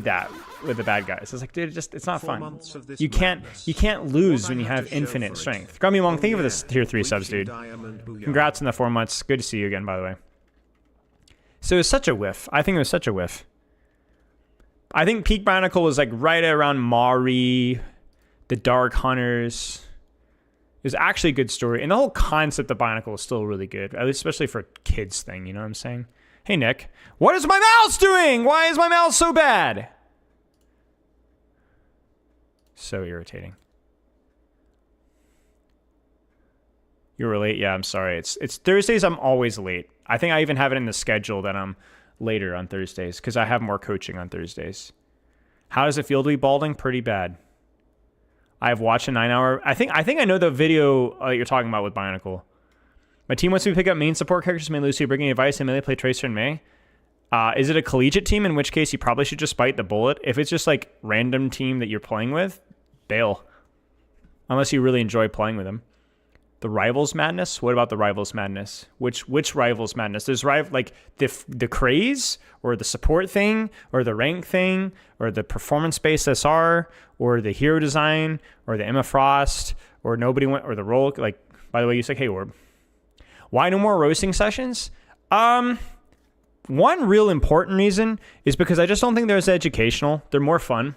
that with the bad guys. It's like, dude, it's not fun. You can't lose when you have infinite strength. Grumpy Monk, thank you for this tier 3 subs, dude. Congrats on the 4 months. Good to see you again, by the way. So it was such a whiff. I think it was such a whiff. I think peak Bionicle was like right around Mari, the Dark Hunters. It was actually a good story. And the whole concept of Bionicle is still really good, at least especially for a kids thing, you know what I'm saying? Hey, Nick. What is my mouse doing? Why is my mouse so bad? So irritating. You were late? Yeah, I'm sorry. It's Thursdays, I'm always late. I think I even have it in the schedule that I'm later on Thursdays because I have more coaching on Thursdays. How does it feel to be balding? Pretty bad. I've watched a 9-hour... I think I know the video you're talking about with Bionicle. My team wants me to pick up main support characters. May Lucy bringing advice and melee play Tracer in May. Is it a collegiate team? In which case, you probably should just bite the bullet. If it's just like random team that you're playing with, bail. Unless you really enjoy playing with them. The Rivals Madness? What about the Rivals Madness? Which Rivals Madness? There's like the craze, or the support thing, or the rank thing, or the performance-based SR, or the hero design, or the Emma Frost, or nobody went, or the role. Like, by the way, you said, hey, Orb. Why no more roasting sessions? One real important reason is because I just don't think they're as educational. They're more fun.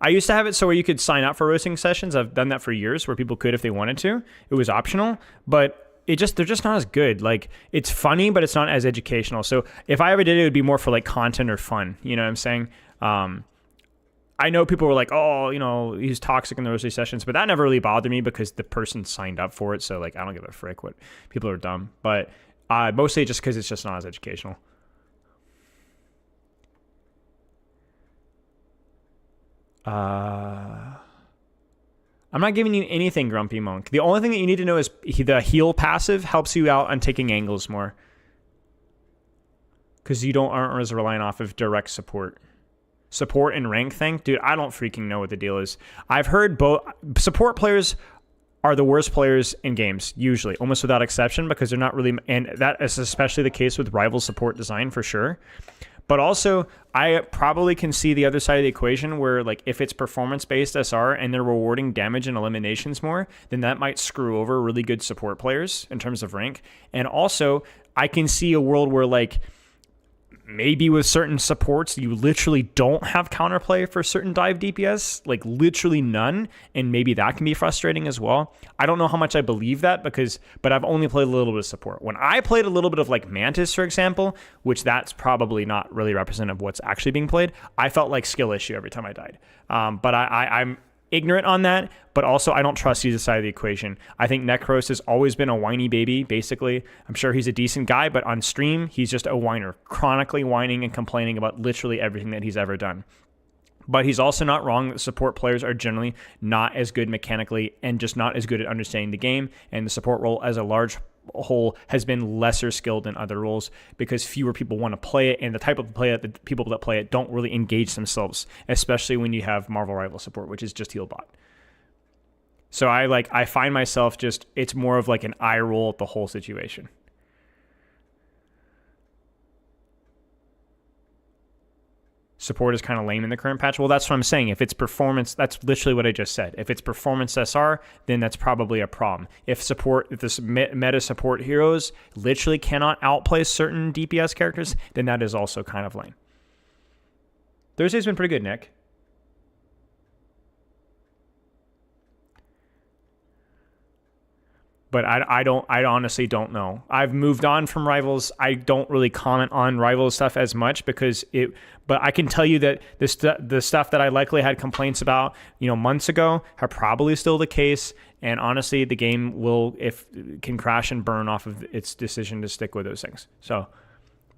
I used to have it so where you could sign up for roasting sessions. I've done that for years where people could if they wanted to. It was optional, but they're just not as good. Like, it's funny, but it's not as educational. So if I ever did it, it would be more for like content or fun. You know what I'm saying? I know people were like, oh, you know, he's toxic in the roasting sessions, but that never really bothered me because the person signed up for it. So like, I don't give a frick what people are dumb, but mostly just because it's just not as educational. I'm not giving you anything, Grumpy Monk. The only thing that you need to know is the heal passive helps you out on taking angles more. Because you aren't as reliant off of direct support. Support and rank thing? Dude, I don't freaking know what the deal is. I've heard both. Support players are the worst players in games, usually, almost without exception, because they're not really... And that is especially the case with rival support design, for sure. But also, I probably can see the other side of the equation where, like, if it's performance-based SR and they're rewarding damage and eliminations more, then that might screw over really good support players in terms of rank. And also, I can see a world where, like, maybe with certain supports, you literally don't have counterplay for certain dive DPS, like literally none, and maybe that can be frustrating as well. I don't know how much I believe that but I've only played a little bit of support. When I played a little bit of like Mantis, for example, which that's probably not really representative of what's actually being played, I felt like skill issue every time I died. But I'm ignorant on that, but also I don't trust either side of the equation. I think Necros has always been a whiny baby, basically. I'm sure he's a decent guy, but on stream, he's just a whiner, chronically whining and complaining about literally everything that he's ever done. But he's also not wrong that support players are generally not as good mechanically and just not as good at understanding the game, and the support role as a large whole has been lesser skilled than other roles because fewer people want to play it, and the type of play it, the people that play it don't really engage themselves, especially when you have Marvel Rival support, which is just heal bot. So I find myself just, it's more of like an eye roll at the whole situation. Support is kind of lame in the current patch. Well, that's what I'm saying. If it's performance, that's literally what I just said. If it's performance SR, then that's probably a problem. If this meta support heroes literally cannot outplay certain DPS characters, then that is also kind of lame. Thursday's been pretty good, Nick. But I honestly don't know. I've moved on from Rivals. I don't really comment on Rivals stuff as much but I can tell you that the stuff that I likely had complaints about, months ago are probably still the case. And honestly, the game can crash and burn off of its decision to stick with those things.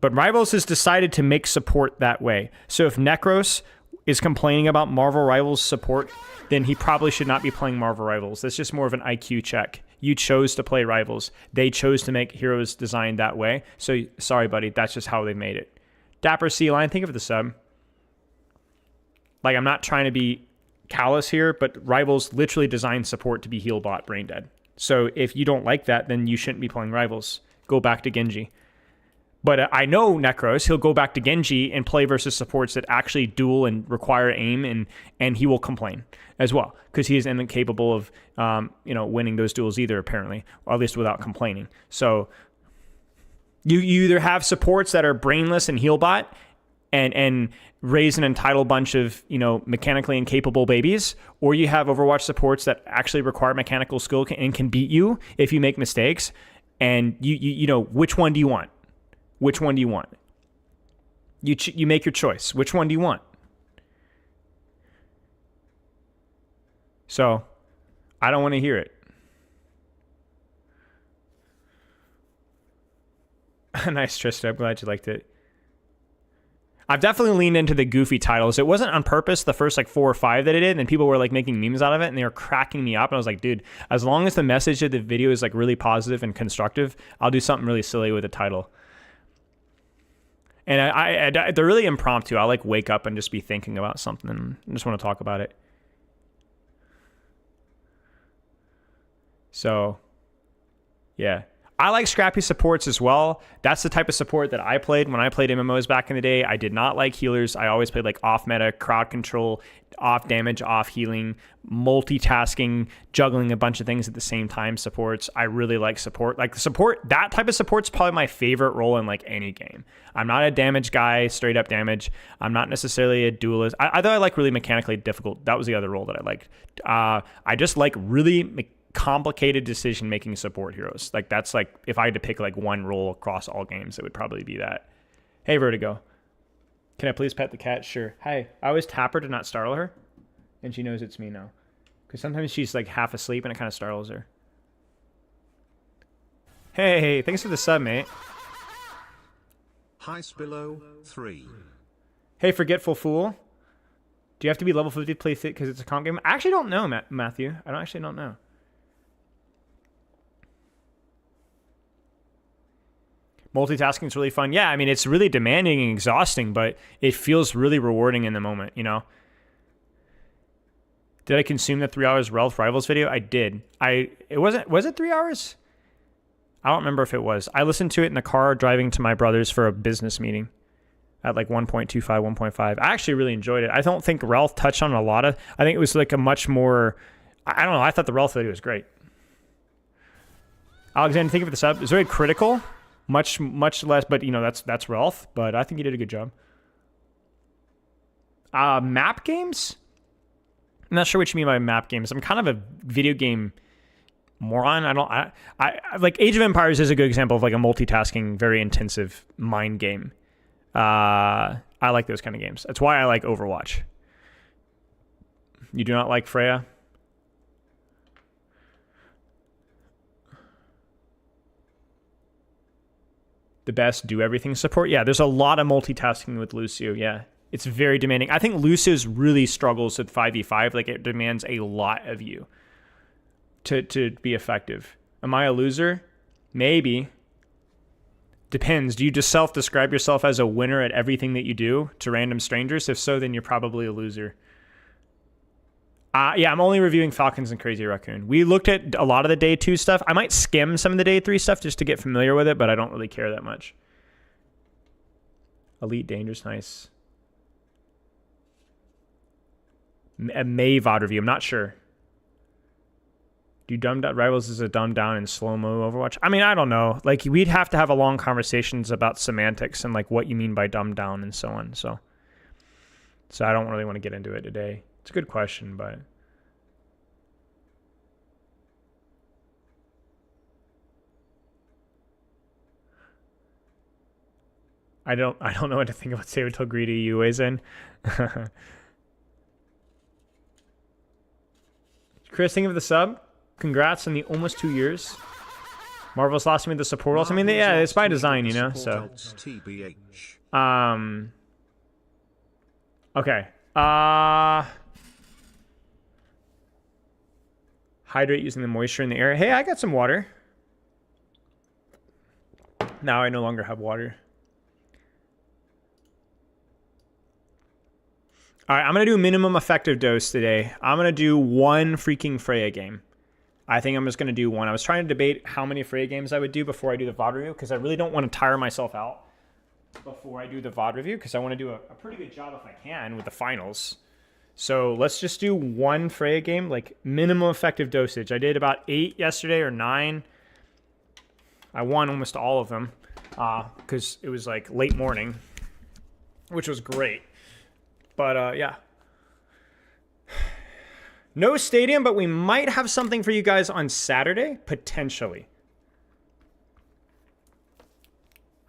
But Rivals has decided to make support that way. So if Necros is complaining about Marvel Rivals support, then he probably should not be playing Marvel Rivals. That's just more of an IQ check. You chose to play Rivals. They chose to make heroes designed that way. So, sorry, buddy. That's just how they made it. Dapper Sea Lion, think of the sub. Like, I'm not trying to be callous here, but Rivals literally designed support to be heal bot brain dead. So, if you don't like that, then you shouldn't be playing Rivals. Go back to Genji. But I know Necros, he'll go back to Genji and play versus supports that actually duel and require aim, and he will complain as well because he is incapable of winning those duels either, apparently, or at least without complaining. So you either have supports that are brainless and heal bot and raise an entitled bunch of mechanically incapable babies, or you have Overwatch supports that actually require mechanical skill and can beat you if you make mistakes. And which one do you want? Which one do you want? You make your choice. Which one do you want? So, I don't want to hear it. Nice, Trista. I'm glad you liked it. I've definitely leaned into the goofy titles. It wasn't on purpose the first 4 or 5 that I did, and then people were making memes out of it, and they were cracking me up. And I was like, dude, as long as the message of the video is really positive and constructive, I'll do something really silly with the title. And I they're really impromptu. I wake up and just be thinking about something and just want to talk about it. So, yeah. I like scrappy supports as well. That's the type of support that I played when I played MMOs back in the day. I did not like healers. I always played off meta, crowd control, off damage, off healing, multitasking, juggling a bunch of things at the same time supports. I really like support. That type of support's probably my favorite role in any game. I'm not a damage guy, straight up damage. I'm not necessarily a duelist. Although I like really mechanically difficult. That was the other role that I liked. I just like really complicated decision-making support heroes. That's if I had to pick one role across all games, it would probably be that. Hey, Vertigo. Can I please pet the cat? Sure. Hi. I always tap her to not startle her, and she knows it's me now. Because sometimes she's half asleep and it kind of startles her. Hey, thanks for the sub, mate. Hi, Spillo 3. Hey, Forgetful Fool. Do you have to be level 50 to play Thick because it's a comp game? I actually don't know, Matthew. I actually don't know. Multitasking is really fun. Yeah, I mean, it's really demanding and exhausting, but it feels really rewarding in the moment, Did I consume the 3 hours Ralph Rivals video? I did. Was it 3 hours? I don't remember if it was. I listened to it in the car driving to my brother's for a business meeting at 1.25, 1.5. I actually really enjoyed it. I don't think Ralph touched on a lot of, I think it was a much more, I don't know, I thought the Ralph video was great. Alexander, thank you for the sub. It's very critical. Much less, but that's Ralph. But I think he did a good job. Map games? I'm not sure what you mean by map games. I'm kind of a video game moron. I like Age of Empires is a good example of a multitasking, very intensive mind game. I like those kind of games. That's why I like Overwatch. You do not like Freya? The best do everything support. Yeah, there's a lot of multitasking with Lucio. Yeah, it's very demanding. I think Lucio's really struggles with 5v5. It demands a lot of you to be effective. Am I a loser? Maybe. Depends. Do you just self-describe yourself as a winner at everything that you do to random strangers? If so, then you're probably a loser. Yeah, I'm only reviewing Falcons and Crazy Raccoon. We looked at a lot of the day 2 stuff. I might skim some of the day 3 stuff just to get familiar with it, but I don't really care that much. Elite Dangerous, nice. A May VOD review, I'm not sure. Do dumbed down Rivals is a dumbed down in slow-mo Overwatch? I mean, I don't know. We'd have to have a long conversations about semantics and what you mean by dumbed down and so on. So I don't really want to get into it today. It's a good question, but I don't know what to think about Save Until Greedy UA's in. Chris, thank you for the sub. Congrats on the almost 2 years. Marvel's lost me the support also. I mean, yeah, it's by design, so. Okay. Hydrate using the moisture in the air. Hey, I got some water. Now I no longer have water. All right, I'm going to do minimum effective dose today. I'm going to do 1 freaking Freya game. I think I'm just going to do 1. I was trying to debate how many Freya games I would do before I do the VOD review because I really don't want to tire myself out. before I do the VOD review because I want to do a pretty good job if I can with the finals. So let's just do one Freya game, like minimum effective dosage. I did about 8 yesterday or 9. I won almost all of them because it was like late morning, which was great. But yeah. No stadium, but we might have something for you guys on Saturday, potentially.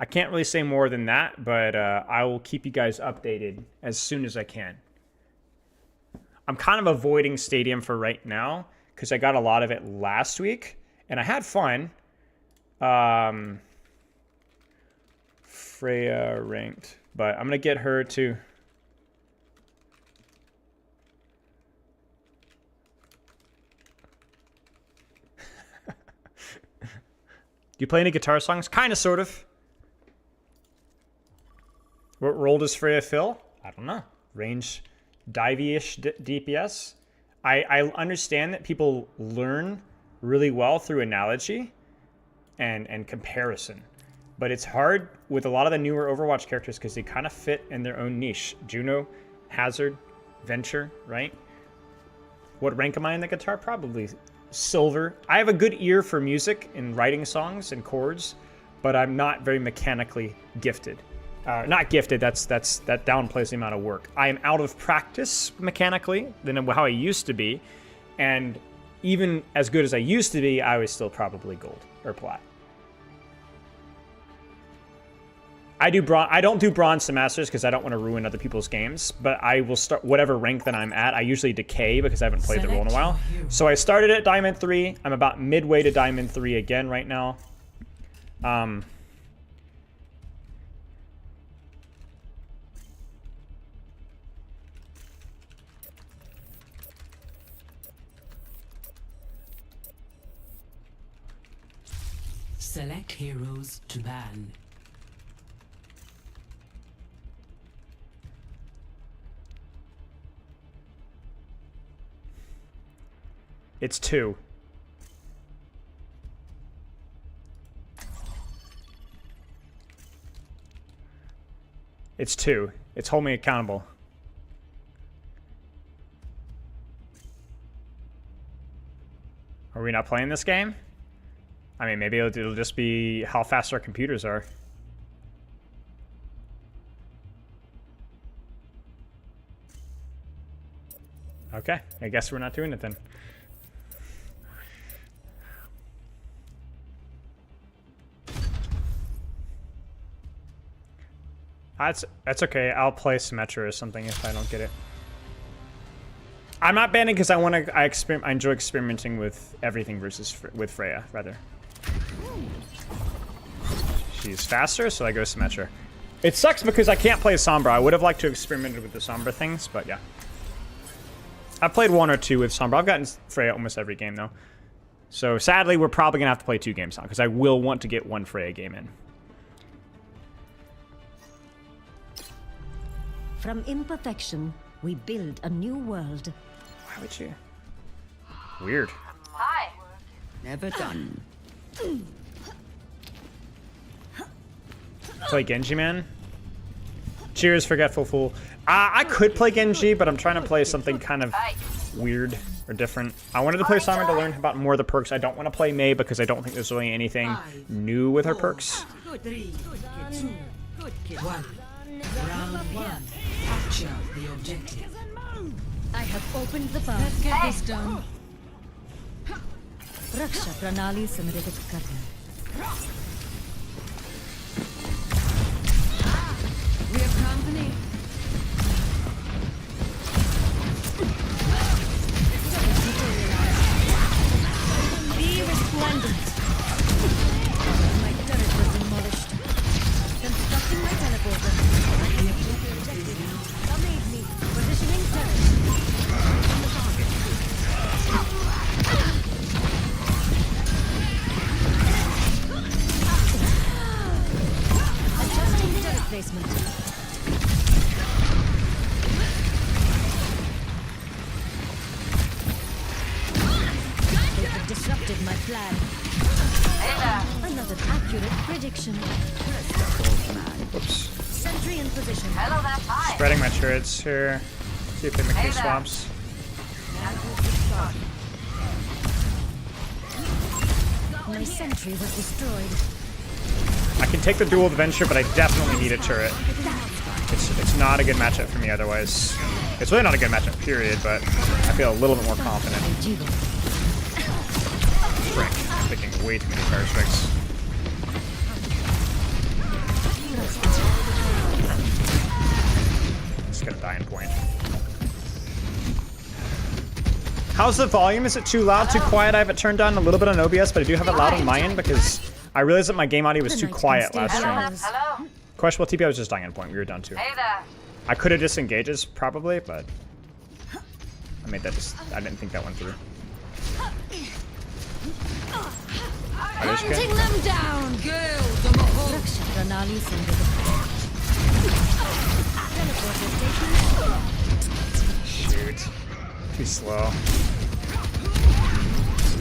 I can't really say more than that, but I will keep you guys updated as soon as I can. I'm kind of avoiding stadium for right now because I got a lot of it last week, and I had fun. Freya ranked, but I'm going to get her to... Do you play any guitar songs? Kind of, sort of. What role does Freya fill? I don't know. Range, divey-ish DPS. I understand that people learn really well through analogy and comparison. But it's hard with a lot of the newer Overwatch characters because they kind of fit in their own niche. Juno, Hazard, Venture, right? What rank am I in the guitar? Probably silver. I have a good ear for music and writing songs and chords, but I'm not very mechanically gifted. Not gifted, that downplays the amount of work. I am out of practice mechanically than how I used to be, and even as good as I used to be, I was still probably gold or plat. I don't do bronze to masters because I don't want to ruin other people's games, but I will start whatever rank that I'm at. I usually decay because I haven't played the role in a while. So I started at Diamond 3. I'm about midway to Diamond 3 again right now. Select heroes to ban. It's 2. It's 2. It's hold me accountable. Are we not playing this game? I mean, maybe it'll just be how fast our computers are. Okay, I guess we're not doing it then. That's okay. I'll play Symmetra or something if I don't get it. I'm not banning because I enjoy experimenting with everything with Freya rather. She's faster, so I go Symmetra. It sucks because I can't play Sombra. I would have liked to have experimented with the Sombra things, but yeah. I've played 1 or 2 with Sombra. I've gotten Freya almost every game though. So sadly, we're probably gonna have to play 2 games now because I will want to get 1 Freya game in. From imperfection, we build a new world. Why would you? Weird. Hi. Never done. Play Genji, man. Cheers, Forgetful Fool. I could play Genji, but I'm trying to play something kind of weird or different. I wanted to play Sombra to learn about more of the perks. I don't want to play Mei because I don't think there's really anything new with her perks. Good 3, good 2, good kid 1. Round 1. Capture the objective. I have opened the bar. Let's get this done. Raksha Pranali Samritit Karna. We have company. Be resplendent. My turret was demolished. Constructing my teleporter. Come aid me. Positioning turret. Adjusting turret placement. They have disrupted my plan. Another accurate prediction. Oops. Sentry in position. Spreading my turrets here. See if they make any swaps. My sentry was destroyed. I can take the dual adventure, but I definitely need a turret. It's not a good matchup for me otherwise. It's really not a good matchup, period, but I feel a little bit more confident. Frick, I'm picking way too many fire strikes. Just gonna die in point. How's the volume? Is it too loud, too quiet? I have it turned down a little bit on OBS, but I do have it loud on my end because I realized that my game audio was too quiet last stream. Hello? Questionable TP, I was just dying in point. We were done too. Hey there. I could have disengages probably, but I made that I didn't think that went through. Hunting them down! Raksha Pranali Sindhu. Shoot. Too slow.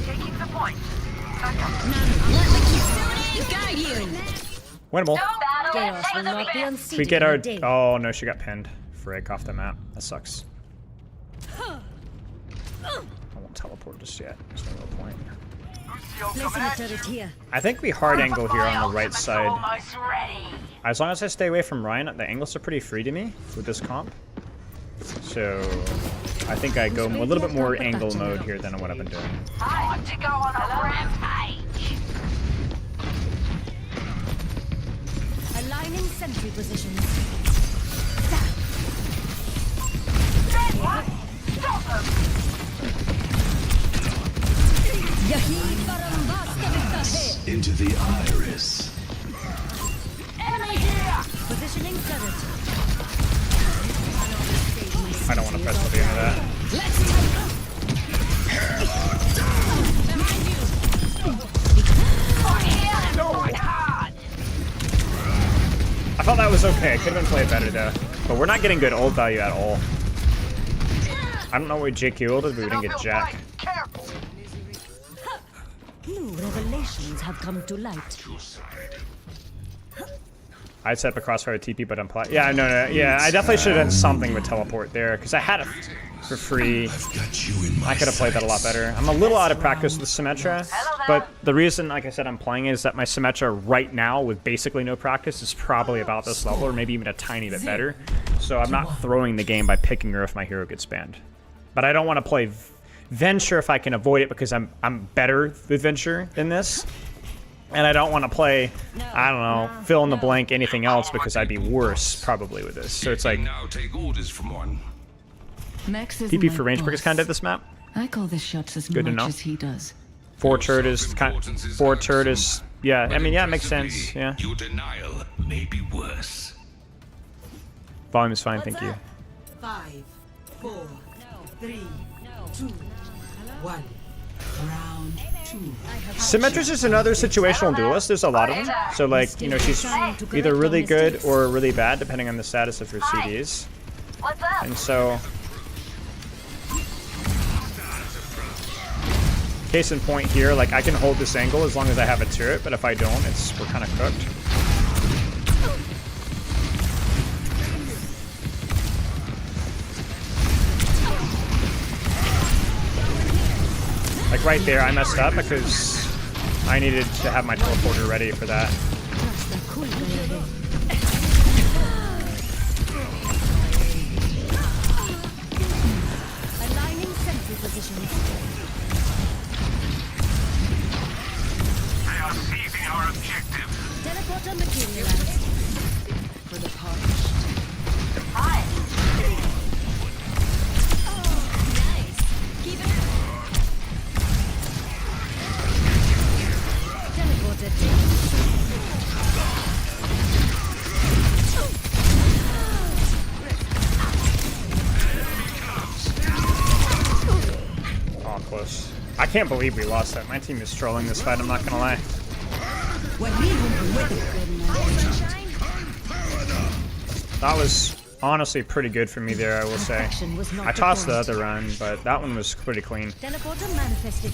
Taking the point. Guide you! Winnable. Chaos will not be We unseated get in our. a day. Oh no, she got pinned. Frick off the map. That sucks. I won't teleport just yet. There's no real point. Placing a turret here. I think we hard angle here on the right side. Almost ready. As long as I stay away from Ryan, the angles are pretty free to me with this comp. So I think I go a little bit more angle mode here than what I've been doing. Time to go on a rampage. Aligning sentry positions. Dead one. Stop them. Yahi Barambasta Into the iris. Enemy here. Positioning turret. I don't want to press till the end of that. Let's take I thought that was okay. It could have been played better though. But we're not getting good ult value at all. I don't know what JQ ulted, but we didn't get jack. Careful. New revelations have come to light. I'd set up a crossfire TP, but unply. Yeah, no. Yeah, I definitely should have done something with teleport there because I had it for free. Got you in my I could have played that a lot better. I'm a little out of practice with Symmetra, but the reason, like I said, I'm playing is that my Symmetra right now, with basically no practice, is probably about this level, or maybe even a tiny bit better. So I'm not throwing the game by picking her if my hero gets banned. But I don't want to play Venture if I can avoid it because I'm better with Venture than this. And I don't want to play, I don't know, fill in the blank anything else because I'd be worse probably with this. So it's like now take orders from one. Max is TP my for range breakers boss. kind of this map. I call the shots as Good to much know. as he does. Four turret is yeah. I mean, yeah, it makes sense. Yeah, Your denial may be worse. volume is fine. Thank you. 5, 4, 3, 2, 1. Round 2. Symmetra's just another situational duelist. There's a lot of them. So like, you know, she's either really good or really bad depending on the status of her CDs. What's up? And so, case in point here, like I can hold this angle as long as I have a turret, but if I don't, we're kind of cooked. Like right there, I messed up because I needed to have my teleporter ready for that. Aligning sentry positions. They are seizing our objective. Teleporter materialized. For the parched. Hi. Oh, close. I can't believe we lost that. My team is trolling this fight, I'm not gonna lie. That was honestly pretty good for me there, I will say. Perfection was not I tossed the performed. other run, but that one was pretty clean. Teleporter manifested.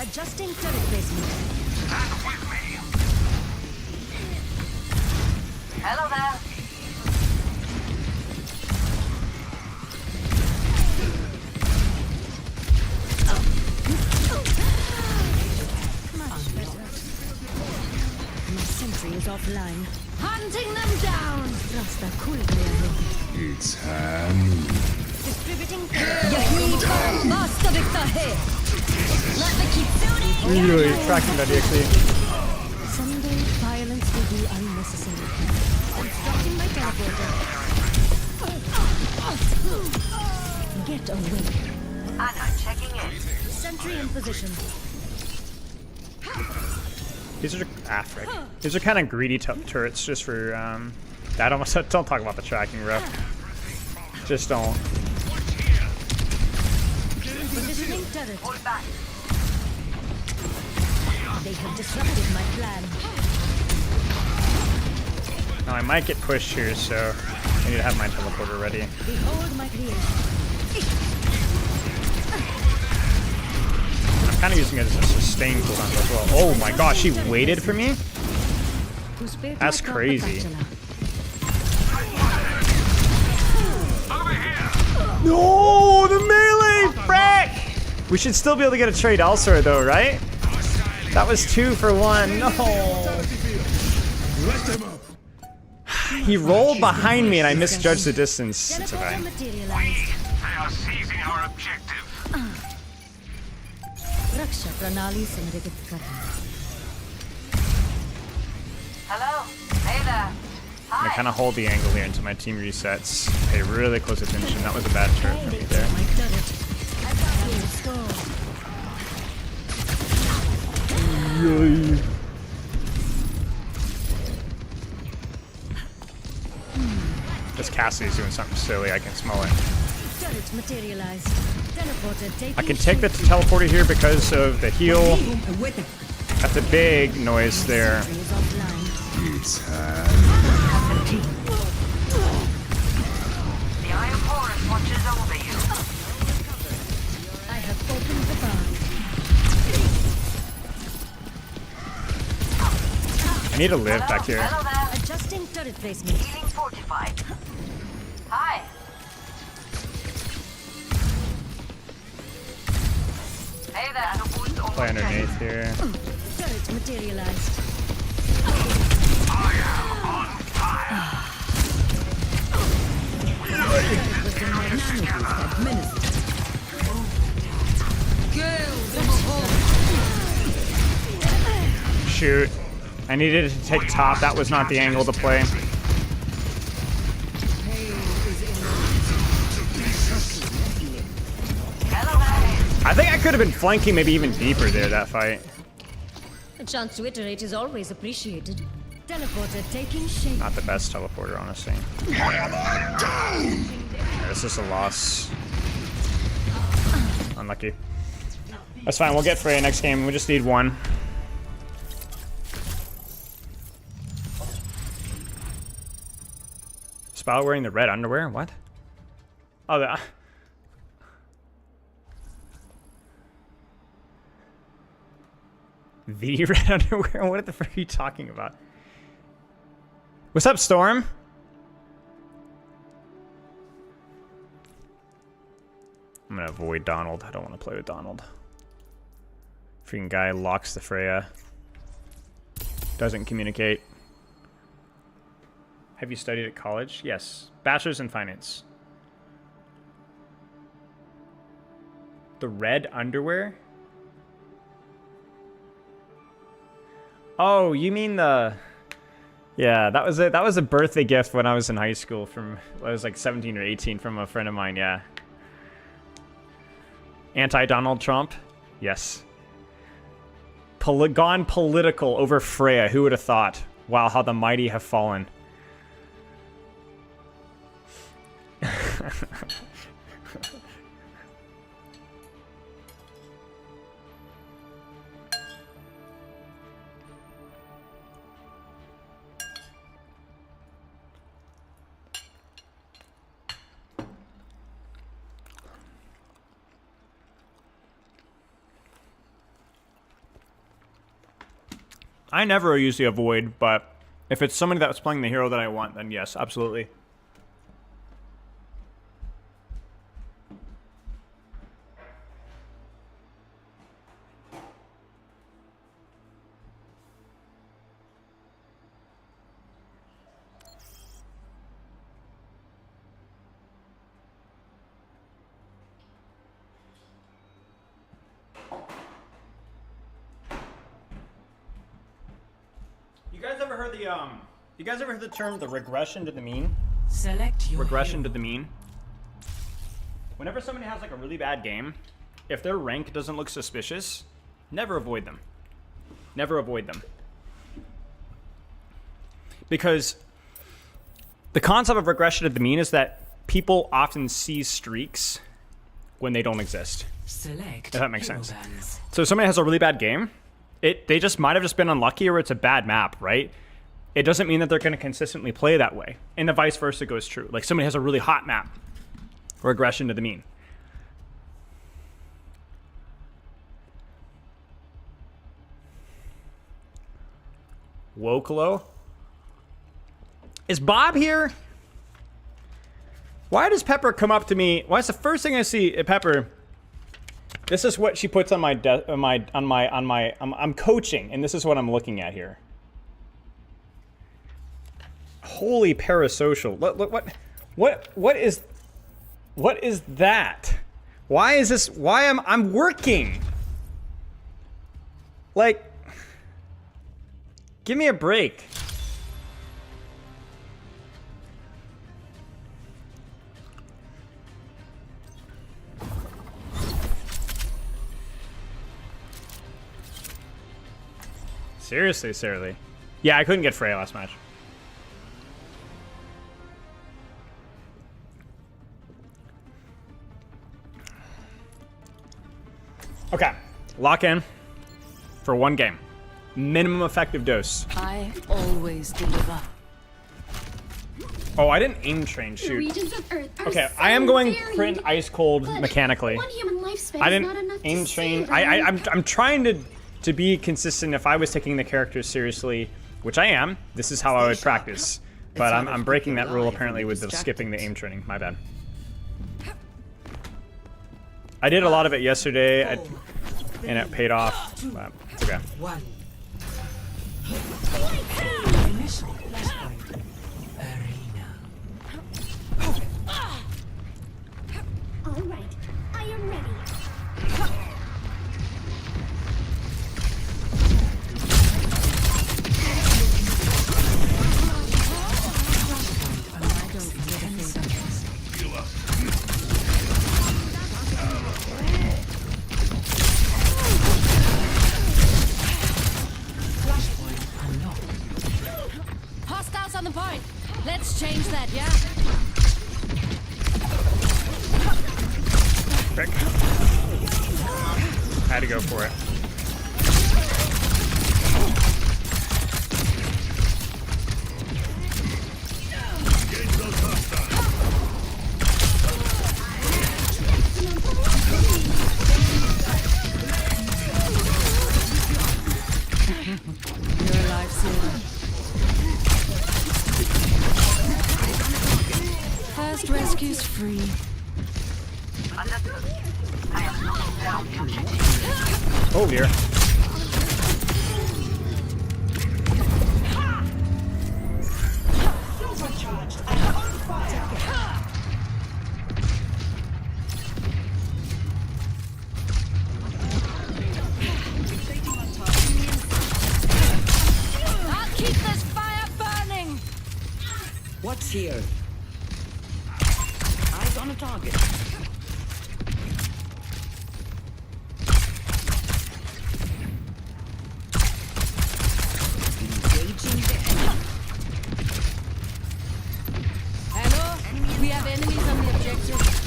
Adjusting turret placement. Hello there. My sentry is offline. Hunting them down! Rasta kulgaya. It's hand. Distributing Yahi Master Victor here! Let me keep shooting! Really tracking that DXE. Someday violence will be unnecessary. Constructing my teleporter. Get away. And I'm checking in. Sentry in position. These are frick. These are kind of greedy turrets just for that almost. Don't talk about the tracking, bro. Just don't. Positioning turret. Hold back. They have disrupted my plan. Now I might get pushed here, so I need to have my teleporter ready. Behold my creation. I'm kind of using it as a sustain cooldown as well. Oh my gosh, he waited for me? To spare That's my God, crazy. the bachelor. No, the melee! Frick! We should still be able to get a trade elsewhere though, right? That was 2 for 1. No. He rolled behind me and I misjudged the distance. It's Teleporter okay. materialized. They are seizing our objective. Raksha Pranali Samridit Karna. Hello. Hey there. I Hi. kind of hold the angle here until my team resets. Pay really close attention. That was a bad turn for me there. My turret. I got you. Score. This Cassie's doing something silly. I can smell it. Turret materialized. Teleporter taking I can take the shape. teleporter here because of the heal. That's a big noise there. Sentry is offline. It's hand. The Iron Forest watches over you. I have opened the bar. I need to live back here. Hello there. Adjusting turret placement. Healing fortified. Hi. Hey there. The wounds Play almost underneath here. Turret materialized. Shoot. I needed to take top. That was not the angle to play. Hello there. I think I could have been flanking maybe even deeper there that fight. A chance to iterate is always appreciated. Teleporter taking shape. Not the best teleporter, honestly. Yeah, this is a loss. Unlucky. That's fine. We'll get Freya next game. We just need 1. Spell wearing the red underwear? What? Oh, the red underwear? What the frick are you talking about? What's up, Storm? I'm gonna avoid Donald. I don't want to play with Donald. Freaking guy locks the Freya. Doesn't communicate. Have you studied at college? Yes. Bachelor's in finance. The red underwear? Oh, you mean the... Yeah, that was a birthday gift when I was in high school from... I was like 17 or 18 from a friend of mine, yeah. Anti-Donald Trump? Yes. Gone political over Freya. Who would have thought? Wow, how the mighty have fallen. I never usually avoid, but If it's somebody that's playing the hero that I want, then yes, absolutely. You guys ever heard the term the regression to the mean? Select your Regression hero. to the mean. Whenever somebody has like a really bad game, if their rank doesn't look suspicious, never avoid them. Never avoid them. Because the concept of regression to the mean is that people often see streaks when they don't exist. Select If that makes hero sense. bands. So if somebody has a really bad game, they just might have just been unlucky or it's a bad map, right? It doesn't mean that they're going to consistently play that way. And the vice versa goes true. Like somebody has a really hot map, regression to the mean. Wokalo? Is Bob here? Why does Pepper come up to me? Why is the first thing I see at Pepper? This is what she puts on my I'm coaching, and this is what I'm looking at here. Holy parasocial. What is that? Why is this? Why am I'm working? Like, give me a break. Seriously, Sarah. Yeah, I couldn't get Freya last match. Okay, lock in for one game. Minimum effective dose. I always deliver. Oh, I didn't aim train, The shoot. regions of Earth are Okay, so I am going varied, crit and ice cold but mechanically. One human lifespan I is not didn't enough aim to train. save I'm trying to be consistent. If I was taking the characters seriously, which I am, this is how I would practice. But I'm breaking that rule apparently with the skipping the aim training. My bad. I did a lot of it yesterday, and it paid off. But it's okay. One. Initial flashpoint. Arena. All right, I am ready. Hostiles on the point. Let's change that, yeah? Quick. I had to go for it. You're alive soon. First rescue's free. Oh dear. I'll keep this fire burning! What's here? Eyes on a target. Engaging the enemy. Hello? We have enemies on the objective.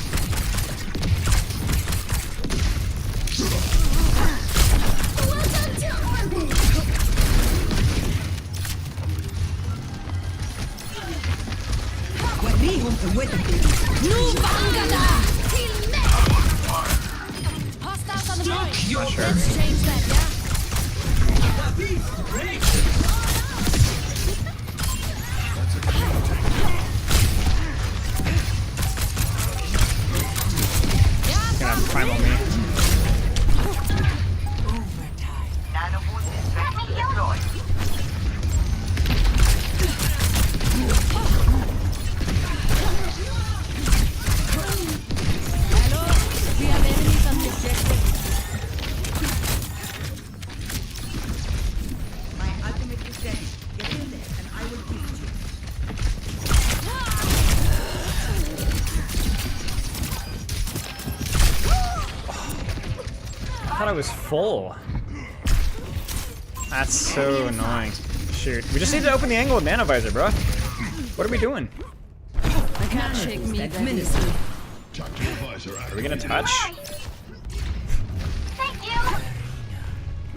Welcome to orbit. Hostiles on the point. Let's change that, yeah? Gonna have primal me. Nano boost is ready to deploy. Hello, we have enemies on the objective. My ultimate is ready. Get in there and I will give it to you. I thought I was full. That's so annoying. Shoot. We just need to open the angle with Nanovisor, bro. What are we doing? I can't shake me that easily. Are we gonna touch? Thank you.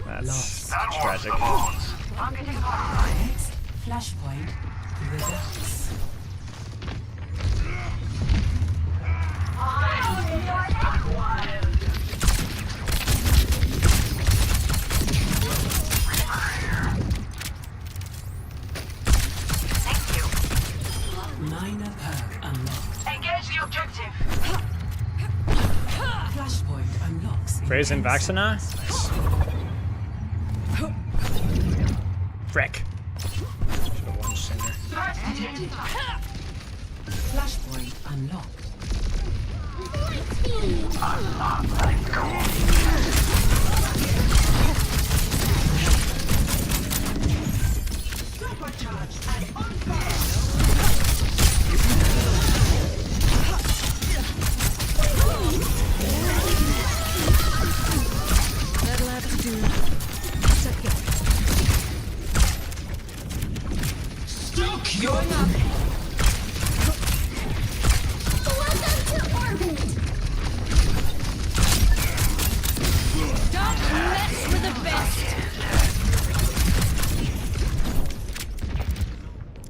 That's tragic. Targeting hostile. Next, flashpoint to the ducks. Thank you. Minor perk unlocked. Engage the objective. Flashpoint unlocks. Freya's in Vaxina? Nice. Frick. Should've launched sooner. Flashpoint unlocked. That'll have to do. Welcome to orbit. Don't mess with the best.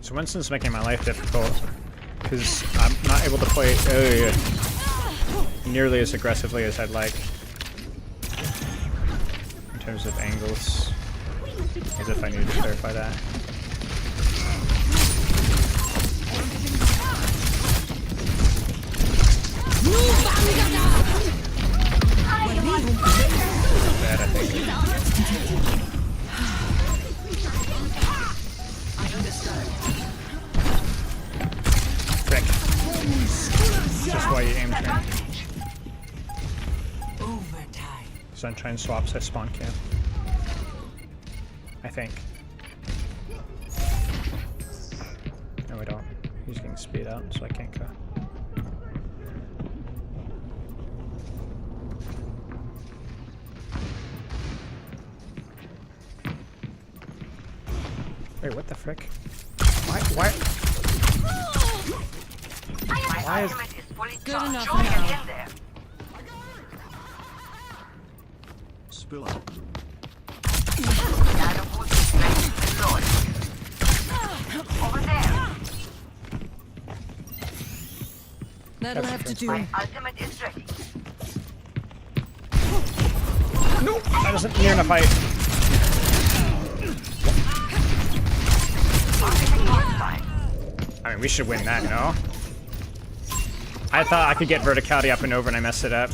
So Winston's making my life difficult because I'm not able to play nearly as aggressively as I'd like in terms of angles, as if I needed to clarify that. Bad, I think. Frick. Just why you aim train. Overtime. Sunshine swaps at spawn camp. I think. No, we don't. He's getting speed out, so I can't go. Wait, what the frick? Why? My Why is- ultimate is fully Good charged. enough Get now. in there. Spill out. Nano boost is ready to deploy. Over there. That'll have to do. My ultimate is ready. Nope, that isn't near enough height. Targeting hostile. I mean, we should win that, no? I thought I could get verticality up and over and I messed it up.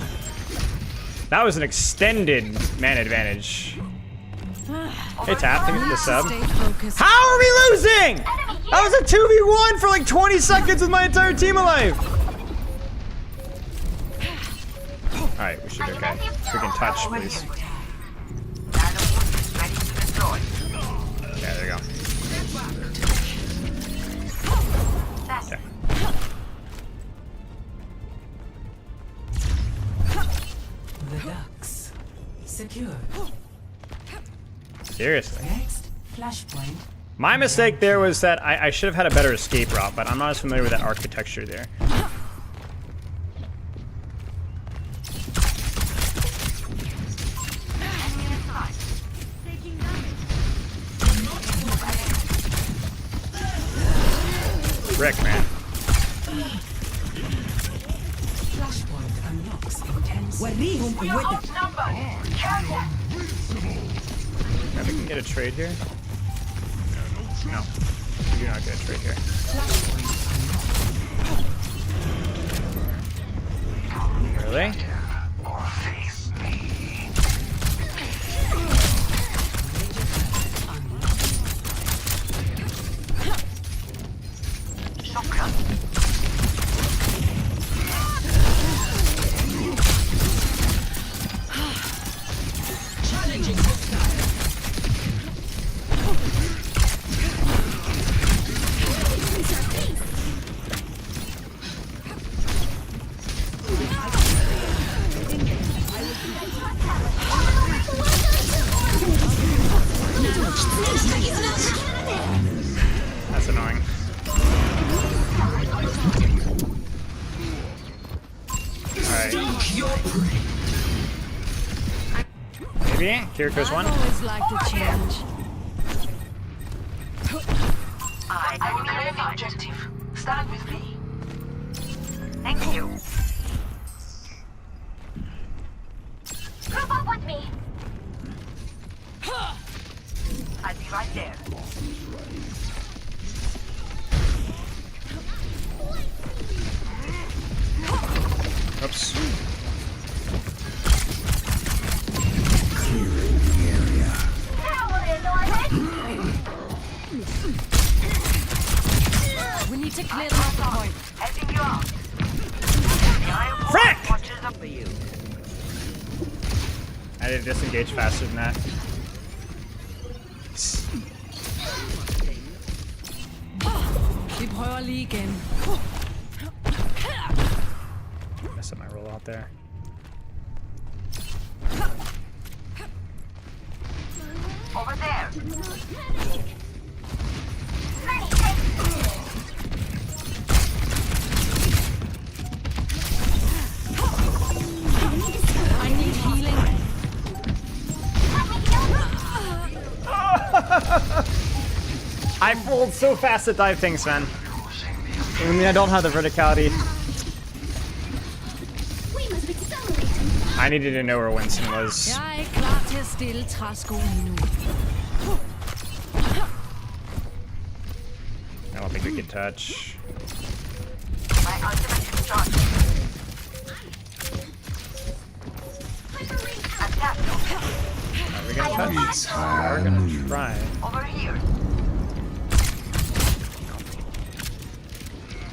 That was an extended man advantage. Hey Tap, thank you for the sub. Stay focused. How are we losing? That was a 2v1 for like 20 seconds with my entire team alive. Alright, we should be okay. Freaking touch, please. Nano boost is ready to deploy. Yeah, there you go. That's Okay. The ducks. Secure. Seriously. Next, flashpoint. My mistake there was that I should have had a better escape route, but I'm not as familiar with that architecture there. Rick, man. Flashpoint unlocks in 10 seconds. we are outnumbered. Careful. Maybe we can get a trade here. No. You're not good right here. Really? That's annoying. Alright. Maybe? Kiriko's one? Always like to change. I will clear the objective. Stand with me. Thank you. Group up with me. I'll be right there. Oops. We need to clear off the point. Helping you out. Frank! Watches up for you. I did disengage faster than that. Vi prøver lige igen. Mess up my roll out there. Over there. I need healing. I fold so fast at dive things, man. I mean, I don't have the verticality. We must accelerate. I needed to know where Winston was. Jeg er klar til at stille træsko lige nu. I don't think we can touch. My ultimate is charged. Attack. Are we gonna touch? We're gonna try. Over here.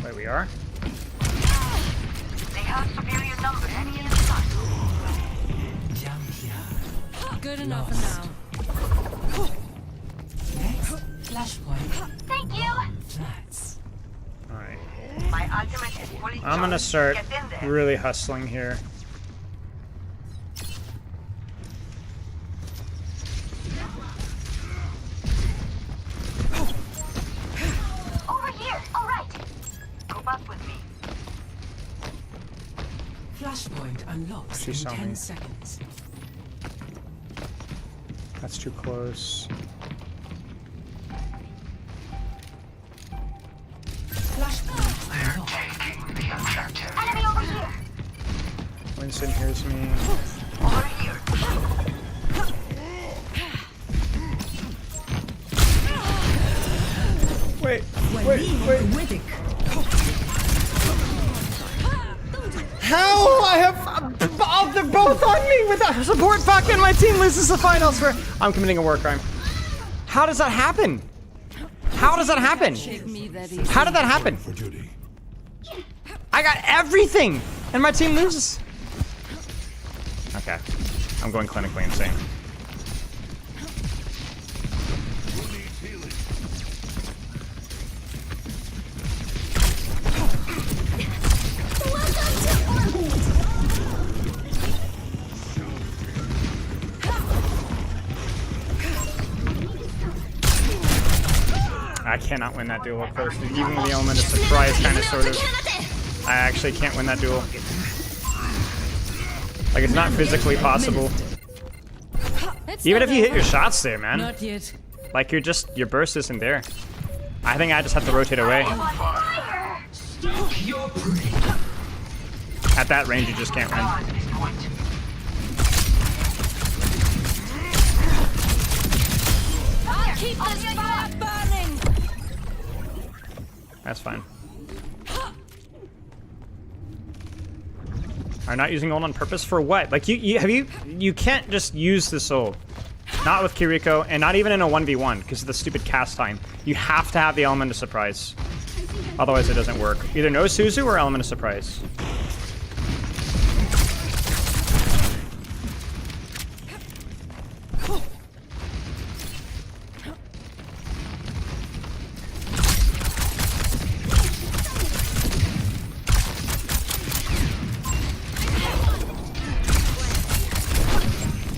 Wait, we are? They have superior numbers. Enemy in sight. Good enough for now. Thank you. Alright. My ultimate is fully charged. I'm gonna start Get in there. really hustling here. Over here. All right. Go back with me. Flashpoint unlocks She in saw 10 me. seconds. That's too close. Flashpoint unlocked. Enemy over here. Winston hears me. Over here. Wait. How? I have. Oh, they're both on me with a support buck and my team loses the finals for. I'm committing a war crime. How does that happen? How does that happen? Take me that easy. How did that happen? For duty. I got everything and my team loses. Okay. I'm going clinically insane. I cannot win that duel up close. Even with the element of surprise, kind of, sort of. I actually can't win that duel. Like, it's not physically possible. It's Even not if you hit that your bad. shots there, man. Not yet. Like, your burst isn't there. I think I just have to rotate away. At that range, you just can't win. On this point. I'll keep this fire burning. That's fine. Are not using ult on purpose for what? Like you can't just use this ult. Not with Kiriko, and not even in a 1v1 because of the stupid cast time. You have to have the element of surprise. Otherwise it doesn't work. Either no Suzu or element of surprise.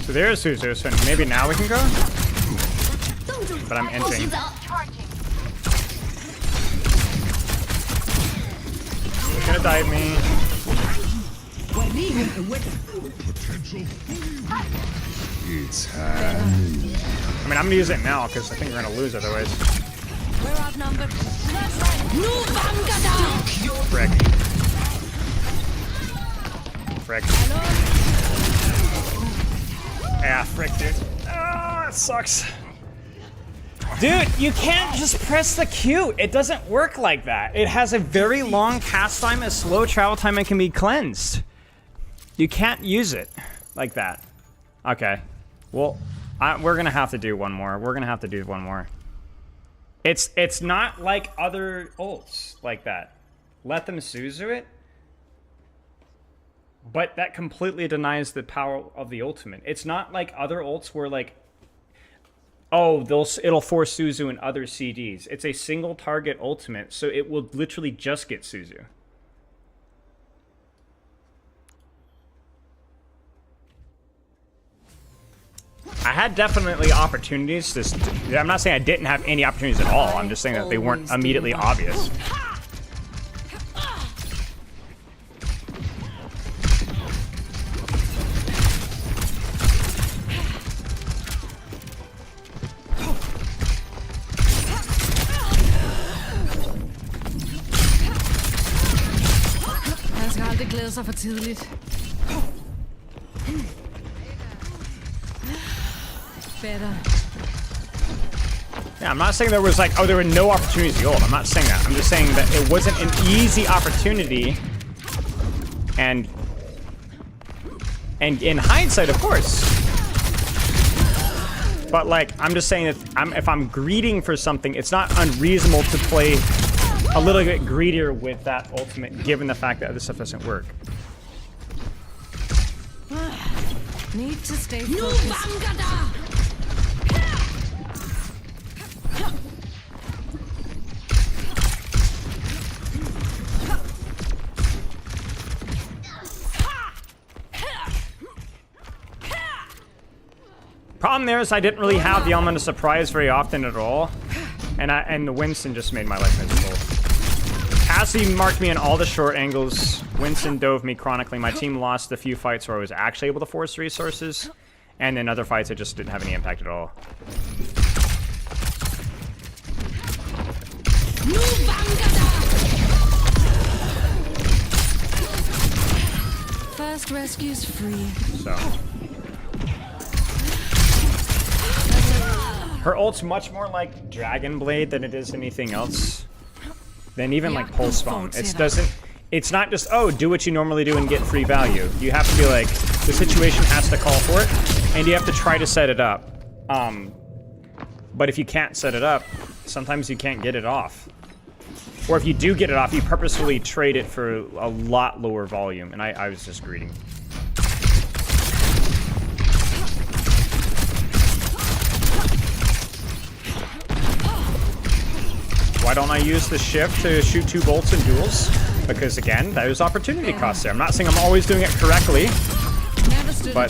So there's Suzu, so maybe now we can go? But I'm inching. He's gonna dive me. I mean, I'm gonna use it now because I think we're gonna lose otherwise. We're outnumbered. That's right. No Bangada! Frick. Yeah, frick, dude. Ah, it sucks. Dude, you can't just press the Q. It doesn't work like that. It has a very long cast time, a slow travel time, and can be cleansed. You can't use it like that. Okay. Well, we're gonna have to do one more. We're gonna have to do one more. It's not like other ults like that. Let them Suzu it. But that completely denies the power of the ultimate. It's not like other ults where like, oh, it'll force Suzu in other CDs. It's a single target ultimate, so it will literally just get Suzu. I had definitely opportunities. I'm not saying I didn't have any opportunities at all. I'm just saying that they weren't immediately obvious. Man skal aldrig glæde sig for tidligt. Better. Yeah, I'm not saying there was like, oh, there were no opportunities to ult. I'm not saying that. I'm just saying that it wasn't an easy opportunity. And in hindsight, of course. But like, I'm just saying that if I'm greeding for something, it's not unreasonable to play a little bit greedier with that ultimate, given the fact that other stuff doesn't work. Need to stay focused. Problem there is I didn't really have the element of surprise very often at all, and the Winston just made my life miserable. Cassie marked me in all the short angles. Winston dove me chronically. My team lost a few fights where I was actually able to force resources, and in other fights it just didn't have any impact at all. First rescue's free. So. Her ult's much more like Dragon Blade than it is anything else. Than even like Pulse Bomb. It's not just, oh, do what you normally do and get free value. You have to be like, the situation has to call for it, and you have to try to set it up. But if you can't set it up, sometimes you can't get it off. Or if you do get it off, you purposefully trade it for a lot lower volume, and I was just greedy. Why don't I use the shift to shoot 2 bolts in duels? Because again, there's opportunity cost there. I'm not saying I'm always doing it correctly, but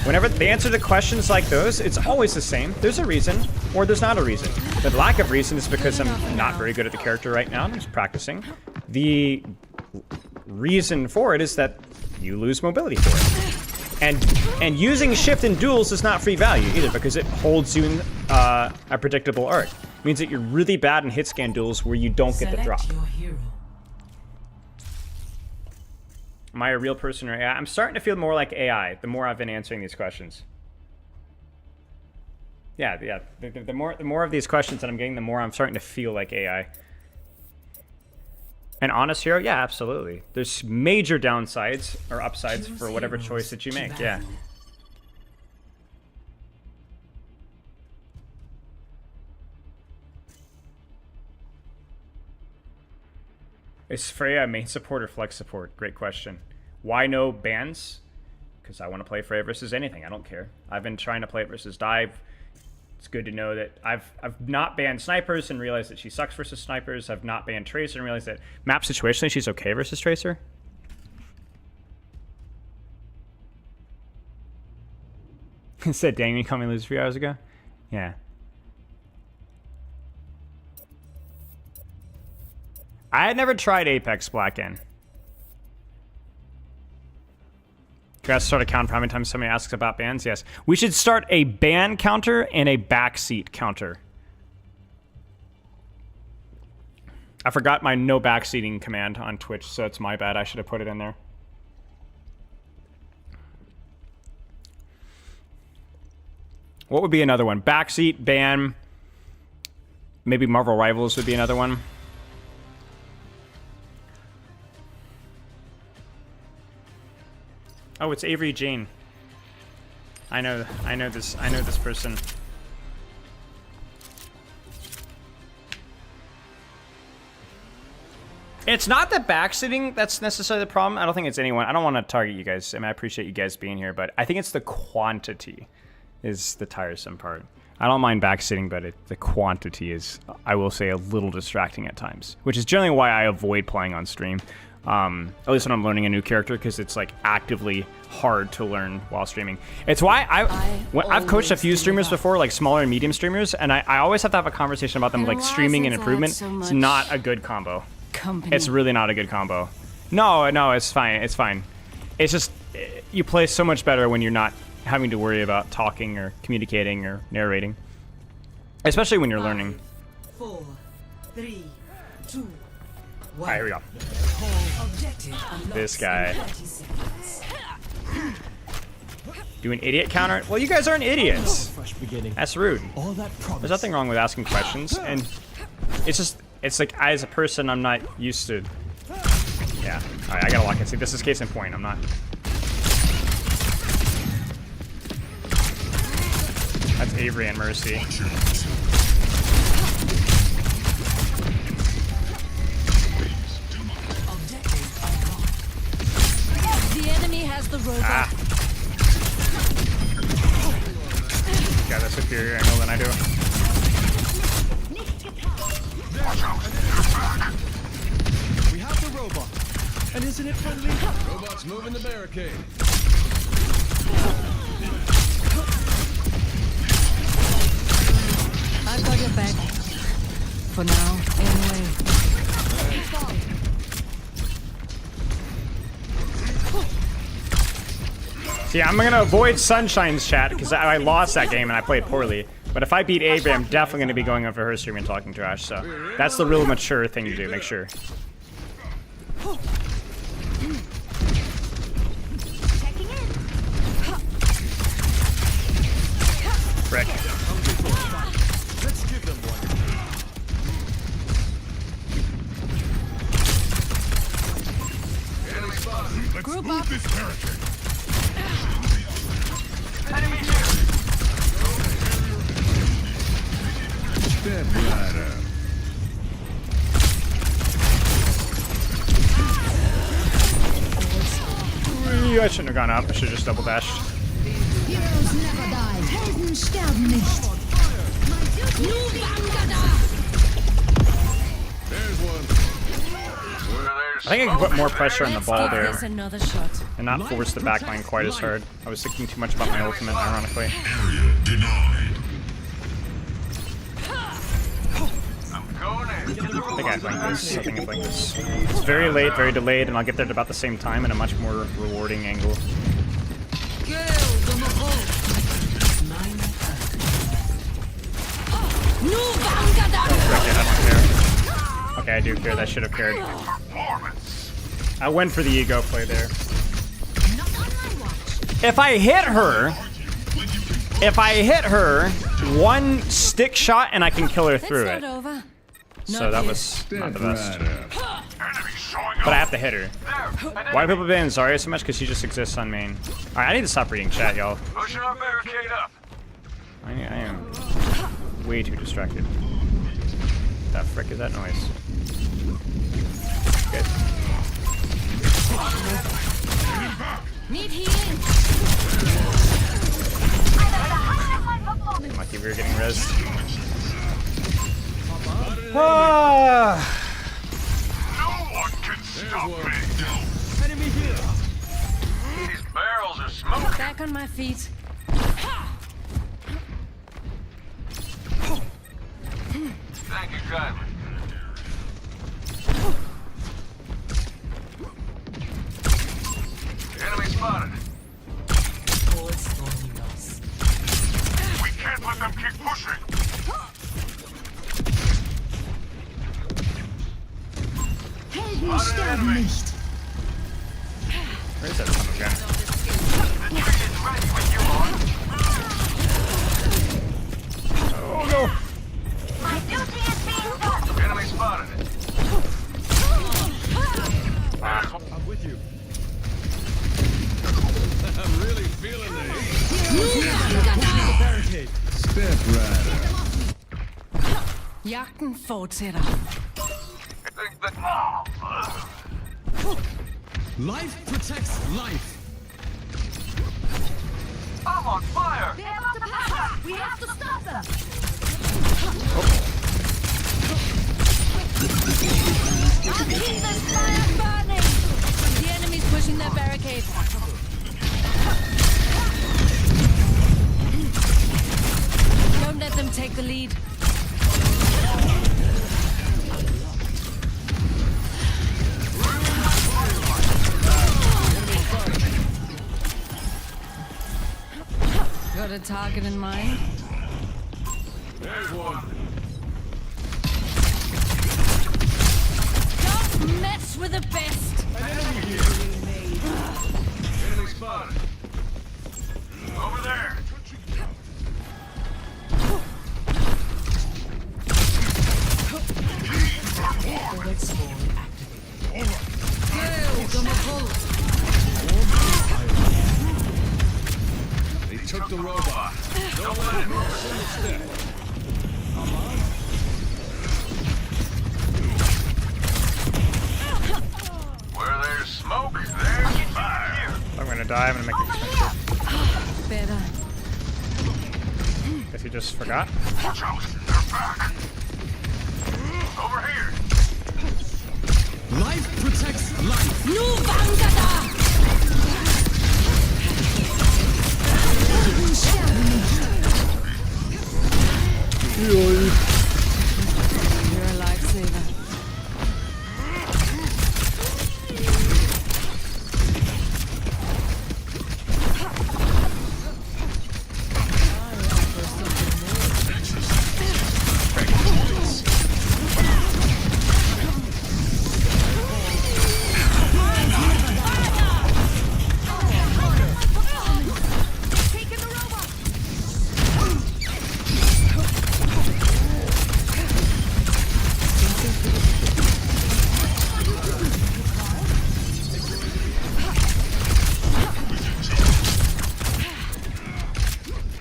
whenever the answer to questions like those, it's always the same. There's a reason, or there's not a reason. The lack of reason is because I'm not very good at the character right now. I'm just practicing. The reason for it is that you lose mobility for it. And using shift in duels is not free value either, because it holds you in a predictable arc. It means that you're really bad in hit scan duels where you don't get the drop. Am I a real person or AI? I'm starting to feel more like AI the more I've been answering these questions. Yeah. The more of these questions that I'm getting, the more I'm starting to feel like AI. An honest hero? Yeah, absolutely. There's major downsides or upsides for whatever choice that you make. Yeah. Is Freya main support or flex support? Great question. Why no bans? Because I want to play Freya versus anything. I don't care. I've been trying to play it versus dive. It's good to know that I've not banned snipers and realized that she sucks versus snipers. I've not banned Tracer and realized that map situationally she's okay versus Tracer. Said, dang, you called me lose 3 hours ago? Yeah. I had never tried Apex Black-In. You guys start a count for how many times somebody asks about bans? Yes. We should start a ban counter and a backseat counter. I forgot my no backseating command on Twitch, so it's my bad. I should have put it in there. What would be another one? Backseat, ban. Maybe Marvel Rivals would be another one. Oh, it's Avery Jane. I know this person. It's not the backseating that's necessarily the problem. I don't think it's anyone. I don't want to target you guys. I mean, I appreciate you guys being here, but I think it's the quantity is the tiresome part. I don't mind backseating, but the quantity is, I will say, a little distracting at times, which is generally why I avoid playing on stream. At least when I'm learning a new character, because it's like actively hard to learn while streaming. It's why I've coached a few streamers before, like smaller and medium streamers, and I always have to have a conversation about them, like streaming and improvement. It's not a good combo. It's really not a good combo. No, it's fine. It's fine. It's just you play so much better when you're not having to worry about talking or communicating or narrating, especially when you're learning. 4, 3, 2, All right, here we go. objective This guy. Do an idiot counter? Well, you guys aren't idiots. Fresh beginning. That's rude. All that promise. There's nothing wrong with asking questions, and it's like as a person, I'm not used to. Yeah. All right, I gotta lock it. See, this is case in point. I'm not. That's Avery and Mercy. The enemy has the robot. Ah. Got a superior angle than I do. We have the robot. And isn't it friendly? Robot's moving the barricade. I've got your back. For now, anyway. See, I'm gonna avoid Sunshine's chat because I lost that game and I played poorly. But if I beat Avery, I'm definitely gonna be going over her stream and talking trash. So that's the real mature thing to do. Make sure. Checking in. Frick. Let's give them one. Group up. Step right up. I shouldn't have gone up. I should have just double dashed. Heroes never die. Helden sterben nicht. There's one. I think I can put more pressure on the ball Give there this another shot. and not force the backline quite as hard. I was thinking too much about my ultimate, ironically. I think I think this. I think I think this. It's very late, very delayed, and I'll get there at about the same time in a much more rewarding angle. Okay, I do care. That should have cared. I went for the ego play there. If I hit her, one stick shot and I can kill her It's through not it. over. So that was not the best. But I have to hit her. Why do people ban Zarya so much? Because she just exists on main. Alright, I need to stop reading chat, y'all. Pushing our barricade up. I am way too distracted. The frick is that noise? Good. Need healing. Lucky we were getting rezzed. Ah. No one can stop me. Enemy here. These barrels are smoking. Back on my feet. Thank you kindly. Enemy spotted. We can't let them keep pushing. Spotted an enemy. Where is that son of a gun? The tree is ready when you are. Oh no! My duty is being done. Enemy spotted. I'm with you. I'm really feeling the barricade. Step right. Jagten fortsætter. Think that. Life protects life. I'm on fire. They're about to pass us. We have to stop them. I'll keep this fire burning. The enemy's pushing their barricade. Don't let them take the lead. Got a target in mind? There's one. Don't mess with the best. Enemy spotted. Over there. They took the robot. Don't let it move a single step. Where there's smoke, there's fire. I'm gonna die. I'm gonna make it expensive. Better. Guess he just forgot. Watch out, they're back. Over here. Life protects life. Nu Vangada! You're a lifesaver.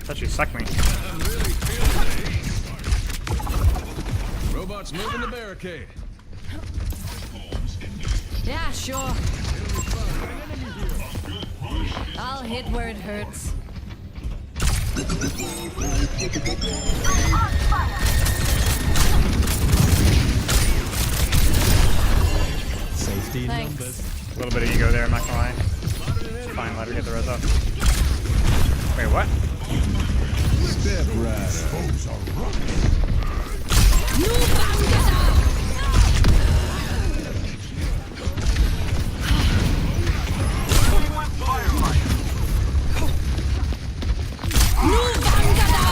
Thought you sucked me. I'm really feeling it. Robots moving the barricade. Yeah, sure. I'll hit where it hurts. Safety in Thanks. numbers. A little bit of ego there, I'm not gonna lie. It's fine, let her get the res off. Wait, what? Step right. Nu Vangada! Nu Vangada!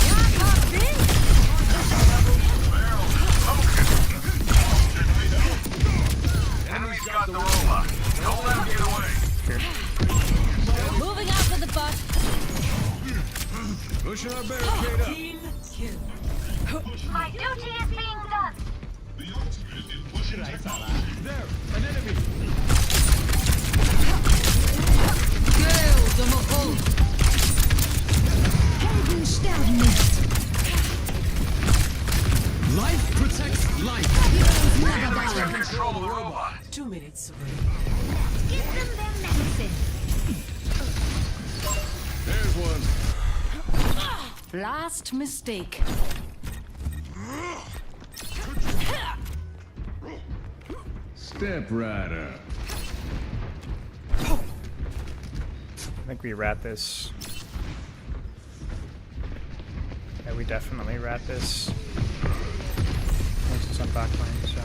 Ja, Kapitän! Enemy's got the robot. Don't let him get away. Moving out to the butt. There, an enemy. Gale, Domopol. Helden sterben nicht. Life protects life. Control the robot. 2 minutes. Give them their medicine. There's one. Last mistake. Step right up. I think we rat this. Yeah, we definitely rat this. Once it's on backline, so.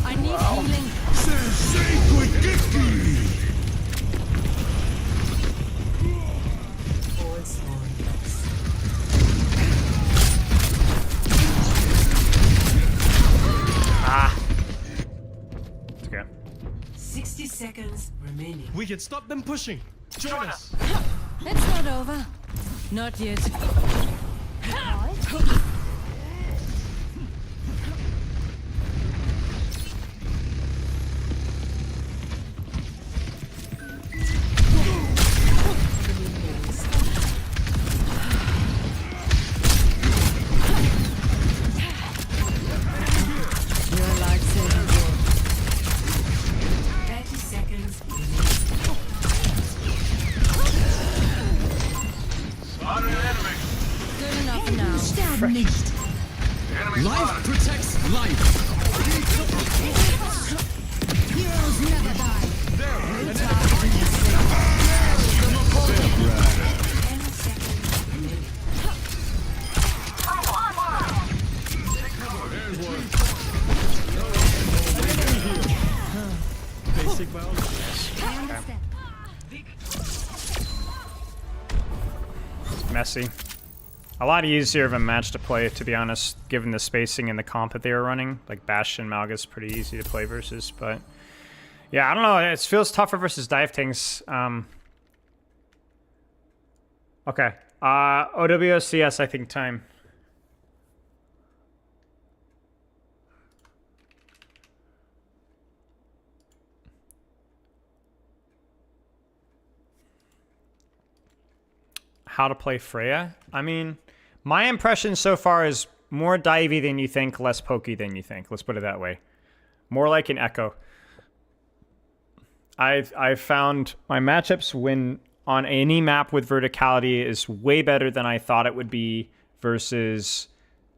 I need healing. Forwards on. It's okay. 60 seconds remaining. We can stop them pushing. Join us. It's not over. Not yet. You're a lifesaver. 30 seconds remaining. Spotted an enemy. Good enough now. Sterben nicht. Enemy Life spotted. protects life. Heroes never die. There, an enemy. 10 seconds remaining. There's one. Basic biology. I understand. Messy. A lot easier of a match to play, to be honest, given the spacing and the comp that they were running. Like Bastion and Malgus, pretty easy to play versus, but yeah, I don't know. It feels tougher versus dive tanks. Okay. OWCS, I think, time. How to play Freya? I mean, my impression so far is more divey than you think, less pokey than you think. Let's put it that way. More like an Echo. I've found my matchups when on any map with verticality is way better than I thought it would be versus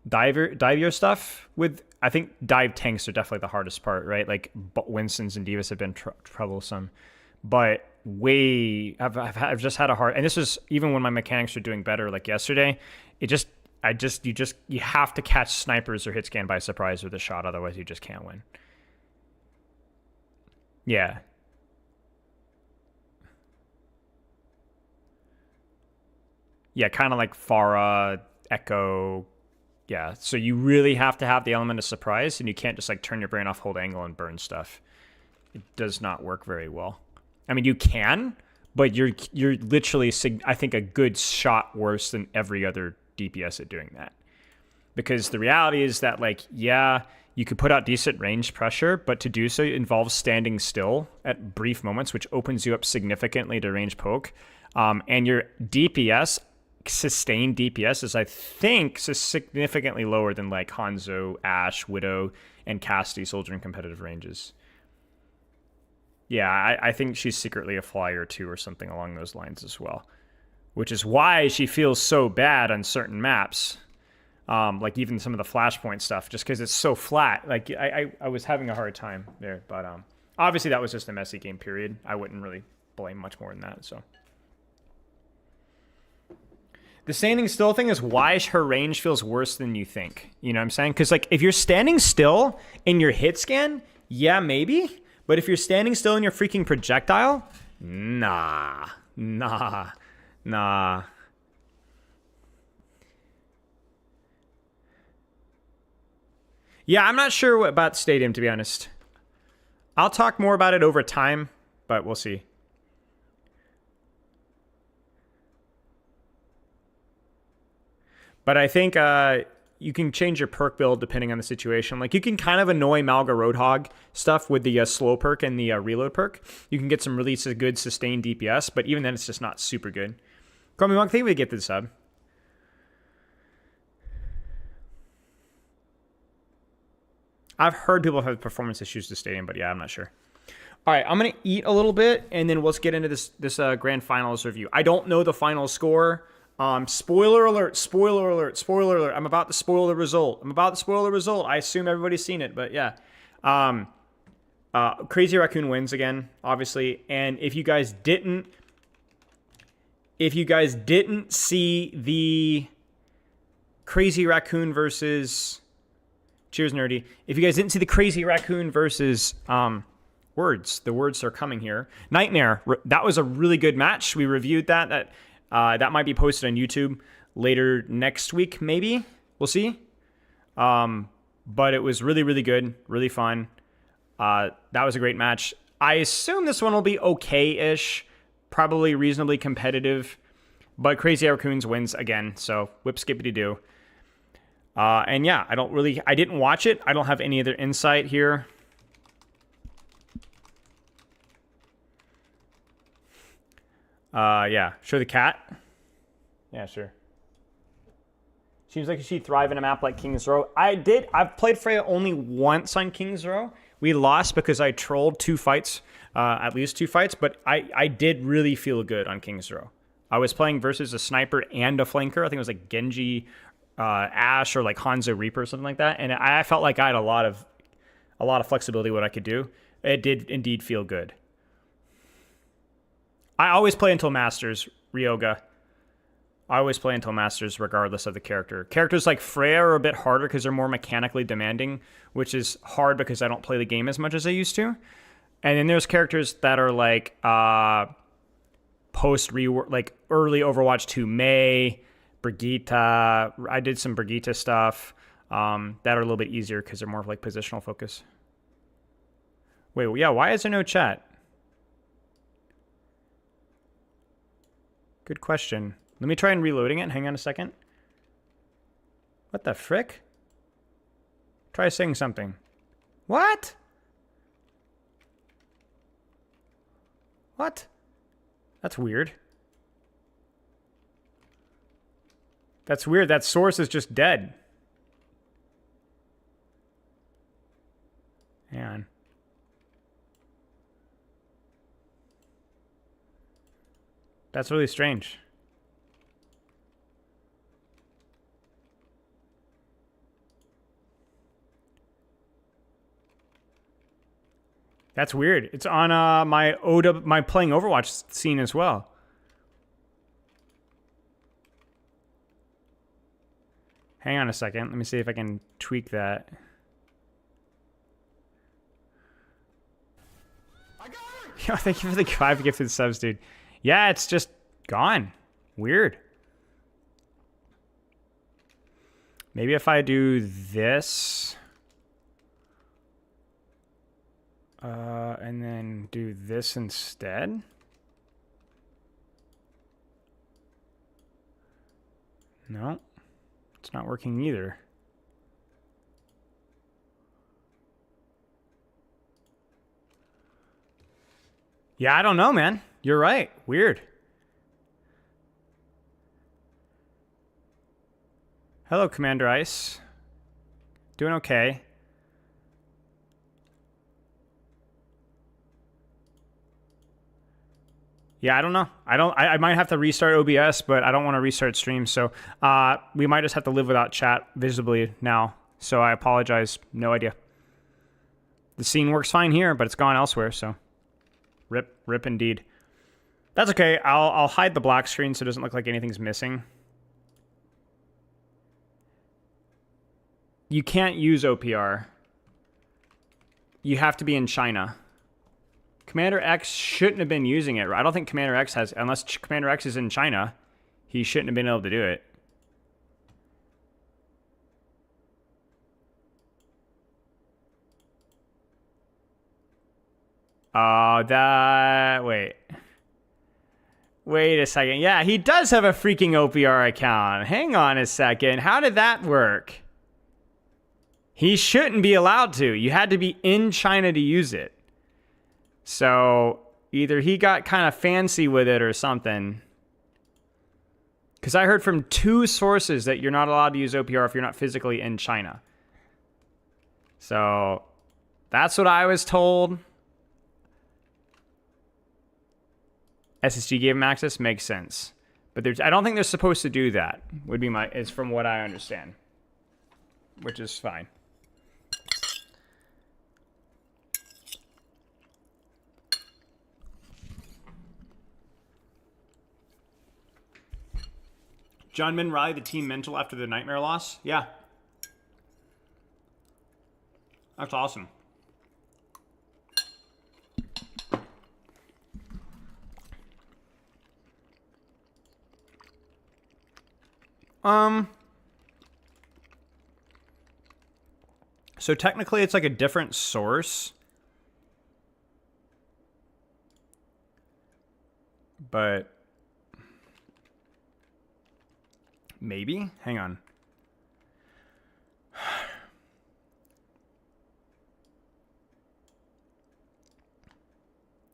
divier stuff. With I think dive tanks are definitely the hardest part, right? Like Winston's and Divas have been troublesome, but I've just had a hard, and this was even when my mechanics were doing better, like yesterday. You have to catch snipers or hit scan by surprise with a shot, otherwise you just can't win. Yeah. Yeah, kind of like Pharah, Echo. Yeah, so you really have to have the element of surprise, and you can't just like turn your brain off, hold angle, and burn stuff. It does not work very well. I mean, you can, but you're literally, I think, a good shot worse than every other DPS at doing that. Because the reality is that, like, yeah, you could put out decent range pressure, but to do so involves standing still at brief moments, which opens you up significantly to range poke. And your DPS, sustained DPS, is, I think, significantly lower than, like, Hanzo, Ashe, Widow, and Cassidy soldier in competitive ranges. Yeah, I think she's secretly a flyer too, or something along those lines as well. Which is why she feels so bad on certain maps. Like even some of the Flashpoint stuff, just because it's so flat. Like I was having a hard time there. But obviously that was just a messy game period. I wouldn't really blame much more than that. So the standing still thing is why her range feels worse than you think. You know what I'm saying? Because like if you're standing still in your hit scan, yeah, maybe. But if you're standing still in your freaking projectile, nah. Yeah, I'm not sure about Stadium, to be honest. I'll talk more about it over time, but we'll see. But I think you can change your perk build depending on the situation. Like, you can kind of annoy Malga Roadhog stuff with the slow perk and the reload perk. You can get some really good sustained DPS, but even then it's just not super good. Chromie Monk, thank you for get to the sub. I've heard people have performance issues to stadium, but yeah, I'm not sure. All right, I'm going to eat a little bit, and then let's get into this grand finals review. I don't know the final score. Spoiler alert, spoiler alert, spoiler alert. I'm about to spoil the result. I assume everybody's seen it, but yeah. Crazy Raccoon wins again, obviously. And if you guys didn't see the Crazy Raccoon versus... Cheers, nerdy. If you guys didn't see the Crazy Raccoon versus Words, the words are coming here. Nightmare, that was a really good match. We reviewed that. That might be posted on YouTube later next week, maybe. We'll see. But it was really, really good, really fun. That was a great match. I assume this one will be okay-ish, probably reasonably competitive. But Crazy Raccoons wins again, so whip skippity do. And yeah, I didn't watch it. I don't have any other insight here. Yeah, show the cat. Yeah, sure. Seems like she'd thrive in a map like King's Row. I've played Freya only once on King's Row. We lost because I trolled 2 fights, at least 2 fights, but I did really feel good on King's Row. I was playing versus a sniper and a flanker. I think it was like Genji, Ashe, or like Hanzo Reaper or something like that. And I felt like I had a lot of flexibility what I could do. It did indeed feel good. I always play until Masters, Ryoga. I always play until Masters regardless of the character. Characters like Freya are a bit harder because they're more mechanically demanding, which is hard because I don't play the game as much as I used to. And then there's characters that are like like early Overwatch 2 Mei, Brigitte. I did some Brigitte stuff that are a little bit easier because they're more of like positional focus. Wait, yeah, why is there no chat? Good question. Let me try and reloading it. Hang on a second. What the frick? Try saying something. What? What? That's weird. That's weird. That source is just dead. Hang on. That's really strange. That's weird. It's on my playing Overwatch scene as well. Hang on a second. Let me see if I can tweak that. Yo, thank you for the 5 gifted subs, dude. Yeah, it's just gone. Weird. Maybe if I do this. And then do this instead. No, it's not working either. Yeah, I don't know, man. You're right. Weird. Hello, Commander Ice. Doing okay. Yeah, I don't know. I might have to restart OBS, but I don't want to restart stream. So we might just have to live without chat visibly now. So I apologize. No idea. The scene works fine here, but it's gone elsewhere. So rip indeed. That's okay. I'll hide the black screen so it doesn't look like anything's missing. You can't use OPR. You have to be in China. Commander X shouldn't have been using it. I don't think Commander X has, unless Commander X is in China, he shouldn't have been able to do it. Wait. Wait a second. Yeah, he does have a freaking OPR account. Hang on a second. How did that work? He shouldn't be allowed to. You had to be in China to use it. So either he got kind of fancy with it or something. Because I heard from 2 sources that you're not allowed to use OPR if you're not physically in China. So that's what I was told. SSG gave him access, makes sense. But I don't think they're supposed to do that, is from what I understand. Which is fine. John Min rallied the team mental after the Nightmare loss? Yeah. That's awesome. So technically it's like a different source. But maybe? Hang on.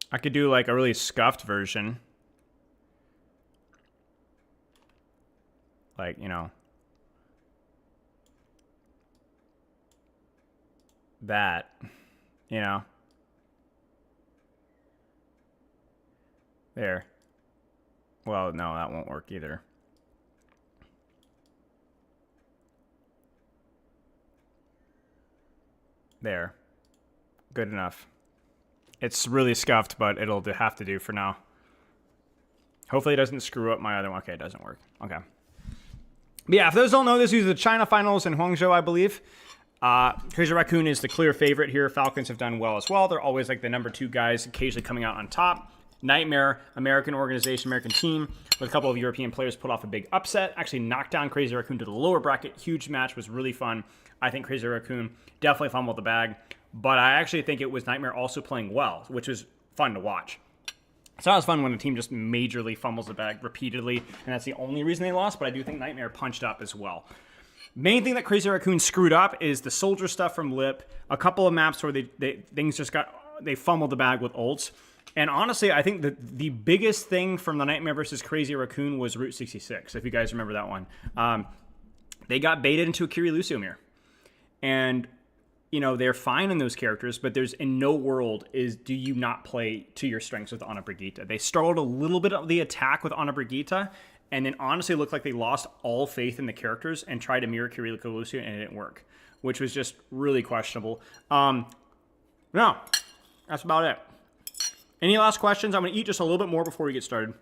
I could do like a really scuffed version. Like, you know. That. You know. There. Well, no, that won't work either. There. Good enough. It's really scuffed, but it'll have to do for now. Hopefully it doesn't screw up my other one. Okay, it doesn't work. Okay. But yeah, if those don't know, this is the China finals in Hangzhou, I believe. Crazy Raccoon is the clear favorite here. Falcons have done well as well. They're always like the number 2 guys, occasionally coming out on top. Nightmare, American organization, American team, with a couple of European players put off a big upset. Actually knocked down Crazy Raccoon to the lower bracket. Huge match, was really fun. I think Crazy Raccoon definitely fumbled the bag. But I actually think it was Nightmare also playing well, which was fun to watch. It's not as fun when a team just majorly fumbles the bag repeatedly, and that's the only reason they lost, but I do think Nightmare punched up as well. Main thing that Crazy Raccoon screwed up is the soldier stuff from Lip. A couple of maps where they fumbled the bag with ults. And honestly, I think that the biggest thing from the Nightmare versus Crazy Raccoon was Route 66, if you guys remember that one. They got baited into a Kiri Luciomir. And, you know, they're fine in those characters, but there's in no world do you not play to your strengths with Ana Brigitte. They struggled a little bit of the attack with Ana Brigitte, and then honestly looked like they lost all faith in the characters and tried to mirror Kiri Luciomir, and it didn't work, which was just really questionable. No, that's about it. Any last questions? I'm going to eat just a little bit more before we get started.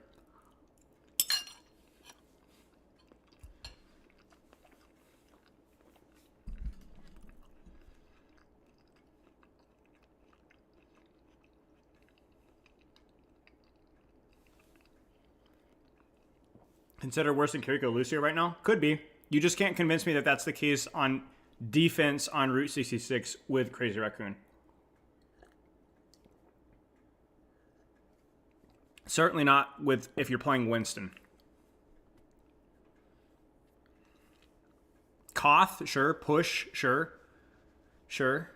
Consider worse than Kiriko Lucio right now? Could be. You just can't convince me that that's the case on defense on Route 66 with Crazy Raccoon. Certainly not with if you're playing Winston. Koth, sure. Push, sure. Sure.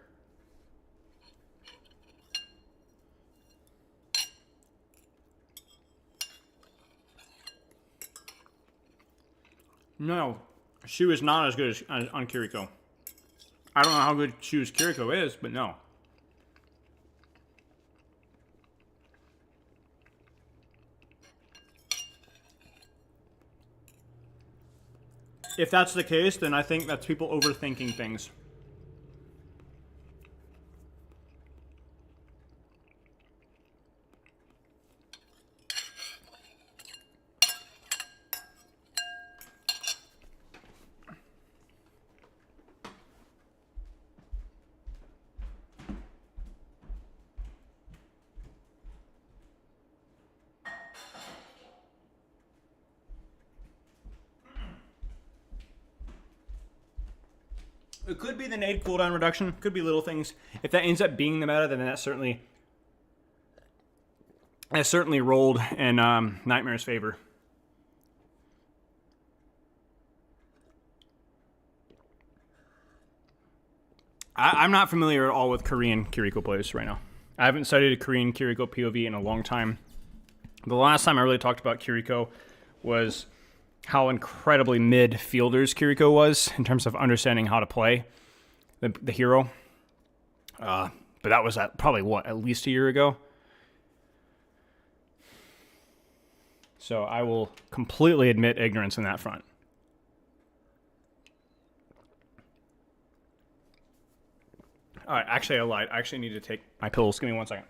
No, she was not as good as on Kiriko. I don't know how good Shu's Kiriko is, but no. If that's the case, then I think that's people overthinking things. It could be the nade cooldown reduction. Could be little things. If that ends up being the meta, then that's certainly has certainly rolled in Nightmare's favor. I'm not familiar at all with Korean Kiriko players right now. I haven't studied a Korean Kiriko POV in a long time. The last time I really talked about Kiriko was how incredibly mid fielders Kiriko was in terms of understanding how to play the hero. But that was probably, at least a year ago? So I will completely admit ignorance on that front. All right, actually, I lied. I actually need to take my pills. Give me 1 second.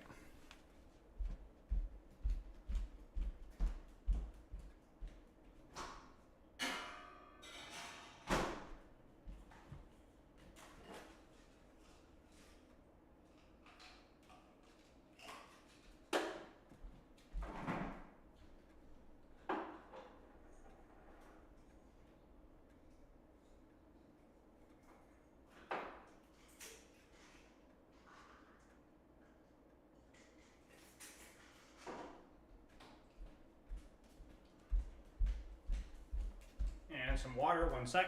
And some water, 1 sec.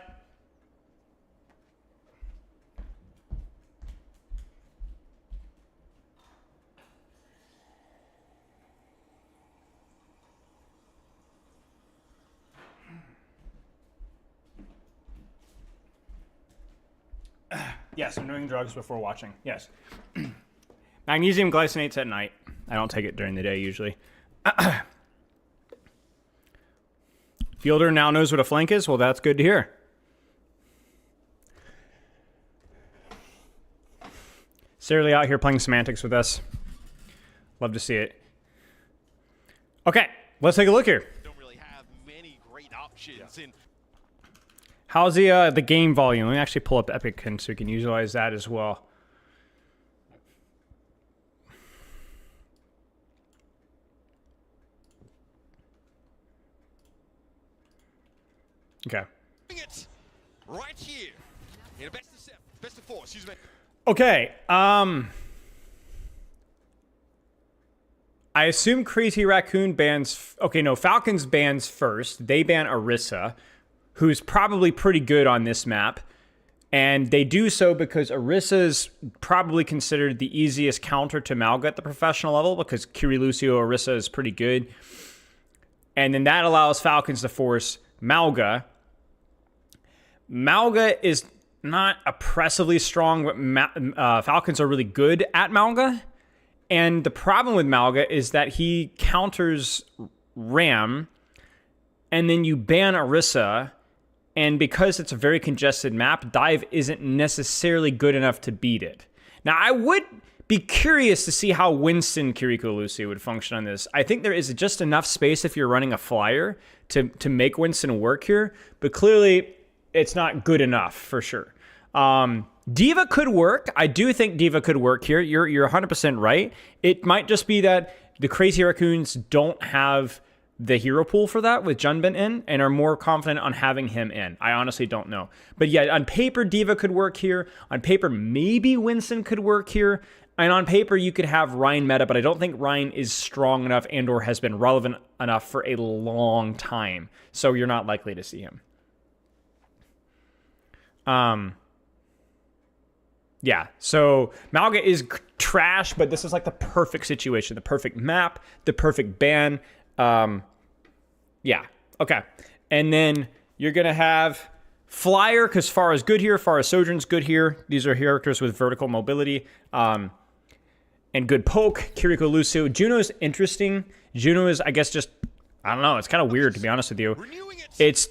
Yes, I'm doing drugs before watching. Yes. Magnesium glycinates at night. I don't take it during the day usually. Fielder now knows what a flank is. Well, that's good to hear. Sarah out here playing semantics with us. Love to see it. Okay, let's take a look here. Don't really have many great options in. How's the game volume? Let me actually pull up Epic so we can utilize that as well. Okay. It right here in a best of 4. Excuse me. Okay. I assume Crazy Raccoon bans. Okay, no, Falcons bans first. They ban Orisa, who's probably pretty good on this map, and they do so because Orisa's probably considered the easiest counter to Malga at the professional level because Kiri Lucio Orisa is pretty good, and then that allows Falcons to force Malga. Malga is not oppressively strong, but Falcons are really good at Malga. And the problem with Malga is that he counters Ram, and then you ban Orisa, and because it's a very congested map, Dive isn't necessarily good enough to beat it. Now, I would be curious to see how Winston Kiriko Lucy would function on this. I think there is just enough space if you're running a flyer to make Winston work here, but clearly it's not good enough for sure. Diva could work. I do think Diva could work here. You're 100% right. It might just be that the Crazy Raccoons don't have the hero pool for that with Junbin in and are more confident on having him in. I honestly don't know. But yeah, on paper, Diva could work here. On paper, maybe Winston could work here. And on paper, you could have Ryan meta, but I don't think Ryan is strong enough and or has been relevant enough for a long time. So you're not likely to see him. Yeah, so Malga is trash, but this is like the perfect situation, the perfect map, the perfect ban. Yeah, okay. And then you're going to have Flyer, because Pharah is good here. Pharah Sojourn's good here. These are characters with vertical mobility. And good poke. Kiriko Lucio. Juno's interesting. Juno is, I guess, just, I don't know. It's kind of weird, to be honest with you. It's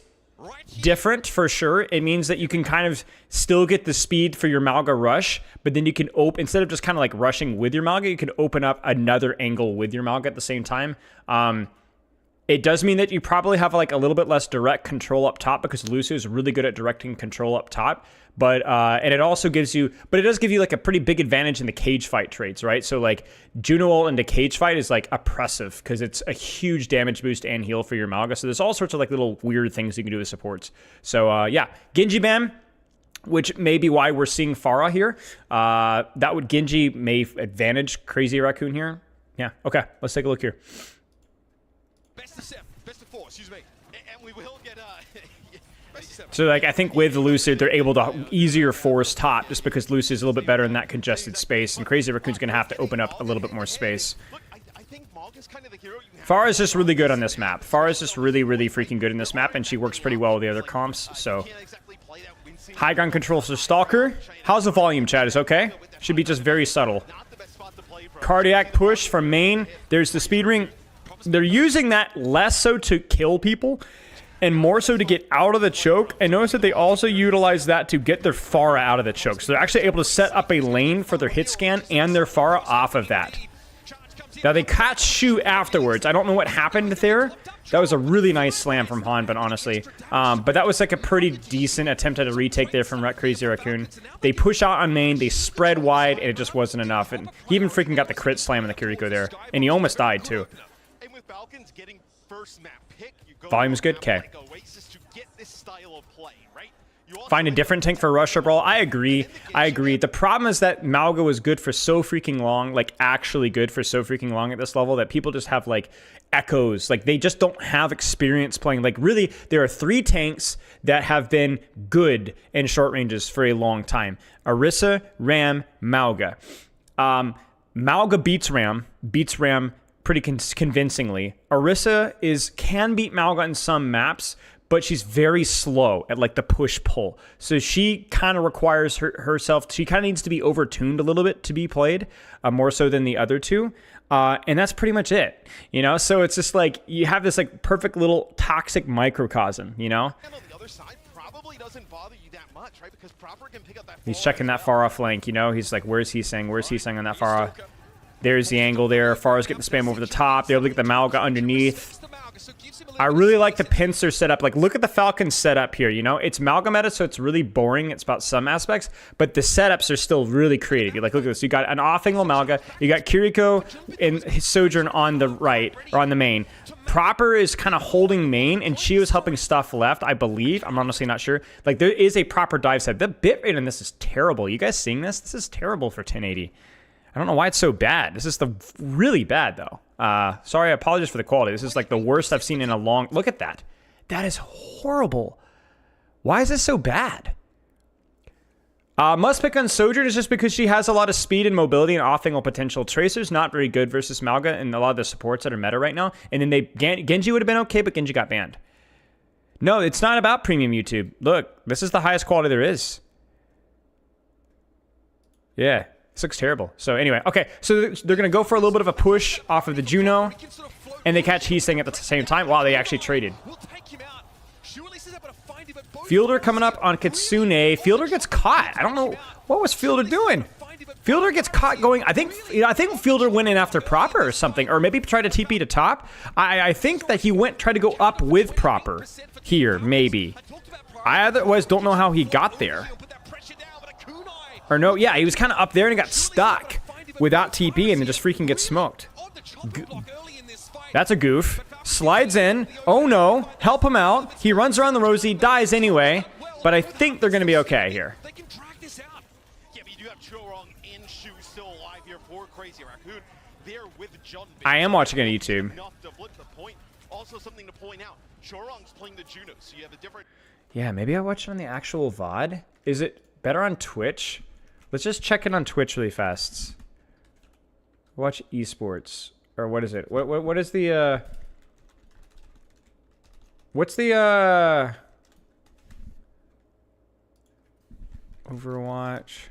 different for sure. It means that you can kind of still get the speed for your Malga rush, but then you can open, instead of just kind of like rushing with your Malga, you can open up another angle with your Malga at the same time. It does mean that you probably have like a little bit less direct control up top because Lucio is really good at directing control up top. But and it also gives you, but it does give you like a pretty big advantage in the cage fight traits, right? So like Juno ult into cage fight is like oppressive because it's a huge damage boost and heal for your Malga. So there's all sorts of like little weird things you can do with supports. So yeah, Genji ban, which may be why we're seeing Pharah here. That would Genji may advantage Crazy Raccoon here. Yeah. Okay. Let's take a look here. Best of 7, best of 4, excuse me. And we will get best of 7. So, like, I think with Lucid, they're able to easier force top just because Lucid is a little bit better in that congested space, and Crazy Raccoon's going to have to open up a little bit more space. Look, I think Morgan's kind of the hero you have. Farah's just really good on this map. Farah's just really, really freaking good in this map, and she works pretty well with the other comps, so... Can't exactly play that wincing. High ground control for Stalker. How's the volume, Chad? Is okay? Should be just very subtle. Not the best spot to play from. Cardiac push from main. There's the speed ring. They're using that less so to kill people and more so to get out of the choke. And notice that they also utilize that to get their Farah out of the choke. So they're actually able to set up a lane for their hit scan and their Farah off of that. Now they catch Shu afterwards. I don't know what happened there. That was a really nice slam from Han, but honestly. But that was like a pretty decent attempt at a retake there from Crazy Raccoon. They push out on main, they spread wide, and it just wasn't enough. And he even freaking got the crit slam in the Kiriko there. And he almost died too. And with Falcons getting first map pick, you go Volume's good? for a map Okay. like Oasis to get this style of play, right? You also Find a like- different tank for Rush or Brawl. I agree. I agree. The problem is that Malga was good for so freaking long, like actually good for so freaking long at this level, that people just have like echoes. Like they just don't have experience playing. Like really, there are 3 tanks that have been good in short ranges for a long time. Orisa, Ram, Malga. Malga beats Ram pretty convincingly. Orisa can beat Malga in some maps, but she's very slow at like the push-pull. So she kind of requires herself, she kind of needs to be overtuned a little bit to be played, more so than the other two. And that's pretty much it, you know? So it's just like, you have this like perfect little toxic microcosm, you know? And on the other side, probably doesn't bother you that much, right? Because Proper can pick up that. He's checking that far off flank, you know? He's like, where's he saying? Where's he saying on that far off? There's the angle there. Farah's getting the spam over the top. They're able to get the Malga underneath. I really like the pincer setup. Like, look at the Falcon setup here, you know? It's Malga meta, so it's really boring. It's about some aspects, but the setups are still really creative. Like, look at this. You got an off-angle Malga. You got Kiriko and his Sojourn on the right, or on the main. Proper is kind of holding main, and she was helping stuff left, I believe. I'm honestly not sure. Like, there is a proper dive set. The bitrate in this is terrible. You guys seeing this? This is terrible for 1080. I don't know why it's so bad. This is really bad, though. Sorry, I apologize for the quality. This is like the worst I've seen in a long... Look at that. That is horrible. Why is this so bad? Must pick on Sojourn is just because she has a lot of speed and mobility and off-angle potential. Tracer's not very good versus Malga and a lot of the supports that are meta right now. And then Genji would have been okay, but Genji got banned. No, it's not about premium YouTube. Look, this is the highest quality there is. Yeah. This looks terrible. So anyway, okay. So they're going to go for a little bit of a push off of the Juno, and they catch Heesing at the same time. Wow, they actually traded. Fielder coming up on Kitsune. Fielder gets caught. I don't know. What was Fielder doing? Fielder gets caught going. I think Fielder went in after Proper or something, or maybe tried to TP to top. I think that he tried to go up with Proper here, maybe. I otherwise don't know how he got there. Or no, yeah, he was kind of up there and got stuck without TP and then just freaking gets smoked. That's a goof. Slides in. Oh no. Help him out. He runs around the Rosie, dies anyway. But I think they're going to be okay here. They can drag this out. Yeah, but you do have Chorong and Shu still alive here for Crazy Raccoon. They're with John. I am watching on YouTube. Enough to flip the point. Also something to point out. Chorong's playing the Juno, so you have a different... Yeah, maybe I watch it on the actual VOD. Is it better on Twitch? Let's just check it on Twitch really fast. Watch esports. Or what is it? What is the what's the Overwatch?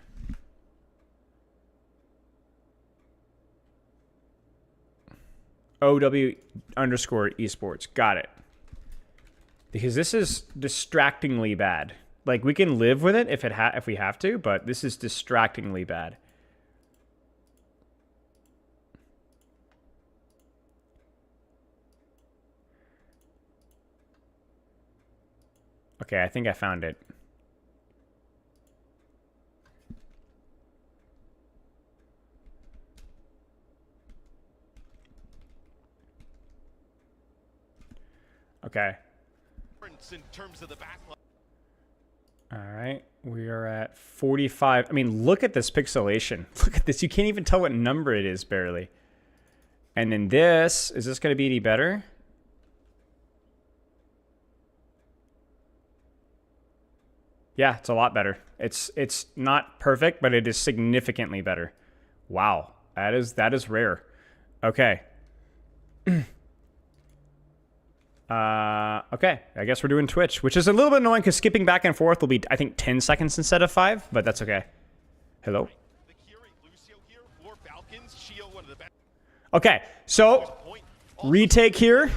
OW_esports. Got it. Because this is distractingly bad. Like, we can live with it if we have to, but this is distractingly bad. Okay, I think I found it. Okay. In terms of the backline. All right, we are at 45. I mean, look at this pixelation. Look at this. You can't even tell what number it is, barely. And then this, is this going to be any better? Yeah, it's a lot better. It's not perfect, but it is significantly better. Wow, that is rare. Okay. Okay, I guess we're doing Twitch, which is a little bit annoying because skipping back and forth will be, I think, 10 seconds instead of 5, but that's okay. Hello? Okay, so retake here.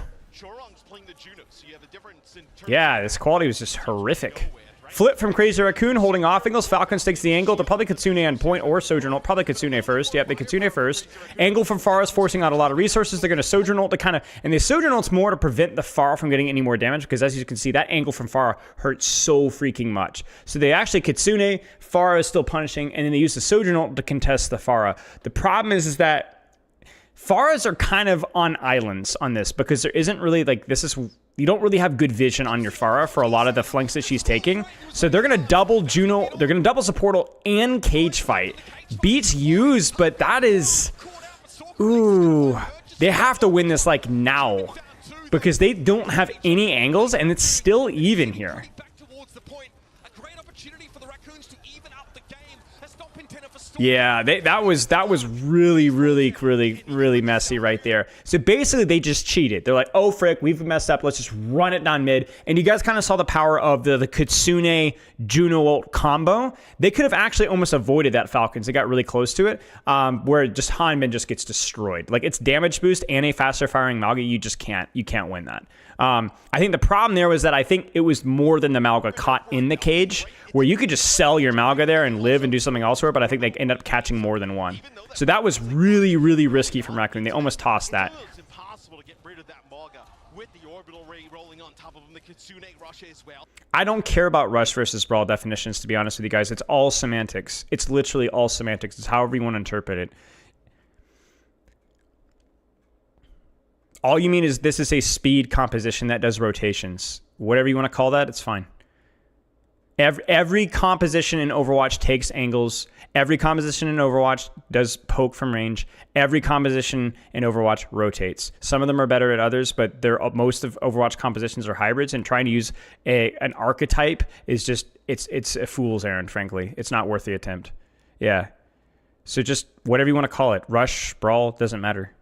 Yeah, this quality was just horrific. Flip from Crazy Raccoon, holding off angles. Falcons takes the angle to probably Kitsune on point or Sojourn ult. Probably Kitsune first. Yep, the Kitsune first. Angle from Pharah is forcing out a lot of resources. They're going to Sojourn ult to kind of... And the Sojourn ult's more to prevent the Pharah from getting any more damage because as you can see, that angle from Pharah hurts so freaking much. So they actually Kitsune, Pharah is still punishing, and then they use the Sojourn ult to contest the Pharah. The problem is that Pharahs are kind of on islands on this because there isn't really like you don't really have good vision on your Pharah for a lot of the flanks that she's taking. So they're gonna double Juno, they're gonna double support ult and cage fight. Beats used, but that is they have to win this like now because they don't have any angles and it's still even here. Yeah, that was really messy right there. So basically, they just cheated. They're like, oh, frick, we've messed up. Let's just run it down mid. And you guys kind of saw the power of the Kitsune Juno ult combo. They could have actually almost avoided that Falcons. They got really close to it, where just Hanbin just gets destroyed. Like, it's damage boost and a faster firing Malga. You just can't win that. I think the problem there was that I think it was more than the Malga caught in the cage, where you could just sell your Malga there and live and do something else for it, but I think they end up catching more than one. So that was really risky from Raccoon. They almost tossed that. It's impossible to get rid of that Malga with the orbital ray rolling on top of him. The Kitsune rush as well. I don't care about rush versus brawl definitions, to be honest with you guys. It's all semantics. It's literally all semantics. It's however you want to interpret it. All you mean is this is a speed composition that does rotations. Whatever you want to call that, it's fine. Every composition in Overwatch takes angles. Every composition in Overwatch does poke from range. Every composition in Overwatch rotates. Some of them are better at others, but most of Overwatch compositions are hybrids, and trying to use an archetype is just, it's a fool's errand, frankly. It's not worth the attempt. Yeah. So just whatever you want to call it. Rush, brawl, doesn't matter.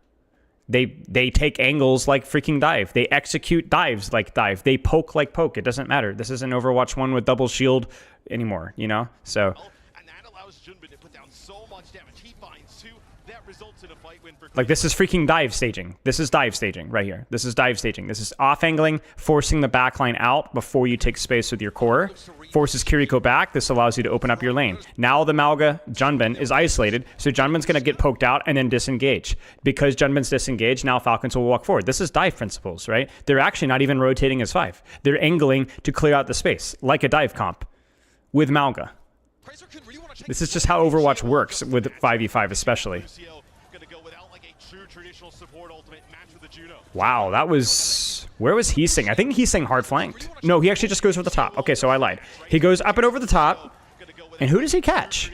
They take angles like freaking dive. They execute dives like dive. They poke like poke. It doesn't matter. This isn't Overwatch 1 with double shield anymore, you know? So... And that allows Junbin to put down so much damage. He finds 2. That results in a fight win for... Like, this is freaking dive staging. This is dive staging right here. This is dive staging. This is off-angling, forcing the backline out before you take space with your core. Forces Kiriko back. This allows you to open up your lane. Now the Malga, Junbin, is isolated, so Junbin's going to get poked out and then disengage. Because Junbin's disengaged, now Falcons will walk forward. This is dive principles, right? They're actually not even rotating as 5. They're angling to clear out the space, like a dive comp, with Malga. This is just how Overwatch works with 5v5 especially. Wow, that was... Where was Heesing? I think Heesing hard flanked. No, he actually just goes over the top. Okay, so I lied. He goes up and over the top. And who does he catch?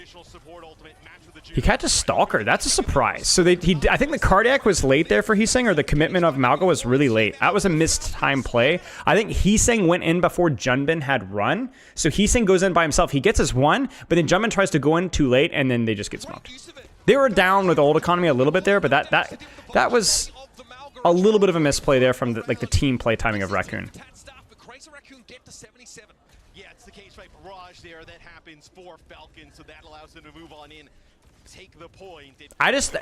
He catches Stalker. That's a surprise. So I think the cardiac was late there for Heesing, or the commitment of Malga was really late. That was a missed time play. I think Heesing went in before Junbin had run. So Heesing goes in by himself. He gets his 1, but then Junbin tries to go in too late, and then they just get smoked. They were down with old economy a little bit there, but that was a little bit of a misplay there from the team play timing of Raccoon. Yeah, it's the cage fight barrage there that happens for Falcons, so that allows them to move on in. Take the point. I just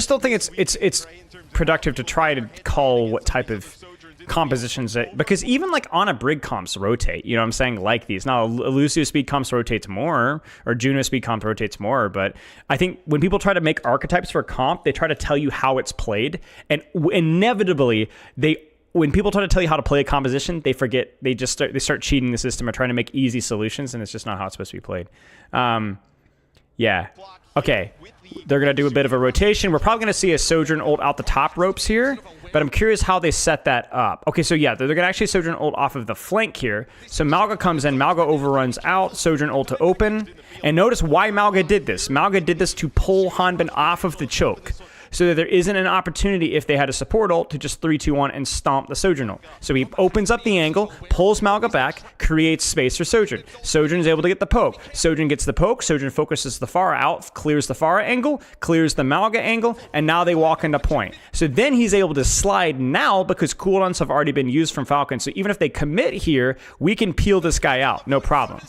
don't think it's productive to try to call what type of compositions because even like on a Brig comps rotate, you know what I'm saying, like these. Now Lucio speed comps rotates more, or Juno speed comp rotates more, but I think when people try to make archetypes for a comp, they try to tell you how it's played, and inevitably when people try to tell you how to play a composition, they forget. They start cheating the system or trying to make easy solutions, and it's just not how it's supposed to be played. Yeah. Okay. They're going to do a bit of a rotation. We're probably going to see a Sojourn ult out the top ropes here, but I'm curious how they set that up. Okay, so yeah, they're going to actually Sojourn ult off of the flank here. So Malga comes in, Malga overruns out, Sojourn ult to open. And notice why Malga did this. Malga did this to pull Hanbin off of the choke. so that there isn't an opportunity if they had a support ult to just 3-2-1 and stomp the Sojourn ult. So he opens up the angle, pulls Malga back, creates space for Sojourn. Sojourn's able to get the poke. Sojourn gets the poke, Sojourn focuses the Pharah out, clears the Pharah angle, clears the Malga angle, and now they walk into point. So then he's able to slide now because cooldowns have already been used from Falcon. So even if they commit here, we can peel this guy out, no problem.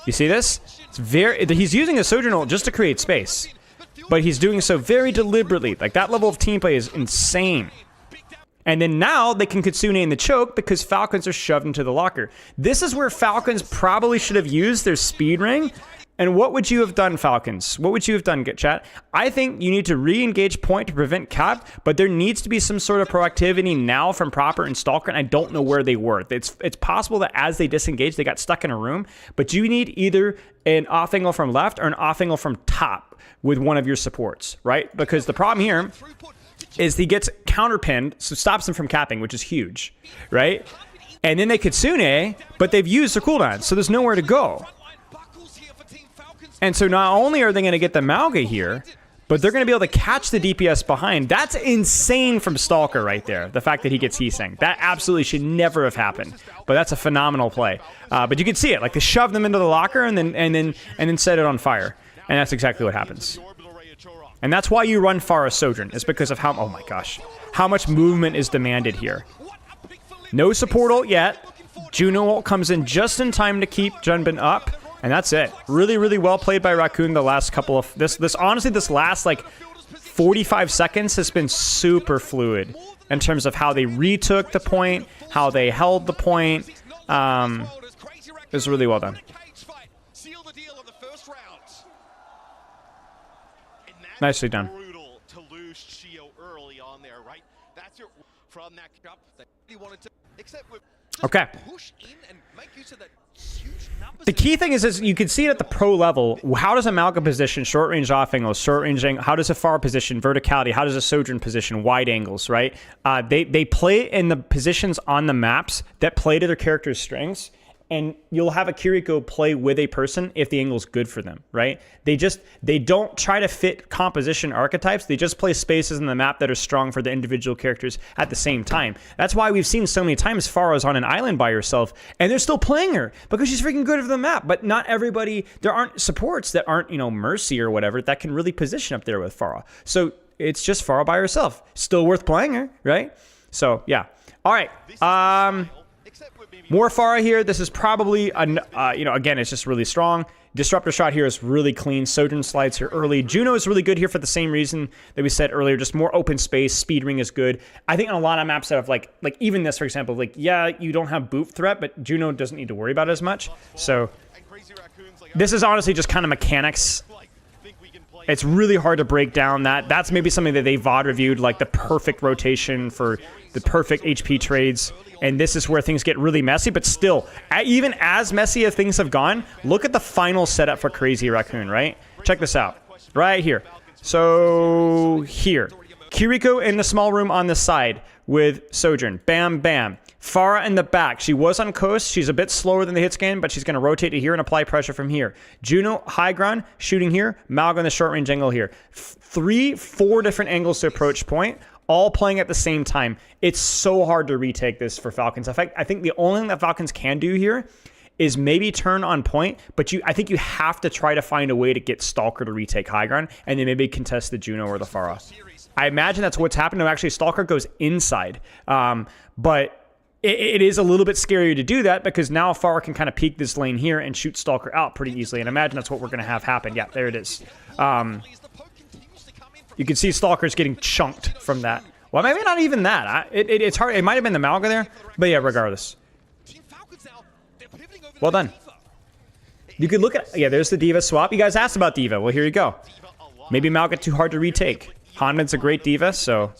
You see this? He's using a Sojourn ult just to create space, but he's doing so very deliberately. Like, that level of team play is insane. And then now they can Kitsune in the choke because Falcons are shoved into the locker. This is where Falcons probably should have used their speed ring. And what would you have done, Falcons? What would you have done, chat? I think you need to re-engage point to prevent cap, but there needs to be some sort of proactivity now from Proper and Stalker, and I don't know where they were. It's possible that as they disengaged, they got stuck in a room, but you need either an off angle from left or an off angle from top with one of your supports, right? Because the problem here is he gets counterpinned, so stops him from capping, which is huge, right? And then they Kitsune, but they've used their cooldowns, so there's nowhere to go. And so not only are they going to get the Malga here, but they're going to be able to catch the DPS behind. That's insane from Stalker right there. The fact that he gets Heesang. That absolutely should never have happened. But that's a phenomenal play. But you can see it. Like, they shove them into the locker and then set it on fire. And that's exactly what happens. And that's why you run Pharah Sojourn. It's because of how, oh my gosh, how much movement is demanded here. No support ult yet. Juno ult comes in just in time to keep Junbin up. And that's it. Really, really well played by Raccoon the last couple of... Honestly, this last, like, 45 seconds has been super fluid in terms of how they retook the point, how they held the point. It was really well done. Nicely done. Okay. The key thing is you can see it at the pro level. How does a Malga position short range off angles, short range angle? How does a Pharah position verticality? How does a Sojourn position wide angles, right? They play in the positions on the maps that play to their character's strengths. And you'll have a Kiriko play with a person if the angle's good for them, right? They don't try to fit composition archetypes. They just play spaces in the map that are strong for the individual characters at the same time. That's why we've seen so many times Pharah's on an island by herself, and they're still playing her because she's freaking good for the map. But not everybody, there aren't supports that aren't, Mercy or whatever, that can really position up there with Pharah. So it's just Pharah by herself. Still worth playing her, right? So, yeah. All right. More Pharah here. This is probably, again, it's just really strong. Disruptor shot here is really clean. Sojourn slides here early. Juno is really good here for the same reason that we said earlier. Just more open space. Speed ring is good. I think on a lot of maps that have like even this, for example, yeah, you don't have boot threat, but Juno doesn't need to worry about it as much. So this is honestly just kind of mechanics. It's really hard to break down that. That's maybe something that they VOD reviewed, like the perfect rotation for the perfect HP trades. And this is where things get really messy. But still, even as messy as things have gone, look at the final setup for Crazy Raccoon, right? Check this out. Right here. So here. Kiriko in the small room on the side with Sojourn. Bam, bam. Pharah in the back. She was on coast. She's a bit slower than the hit scan, but she's going to rotate to here and apply pressure from here. Juno, high ground, shooting here. Malga in the short range angle here. 3-4 different angles to approach point, all playing at the same time. It's so hard to retake this for Falcons. In fact, I think the only thing that Falcons can do here is maybe turn on point, but I think you have to try to find a way to get Stalker to retake high ground, and then maybe contest the Juno or the Pharah. I imagine that's what's happened. No, actually, Stalker goes inside, but it is a little bit scary to do that because now Pharah can kind of peek this lane here and shoot Stalker out pretty easily. And imagine that's what we're going to have happen. Yeah, there it is. You can see Stalker's getting chunked from that. Well, maybe not even that. It's hard. It might have been the Malga there. But yeah, regardless. Well done. You could look at... Yeah, there's the D.Va swap. You guys asked about D.Va. Well, here you go. Maybe Malga too hard to retake. Hanman's a great D.Va, so...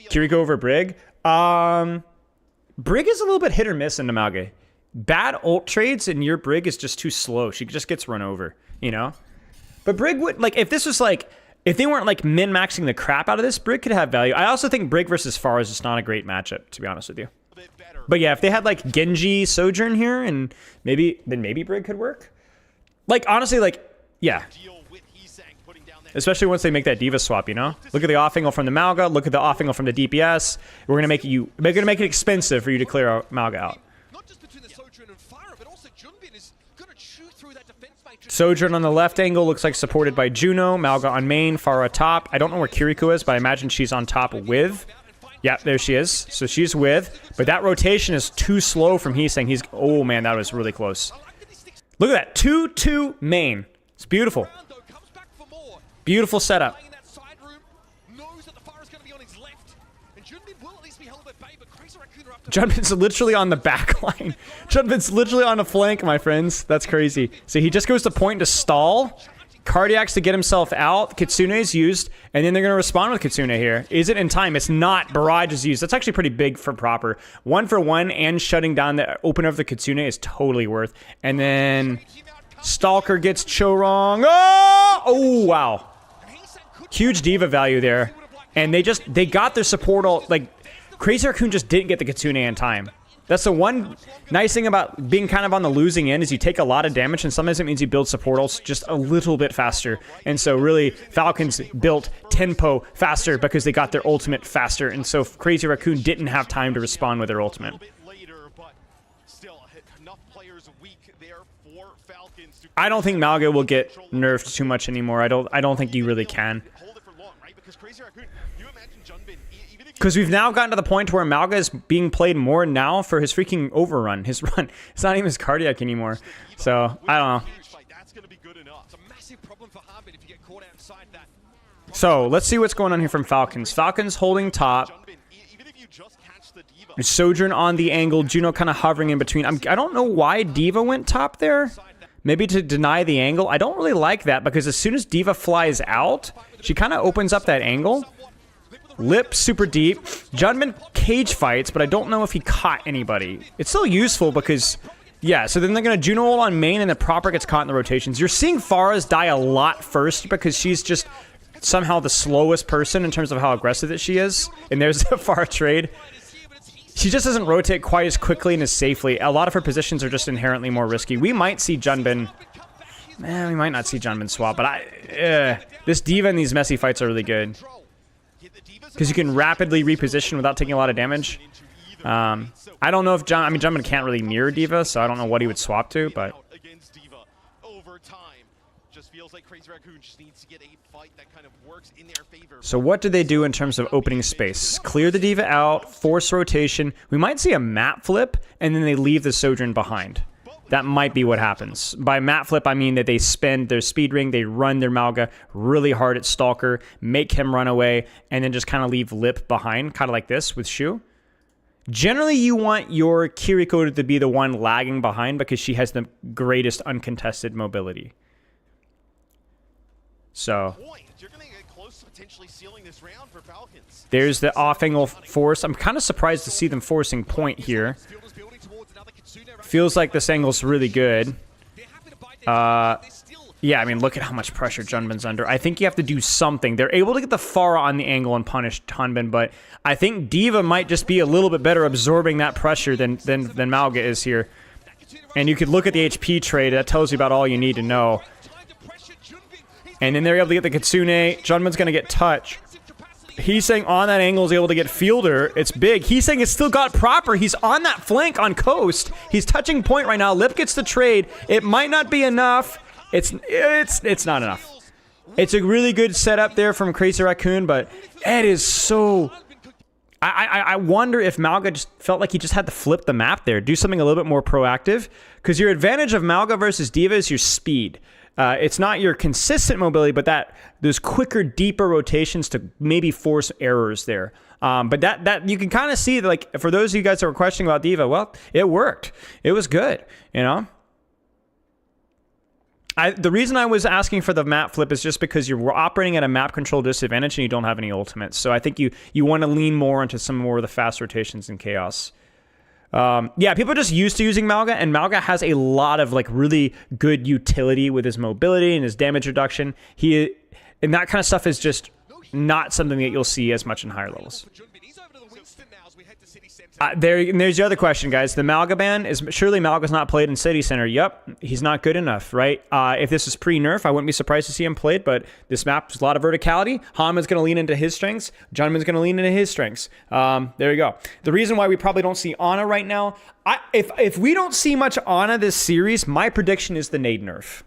Kiriko over Brig. Brig is a little bit hit or miss in Malga. Bad ult trades and your Brig is just too slow. She just gets run over, But Brig would, if this was if they weren't min-maxing the crap out of this, Brig could have value. I also think Brig versus Pharah is just not a great matchup, to be honest with you. But yeah, if they had Genji Sojourn here and maybe Brig could work. Honestly, yeah. especially once they make that diva swap. You know, look at the off angle from the Malga. Look at the off angle from the DPS. We're gonna make it expensive for you to clear our Malga out. Not just between the Sojourn and Fire, but also Junbin is gonna chew through that defense matrix. Sojourn on the left angle looks like supported by Juno. Malga on main, Farah top. I don't know where Kiriko is, but I imagine she's on top with. Yeah, there she is. So she's with. But that rotation is too slow from Heesang. Oh, man, that was really close. Look at that. 2-2 main. It's beautiful. Beautiful setup. Junbin's literally on the back line. Junbin's literally on a flank, my friends. That's crazy. So he just goes to point to stall. Cardiacs to get himself out. Kitsune is used, and then they're going to respond with Kitsune here. Is it in time? It's not. Barrage is used. That's actually pretty big for proper. 1-for-1 and shutting down the opener of the Kitsune is totally worth. And then Stalker gets Chorong. Oh, wow. Huge diva value there. And they got their support all, like, Crazy Raccoon just didn't get the Kitsune in time. That's the one nice thing about being kind of on the losing end is you take a lot of damage, and sometimes it means you build support ults just a little bit faster. And so really, Falcons built tempo faster because they got their ultimate faster. And so Crazy Raccoon didn't have time to respond with their ultimate. I don't think Malga will get nerfed too much anymore. I don't think you really can. Because we've now gotten to the point where Malga is being played more now for his freaking overrun. His run. It's not even his cardiac anymore. So, I don't know. So, let's see what's going on here from Falcons. Falcons holding top. Sojourn on the angle. Juno kind of hovering in between. I don't know why Diva went top there. Maybe to deny the angle. I don't really like that because as soon as Diva flies out, she kind of opens up that angle. Lip super deep. Junbin cage fights, but I don't know if he caught anybody. It's still useful because, yeah, so then they're going to Juno ult on main and the proper gets caught in the rotations. You're seeing Farah's die a lot first because she's just somehow the slowest person in terms of how aggressive that she is. And there's the Farah trade. She just doesn't rotate quite as quickly and as safely. A lot of her positions are just inherently more risky. We might see Junbin... we might not see Junbin swap, but this Diva in these messy fights are really good. Because you can rapidly reposition without taking a lot of damage. I don't know if Junbin can't really mirror Diva, so I don't know what he would swap to, but... So what do they do in terms of opening space? Clear the Diva out, force rotation. We might see a map flip, and then they leave the Sojourn behind. That might be what happens. By map flip, I mean that they spend their speed ring, they run their Malga really hard at Stalker, make him run away, and then just kind of leave Lip behind, kind of like this with Shu. Generally, you want your Kiriko to be the one lagging behind because she has the greatest uncontested mobility. So... there's the off-angle force. I'm kind of surprised to see them forcing point here. Feels like this angle's really good. Yeah, I mean, look at how much pressure Junbin's under. I think you have to do something. They're able to get the Farah on the angle and punish Junbin, but I think Diva might just be a little bit better absorbing that pressure than Malga is here. And you could look at the HP trade. That tells you about all you need to know. And then they're able to get the Kitsune. Junbin's going to get touch. Heesang on that angle is able to get fielder. It's big. Heesang has still got proper. He's on that flank on coast. He's touching point right now. Lip gets the trade. It might not be enough. It's not enough. It's a really good setup there from Crazy Raccoon, but it is so... I wonder if Malga just felt like he just had to flip the map there. Do something a little bit more proactive. Because your advantage of Malga versus Diva is your speed. It's not your consistent mobility, but those quicker, deeper rotations to maybe force errors there. But that you can kind of see, like, for those of you guys that were questioning about Diva, well, it worked. It was good, you know? The reason I was asking for the map flip is just because you're operating at a map control disadvantage and you don't have any ultimates. So I think you want to lean more into some more of the fast rotations and chaos. Yeah, people are just used to using Malga, and Malga has a lot of, like, really good utility with his mobility and his damage reduction. And that kind of stuff is just not something that you'll see as much in higher levels. instant now as we head to City Center. There's the other question, guys. The Malga ban is surely Malga's not played in City Center. Yep, he's not good enough, right? If this is pre-nerf, I wouldn't be surprised to see him played. But this map has a lot of verticality. Hanman's going to lean into his strengths. Junman's going to lean into his strengths. There you go. The reason why we probably don't see Ana right now, if we don't see much Ana this series, my prediction is the nade nerf.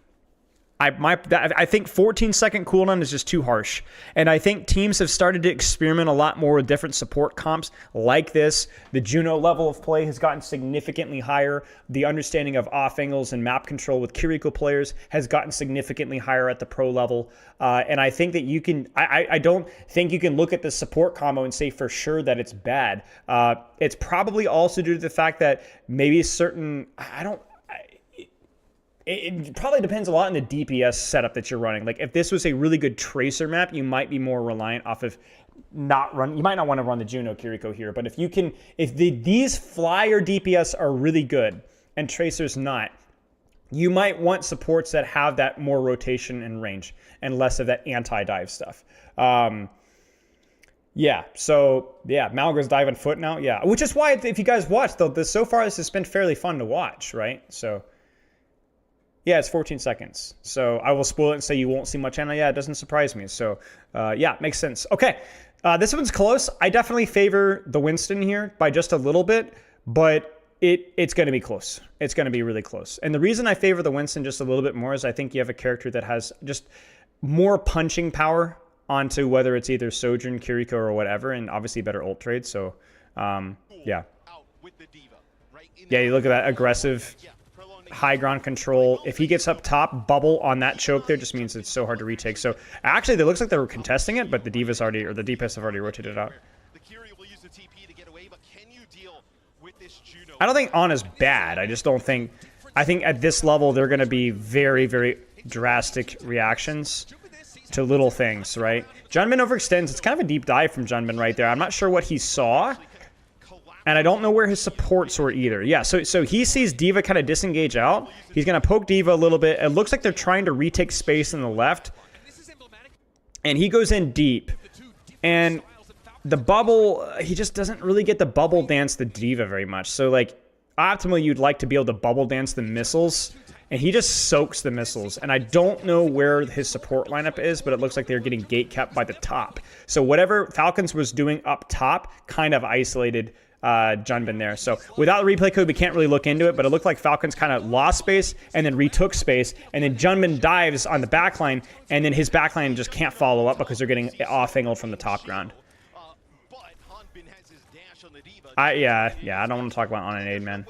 I think 14-second cooldown is just too harsh. And I think teams have started to experiment a lot more with different support comps like this. The Juno level of play has gotten significantly higher. The understanding of off angles and map control with Kiriko players has gotten significantly higher at the pro level. And I think that you can, I don't think you can look at the support combo and say for sure that it's bad. It's probably also due to the fact that maybe certain, it probably depends a lot on the DPS setup that you're running. Like if this was a really good tracer map, you might be more reliant off of you might not want to run the Juno Kiriko here, but if these flyer DPS are really good and tracers not, you might want supports that have that more rotation and range and less of that anti-dive stuff. Yeah, so yeah, Malga's diving foot now. Yeah, which is why if you guys watch though, so far this has been fairly fun to watch, right? So yeah, it's 14 seconds. So I will spoil it and say you won't see much Ana. Yeah, it doesn't surprise me. So yeah, makes sense. Okay, this one's close. I definitely favor the Winston here by just a little bit, but it's going to be close. It's going to be really close. And the reason I favor the Winston just a little bit more is I think you have a character that has just more punching power onto whether it's either Sojourn, Kiriko, or whatever, and obviously better ult trade. So yeah. Yeah, you look at that aggressive high ground control. If he gets up top, bubble on that choke there just means it's so hard to retake. So actually, it looks like they were contesting it, but the Divas already, or the DPS have already rotated out. I don't think Ana's bad. I just don't think, I think at this level, they're going to be very, very drastic reactions to little things, right? Junmin overextends. It's kind of a deep dive from Junmin right there. I'm not sure what he saw. And I don't know where his supports were either. Yeah, so he sees D.Va kind of disengage out. He's going to poke D.Va a little bit. It looks like they're trying to retake space in the left. And he goes in deep. And the bubble, he just doesn't really get the bubble dance the D.Va very much. So, like, optimally, you'd like to be able to bubble dance the missiles. And he just soaks the missiles. And I don't know where his support lineup is, but it looks like they're getting gate kept by the top. So whatever Falcons was doing up top kind of isolated Junbin there. So without the replay code, we can't really look into it, but it looked like Falcons kind of lost space and then retook space, and then Junbin dives on the backline, and then his backline just can't follow up because they're getting off-angled from the top ground. Yeah, I don't want to talk about on an aid, man.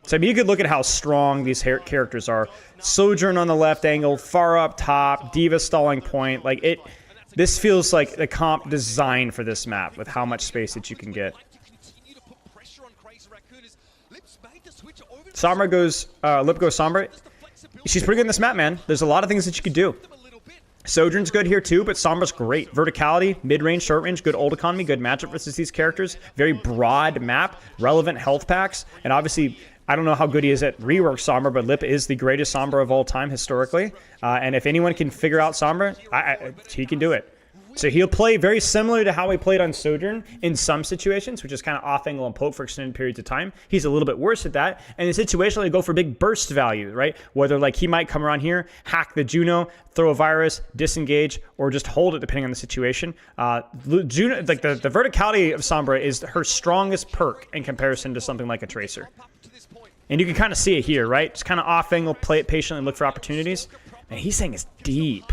So I mean, you could look at how strong these characters are. Sojourn on the left angle, far up top, D.Va stalling point, like it. This feels like the comp designed for this map with how much space that you can get. Sombra goes, Lip goes Sombra. She's pretty good in this map, man. There's a lot of things that you could do. Sojourn's good here too, but Sombra's great. Verticality, mid-range, short-range, good ult economy, good matchup versus these characters. Very broad map, relevant health packs, and obviously, I don't know how good he is at rework Sombra, but Lip is the greatest Sombra of all time historically. And if anyone can figure out Sombra, he can do it. So he'll play very similar to how he played on Sojourn in some situations, which is kind of off-angle and poke for extended periods of time. He's a little bit worse at that. And in situationally, go for big burst value, right? Whether like he might come around here, hack the Juno, throw a virus, disengage, or just hold it depending on the situation. Juno, like the verticality of Sombra is her strongest perk in comparison to something like a Tracer. And you can kind of see it here, right? Just kind of off-angle, play it patiently, look for opportunities. And he's saying it's deep.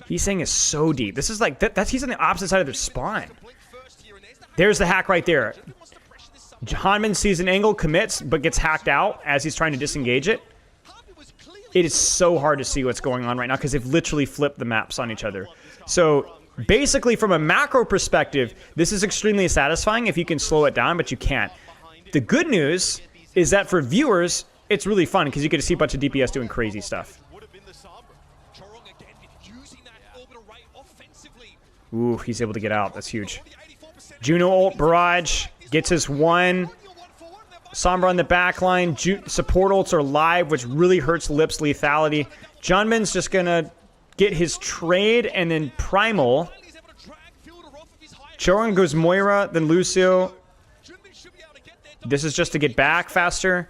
He's saying it's so deep. This is like, he's on the opposite side of their spine. There's the hack right there. Hanman sees an angle, commits, but gets hacked out as he's trying to disengage it. It is so hard to see what's going on right now because they've literally flipped the maps on each other. So basically, from a macro perspective, this is extremely satisfying if you can slow it down, but you can't. The good news is that for viewers, it's really fun because you get to see a bunch of DPS doing crazy stuff. Ooh, he's able to get out. That's huge. Juno ult barrage. Gets his one. Sombra on the backline. Support ults are live, which really hurts Lip's lethality. Junmin's just going to get his trade and then primal. Shogun goes Moira, then Lucio. This is just to get back faster.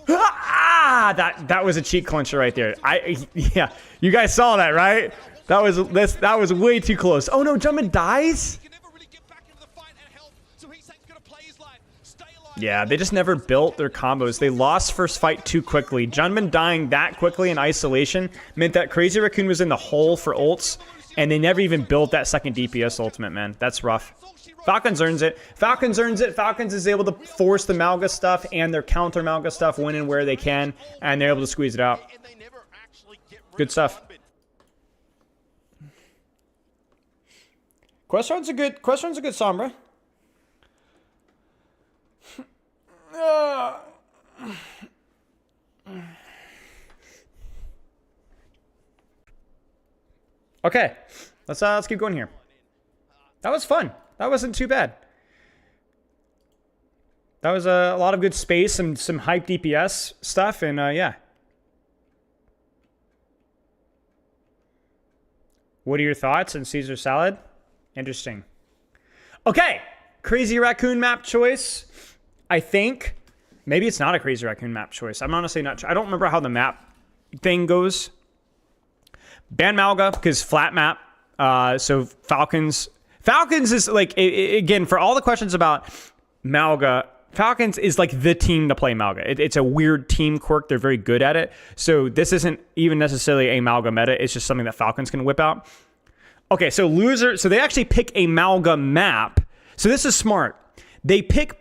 Ah, that was a cheek clincher right there. Yeah, you guys saw that, right? That was way too close. Oh no, Jumpman dies? Yeah, they just never built their combos. They lost first fight too quickly. Junman dying that quickly in isolation meant that Crazy Raccoon was in the hole for ults, and they never even built that second DPS ultimate, man. That's rough. Falcons earns it. Falcons earns it. Falcons is able to force the Malga stuff and their counter Malga stuff when and where they can, and they're able to squeeze it out. Good stuff. Question's a good Sombra. Okay, let's keep going here. That was fun. That wasn't too bad. That was a lot of good space and some hype DPS stuff, and yeah. What are your thoughts on Caesar salad? Interesting. Okay, Crazy Raccoon map choice. I think maybe it's not a Crazy Raccoon map choice. I'm honestly not sure. I don't remember how the map thing goes. Ban Malga because flat map. So Falcons is like, again, for all the questions about Malga, Falcons is like the team to play Malga. It's a weird team quirk. They're very good at it. So this isn't even necessarily a Malga meta. It's just something that Falcons can whip out. Okay, so loser. So they actually pick a Malga map. So this is smart. They pick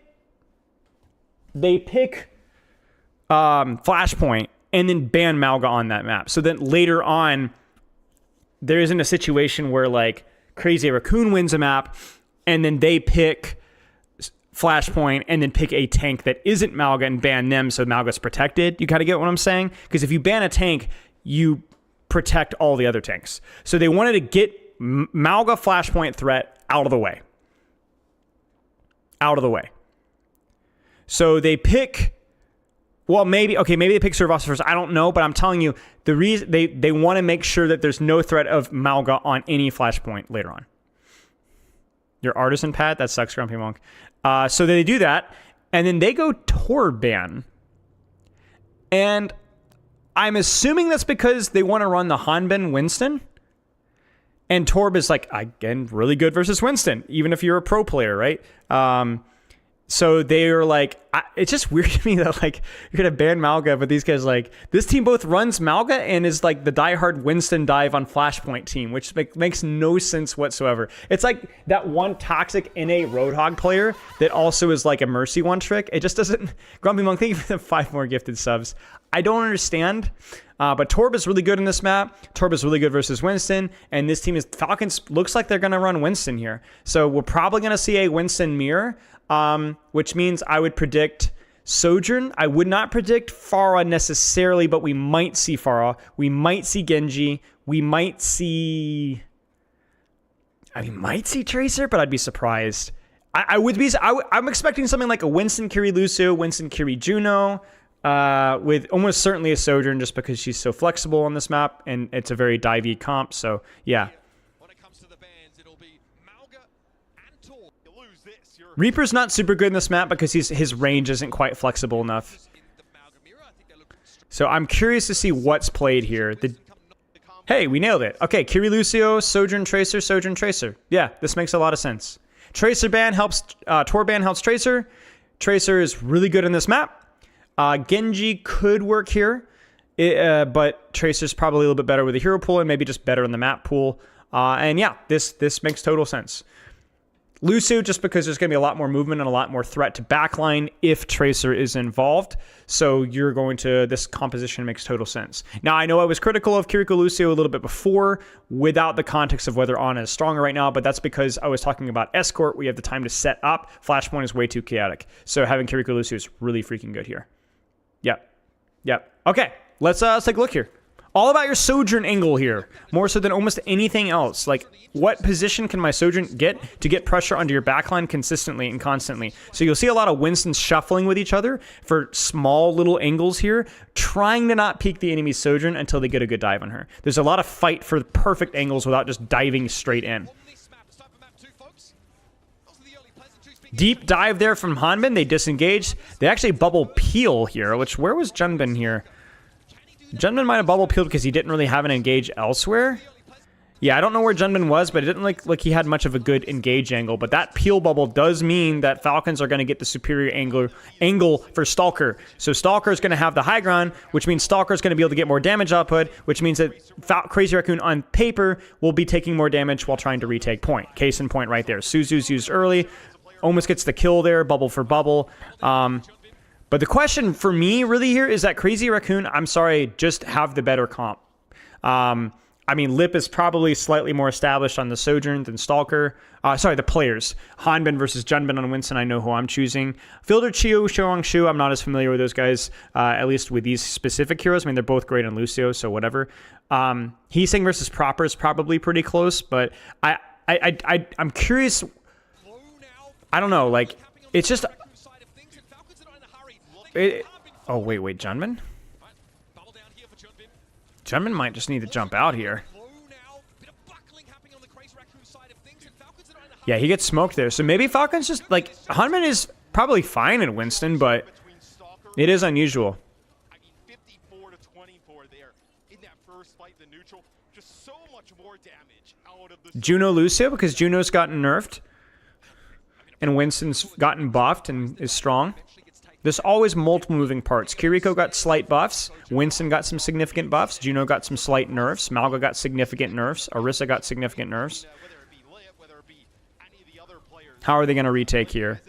Flashpoint and then ban Malga on that map. So then later on, there isn't a situation where like Crazy Raccoon wins a map and then they pick Flashpoint and then pick a tank that isn't Malga and ban them so Malga's protected. You kind of get what I'm saying? Because if you ban a tank, you protect all the other tanks. So they wanted to get Malga Flashpoint threat out of the way. Out of the way. So they pick, well, maybe they pick Servos first. I don't know, but I'm telling you, the reason they want to make sure that there's no threat of Malga on any Flashpoint later on. Your artisan pad? That sucks, Grumpy Monk. So they do that, and then they go Torb ban. And I'm assuming that's because they want to run the Hanbin Winston. And Torb is like, again, really good versus Winston, even if you're a pro player, right? So they're like, it's just weird to me that like you're gonna ban Malga, but these guys like this team both runs Malga and is like the diehard Winston dive on Flashpoint team, which makes no sense whatsoever. It's like that one toxic NA Roadhog player that also is like a Mercy one trick. It just doesn't. Grumpy Monk, thank you for the 5 more gifted subs. I don't understand. But Torb is really good in this map. Torb is really good versus Winston. And this team is Falcons. Looks like they're going to run Winston here. So we're probably going to see a Winston mirror, which means I would predict Sojourn. I would not predict Pharah necessarily, but we might see Pharah. We might see Genji. We might see Tracer, but I'd be surprised. I'm expecting something like a Winston Kiri Lucio, Winston Kiri Juno, with almost certainly a Sojourn just because she's so flexible on this map and it's a very divey comp. So yeah. When it comes to the bans, it'll be Malga and Tor. You lose this, you're Reaper's not super good in this map because his range isn't quite flexible enough. So I'm curious to see what's played here. Hey, we nailed it. Okay, Kiri Lucio, Sojourn Tracer, Sojourn Tracer. Yeah, this makes a lot of sense. Tracer ban helps, Tor ban helps Tracer. Tracer is really good in this map. Genji could work here, but Tracer's probably a little bit better with the hero pool and maybe just better in the map pool. And yeah, this makes total sense. Lucio, just because there's going to be a lot more movement and a lot more threat to backline if Tracer is involved. So this composition makes total sense. Now, I know I was critical of Kiriko Lucio a little bit before without the context of whether Ana is stronger right now, but that's because I was talking about Escort. We have the time to set up. Flashpoint is way too chaotic. So having Kiriko Lucio is really freaking good here. Yep. Okay, let's take a look here. All about your Sojourn angle here, more so than almost anything else. Like, what position can my Sojourn get to get pressure onto your backline consistently and constantly? So you'll see a lot of Winstons shuffling with each other for small little angles here, trying to not peek the enemy's Sojourn until they get a good dive on her. There's a lot of fight for perfect angles without just diving straight in. Deep dive there from Hanbin. They disengage. They actually bubble peel here, which, where was Junbin here? Junbin might have bubble peeled because he didn't really have an engage elsewhere. Yeah, I don't know where Junbin was, but it didn't look like he had much of a good engage angle. But that peel bubble does mean that Falcons are going to get the superior angle for Stalker. So Stalker is going to have the high ground, which means Stalker is going to be able to get more damage output, which means that Crazy Raccoon on paper will be taking more damage while trying to retake point. Case in point right there. Suzu's used early. Almost gets the kill there, bubble for bubble. But the question for me really here is that Crazy Raccoon, I'm sorry, just have the better comp. I mean, Lip is probably slightly more established on the Sojourn than Stalker. Sorry, the players. Hanbin versus Junbin on Winston, I know who I'm choosing. Fielder Chiyo, Shoang Shu, I'm not as familiar with those guys, at least with these specific heroes. I mean, they're both great on Lucio, so whatever. Heesing versus Proper is probably pretty close, but I'm curious. I don't know, like, it's just... oh, wait, Junbin? Junbin might just need to jump out here. Yeah, he gets smoked there. So maybe Falcon's just, like, Hanbin is probably fine in Winston, but it is unusual. I mean, 54 to 24 there in that first fight, the neutral. Just so much more damage out of the... Juno Lucio, because Juno's gotten nerfed. And Winston's gotten buffed and is strong. There's always multiple moving parts. Kiriko got slight buffs. Winston got some significant buffs. Juno got some slight nerfs. Malga got significant nerfs. Arissa got significant nerfs. How are they going to retake here?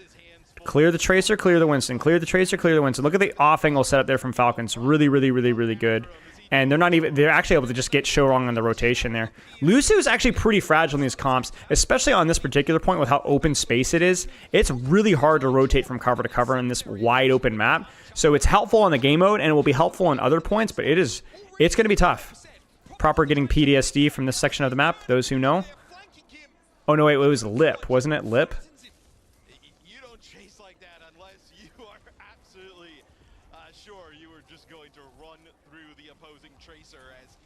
Clear the Tracer, clear the Winston. Clear the Tracer, clear the Winston. Look at the off-angle setup there from Falcons. Really, really, really, really good. And they're actually able to just get Shorong on the rotation there. Lucio is actually pretty fragile in these comps, especially on this particular point with how open space it is. It's really hard to rotate from cover to cover in this wide open map. So it's helpful on the game mode, and it will be helpful on other points, but it's going to be tough. Proper getting PTSD from this section of the map, those who know. Oh, no, wait, it was Lip, wasn't it? Lip? You don't chase like that unless you are absolutely sure you were just going to run through the opposing Tracer as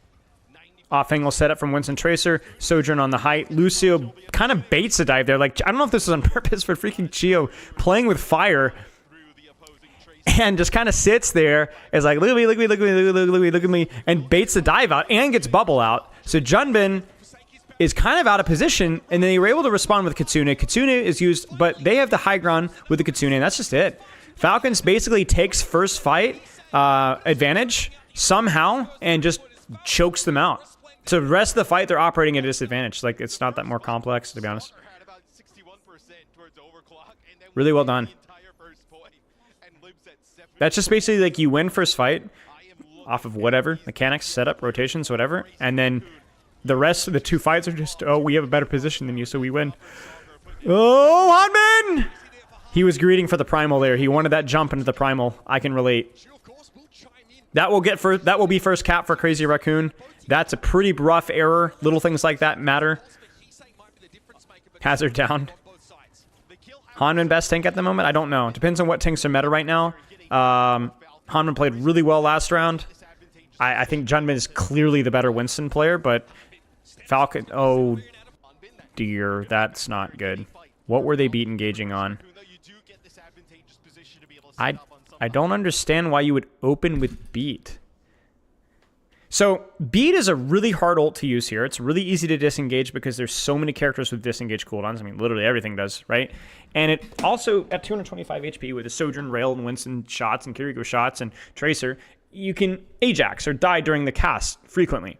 90... Off-angle setup from Winston Tracer. Sojourn on the height. Lucio kind of baits a dive there. Like, I don't know if this was on purpose for freaking Chiyo playing with fire. And just kind of sits there as like, look at me, look at me, look at me, look at me, and baits the dive out and gets bubble out. So Junbin is kind of out of position, and then they were able to respond with Kitsune. Kitsune is used, but they have the high ground with the Kitsune, and that's just it. Falcons basically takes first fight advantage somehow and just chokes them out. So the rest of the fight, they're operating at a disadvantage. Like, it's not that more complex, to be honest. Really well done. That's just basically like you win first fight off of whatever, mechanics, setup, rotations, whatever, and then the rest of the two fights are just, oh, we have a better position than you, so we win. Oh, Hanbin! He was greeting for the primal there. He wanted that jump into the primal. I can relate. That will be first cap for Crazy Raccoon. That's a pretty rough error. Little things like that matter. Hazard down. Hanbin best tank at the moment? I don't know. Depends on what tanks are meta right now. Hanbin played really well last round. I think Junbin is clearly the better Winston player, but Falcon... Oh, dear. That's not good. What were they beat engaging on? I don't understand why you would open with beat. So, beat is a really hard ult to use here. It's really easy to disengage because there's so many characters with disengage cooldowns. I mean, literally everything does, right? And it also, at 225 HP with the Sojourn, Rail, and Winston shots, and Kiriko shots, and Tracer, you can Ajax or die during the cast frequently.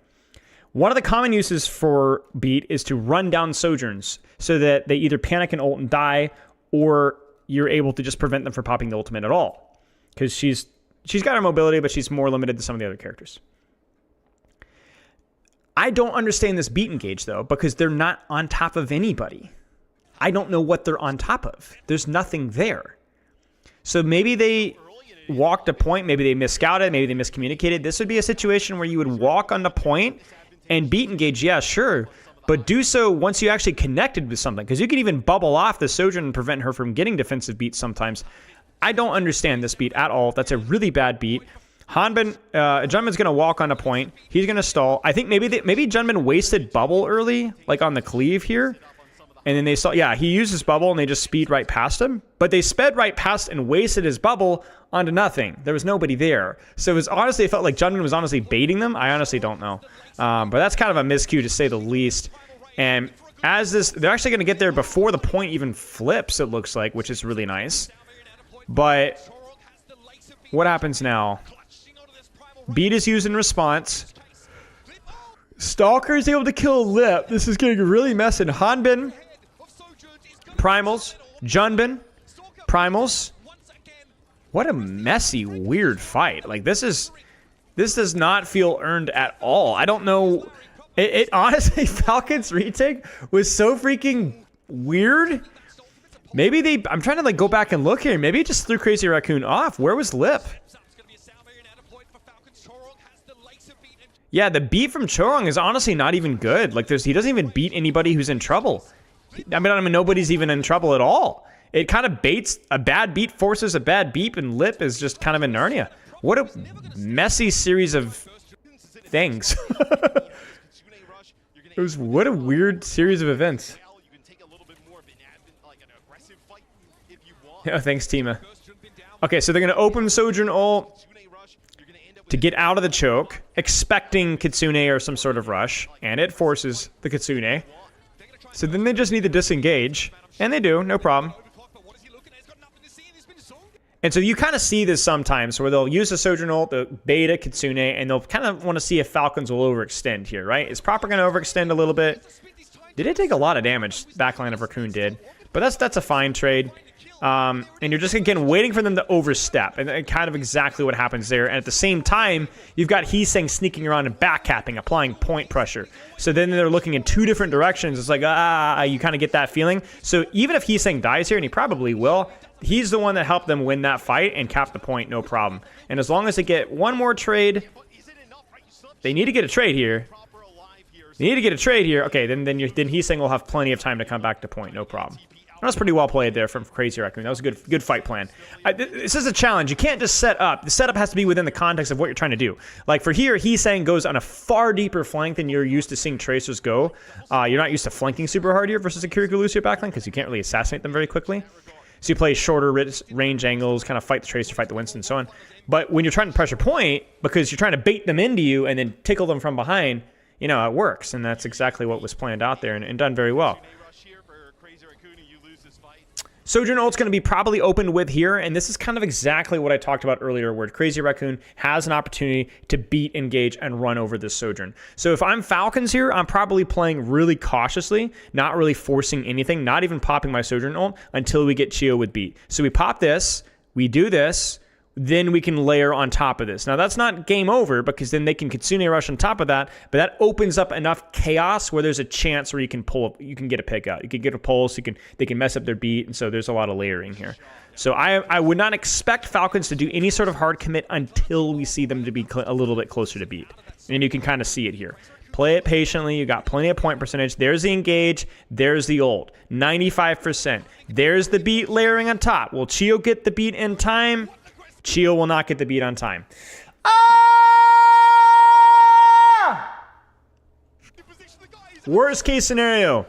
One of the common uses for beat is to run down Sojourns so that they either panic and ult and die, or you're able to just prevent them from popping the ultimate at all. Because she's got her mobility, but she's more limited than some of the other characters. I don't understand this beat engage, though, because they're not on top of anybody. I don't know what they're on top of. There's nothing there. So maybe they walked a point, maybe they misscouted, maybe they miscommunicated. This would be a situation where you would walk on the point and beat engage, yeah, sure, but do so once you actually connected with something, because you can even bubble off the Sojourn and prevent her from getting defensive beats sometimes. I don't understand this beat at all. That's a really bad beat. Hanbin, Junbin's going to walk on a point. He's going to stall. I think maybe Junbin wasted bubble early, like on the cleave here. And then they saw, yeah, he used his bubble and they just speed right past him. But they sped right past and wasted his bubble onto nothing. There was nobody there. So it was honestly, it felt like Junbin was honestly baiting them. I honestly don't know. But that's kind of a miscue to say the least. And as this, they're actually going to get there before the point even flips, it looks like, which is really nice. But what happens now? Beat is used in response. Stalker is able to kill Lip. This is getting really messy. Hanbin, Primals, Junbin, Primals. What a messy, weird fight. Like, this does not feel earned at all. I don't know. It honestly, Falcon's retake was so freaking weird. Maybe I'm trying to like go back and look here. Maybe it just threw Crazy Raccoon off. Where was Lip? Yeah, the beat from Chorong is honestly not even good. Like, he doesn't even beat anybody who's in trouble. I mean, nobody's even in trouble at all. It kind of baits a bad beat, forces a bad beep, and Lip is just kind of in Narnia. What a messy series of things. What a weird series of events. Oh, thanks, Tima. Okay, so they're going to open Sojourn ult to get out of the choke, expecting Kitsune or some sort of rush, and it forces the Kitsune. So then they just need to disengage, and they do, no problem. And so you kind of see this sometimes where they'll use the Sojourn ult, the beta Kitsune, and they'll kind of want to see if Falcons will overextend here, right? Is Proper going to overextend a little bit? Did it take a lot of damage? Backline of Raccoon did. But that's a fine trade. And you're just, again, waiting for them to overstep. And kind of exactly what happens there. And at the same time, you've got Heeseng sneaking around and backcapping, applying point pressure. So then they're looking in two different directions. It's like, you kind of get that feeling. So even if Heeseng dies here, and he probably will, he's the one that helped them win that fight and cap the point, no problem. And as long as they get one more trade, they need to get a trade here. They need to get a trade here. Okay, then Heeseng will have plenty of time to come back to point, no problem. That was pretty well played there from Crazy Raccoon. That was a good fight plan. This is a challenge. You can't just set up. The setup has to be within the context of what you're trying to do. Like for here, Heeseng goes on a far deeper flank than you're used to seeing Tracers go. You're not used to flanking super hard here versus a Kiriko Lucio backline because you can't really assassinate them very quickly. So you play shorter range angles, kind of fight the Tracer, fight the Winston, and so on. But when you're trying to pressure point, because you're trying to bait them into you and then tickle them from behind, you know, it works. And that's exactly what was planned out there and done very well. Sojourn ult's going to be probably opened with here, and this is kind of exactly what I talked about earlier, where Crazy Raccoon has an opportunity to beat, engage, and run over this Sojourn. So if I'm Falcons here, I'm probably playing really cautiously, not really forcing anything, not even popping my Sojourn ult until we get Chio with beat. So we pop this, we do this, then we can layer on top of this. Now, that's not game over, because then they can Kitsune rush on top of that, but that opens up enough chaos where there's a chance where you can pull up, you can get a pick out. You can get a pulse, they can mess up their beat, and so there's a lot of layering here. So I would not expect Falcons to do any sort of hard commit until we see them to be a little bit closer to beat. And you can kind of see it here. Play it patiently. You got plenty of point percentage. There's the engage. There's the ult. 95%. There's the beat layering on top. Will Chio get the beat in time? Chio will not get the beat on time. Worst case scenario.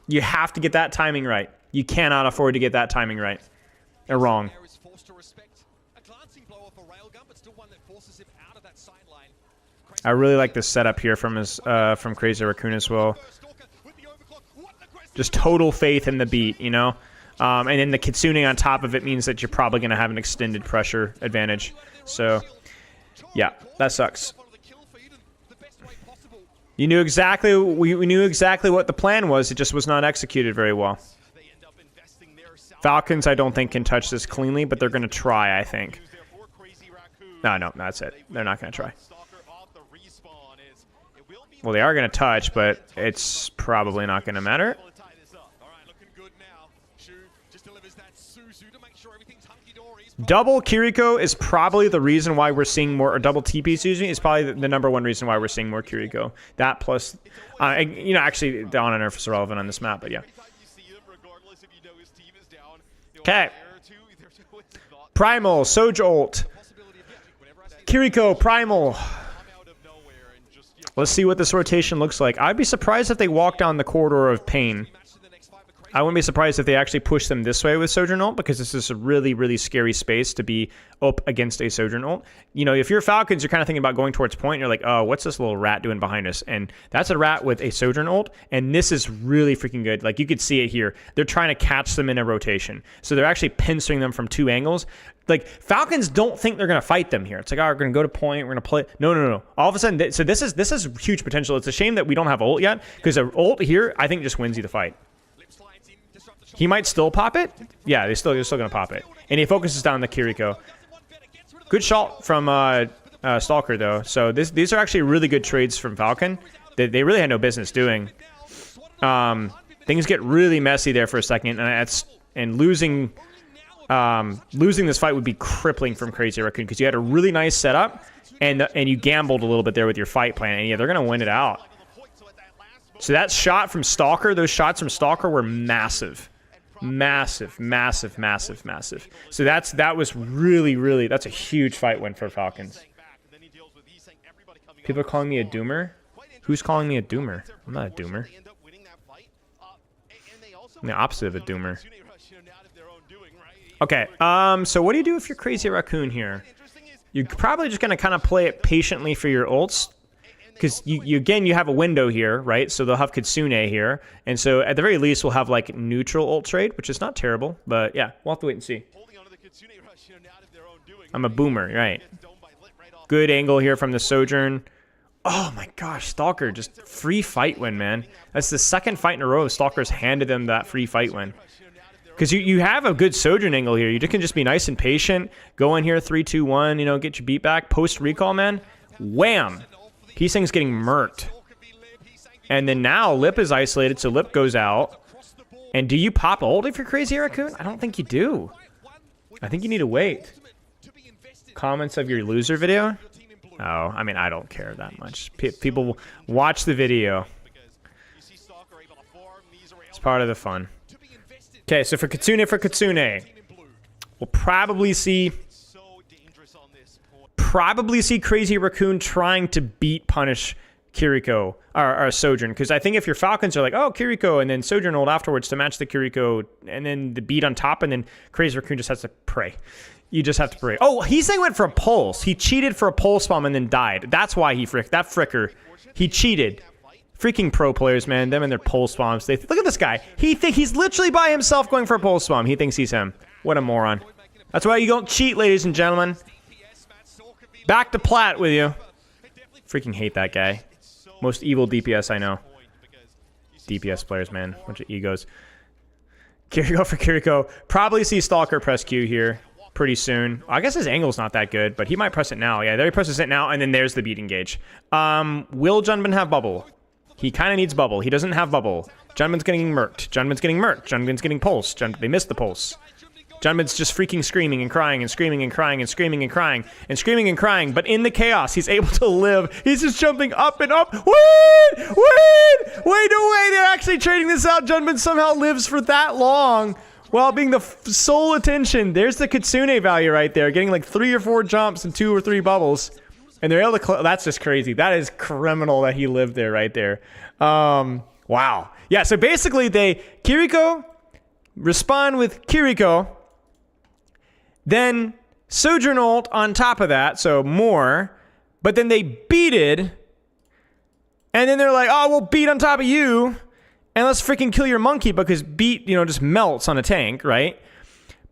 You have to get that timing right. You cannot afford to get that timing right. Or wrong. I really like this setup here from Crazy Raccoon as well. Just total faith in the beat, you know? And then the Kitsune on top of it means that you're probably going to have an extended pressure advantage. So, yeah, that sucks. You knew exactly, we knew exactly what the plan was. It just was not executed very well. Falcons, I don't think, can touch this cleanly, but they're going to try, I think. No, that's it. They're not going to try. Well, they are going to touch, but it's probably not going to matter. Double Kiriko is probably the reason why we're seeing more, or double TP, excuse me, is probably the number one reason why we're seeing more Kiriko. That plus, you know, actually, the on and nerf is irrelevant on this map, but yeah. Okay. Primal, Soj ult. Kiriko, Primal. Let's see what this rotation looks like. I'd be surprised if they walk down the corridor of pain. I wouldn't be surprised if they actually push them this way with Sojourn ult, because this is a really, really scary space to be up against a Sojourn ult. You know, if you're Falcons, you're kind of thinking about going towards point. You're like, oh, what's this little rat doing behind us? And that's a rat with a Sojourn ult, and this is really freaking good. Like, you could see it here. They're trying to catch them in a rotation. So they're actually pincering them from 2 angles. Like, Falcons don't think they're going to fight them here. It's like, oh, we're going to go to point. We're going to play. No. All of a sudden, so this is huge potential. It's a shame that we don't have ult yet, because an ult here, I think, just wins you the fight. He might still pop it. Yeah, they're still going to pop it. And he focuses down the Kiriko. Good shot from Stalker, though. So these are actually really good trades from Falcon that they really had no business doing. Things get really messy there for a second, and losing this fight would be crippling from Crazy Raccoon, because you had a really nice setup, and you gambled a little bit there with your fight plan, and yeah, they're going to win it out. So that shot from Stalker, those shots from Stalker were massive. Massive. So that was really, that's a huge fight win for Falcons. People are calling me a doomer? Who's calling me a doomer? I'm not a doomer. I'm the opposite of a doomer. Okay, so what do you do if you're Crazy Raccoon here? You're probably just going to kind of play it patiently for your ults. Because you have a window here, right? So they'll have Kitsune here. And so at the very least, we'll have like neutral ult trade, which is not terrible. But yeah, we'll have to wait and see. I'm a boomer, right? Good angle here from the Sojourn. Oh my gosh, Stalker, just free fight win, man. That's the second fight in a row Stalker's handed them that free fight win. Because you have a good Sojourn angle here. You can just be nice and patient. Go in here, 3, 2, 1, get your beat back. Post recall, man. Wham! Heeseng's getting murked. And then now Lip is isolated, so Lip goes out. And do you pop ult if you're Crazy Raccoon? I don't think you do. I think you need to wait. Comments of your loser video? Oh, I mean, I don't care that much. People watch the video. It's part of the fun. Okay, so for Kitsune, we'll probably see Crazy Raccoon trying to punish Kiriko or Sojourn, because I think if your Falcons are like, oh, Kiriko, and then Sojourn ult afterwards to match the Kiriko, and then the beat on top, and then Crazy Raccoon just has to pray. You just have to pray. Oh, Heeseng went for a pulse. He cheated for a pulse bomb and then died. That's why he fricked. That fricker. He cheated. Freaking pro players, man. Them and their pulse bombs. Look at this guy. He's literally by himself going for a pulse bomb. He thinks he's him. What a moron. That's why you don't cheat, ladies and gentlemen. Back to plat with you. Freaking hate that guy. Most evil DPS I know. DPS players, man. Bunch of egos. Kiriko for Kiriko. Probably see Stalker press Q here pretty soon. I guess his angle's not that good, but he might press it now. Yeah, there he presses it now, and then there's the beat engage. Will Junbin have bubble? He kind of needs bubble. He doesn't have bubble. Junbin's getting murked. Junbin's getting pulsed. They missed the pulse. Junbin's just freaking screaming and crying and screaming and crying and screaming and crying and screaming and crying, but in the chaos, he's able to live. He's just jumping up and up. Wait, no way. They're actually trading this out. Junbin somehow lives for that long while being the sole attention. There's the Kitsune value right there, getting like 3 or 4 jumps and 2 or 3 bubbles. And they're able to, that's just crazy. That is criminal that he lived there right there. Wow. Yeah, so basically Kiriko respond with Kiriko, then Sojourn ult on top of that, so more, but then they beated, and then they're like, oh, we'll beat on top of you, and let's freaking kill your monkey, because beat, just melts on a tank, right?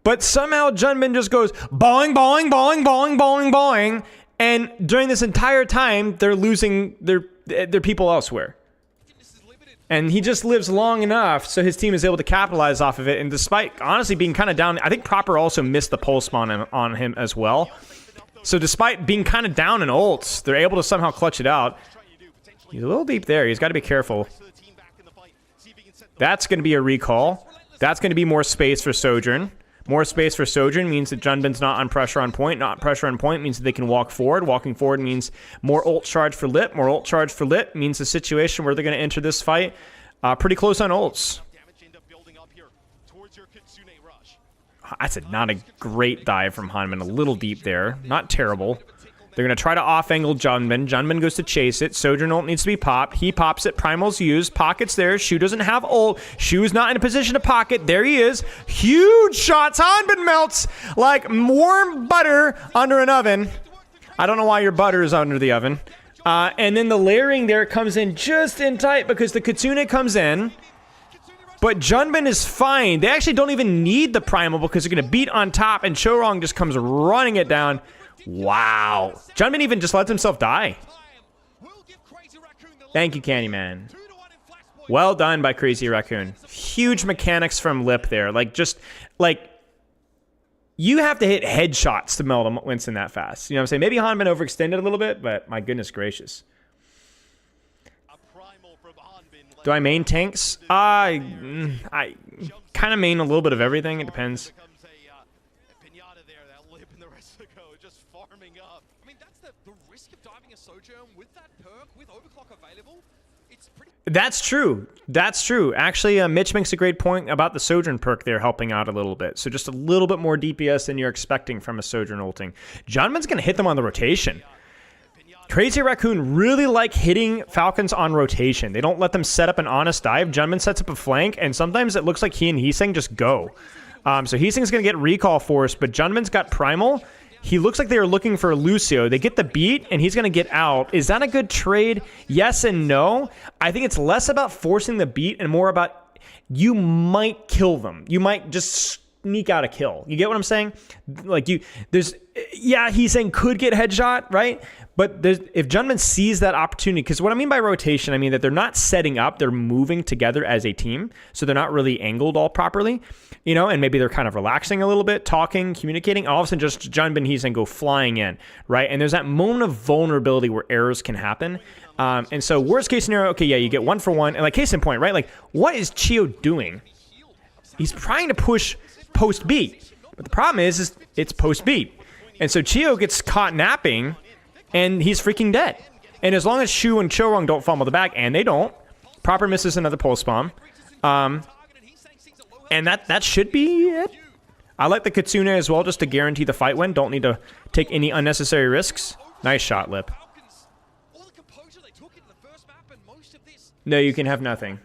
But somehow Junbin just goes boing, boing, boing, boing, boing, boing, and during this entire time, they're losing their people elsewhere. And he just lives long enough so his team is able to capitalize off of it. And despite honestly being kind of down, I think Proper also missed the pulse spawn on him as well. So despite being kind of down in ults, they're able to somehow clutch it out. He's a little deep there. He's got to be careful. That's going to be a recall. That's going to be more space for Sojourn. More space for Sojourn means that Junbin's not on pressure on point. Not pressure on point means that they can walk forward. Walking forward means more ult charge for Lip. More ult charge for Lip means a situation where they're going to enter this fight pretty close on ults. That's not a great dive from Hanman. A little deep there. Not terrible. They're going to try to off-angle Junbin. Junbin goes to chase it. Sojourn ult needs to be popped. He pops it. Primal's used. Pocket's there. Shu doesn't have ult. Shu's not in a position to pocket. There he is. Huge shots. Hanbin melts like warm butter under an oven. I don't know why your butter is under the oven. And then the layering there comes in just in tight because the Kitsune comes in. But Junbin is fine. They actually don't even need the Primal because they're going to beat on top, and Chorong just comes running it down. Wow. Junbin even just lets himself die. Thank you, Candyman. Well done by Crazy Raccoon. Huge mechanics from Lip there. You have to hit headshots to melt a Winston that fast. You know what I'm saying? Maybe Hanbin overextended a little bit, but my goodness gracious. Do I main tanks? I kind of main a little bit of everything. It depends. That's true. That's true. Actually, Mitch makes a great point about the Sojourn perk there helping out a little bit. So just a little bit more DPS than you're expecting from a Sojourn ulting. Junbin's going to hit them on the rotation. Crazy Raccoon really like hitting Falcons on rotation. They don't let them set up an honest dive. Junbin sets up a flank, and sometimes it looks like he and Heeseng just go. So Heeseng's going to get recall force, but Junbin's got Primal. He looks like they were looking for Lucio. They get the beat, and he's going to get out. Is that a good trade? Yes and no. I think it's less about forcing the beat and more about you might kill them. You might just sneak out a kill. You get what I'm saying? Like Heeseng could get headshot, right? But if Junbin sees that opportunity, because what I mean by rotation, I mean that they're not setting up, they're moving together as a team. So they're not really angled all properly, you know, and maybe they're kind of relaxing a little bit, talking, communicating. All of a sudden, just Junbin, Heeseng go flying in, right? And there's that moment of vulnerability where errors can happen. And so worst case scenario, okay, yeah, you get 1 for 1. And like case in point, right? Like, what is Chio doing? He's trying to push post beat. But the problem is it's post beat. And so Chio gets caught napping, and he's freaking dead. And as long as Shu and Chorong don't fumble the bag, and they don't, Proper misses another pulse bomb. And that should be it. I like the Kitsune as well, just to guarantee the fight win. Don't need to take any unnecessary risks. Nice shot, Lip. No, you can have nothing.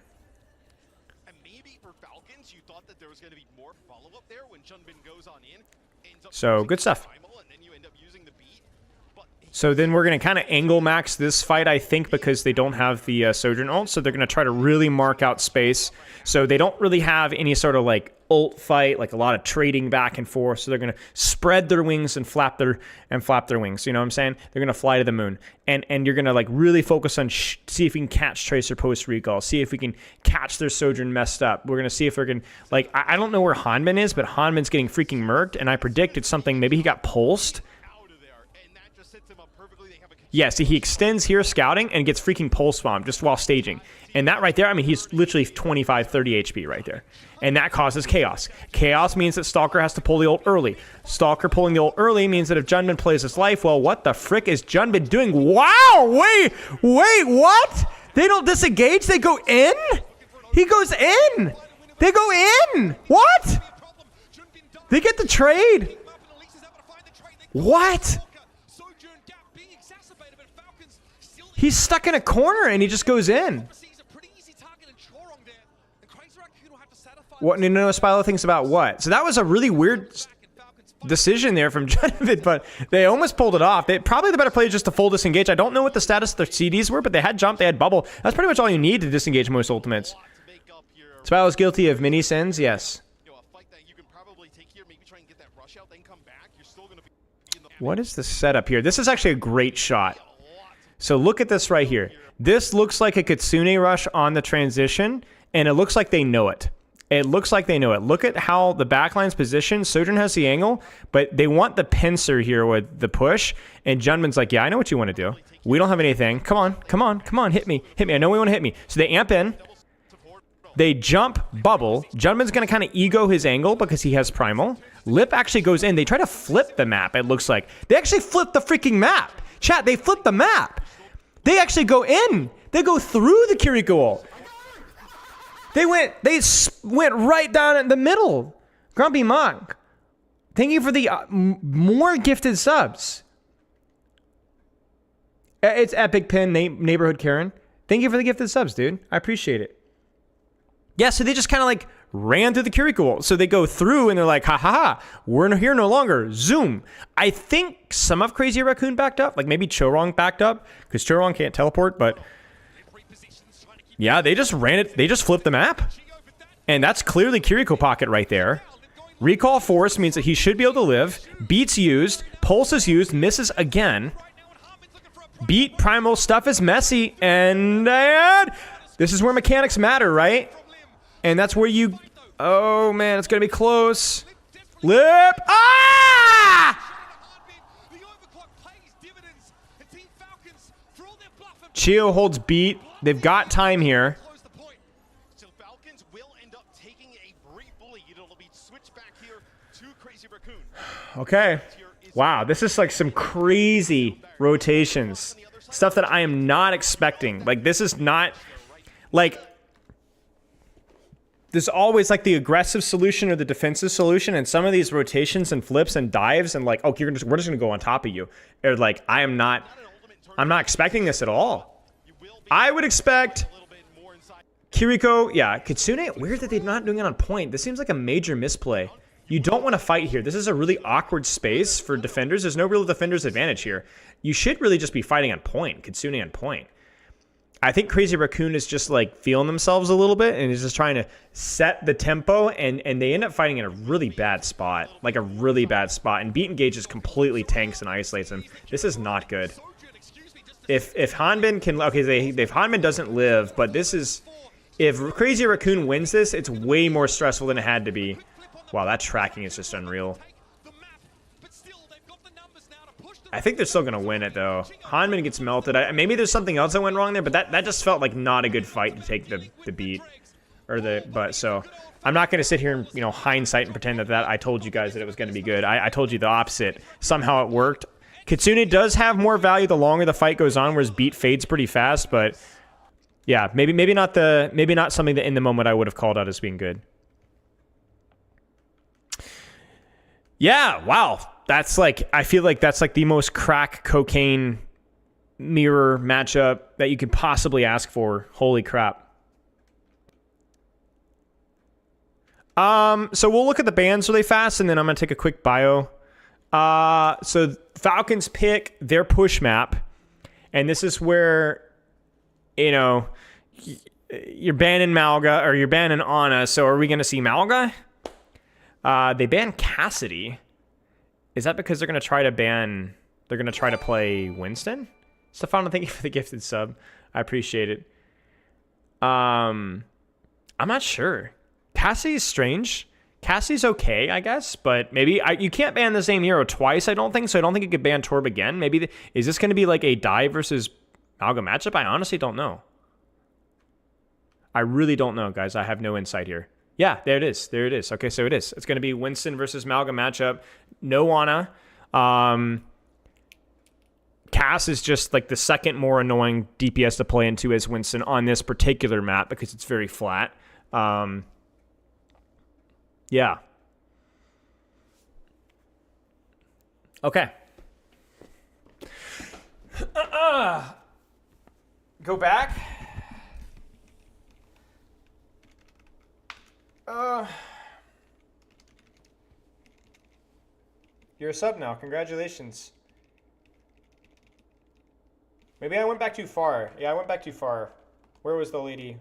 So, good stuff. So then we're going to kind of angle max this fight, I think, because they don't have the Sojourn ult. So they're going to try to really mark out space. So they don't really have any sort of like ult fight, like a lot of trading back and forth. So they're going to spread their wings and flap their wings. You know what I'm saying? They're going to fly to the moon. And you're going to like really focus on see if we can catch Tracer post recall. See if we can catch their Sojourn messed up. We're going to see if we can, like, I don't know where Hanbin is, but Hanbin's getting freaking murked. And I predict it's something, maybe he got pulsed. Yeah, see, he extends here scouting and gets freaking pulse bomb just while staging. And that right there, I mean, he's literally 25, 30 HP right there. And that causes chaos. Chaos means that Stalker has to pull the ult early. Stalker pulling the ult early means that if Junbin plays his life, well, what the frick is Junbin doing? Wow, wait, what? They don't disengage, they go in? He goes in. They go in. What? They get the trade. What? He's stuck in a corner and he just goes in. What? No, Spilo thinks about what? So that was a really weird decision there from Junbin, but they almost pulled it off. Probably the better play is just to full disengage. I don't know what the status of their CDs were, but they had jump, they had bubble. That's pretty much all you need to disengage most ultimates. Spilo's guilty of many sins, yes. What is the setup here? This is actually a great shot. So look at this right here. This looks like a Kitsune rush on the transition, and it looks like they know it. It looks like they know it. Look at how the backline's positioned. Sojourn has the angle, but they want the pincer here with the push, and Junbin's like, yeah, I know what you want to do. We don't have anything. Come on, hit me. I know we want to hit me. So they amp in. They jump bubble. Junbin's going to kind of ego his angle because he has Primal. Lip actually goes in. They try to flip the map, it looks like. They actually flip the freaking map. Chat, they flip the map. They actually go in. They go through the Kiriko ult. They went right down in the middle. Grumpy Monk, thank you for the more gifted subs. It's Epic Pin, Neighborhood Karen. Thank you for the gifted subs, dude. I appreciate it. Yeah, so they just kind of like ran through the Kiriko. So they go through and they're like, ha ha ha, we're here no longer. Zoom. I think some of Crazy Raccoon backed up. Like maybe Chorong backed up because Chorong can't teleport. But yeah, they just ran it. They just flipped the map. And that's clearly Kiriko Pocket right there. Recall Force means that he should be able to live. Beat's used. Pulse is used. Misses again. Beat Primal stuff is messy. And this is where mechanics matter, right? And that's where you... Oh, man, it's going to be close. Lip! Ah! Chio holds beat. They've got time here. So Falcons will end up taking a brief lead. It'll be switched back here to Crazy Raccoon. Okay. Wow, this is like some crazy rotations. Stuff that I am not expecting. Like, this is not... Like... There's always like the aggressive solution or the defensive solution, and some of these rotations and flips and dives and like, oh, we're just gonna go on top of you. Or like, I'm not expecting this at all. I would expect Kiriko, yeah, Kitsune. Weird that they're not doing it on point. This seems like a major misplay. You don't want to fight here. This is a really awkward space for defenders. There's no real defender's advantage here. You should really just be fighting on point, Kitsune on point. I think Crazy Raccoon is just like feeling themselves a little bit and is just trying to set the tempo, and they end up fighting in a really bad spot. Like a really bad spot. And Beat engages completely tanks and isolates him. This is not good. If Hanbin can... Okay, if Hanbin doesn't live, but this is... If Crazy Raccoon wins this, it's way more stressful than it had to be. Wow, that tracking is just unreal. I think they're still going to win it, though. Hanman gets melted. Maybe there's something else that went wrong there, but that just felt like not a good fight to take the beat. But so, I'm not going to sit here and, you know, hindsight and pretend that I told you guys that it was going to be good. I told you the opposite. Somehow it worked. Kitsune does have more value the longer the fight goes on, whereas Beat fades pretty fast, but yeah, maybe not something that in the moment I would have called out as being good. Yeah, wow. That's like, I feel like that's like the most crack cocaine mirror matchup that you could possibly ask for. Holy crap. So we'll look at the bans really fast, and then I'm going to take a quick bio. So Falcons pick their push map, and this is where, you know, you're banning Malga, or you're banning Ana, so are we going to see Malga? They banned Cassidy. Is that because they're going to try to play Winston? Stefano, thank you for the gifted sub. I appreciate it. I'm not sure. Cassie's strange. Cassie's okay, I guess, but maybe you can't ban the same hero twice, I don't think, so I don't think you could ban Torb again. Maybe, is this going to be like a dive versus Malga matchup? I honestly don't know. I really don't know, guys. I have no insight here. Yeah, there it is. There it is. Okay, so it is. It's going to be Winston versus Malga matchup. No Ana. Cass is just like the second more annoying DPS to play into as Winston on this particular map because it's very flat. Yeah. Okay. Go back. You're a sub now. Congratulations. Maybe I went back too far. Yeah, I went back too far. Where was the lady?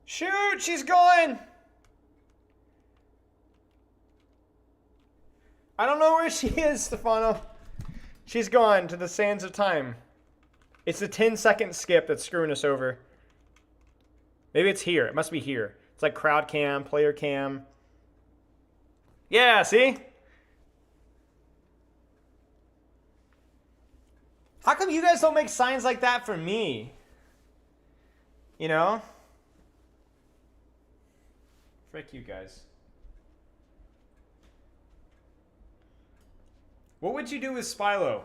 Shoot, she's gone. I don't know where she is, Stefano. She's gone to the sands of time. It's the 10-second skip that's screwing us over. Maybe it's here. It must be here. It's like crowd cam, player cam. Yeah, see? How come you guys don't make signs like that for me? You know? Frick you guys. What would you do with Spylo?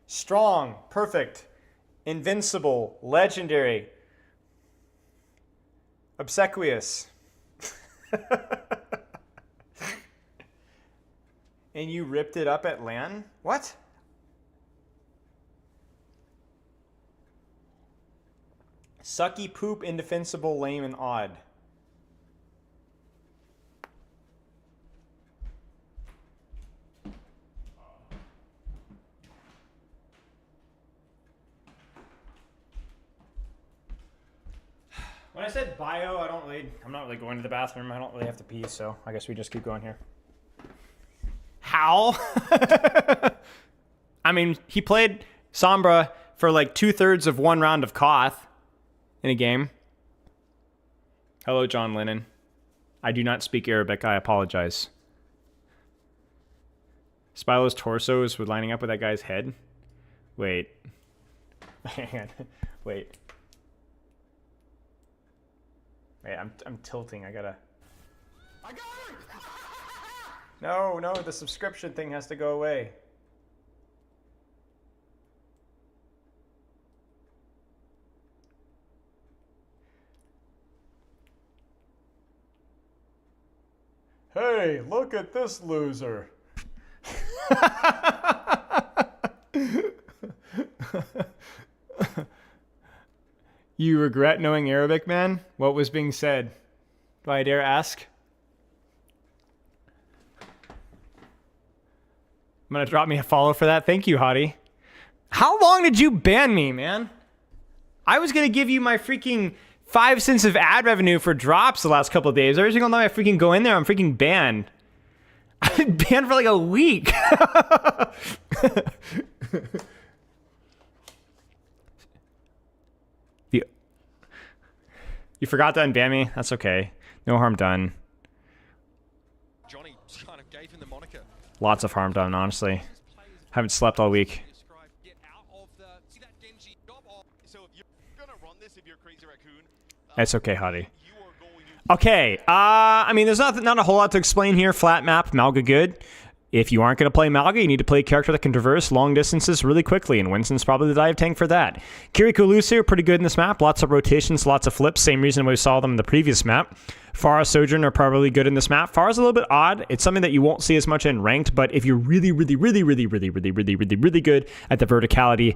Strong, perfect, invincible, legendary, obsequious. And you ripped it up at LAN? What? Sucky, poop, indefensible, lame, and odd. When I said bio, I'm not really going to the bathroom. I don't really have to pee, so I guess we just keep going here. How? I mean, he played Sombra for like 2/3 of one round of Koth in a game. Hello, John Lennon. I do not speak Arabic. I apologize. Spylo's torsos were lining up with that guy's head. Wait. Hang on. Wait. Wait, I'm tilting. I got it! No, the subscription thing has to go away. Hey, look at this loser. You regret knowing Arabic, man? What was being said? Do I dare ask? I'm gonna drop me a follow for that. Thank you, Hottie. How long did you ban me, man? I was gonna give you my freaking 5 cents of ad revenue for drops the last couple of days. Every single time I freaking go in there, I'm freaking banned. I've been banned for like a week. You forgot to unban me? That's okay. No harm done. Johnny kind of gave him the moniker. Lots of harm done, honestly. Haven't slept all week. It's okay, Hottie. Okay, I mean, there's not a whole lot to explain here. Flat map, Malga good. If you aren't going to play Malga, you need to play a character that can traverse long distances really quickly, and Winston's probably the dive tank for that. Kiriko Lucio, pretty good in this map. Lots of rotations, lots of flips. Same reason we saw them in the previous map. Farah, Sojourn are probably good in this map. Farah's a little bit odd. It's something that you won't see as much in ranked, but if you're really good at the verticality,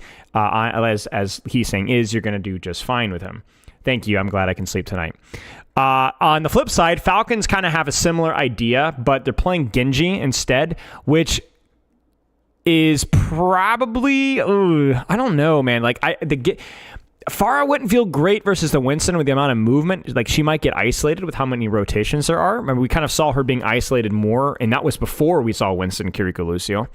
as he's saying is, you're going to do just fine with him. Thank you. I'm glad I can sleep tonight. On the flip side, Falcons kind of have a similar idea, but they're playing Genji instead, which is probably, I don't know, man. Like Farah wouldn't feel great versus the Winston with the amount of movement. Like she might get isolated with how many rotations there are. Remember, we kind of saw her being isolated more, and that was before we saw Winston Kiriko Lucio.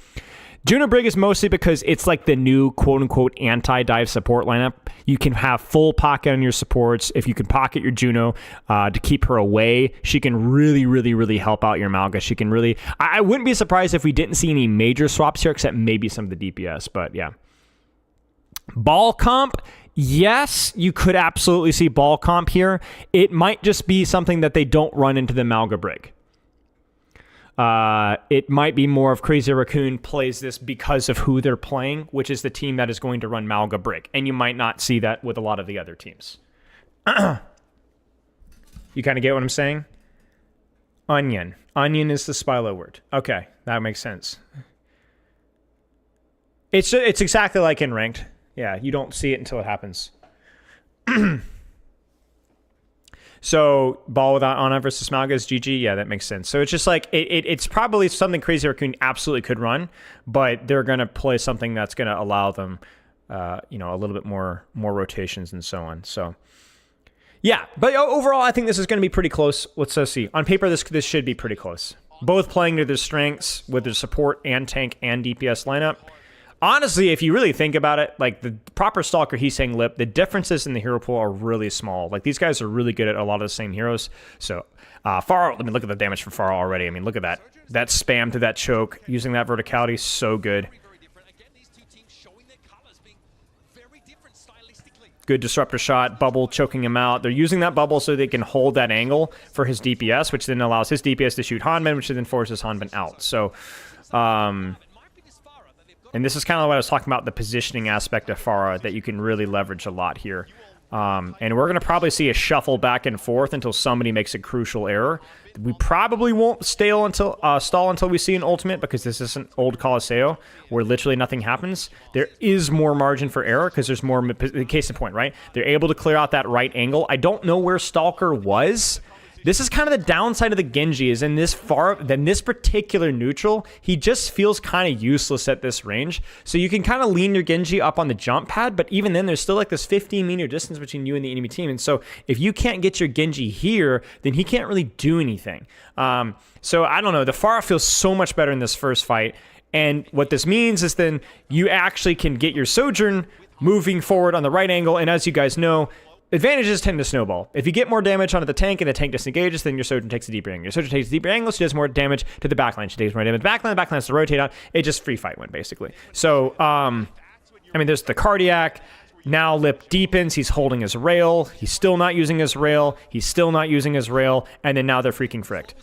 Juno Brig is mostly because it's like the new quote-unquote anti-dive support lineup. You can have full pocket on your supports. If you can pocket your Juno to keep her away, she can really help out your Malga. She can really... I wouldn't be surprised if we didn't see any major swaps here, except maybe some of the DPS, but yeah. Ball comp, yes, you could absolutely see ball comp here. It might just be something that they don't run into the Malga Brig. It might be more of Crazy Raccoon plays this because of who they're playing, which is the team that is going to run Malga Brick. And you might not see that with a lot of the other teams. You kind of get what I'm saying? Onion. Onion is the Spylo word. Okay, that makes sense. It's exactly like in ranked. Yeah, you don't see it until it happens. So, ball without Ana versus Malga is GG. Yeah, that makes sense. So, it's just like, it's probably something Crazy Raccoon absolutely could run, but they're going to play something that's going to allow them, a little bit more rotations and so on. So, yeah. But overall, I think this is going to be pretty close. Let's see. On paper, this should be pretty close. Both playing to their strengths with their support and tank and DPS lineup. Honestly, if you really think about it, like the proper Stalker, he's saying Lip, the differences in the hero pool are really small. Like these guys are really good at a lot of the same heroes. So, Pharah, let me look at the damage from Pharah already. I mean, look at that. That spam to that choke, using that verticality, so good. Good disruptor shot, bubble choking him out. They're using that bubble so they can hold that angle for his DPS, which then allows his DPS to shoot Hanbin, which then forces Hanbin out. So, and this is kind of what I was talking about, the positioning aspect of Farah that you can really leverage a lot here. And we're going to probably see a shuffle back and forth until somebody makes a crucial error. We probably won't stall until we see an ultimate, because this isn't old Colosseo where literally nothing happens. There is more margin for error because there's more, case in point, right? They're able to clear out that right angle. I don't know where Stalker was. This is kind of the downside of the Genji, is in this particular neutral, he just feels kind of useless at this range. So you can kind of lean your Genji up on the jump pad, but even then there's still like this 15-meter distance between you and the enemy team. And so if you can't get your Genji here, then he can't really do anything. So I don't know, the Pharah feels so much better in this first fight. And what this means is then you actually can get your Sojourn moving forward on the right angle. And as you guys know, advantages tend to snowball. If you get more damage onto the tank and the tank disengages, then your Sojourn takes a deeper angle. Your Sojourn takes a deeper angle, she does more damage to the backline. She takes more damage to the backline has to rotate out. It just free fight win, basically. So, I mean, there's the cardiac. Now Lip deepens. He's holding his rail. He's still not using his rail. He's still not using his rail. And then now they're freaking fricked.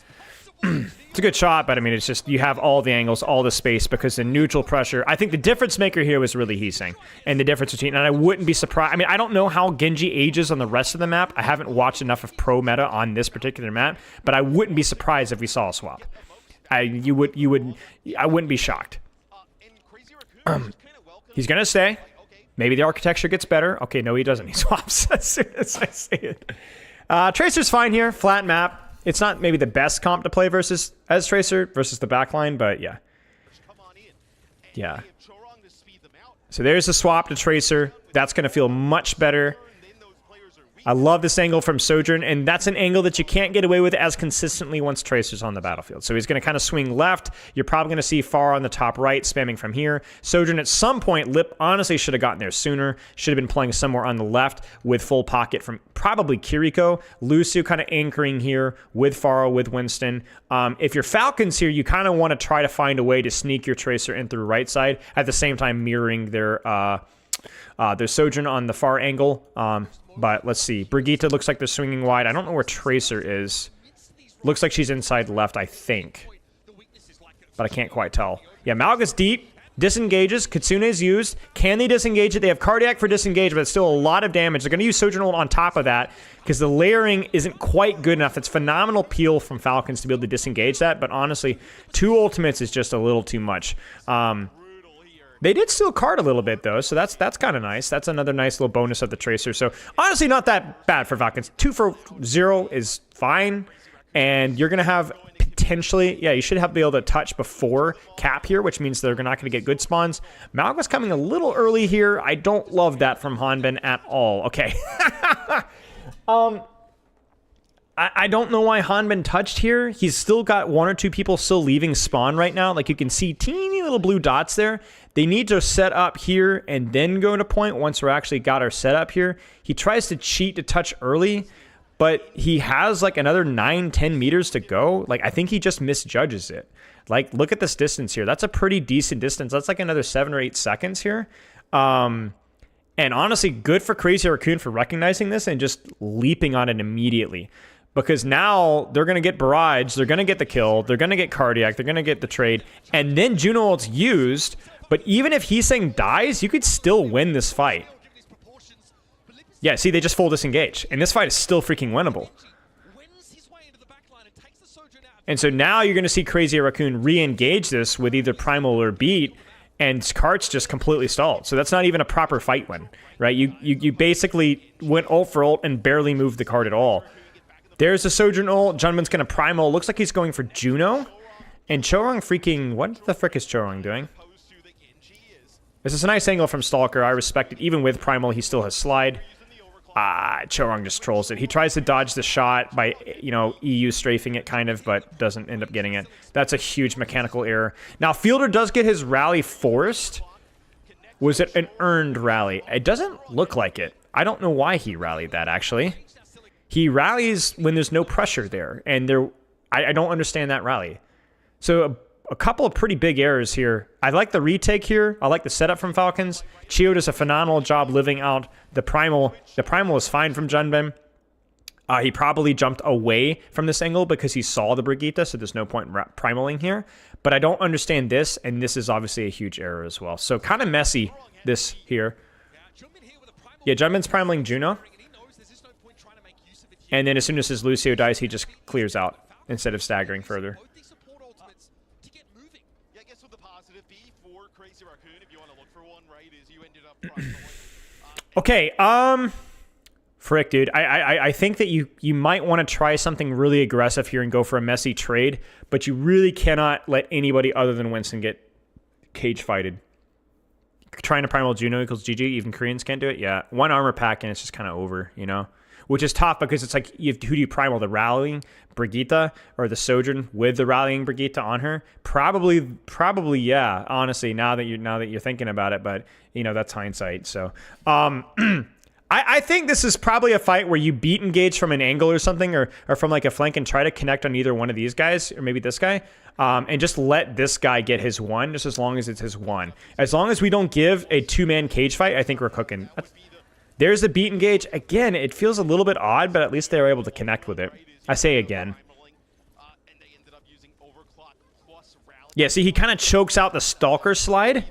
It's a good shot, but I mean, it's just, you have all the angles, all the space, because the neutral pressure, I think the difference maker here was really Heesang. And the difference between, and I wouldn't be surprised, I mean, I don't know how Genji ages on the rest of the map. I haven't watched enough of pro meta on this particular map, but I wouldn't be surprised if we saw a swap. I wouldn't be shocked. He's gonna stay. Maybe the architecture gets better. Okay, no, he doesn't. He swaps as soon as I say it. Tracer's fine here, flat map. It's not maybe the best comp to play versus as Tracer versus the backline, but yeah. Yeah. So there's a swap to Tracer. That's going to feel much better. I love this angle from Sojourn, and that's an angle that you can't get away with as consistently once Tracer's on the battlefield. So he's going to kind of swing left. You're probably going to see Pharah on the top right, spamming from here. Sojourn at some point, Lip honestly should have gotten there sooner. Should have been playing somewhere on the left with full pocket from probably Kiriko. Lucio kind of anchoring here with Pharah, with Winston. If you're Falcons here, you kind of want to try to find a way to sneak your Tracer in through right side, at the same time mirroring their Sojourn on the far angle. But let's see. Brigitte looks like they're swinging wide. I don't know where Tracer is. Looks like she's inside left, I think. But I can't quite tell. Yeah, Malga's deep. Disengages. Kitsune's used. Can they disengage it? They have Cardiac for disengage, but it's still a lot of damage. They're going to use Sojourn ult on top of that because the layering isn't quite good enough. It's phenomenal peel from Falcons to be able to disengage that, but honestly, 2 ultimates is just a little too much. They did steal card a little bit, though, so that's kind of nice. That's another nice little bonus of the Tracer. So, honestly, not that bad for Falcons. 2 for 0 is fine, and you're going to have potentially... Yeah, you should be able to touch before cap here, which means they're not going to get good spawns. Malga's coming a little early here. I don't love that from Hanbin at all. Okay. I don't know why Hanbin touched here. He's still got 1 or 2 people still leaving spawn right now. Like, you can see teeny little blue dots there. They need to set up here and then go to point once we're actually got our setup here. He tries to cheat to touch early, but he has like another 9-10 meters to go. Like, I think he just misjudges it. Like, look at this distance here. That's a pretty decent distance. That's like another 7 or 8 seconds here. And honestly, good for Crazy Raccoon for recognizing this and just leaping on it immediately. Because now they're going to get barrage, they're going to get the kill, they're going to get cardiac, they're going to get the trade, and then Juno ult's used. But even if Heesang dies, you could still win this fight. Yeah, see, they just full disengage, and this fight is still freaking winnable. And so now you're going to see Crazy Raccoon re-engage this with either Primal or Beat, and Kart's just completely stalled. So that's not even a proper fight win, right? You basically went ult for ult and barely moved the card at all. There's a Sojourn ult. Junman's going to Primal. Looks like he's going for Juno. And Chorong freaking... What the frick is Chorong doing? This is a nice angle from Stalker. I respect it. Even with Primal, he still has slide. Chorong just trolls it. He tries to dodge the shot by, EU strafing it kind of, but doesn't end up getting it. That's a huge mechanical error. Now, Fielder does get his rally forced. Was it an earned rally? It doesn't look like it. I don't know why he rallied that, actually. He rallies when there's no pressure there, and I don't understand that rally. So a couple of pretty big errors here. I like the retake here. I like the setup from Falcons. Chio does a phenomenal job living out the Primal. The Primal is fine from Junbin. He probably jumped away from this angle because he saw the Brigitte, so there's no point in Primaling here. But I don't understand this, and this is obviously a huge error as well. So kind of messy, this here. Yeah, Junbin's Primaling Juno. And then as soon as his Lucio dies, he just clears out instead of staggering further. Both these support ultimates to get moving. Yeah, I guess with the positive B for Crazy Raccoon, if you want to look for one, right, is you ended up probably, Okay, frick, dude. I think that you might want to try something really aggressive here and go for a messy trade, but you really cannot let anybody other than Winston get cage fighted. Trying to primal Juno equals GG. Even Koreans can't do it. Yeah, one armor pack and it's just kind of over, you know? Which is tough because it's like, who do you primal? The rallying Brigitte or the Sojourn with the rallying Brigitte on her? Probably, yeah. Honestly, now that you're thinking about it, but you know that's hindsight. So, I think this is probably a fight where you beat engage from an angle or something, or from like a flank and try to connect on either one of these guys, or maybe this guy, and just let this guy get his one, just as long as it's his one. As long as we don't give a two-man cage fight, I think we're cooking. There's the beat engage. Again, it feels a little bit odd, but at least they were able to connect with it. I say again. Yeah, see, he kind of chokes out the Stalker slide.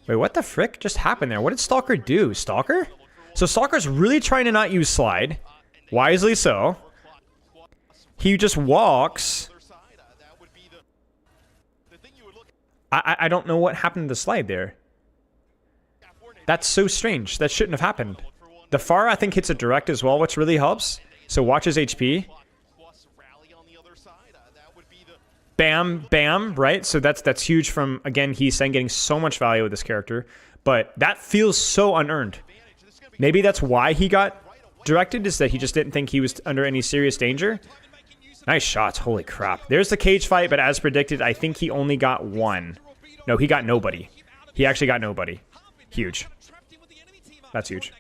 Wait, what the frick just happened there? What did Stalker do? Stalker? So Stalker's really trying to not use slide. Wisely so. He just walks. I don't know what happened to the slide there. That's so strange. That shouldn't have happened. The Pharah, I think, hits it direct as well, which really helps. So watch his HP. Bam, bam, right? So that's huge from, again, he's saying getting so much value with this character. But that feels so unearned. Maybe that's why he got directed, is that he just didn't think he was under any serious danger. Nice shots. Holy crap. There's the cage fight, but as predicted, I think he only got one. No, he got nobody. He actually got nobody. Huge. That's huge.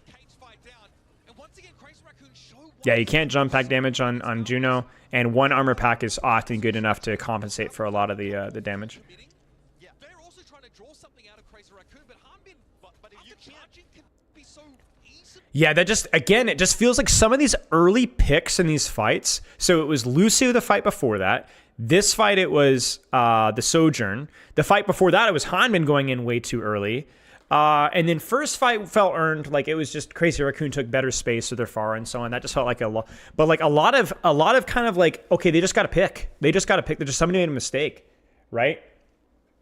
Yeah, you can't jump pack damage on Juno, and one armor pack is often good enough to compensate for a lot of the damage. Yeah, that just, again, it just feels like some of these early picks in these fights. So it was Lucio the fight before that. This fight, it was the Sojourn. The fight before that, it was Hanmin going in way too early. And then first fight felt earned, like it was just Crazy Raccoon took better space with their Pharah and so on. That just felt like a lot, but like a lot of kind of like, okay, they just got to pick. They just got to pick. They're just, somebody made a mistake, right?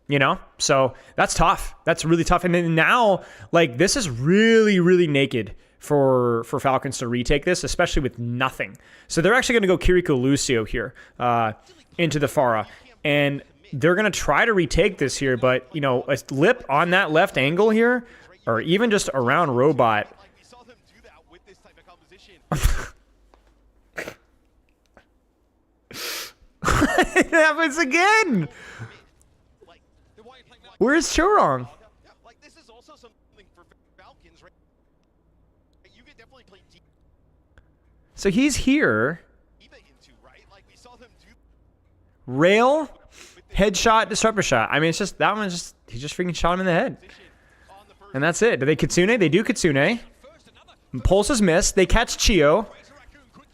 You know, so that's tough. That's really tough. And then now, like, this is really, really naked for Falcons to retake this, especially with nothing. So they're actually going to go Kiriko Lucio here into the Pharah, and they're going to try to retake this here, but, you know, a lip on that left angle here, or even just around Robot. It happens again! Where's Chorong? So he's here. Rail, headshot, disruptor shot. I mean, it's just, that one's just, he just freaking shot him in the head. And that's it. Do they Kitsune? They do Kitsune. Pulses miss. They catch Chio.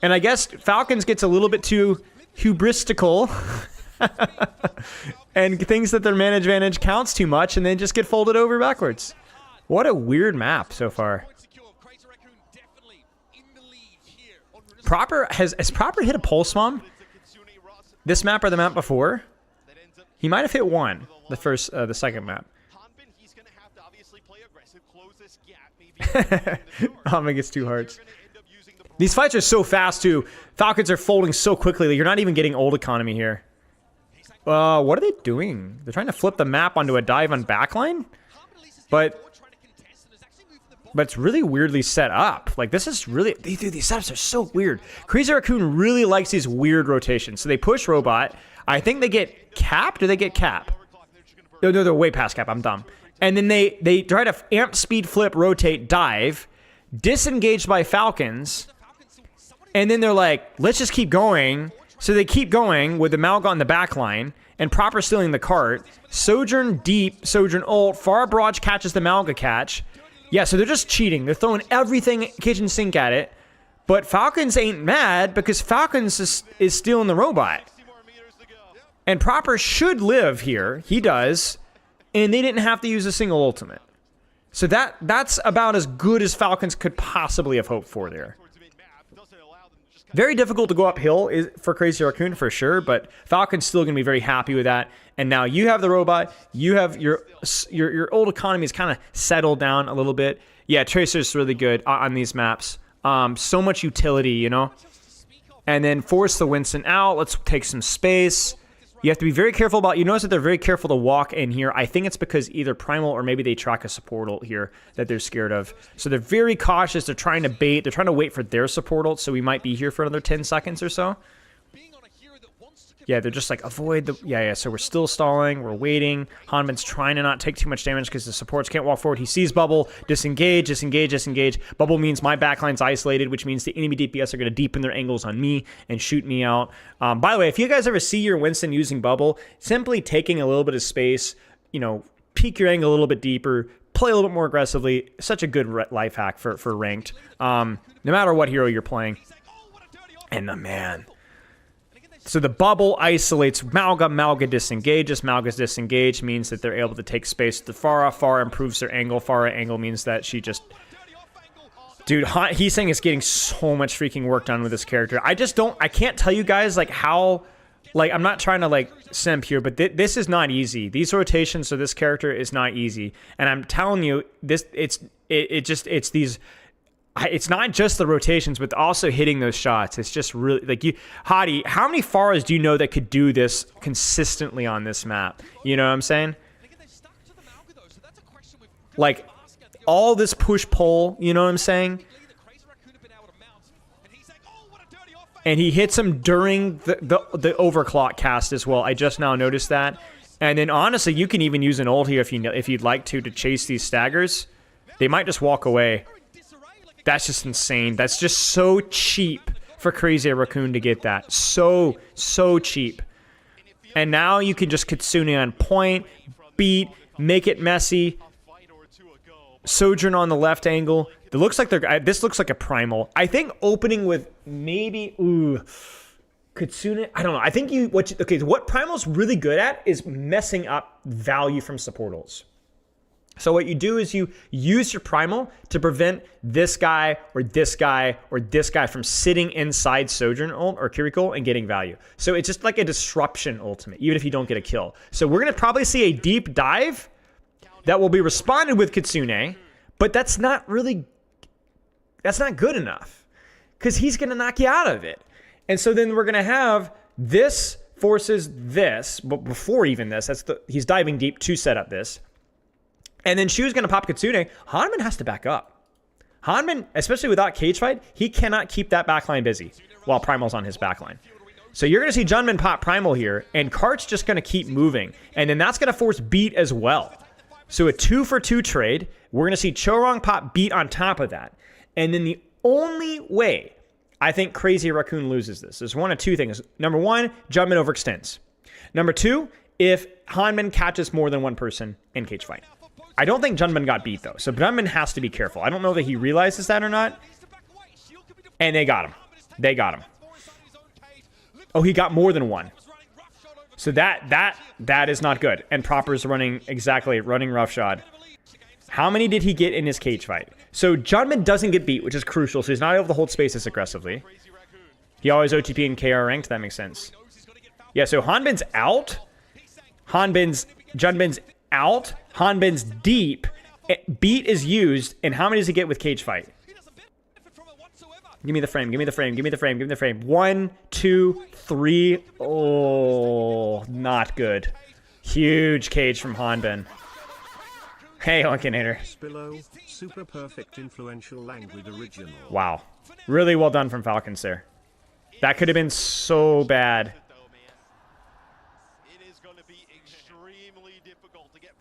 And I guess Falcons gets a little bit too hubristical. And thinks that their man advantage counts too much and then just get folded over backwards. What a weird map so far. Proper has Proper hit a pulse bomb this map or the map before? He might have hit one, the second map. Hanmin gets 2 hearts. These fights are so fast too. Falcons are folding so quickly that you're not even getting old economy here. What are they doing? They're trying to flip the map onto a dive on backline? But it's really weirdly set up. Like, this is really... Dude, these setups are so weird. Crazy Raccoon really likes these weird rotations. So they push Robot. I think they get cap. Do they get cap? No, they're way past cap. I'm dumb. And then they try to amp, speed, flip, rotate, dive. Disengaged by Falcons. And then they're like, let's just keep going. So they keep going with the Malga on the back line. And Proper stealing the cart. Sojourn deep. Sojourn ult. Far Barrage catches the Malga catch. Yeah, so they're just cheating. They're throwing everything kitchen sink at it. But Falcons ain't mad because Falcons is stealing the Robot. And Proper should live here. He does. And they didn't have to use a single ultimate. So that's about as good as Falcons could possibly have hoped for there. Very difficult to go uphill for Crazy Raccoon for sure, but Falcon's still going to be very happy with that. And now you have the robot. You have your old economy is kind of settled down a little bit. Yeah, Tracer's really good on these maps. So much utility, you know? And then force the Winston out. Let's take some space. You have to be very careful about... You notice that they're very careful to walk in here. I think it's because either Primal or maybe they track a support ult here that they're scared of. So they're very cautious. They're trying to bait. They're trying to wait for their support ult, so we might be here for another 10 seconds or so. Yeah, they're just like, avoid the... Yeah, so we're still stalling. We're waiting. Hanman's trying to not take too much damage because the supports can't walk forward. He sees Bubble. Disengage, disengage, disengage. Bubble means my backline's isolated, which means the enemy DPS are going to deepen their angles on me and shoot me out. By the way, if you guys ever see your Winston using Bubble, simply taking a little bit of space, you know, peek your angle a little bit deeper, play a little bit more aggressively. Such a good life hack for ranked. No matter what hero you're playing. And the man... So the bubble isolates Malga. Malga disengages. Malga's disengage means that they're able to take space to Pharah. Pharah improves their angle. Pharah angle means that she just... Dude, he's saying it's getting so much freaking work done with this character. I can't tell you guys, like, how... Like, I'm not trying to, like, simp here, but this is not easy. These rotations of this character is not easy. And I'm telling you, it's these... It's not just the rotations, but also hitting those shots. It's just really like Hottie, how many Pharahs do you know that could do this consistently on this map? You know what I'm saying? Like all this push pull, you know what I'm saying? And he hits him during the overclock cast as well. I just now noticed that. And then honestly, you can even use an ult here if you'd like to chase these staggers. They might just walk away. That's just insane. That's just so cheap for Crazy Raccoon to get that. So cheap. And now you can just Kitsune on point, beat, make it messy. Sojourn on the left angle. It looks like this looks like a Primal. I think opening with maybe Kitsune. I don't know. I think what Primal's really good at is messing up value from support ults. So what you do is you use your Primal to prevent this guy or this guy or this guy from sitting inside Sojourn ult or Kiriko and getting value. So it's just like a disruption ultimate, even if you don't get a kill. So we're going to probably see a deep dive that will be responded with Kitsune, but that's not good enough because he's going to knock you out of it. And so then we're going to have this forces this, but before even this, he's diving deep to set up this. And then Shu's going to pop Kitsune. Hanman has to back up. Hanman, especially without cage fight, he cannot keep that backline busy while Primal's on his backline. So you're going to see Junman pop Primal here, and Kart's just going to keep moving. And then that's going to force Beat as well. So a 2-for-2 trade. We're going to see Chorong pop Beat on top of that. And then the only way I think Crazy Raccoon loses this is one of two things. Number one, Junman overextends. Number two, if Hanman catches more than one person in cage fight. I don't think Junman got beat, though. So Junman has to be careful. I don't know that he realizes that or not. And they got him. They got him. Oh, he got more than one. So that is not good. And Proper's running roughshod. How many did he get in his cage fight? So Junman doesn't get beat, which is crucial. So he's not able to hold spaces aggressively. He always OTP and KR ranked. That makes sense. Yeah, so Hanbin's out. Junman's out. Hanbin's deep. Beat is used. And how many does he get with cage fight? Give me the frame. Give me the frame. Give me the frame. Give me the frame. 1, 2, 3. Oh, not good. Huge cage from Hanbin. Hey, Lunkinator. Spillo, super perfect influential language original. Wow. Really well done from Falcons there. That could have been so bad.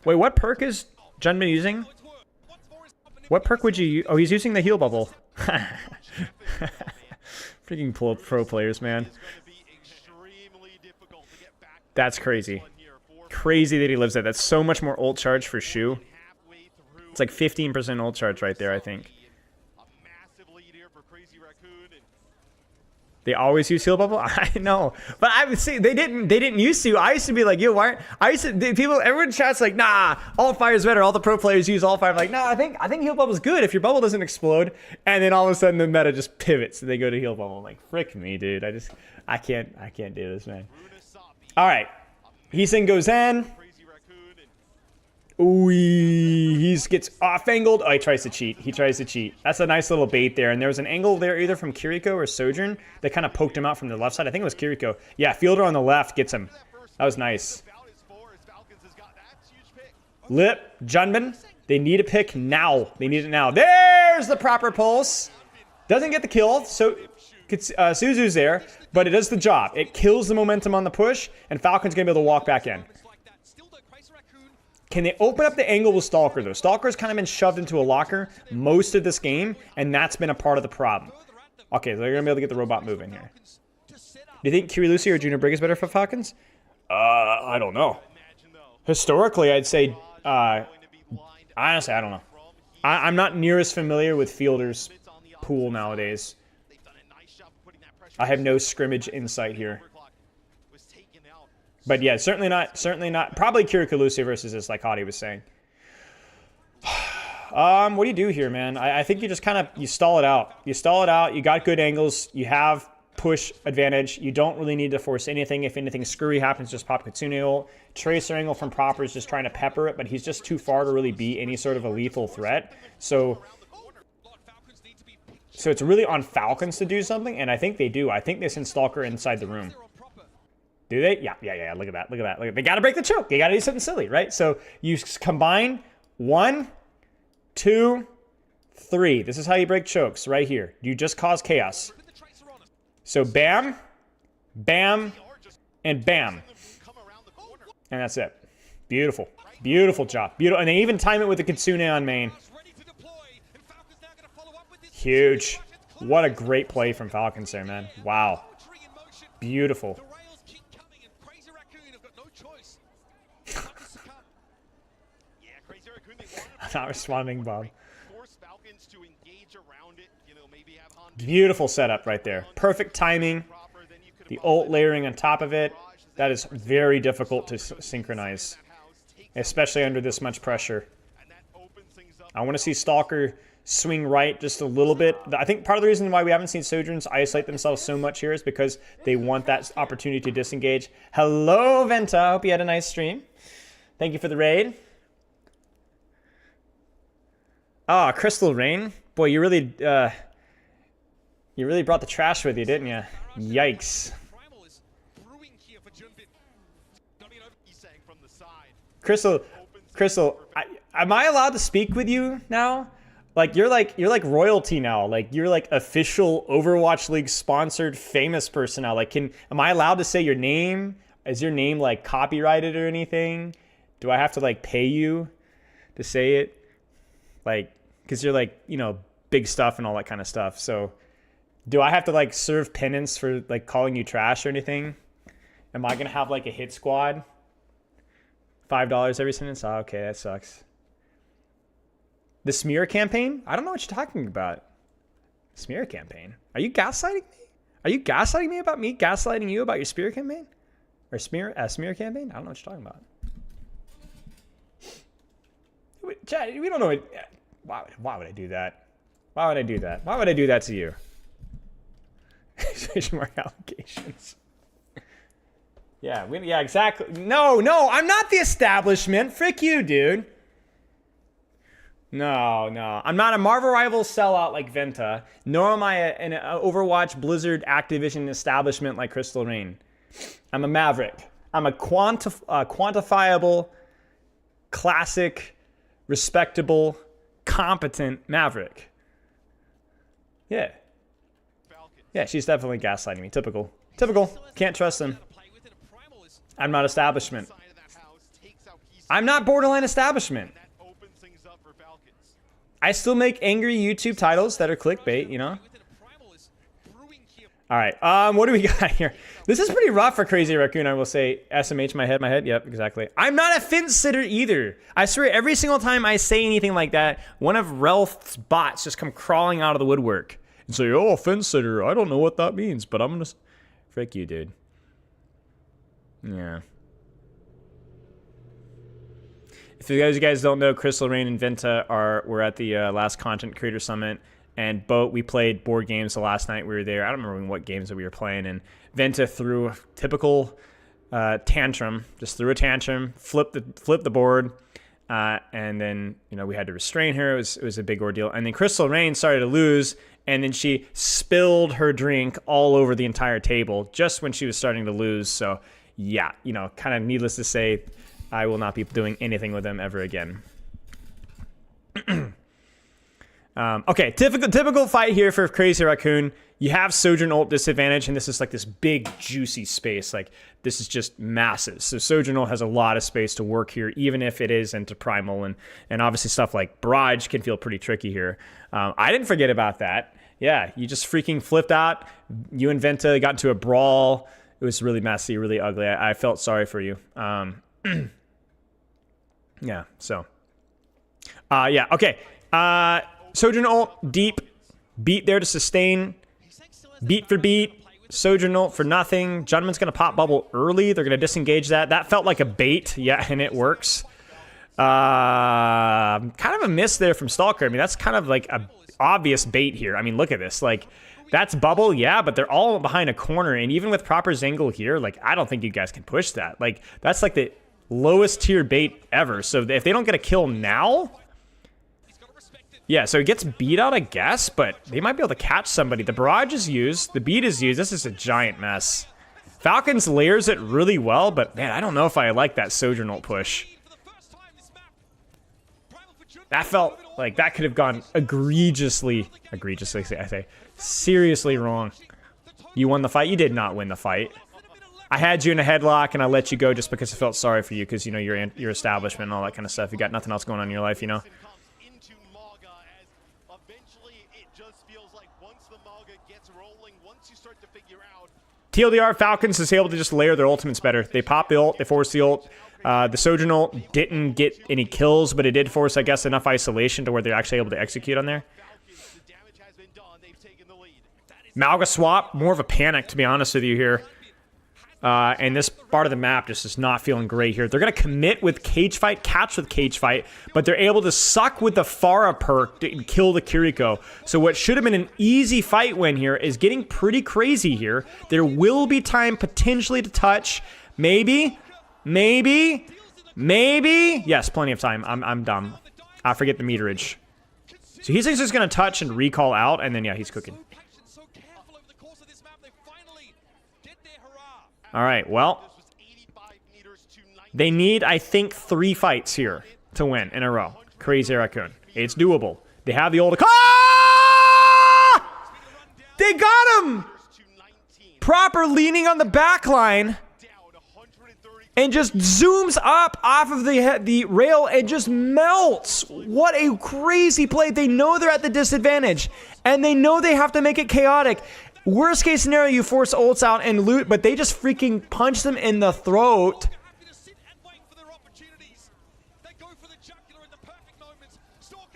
Wait, what perk is Junman using? What perk would you use? Oh, he's using the heal bubble. Freaking pro players, man. That's crazy. Crazy that he lives that. That's so much more ult charge for Shu. It's like 15% ult charge right there, I think. They always use heal bubble. I know, but I would say they didn't used to. I used to be like, yo, why? I used to people. Everyone chats like, nah, all fire is better. All the pro players use all fire. I'm like, nah, I think heal bubble is good if your bubble doesn't explode. And then all of a sudden the meta just pivots and they go to heal bubble. I'm like, frick me, dude. I can't do this, man. All right, Heesin goes in. Ooh, he gets off-angled. Oh, he tries to cheat. That's a nice little bait there. And there was an angle there either from Kiriko or Sojourn that kind of poked him out from the left side. I think it was Kiriko. Yeah, Fielder on the left gets him. That was nice. Lip, Junbin, they need a pick now. They need it now. There's the proper pulse. Doesn't get the kill, so Suzu's there, but it does the job. It kills the momentum on the push, and Falcon's going to be able to walk back in. Can they open up the angle with Stalker, though? Stalker's kind of been shoved into a locker most of this game, and that's been a part of the problem. Okay, so they're going to be able to get the robot moving here. Do you think Kiri Lucy or Junior Brig is better for Falcons? I don't know. Historically, I'd say, honestly, I don't know. I'm not near as familiar with Fielder's pool nowadays. I have no scrimmage insight here. But yeah, certainly not. Probably Kiriko Lucy versus this, like Hottie was saying. What do you do here, man? I think you just kind of, you stall it out. You got good angles. You have push advantage. You don't really need to force anything. If anything screwy happens, just pop Kitsune ult. Tracer angle from Proper is just trying to pepper it, but he's just too far to really be any sort of a lethal threat. So it's really on Falcons to do something, and I think they do. I think they send Stalker inside the room. Do they? Yeah. Look at that. They got to break the choke. They got to do something silly, right? So you combine 1, 2, 3. This is how you break chokes right here. You just cause chaos. So bam, bam, and bam. And that's it. Beautiful. Beautiful job. Beautiful. And they even time it with the Kitsune on main. Huge. What a great play from Falcons there, man. Wow. Beautiful. I'm not responding, Bob. Beautiful setup right there. Perfect timing. The ult layering on top of it. That is very difficult to synchronize, especially under this much pressure. I want to see Stalker swing right just a little bit. I think part of the reason why we haven't seen Sojourns isolate themselves so much here is because they want that opportunity to disengage. Hello, Venta. Hope you had a nice stream. Thank you for the raid. Ah, oh, Crystal Rain. Boy, you really brought the trash with you, didn't you? Yikes. Crystal, am I allowed to speak with you now? Like you're like royalty now. Like you're like official Overwatch League sponsored famous person now. Like am I allowed to say your name? Is your name like copyrighted or anything? Do I have to like pay you to say it? Like, because you're like, you know, big stuff and all that kind of stuff. So do I have to like serve penance for like calling you trash or anything? Am I going to have like a hit squad? $5 every sentence? Oh, okay, that sucks. The smear campaign? I don't know what you're talking about. Smear campaign? Are you gaslighting me? Are you gaslighting me about me gaslighting you about your smear campaign? Or smear campaign? I don't know what you're talking about. Chad, we don't know what... Why would I do that? Why would I do that? Why would I do that to you? More allegations. Yeah, exactly. No, I'm not the establishment. Frick you, dude. No. I'm not a Marvel Rivals sellout like Venta, nor am I an Overwatch, Blizzard, Activision establishment like Crystal Rain. I'm a Maverick. I'm a quantifiable, classic, respectable, competent Maverick. Yeah. Yeah, she's definitely gaslighting me. Typical. Can't trust them. I'm not establishment. I'm not borderline establishment. I still make angry YouTube titles that are clickbait, you know? All right, what do we got here? This is pretty rough for Crazy Raccoon, I will say. SMH, my head. Yep, exactly. I'm not a fence sitter either. I swear, every single time I say anything like that, one of Relf's bots just come crawling out of the woodwork. say, oh, fence sitter. I don't know what that means, but I'm gonna. Frick you, dude. Yeah. If you guys don't know, Crystal Rain and Venta were at the last Content Creator Summit, and we played board games the last night we were there. I don't remember what games that we were playing, and Venta threw a typical tantrum, just threw a tantrum, flipped the board, and then we had to restrain her. It was a big ordeal, and then Crystal Rain started to lose, and then she spilled her drink all over the entire table just when she was starting to lose. So yeah, kind of needless to say, I will not be doing anything with them ever again. Okay, typical fight here for Crazy Raccoon. You have Sojourn ult disadvantage, and this is like this big, juicy space. Like, this is just massive. So Sojourn ult has a lot of space to work here, even if it is into Primal. And obviously stuff like Barrage can feel pretty tricky here. I didn't forget about that. Yeah, you just freaking flipped out. You and Venta got into a brawl. It was really messy, really ugly. I felt sorry for you. Yeah, so. Yeah, okay. Sojourn ult, deep. Beat there to sustain. Beat for beat. Sojourn ult for nothing. Junman's going to pop bubble early. They're going to disengage that. That felt like a bait. Yeah, and it works. Kind of a miss there from Stalker. I mean, that's kind of like a obvious bait here. I mean, look at this. Like, that's bubble, yeah, but they're all behind a corner. And even with proper Zangle here, like, I don't think you guys can push that. Like, that's like the lowest tier bait ever. So if they don't get a kill now... Yeah, so it gets beat out, I guess, but they might be able to catch somebody. The barrage is used. The beat is used. This is a giant mess. Falcons layers it really well, but man, I don't know if I like that Sojourn ult push. That felt like that could have gone egregiously, I say, seriously wrong. You won the fight? You did not win the fight. I had you in a headlock, and I let you go just because I felt sorry for you because, your establishment and all that kind of stuff. You got nothing else going on in your life, TLDR, Falcons is able to just layer their ultimates better. They pop the ult, they force the ult. The Sojourn ult didn't get any kills, but it did force, I guess, enough isolation to where they're actually able to execute on there. Malga swap, more of a panic, to be honest with you here. And this part of the map just is not feeling great here. They're going to commit with Cage Fight, catch with Cage Fight, but they're able to suck with the Pharah perk to kill the Kiriko. So what should have been an easy fight win here is getting pretty crazy here. There will be time potentially to touch. Maybe. Yes, plenty of time. I'm dumb. I forget the meterage. So he's just going to touch and recall out, and then, yeah, he's cooking. All right, well, they need, I think, 3 fights here to win in a row. Crazy Raccoon. It's doable. They have the old... Ah! They got him! Proper leaning on the back line and just zooms up off of the rail and just melts. What a crazy play. They know they're at the disadvantage, and they know they have to make it chaotic. Worst case scenario, you force ults out and loot, but they just freaking punch them in the throat.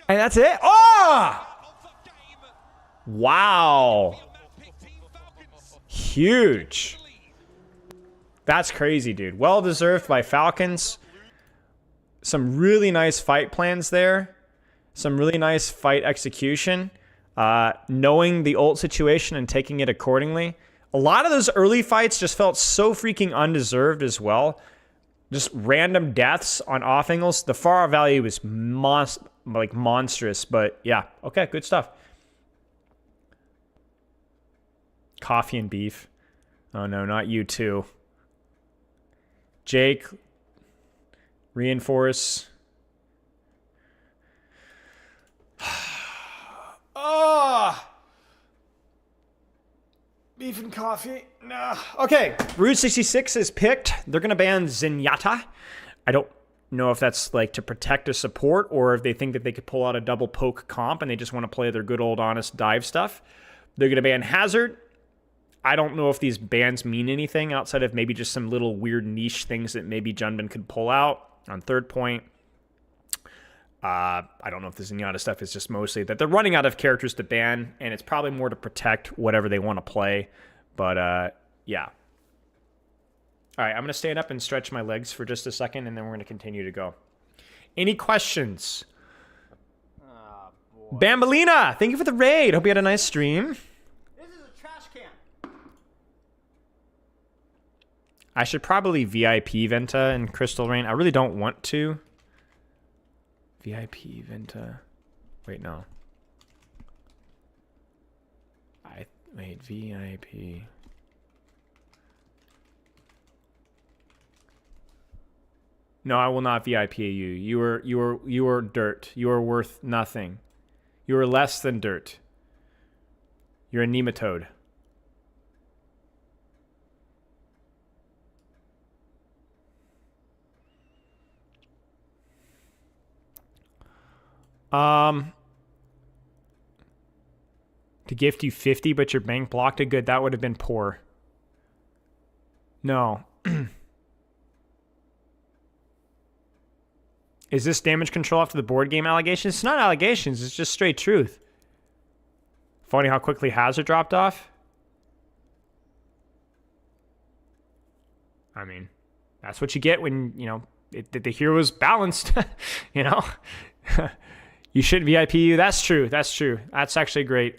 And that's it. Oh! Wow. Huge. That's crazy, dude. Well deserved by Falcons. Some really nice fight plans there. Some really nice fight execution. Knowing the ult situation and taking it accordingly. A lot of those early fights just felt so freaking undeserved as well. Just random deaths on off angles. The Pharah value was monstrous, but yeah. Okay, good stuff. Coffee and beef. Oh no, not you too. Jake. Reinforce. Oh! Beef and coffee. Nah. Okay, Route 66 is picked. They're going to ban Zenyatta. I don't know if that's like to protect a support or if they think that they could pull out a double poke comp and they just want to play their good old honest dive stuff. They're going to ban Hazard. I don't know if these bans mean anything outside of maybe just some little weird niche things that maybe Junbin could pull out on third point. I don't know if the Zenyatta stuff is just mostly that they're running out of characters to ban, and it's probably more to protect whatever they want to play. But yeah. All right, I'm going to stand up and stretch my legs for just a second, and then we're going to continue to go. Any questions? Bambolina, thank you for the raid. Hope you had a nice stream. This is a trash can. I should probably VIP Venta in Crystal Rain. I really don't want to. VIP Venta. Wait, no. Wait, VIP. No, I will not VIP you. You are dirt. You are worth nothing. You are less than dirt. You're a nematode. To gift you 50, but your bank blocked it. Good. That would have been poor. No. Is this damage control after the board game allegations? It's not allegations. It's just straight truth. Funny how quickly Hazard dropped off. I mean, that's what you get when, you know, the hero is balanced. You know? You should VIP you. That's true. That's true. That's actually great.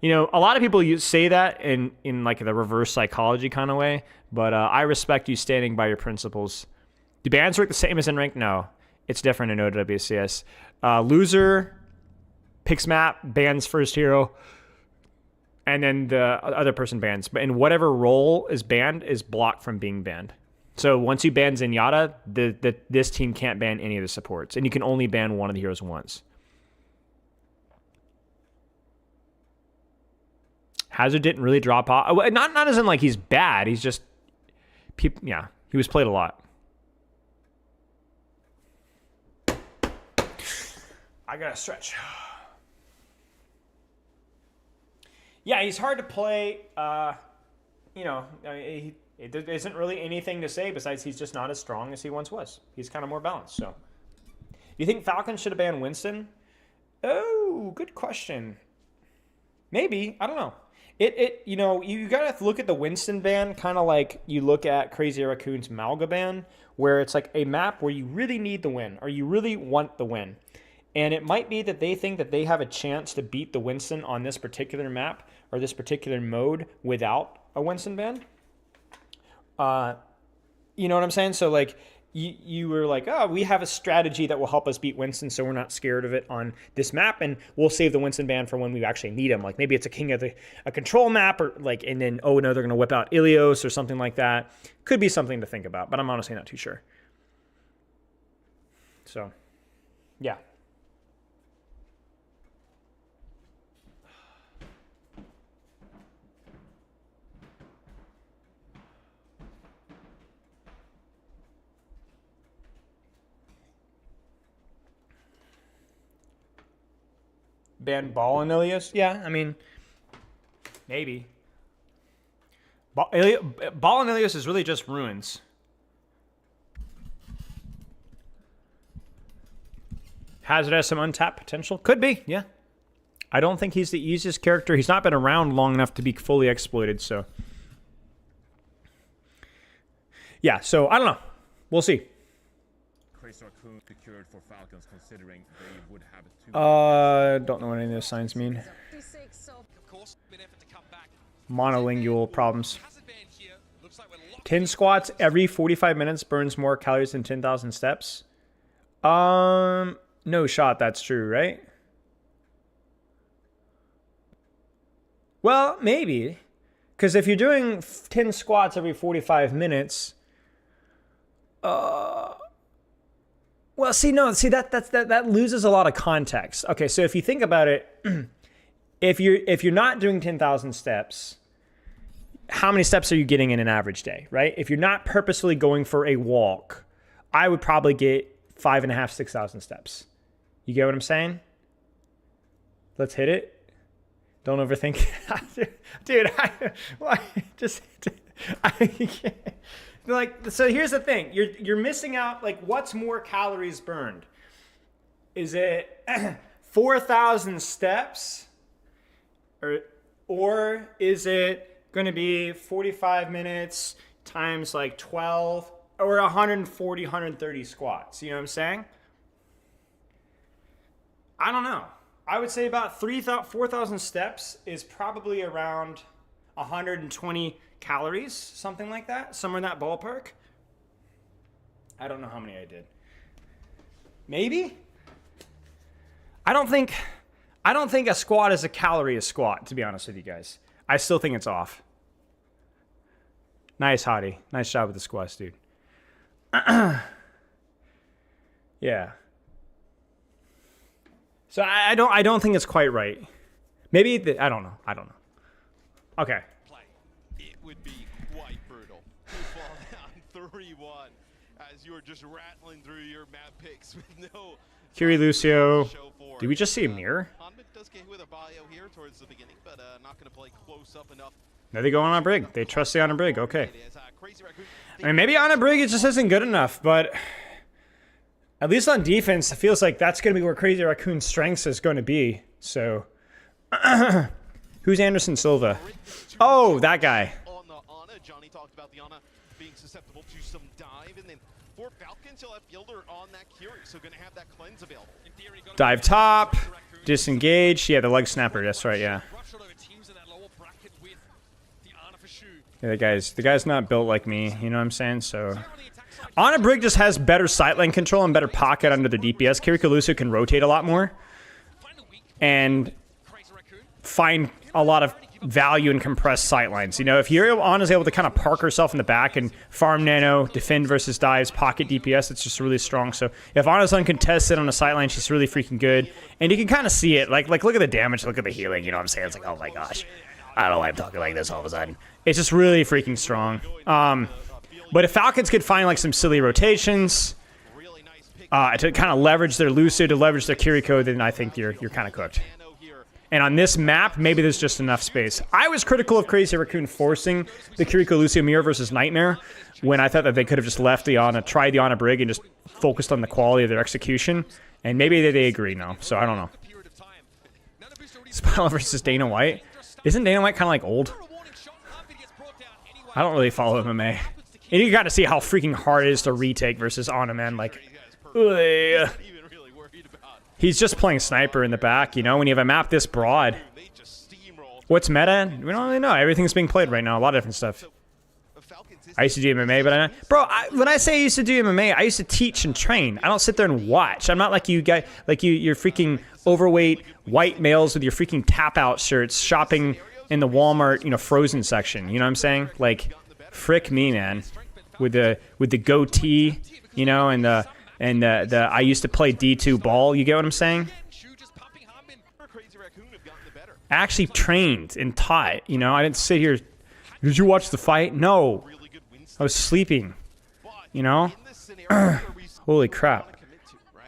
You know, a lot of people say that in like the reverse psychology kind of way, but I respect you standing by your principles. Do bans work the same as in rank? No. It's different in OWCS. Loser picks map, bans first hero, and then the other person bans. But in whatever role is banned is blocked from being banned. So once you ban Zenyatta, this team can't ban any of the supports, and you can only ban one of the heroes once. Hazard didn't really drop off. Not as in like he's bad. He's just, yeah, he was played a lot. I gotta stretch. Yeah, he's hard to play. You know, there isn't really anything to say besides he's just not as strong as he once was. He's kind of more balanced. So, you think Falcon should have banned Winston? Oh, good question. Maybe, I don't know. You know, you gotta look at the Winston ban kind of like you look at Crazy Raccoon's Malga ban, where it's like a map where you really need the win or you really want the win. And it might be that they think that they have a chance to beat the Winston on this particular map or this particular mode without a Winston ban. You know what I'm saying? So like you were like, oh, we have a strategy that will help us beat Winston, so we're not scared of it on this map, and we'll save the Winston ban for when we actually need him. Like maybe it's a king of a control map, or like, and then oh no, they're gonna whip out Ilios or something like that. Could be something to think about, but I'm honestly not too sure. So, yeah. Ban Ball and Ilios? Yeah, I mean, maybe. Ball and Ilios is really just ruins. Hazard has some untapped potential? Could be, yeah. I don't think he's the easiest character. He's not been around long enough to be fully exploited, so. Yeah, so I don't know. We'll see. Secured for Falcons, considering they would have don't know what any of those signs mean. Monolingual problems. 10 squats every 45 minutes burns more calories than 10,000 steps. No shot that's true, right? Well, maybe. Because if you're doing 10 squats every 45 minutes, well, that loses a lot of context. Okay, so if you think about it, if you're not doing 10,000 steps, how many steps are you getting in an average day, right? If you're not purposefully going for a walk, I would probably get 5,500, 6,000 steps. You get what I'm saying? Let's hit it. Don't overthink it. Dude, I can't. Like, so here's the thing. You're missing out, like, what's more calories burned? Is it 4,000 steps? Or is it going to be 45 minutes times like 12 or 140, 130 squats? You know what I'm saying? I don't know. I would say about 4,000 steps is probably around 120 calories, something like that, somewhere in that ballpark. I don't know how many I did. Maybe? I don't think a squat is a calorie a squat, to be honest with you guys. I still think it's off. Nice, Hottie. Nice job with the squats, dude. Yeah. So I don't think it's quite right. Maybe I don't know. Okay. It would be quite brutal to fall down 3-1 as you're just rattling through your map picks with no. Kiri Lucio. Did we just see a mirror? Does get with a bio here towards the beginning, but not going to play close up enough. No, they go on a brig. They trust the on a brig. Okay. I mean, maybe on a brig it just isn't good enough, but at least on defense, it feels like that's going to be where Crazy Raccoon's strengths is going to be. So, who's Anderson Silva? Oh, that guy. On the Ana, Johnny talked about the Ana being susceptible to some dive, and then for Falcons, he'll have Fielder on that Curie, so going to have that cleanse available. Dive top, disengage. Yeah, the leg snapper. That's right. Yeah. Yeah, the guy's not built like me. You know what I'm saying? So, Ana Brig just has better sightline control and better pocket under the DPS. Kirikalusu can rotate a lot more and find a lot of value in compressed sightlines. You know, if Ana's able to kind of park herself in the back and farm nano, defend versus dives, pocket DPS, it's just really strong. So if Ana's uncontested on the sightline, she's really freaking good. And you can kind of see it. Like look at the damage, look at the healing. You know what I'm saying? It's like, oh my gosh. I don't know why I'm talking like this all of a sudden. It's just really freaking strong. But if Falcons could find like some silly rotations to kind of leverage their Lucio, to leverage their Kiriko, then I think you're kind of cooked. And on this map, maybe there's just enough space. I was critical of Crazy Raccoon forcing the Kiriko Lucio mirror versus Nightmare when I thought that they could have just left the Ana, tried the Ana Brig, and just focused on the quality of their execution. And maybe they agree now, so I don't know. Spinal versus Dana White. Isn't Dana White kind of like old? I don't really follow MMA. And you got to see how freaking hard it is to retake versus Ana, man. Like, ugh. He's just playing sniper in the back, you know, when you have a map this broad. What's meta? We don't really know. Everything's being played right now. A lot of different stuff. I used to do MMA, but when I say I used to do MMA, I used to teach and train. I don't sit there and watch. I'm not like you guys, like you're freaking overweight white males with your freaking tap-out shirts shopping in the Walmart, you know, frozen section. You know what I'm saying? Like, frick me, man. With the goatee, you know, and the I used to play D2 ball. You get what I'm saying? I actually trained and taught. You know, I didn't sit here. Did you watch the fight? No, I was sleeping. You know? Holy crap!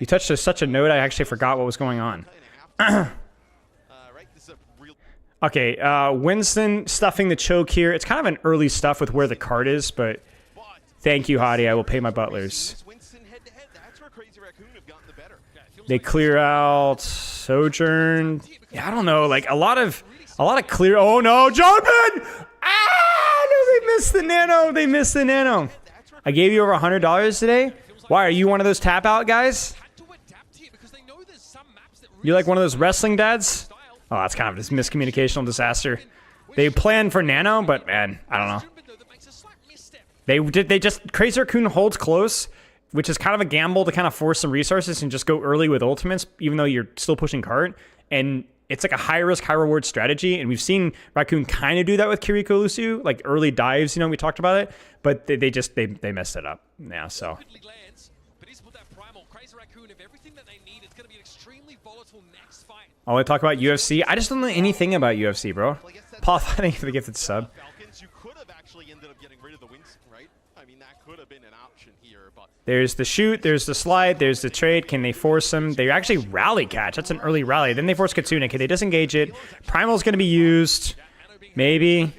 You touched such a note. I actually forgot what was going on. Okay, Winston stuffing the choke here. It's kind of an early stuff with where the card is, but thank you, Hottie. I will pay my butlers. They clear out Sojourn. Yeah, I don't know. Like a lot of clear. Oh no, Jordan! Ah, no, they missed the nano. They missed the nano. I gave you over $100 today. Why are you one of those tap out guys? You like one of those wrestling dads? Oh, that's kind of this miscommunicational disaster. They planned for nano, but man, I don't know. They just Crazy Raccoon holds close, which is kind of a gamble to kind of force some resources and just go early with ultimates, even though you're still pushing cart. And it's like a high risk, high reward strategy. And we've seen Raccoon kind of do that with Kiriko Lucio, like early dives, you know, we talked about it, but they messed it up. Yeah, so. Oh, I talk about UFC. I just don't know anything about UFC, bro. Paul, thank you for the gifted sub. There's the shoot, there's the slide, there's the trade. Can they force him? They actually rally catch. That's an early rally. Then they force Katsuna. Can they disengage it? Primal's going to be used. Maybe.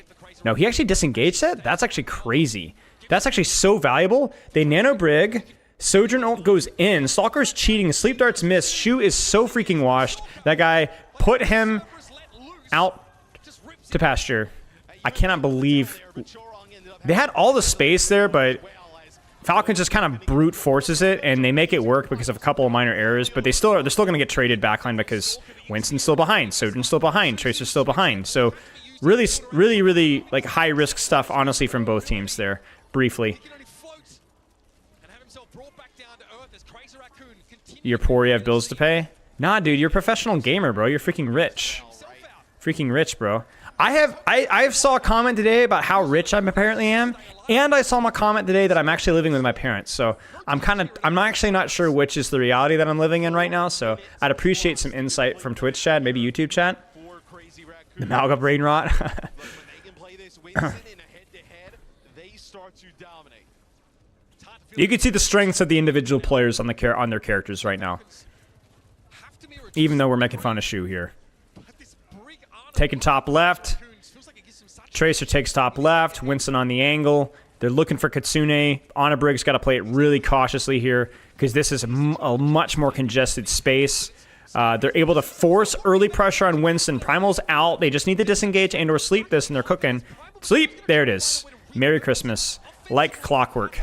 No, he actually disengaged it? That's actually crazy. That's actually so valuable. They nano brig, Sojourn ult goes in. Stalker's cheating. Sleep darts miss. Shu is so freaking washed. That guy put him out to pasture. I cannot believe they had all the space there, but Falcons just kind of brute forces it, and they make it work because of a couple of minor errors. But they're still going to get traded backline because Winston's still behind, Sojourn's still behind, Tracer's still behind. So really like high risk stuff, honestly, from both teams there. Briefly, you're poor, you have bills to pay. Nah, dude, you're a professional gamer, bro. You're freaking rich. Freaking rich, bro. I saw a comment today about how rich I apparently am, and I saw a comment today that I'm actually living with my parents. So I'm actually not sure which is the reality that I'm living in right now. So I'd appreciate some insight from Twitch chat, maybe YouTube chat. The Malga brain rot. You can see the strengths of the individual players on their characters right now. Even though we're making fun of Shu here. Taking top left. Tracer takes top left. Winston on the angle. They're looking for Kitsune. Onabrig's got to play it really cautiously here because this is a much more congested space. They're able to force early pressure on Winston. Primal's out. They just need to disengage and or sleep this, and they're cooking. Sleep! There it is. Merry Christmas. Like clockwork.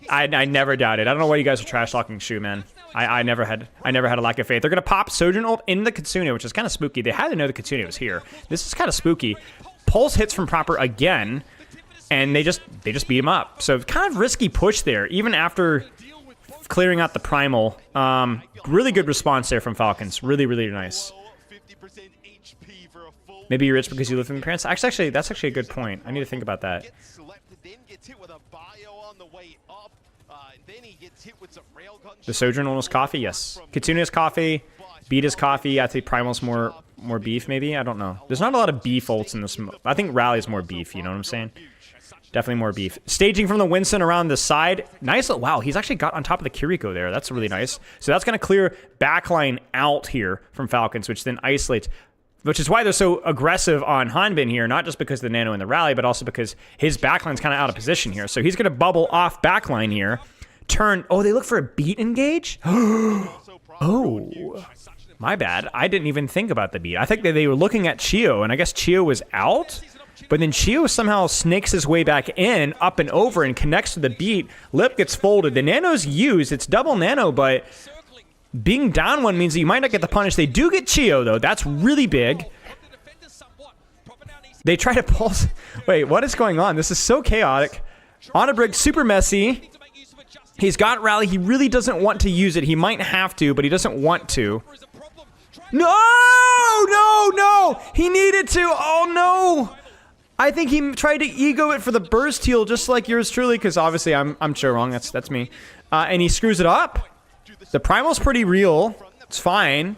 I never doubted. I don't know why you guys are trash talking Shu, man. I never had a lack of faith. They're gonna pop Sojourn ult in the Kitsune, which is kind of spooky. They had to know the Kitsune was here. This is kind of spooky. Pulse hits from Proper again, and they just beat him up. So kind of risky push there, even after clearing out the Primal. Really good response there from Falcons. Really nice. Maybe you're rich because you live with your parents. Actually, that's actually a good point. I need to think about that. The Sojourn almost coffee, yes. Kitsune is coffee. Beat is coffee. I think Primal's more beef, maybe. I don't know. There's not a lot of beef ults in this. I think Rally's more beef. You know what I'm saying? Definitely more beef. Staging from the Winston around the side. Nice. Wow, he's actually got on top of the Kiriko there. That's really nice. So that's going to clear backline out here from Falcons, which then isolates. Which is why they're so aggressive on Hanbin here, not just because of the Nano and the Rally, but also because his backline's kind of out of position here. So he's going to bubble off backline here. Turn. Oh, they look for a beat engage? Oh, my bad. I didn't even think about the beat. I think that they were looking at Chio, and I guess Chio was out. But then Chio somehow snakes his way back in, up and over, and connects to the beat. Lip gets folded. The Nano's used. It's double Nano, but being down one means that you might not get the punish. They do get Chio, though. That's really big. They try to pulse. Wait, what is going on? This is so chaotic. Onabrig, super messy. He's got Rally. He really doesn't want to use it. He might have to, but he doesn't want to. No! He needed to. Oh, no. I think he tried to ego it for the burst heal, just like yours truly, because obviously I'm sure wrong. That's me. And he screws it up. The Primal's pretty real. It's fine.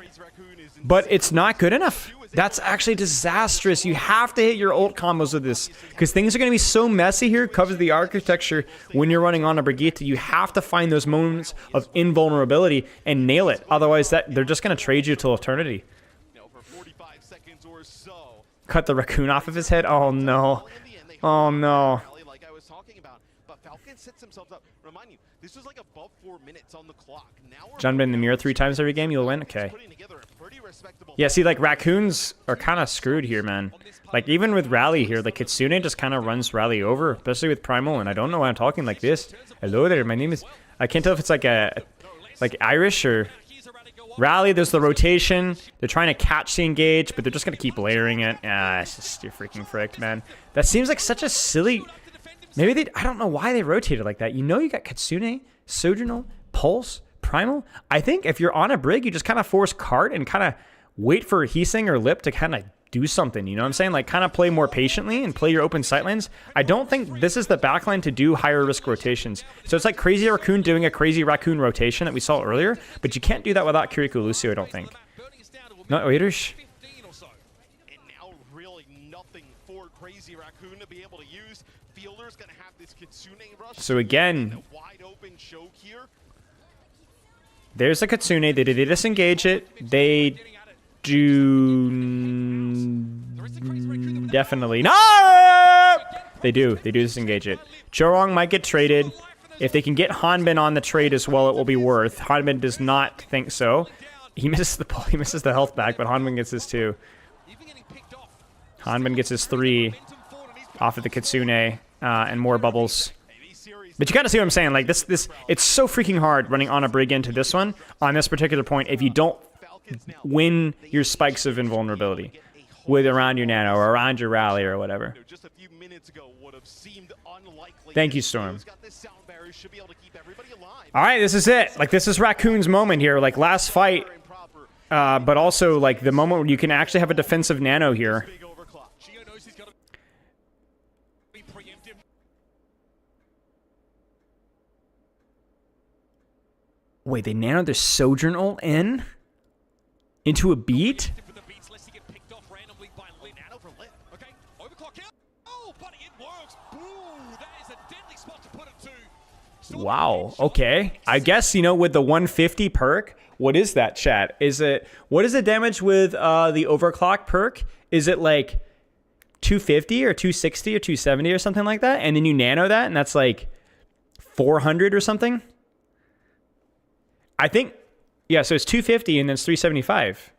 But it's not good enough. That's actually disastrous. You have to hit your ult combos with this because things are going to be so messy here. Covers the architecture when you're running on a Brigitte. You have to find those moments of invulnerability and nail it. Otherwise, they're just going to trade you till eternity. Cut the raccoon off of his head. Oh, no. Oh, no. Jump in the mirror 3 times every game, you'll win? Okay. Yeah, see, like, raccoons are kind of screwed here, man. Like, even with Rally here, like, Kitsune just kind of runs Rally over, especially with Primal, and I don't know why I'm talking like this. Hello there, my name is... I can't tell if it's like Irish or... Rally, there's the rotation. They're trying to catch the engage, but they're just going to keep layering it. Ah, it's just, you're freaking fricked, man. That seems like such a silly... Maybe they... I don't know why they rotated like that. You know you got Kitsune, Sojourn, Pulse, Primal. I think if you're on a Brig, you just kind of force Cart and kind of wait for Heesing or Lip to kind of do something. You know what I'm saying? Like, kind of play more patiently and play your open sightlines. I don't think this is the backline to do higher risk rotations. So it's like Crazy Raccoon doing a Crazy Raccoon rotation that we saw earlier, but you can't do that without Kiriko Lucio, I don't think. No, waiters. And now really nothing for Crazy Raccoon to be able to use. Fielder's gonna have this Kitsune rush. So again, wide open choke here. There's a Kitsune. They did disengage it. They do definitely no. They do disengage it. Chorong might get traded. If they can get Hanbin on the trade as well, it will be worth. Hanbin does not think so. He misses the health back, but Hanbin gets his 2. Hanbin gets his 3 off of the Kitsune, and more bubbles. But you gotta see what I'm saying. Like this, it's so freaking hard running on a brig into this one on this particular point if you don't win your spikes of invulnerability with around your nano or around your rally or whatever. Thank you, Storm. All right, this is it. Like, this is Raccoon's moment here. Like, last fight, but also, like, the moment where you can actually have a defensive nano here. Wait, they nanoed their Sojourn ult into a beat? Wow, okay. I guess, you know, with the 150 perk, what is that, chat? What is the damage with the overclock perk? Is it like 250 or 260 or 270 or something like that? And then you nano that, and that's like 400 or something? I think, yeah, so it's 250 and then it's 375,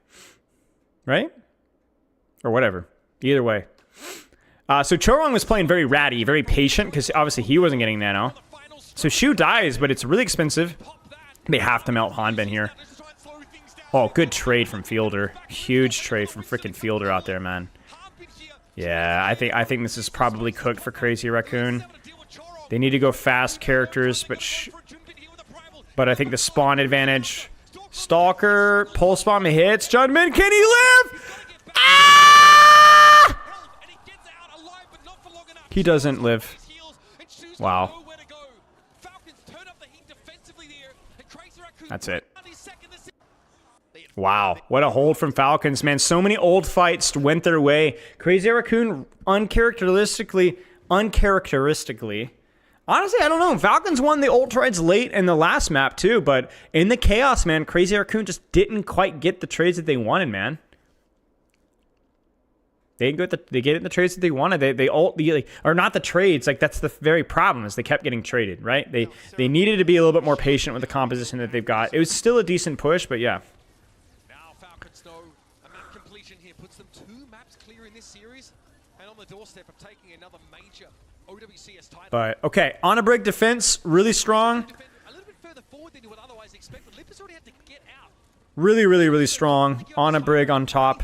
right? Or whatever. Either way. So Chorong was playing very ratty, very patient, because obviously he wasn't getting nano. So Shu dies, but it's really expensive. They have to melt Hanbin here. Oh, good trade from Fielder. Huge trade from freaking Fielder out there, man. Yeah, I think this is probably cooked for Crazy Raccoon. They need to go fast characters, but I think the spawn advantage. Stalker, pulse bomb hits. Judgment, can he live? Ah! He doesn't live. Wow. That's it. Wow, what a hold from Falcons, man. So many old fights went their way. Crazy Raccoon, uncharacteristically. Honestly, I don't know. Falcons won the ult trades late in the last map, too. But in the chaos, man, Crazy Raccoon just didn't quite get the trades that they wanted, man. They get the trades that they wanted. They ult, or not the trades. Like, that's the very problem, is they kept getting traded, right? They needed to be a little bit more patient with the composition that they've got. It was still a decent push, but yeah. Now Falcons know a map completion here puts them 2 maps clear in this series, and on the doorstep of taking another major OWCS title. But okay, on a brig defense, really strong. A little bit further forward than you would otherwise expect, but Lippers already had to get out. Really, really, really strong. On a brig on top.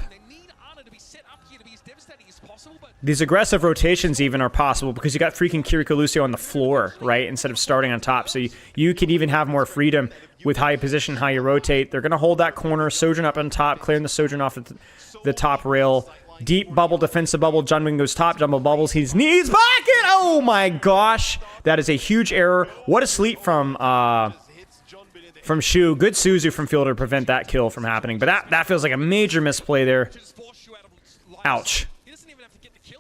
These aggressive rotations even are possible because you got freaking Kiriko Lucio on the floor, right? Instead of starting on top. So you could even have more freedom with how you position, how you rotate. They're going to hold that corner. Sojourn up on top, clearing the Sojourn off the top rail. Deep bubble, defensive bubble. Junwing goes top, jumbo bubbles. His knees pocket. Oh my gosh. That is a huge error. What a sleep from Shu. Good Suzu from Fielder to prevent that kill from happening. But that feels like a major misplay there. Ouch.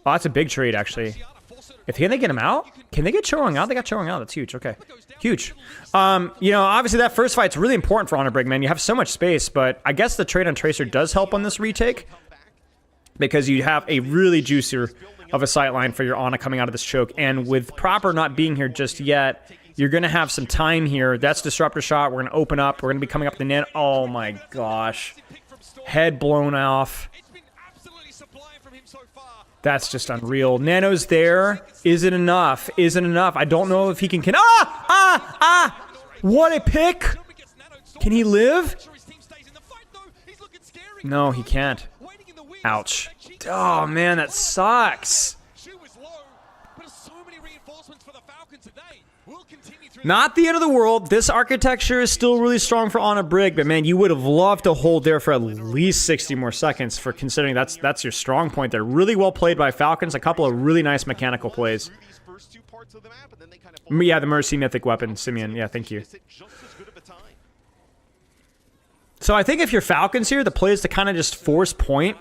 Oh, that's a big trade, actually. Can they get him out? Can they get Chorong out? They got Chorong out. That's huge. Okay. Huge. You know, obviously that first fight's really important for Honor Brig, man. You have so much space, but I guess the trade on Tracer does help on this retake because you have a really juicier of a sightline for your Ana coming out of this choke. And with Proper not being here just yet, you're going to have some time here. That's Disruptor Shot. We're going to open up. We're going to be coming up the net. Oh, my gosh. Head blown off. That's just unreal. Nano's there. Is it enough? Is it enough? I don't know if he can... What a pick! Can he live? No, he can't. Ouch. Oh, man, that sucks. Not the end of the world. This architecture is still really strong for On a Brig, but man, you would have loved to hold there for at least 60 more seconds for considering that's your strong point there. Really well played by Falcons. A couple of really nice mechanical plays. Yeah, the Mercy Mythic Weapon, Simeon. Yeah, thank you. So I think if you're Falcons here, the play is to kind of just force point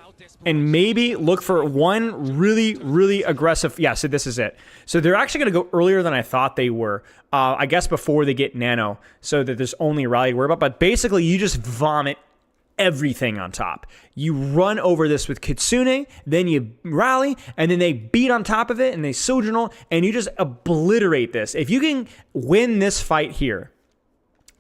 and maybe look for one really, really aggressive... Yeah, so this is it. So they're actually going to go earlier than I thought they were. I guess before they get Nano, so that there's only Rally to worry about. But basically, you just vomit everything on top. You run over this with Kitsune, then you rally, and then they beat on top of it, and they Sojournal, and you just obliterate this. If you can win this fight here,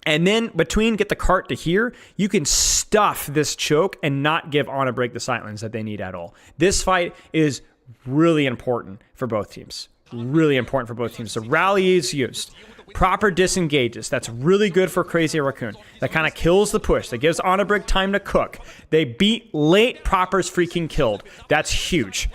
and then between get the cart to here, you can stuff this choke and not give Ana Break the sightlines that they need at all. This fight is really important for both teams. Really important for both teams. The rally is used. Proper disengages. That's really good for Crazy Raccoon. That kind of kills the push. That gives Ana Break time to cook. They beat late. Proper's freaking killed. That's huge.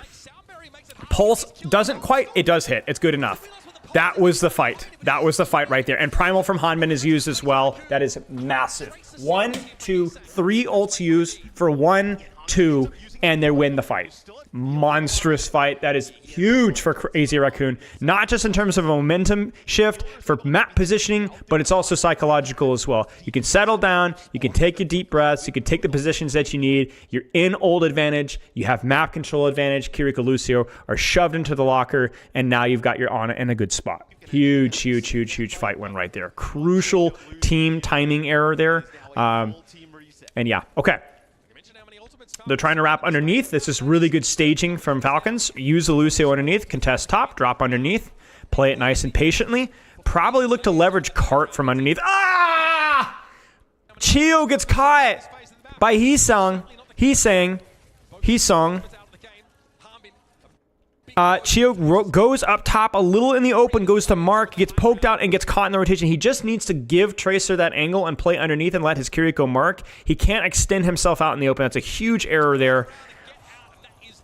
Pulse doesn't quite. It does hit. It's good enough. That was the fight. That was the fight right there. And Primal from Hanman is used as well. That is massive. 1, 2, 3 ults used for 1, 2, and they win the fight. Monstrous fight. That is huge for Crazy Raccoon. Not just in terms of a momentum shift for map positioning, but it's also psychological as well. You can settle down. You can take your deep breaths. You can take the positions that you need. You're in ult advantage. You have map control advantage. Kiriko Lucio are shoved into the locker, and now you've got your Ana in a good spot. Huge, huge, huge, huge fight win right there. Crucial team timing error there. And yeah, okay. They're trying to wrap underneath. This is really good staging from Falcons. Use the Lucio underneath, contest top, drop underneath, play it nice and patiently. Probably look to leverage cart from underneath. Ah! Chio gets caught by Heesung. Chio goes up top a little in the open, goes to Mark, gets poked out, and gets caught in the rotation. He just needs to give Tracer that angle and play underneath and let his Kiriko mark. He can't extend himself out in the open. That's a huge error there.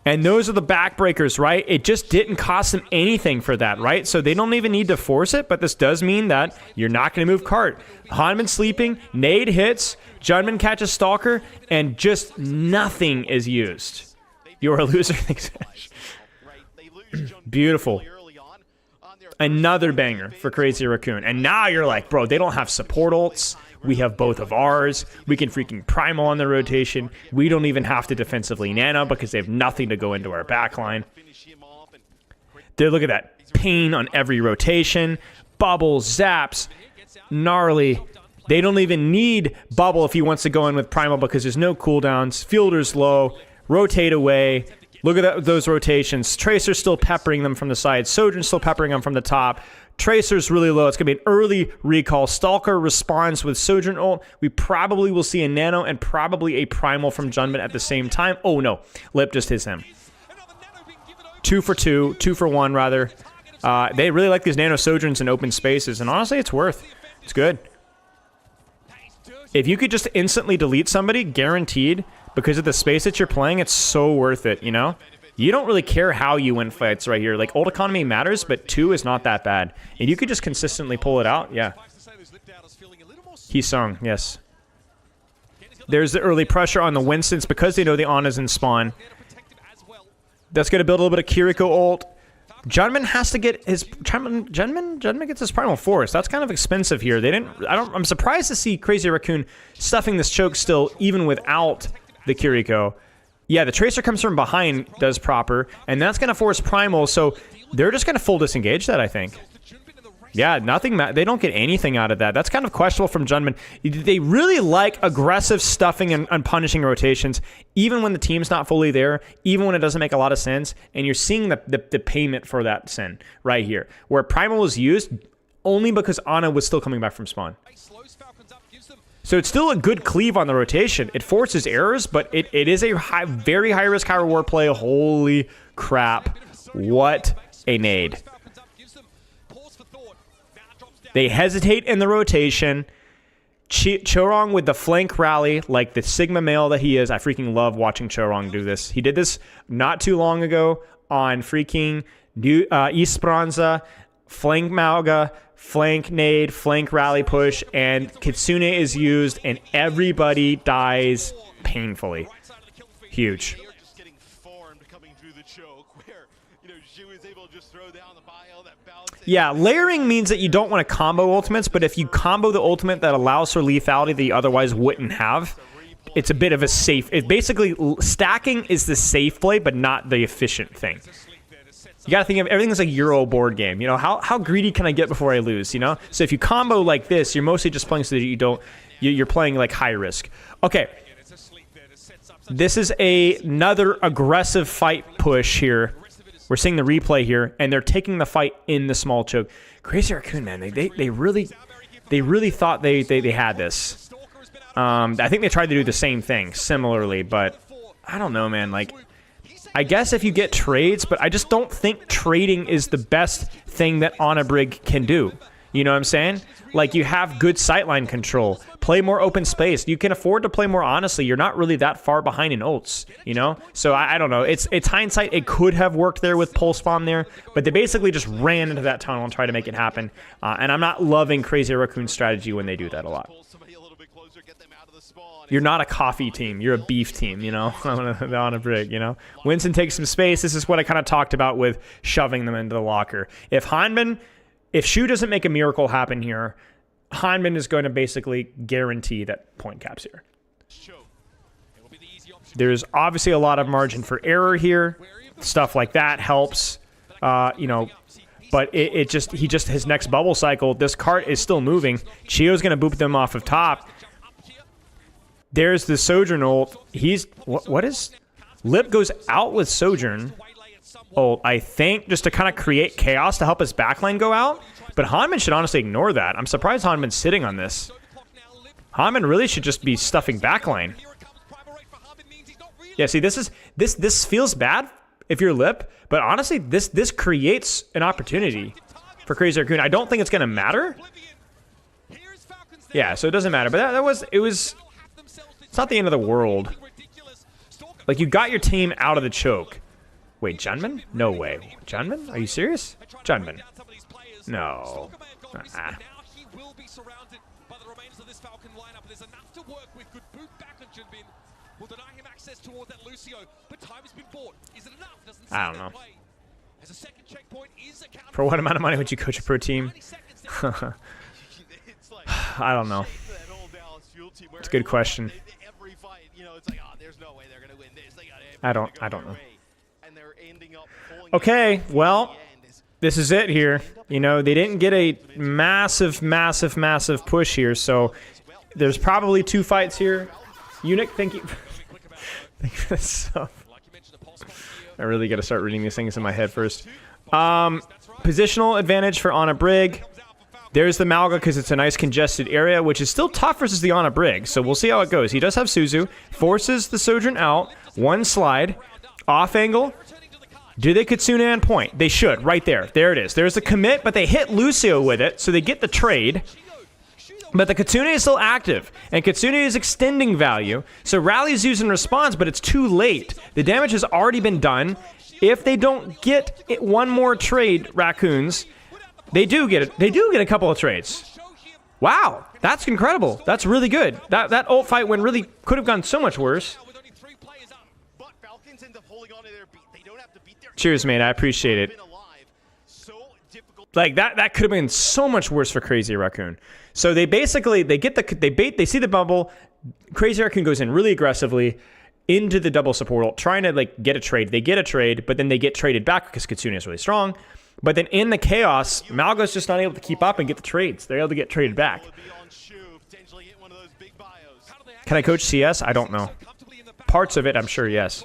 And those are the backbreakers, right? It just didn't cost them anything for that, right? So they don't even need to force it, but this does mean that you're not going to move cart. Hanman sleeping, nade hits, Junman catches Stalker, and just nothing is used. You're a loser. Beautiful. Another banger for Crazy Raccoon. And now you're like, bro, they don't have support ults. We have both of ours. We can freaking Primal on the rotation. We don't even have to defensively nano because they have nothing to go into our backline. Dude, look at that. Pain on every rotation. Bubbles, zaps, gnarly. They don't even need Bubble if he wants to go in with Primal because there's no cooldowns. Fielder's low. Rotate away. Look at those rotations. Tracer's still peppering them from the side. Sojourn's still peppering them from the top. Tracer's really low. It's going to be an early recall. Stalker responds with Sojourn ult. We probably will see a nano and probably a primal from Junman at the same time. Oh, no. Lip just hits him. 2 for 2. 2 for 1, rather. They really like these nano Sojourns in open spaces, and honestly, it's worth. It's good. If you could just instantly delete somebody, guaranteed, because of the space that you're playing, it's so worth it, you know? You don't really care how you win fights right here. Like, ult economy matters, but 2 is not that bad. And you could just consistently pull it out, yeah. Heesung, yes. There's the early pressure on the Winstons because they know the Ana's in spawn. That's going to build a little bit of Kiriko ult. Junman has to get his Junman gets his Primal Force. That's kind of expensive here. I'm surprised to see Crazy Raccoon stuffing this choke still even without the Kiriko. Yeah, the Tracer comes from behind, does proper, and that's going to force Primal, so they're just going to full disengage that, I think. Yeah, nothing. They don't get anything out of that. That's kind of questionable from Junman. They really like aggressive stuffing and punishing rotations, even when the team's not fully there, even when it doesn't make a lot of sense, and you're seeing the payment for that sin right here, where Primal was used only because Ana was still coming back from spawn. So it's still a good cleave on the rotation. It forces errors, but it is a very high-risk, high-reward play. Holy crap. What a nade. They hesitate in the rotation. Chorong with the flank rally, like the Sigma male that he is. I freaking love watching Chorong do this. He did this not too long ago on freaking Esperanza, flank Mauga, flank nade, flank rally push, and Kitsune is used, and everybody dies painfully. Huge. Yeah, layering means that you don't want to combo ultimates, but if you combo the ultimate that allows for lethality that you otherwise wouldn't have, it's a bit of a safe... basically, stacking is the safe play, but not the efficient thing. You gotta think of everything as a Euro board game. You know, how greedy can I get before I lose, you know? So if you combo like this, you're mostly just playing so that you don't... You're playing like high risk. Okay. This is another aggressive fight push here. We're seeing the replay here, and they're taking the fight in the small choke. Crazy Raccoon, man, they really thought they had this. I think they tried to do the same thing similarly, but I don't know, man. Like, I guess if you get trades, but I just don't think trading is the best thing that On a Brig can do. You know what I'm saying? Like, you have good sightline control. Play more open space. You can afford to play more honestly. You're not really that far behind in ults, you know? So I don't know. It's hindsight. It could have worked there with Pulse Bomb there, but they basically just ran into that tunnel and tried to make it happen. And I'm not loving Crazy Raccoon's strategy when they do that a lot. You're not a coffee team. You're a beef team, you know, on a Brig, you know. Winston takes some space. This is what I kind of talked about with shoving them into the locker. If Shu doesn't make a miracle happen here, Hyndman is going to basically guarantee that point caps here. There's obviously a lot of margin for error here. Stuff like that helps, you know. But his next bubble cycle, this cart is still moving. Chio's going to boop them off of top. There's the Sojourn ult. What is? Lip goes out with Sojourn ult, I think, just to kind of create chaos to help his backline go out. But Hanman should honestly ignore that. I'm surprised Hanman's sitting on this. Hanman really should just be stuffing backline. Yeah, see, this feels bad if you're Lip, but honestly, this creates an opportunity for Crazy Raccoon. I don't think it's gonna matter. Yeah, so it doesn't matter. But it's not the end of the world. Like, you got your team out of the choke. Wait, Junman? No way. Junman? Are you serious? Junman. No. Now he will be surrounded by the remains of this Falcon lineup. There's enough to work with. Good boot back on Junbin. Will deny him access toward that Lucio, but time has been bought. Is it enough? Doesn't I don't know. play. As a second checkpoint is accounted For what amount of money would you coach a pro team? I don't know. It's a good question. I don't know. Okay, well, this is it here. You know, they didn't get a massive push here, so there's probably 2 fights here. Eunuch, thank you. Thank you for this stuff. I really got to start reading these things in my head first. Positional advantage for On a Brig. There's the Malga because it's a nice congested area, which is still tough versus the On a Brig, so we'll see how it goes. He does have Suzu. Forces the Sojourn out. 1 slide. Off angle. Do they Kitsune and point? They should, right there. There it is. There's the commit, but they hit Lucio with it, so they get the trade. But the Kitsune is still active, and Kitsune is extending value. So Rally's using response, but it's too late. The damage has already been done. If they don't get one more trade, Raccoons, they do get it. They do get a couple of trades. Wow, that's incredible. That's really good. That ult fight could have gone so much worse. Cheers, mate. I appreciate it. Like that could have been so much worse for Crazy Raccoon. So they see the bubble. Crazy Raccoon goes in really aggressively into the double support ult, trying to like get a trade. They get a trade, but then they get traded back because Kitsune is really strong. But then in the chaos, Malga's just not able to keep up and get the trades. They're able to get traded back. Can I coach CS? I don't know. Parts of it, I'm sure, yes.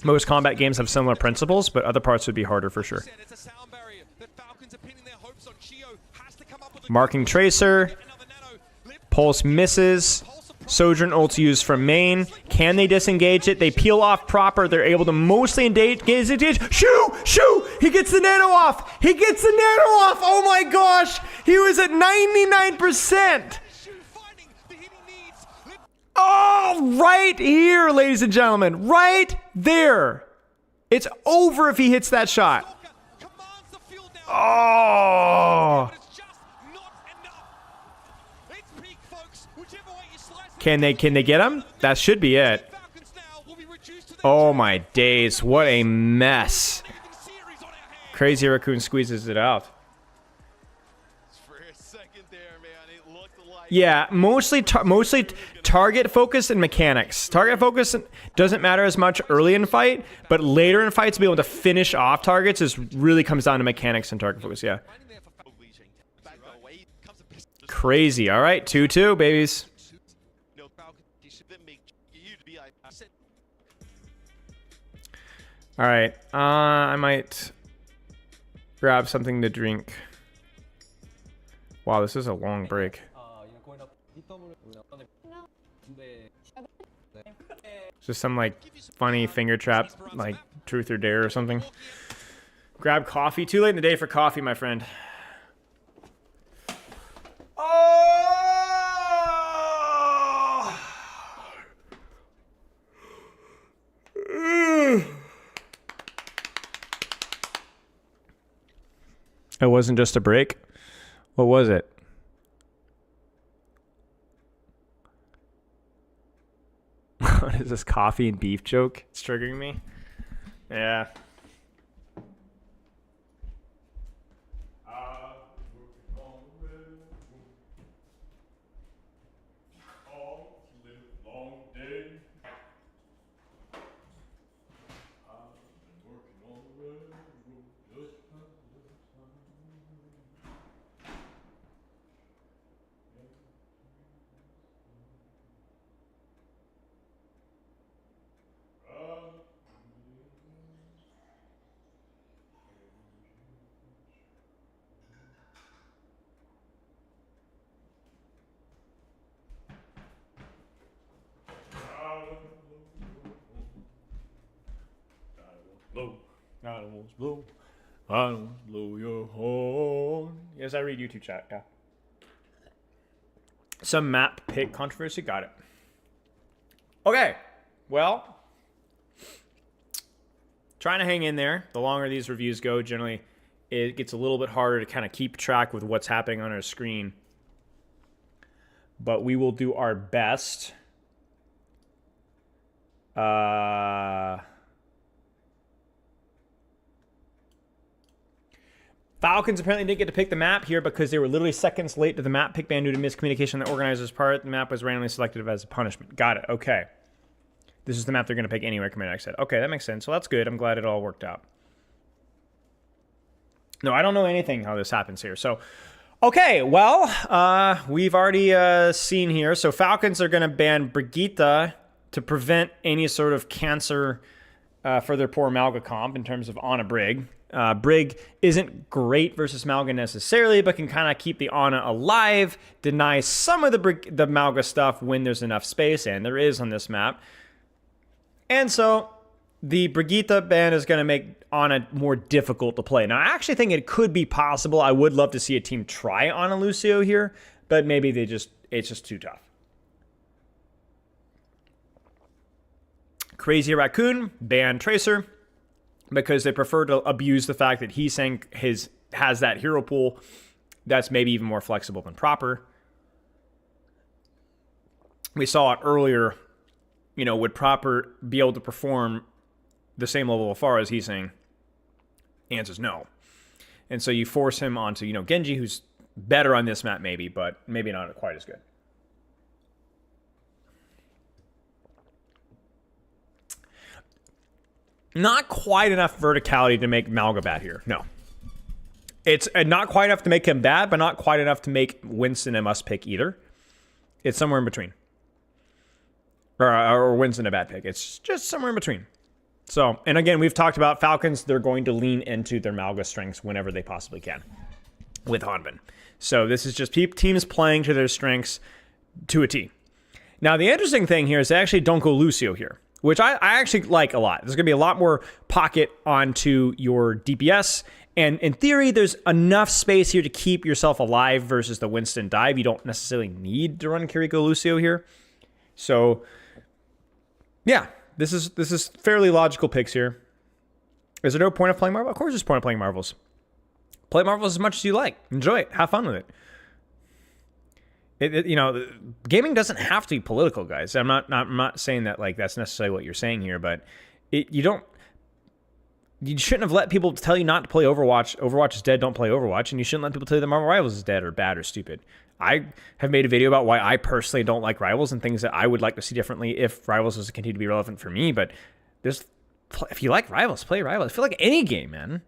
Most combat games have similar principles, but other parts would be harder for sure. Marking Tracer. Pulse misses. Sojourn ults used from main. Can they disengage it? They peel off proper. They're able to mostly engage. Shoo! He gets the nano off! He gets the nano off! Oh my gosh! He was at 99%! Oh, right here, ladies and gentlemen. Right there. It's over if he hits that shot. Oh. Can they get him? That should be it. Oh my days. What a mess. Crazy Raccoon squeezes it out. Yeah, mostly target focus and mechanics. Target focus doesn't matter as much early in fight, but later in fights, to be able to finish off targets really comes down to mechanics and target focus. Yeah. Crazy. All right, 2-2, babies. All right. I might grab something to drink. Wow, this is a long break. Just some like funny finger trap, like truth or dare or something. Grab coffee. Too late in the day for coffee, my friend. Oh! It wasn't just a break. What was it? What is this coffee and beef joke? It's triggering me. Yeah. Blow. I don't blow your horn. Yes, I read YouTube chat. Yeah. Some map pick controversy. Got it. Okay. Well, trying to hang in there. The longer these reviews go, generally, it gets a little bit harder to kind of keep track with what's happening on our screen. But we will do our best. Falcons apparently didn't get to pick the map here because they were literally seconds late to the map pick ban due to miscommunication on the organizer's part. The map was randomly selected as a punishment. Got it. Okay. This is the map they're going to pick anyway, Commander X said. Okay, that makes sense. So that's good. I'm glad it all worked out. No, I don't know anything how this happens here. So, okay, well, we've already seen here. So Falcons are going to ban Brigitte to prevent any sort of cancer for their poor Malga comp in terms of Ana Brig. Brig isn't great versus Malga necessarily, but can kind of keep the Ana alive, deny some of the Malga stuff when there's enough space, and there is on this map. And so the Brigitte ban is going to make Ana more difficult to play. Now, I actually think it could be possible. I would love to see a team try Ana Lucio here, but maybe it's just too tough. Crazy Raccoon, ban Tracer, because they prefer to abuse the fact that he's saying has that hero pool that's maybe even more flexible than proper. We saw it earlier, would proper be able to perform the same level of far as he's saying? Answer's no. And so you force him onto, Genji, who's better on this map maybe, but maybe not quite as good. Not quite enough verticality to make Malga bad here. No. It's not quite enough to make him bad, but not quite enough to make Winston a must pick either. It's somewhere in between. Or Winston a bad pick. It's just somewhere in between. So, and again, we've talked about Falcons. They're going to lean into their Malga strengths whenever they possibly can with Hanbin. So this is just teams playing to their strengths to a T. Now, the interesting thing here is they actually don't go Lucio here, which I actually like a lot. There's going to be a lot more pocket onto your DPS. And in theory, there's enough space here to keep yourself alive versus the Winston dive. You don't necessarily need to run Kiriko Lucio here. So, yeah, this is fairly logical picks here. Is there no point of playing Marvel? Of course there's point of playing Marvels. Play Marvels as much as you like. Enjoy it. Have fun with it. Gaming doesn't have to be political, guys. I'm not saying that like that's necessarily what you're saying here, but you shouldn't have let people tell you not to play Overwatch. Overwatch is dead, don't play Overwatch, and you shouldn't let people tell you that Marvel Rivals is dead or bad or stupid. I have made a video about why I personally don't like Rivals and things that I would like to see differently if Rivals was to continue to be relevant for me, but if you like Rivals, play Rivals. I feel like any game, man.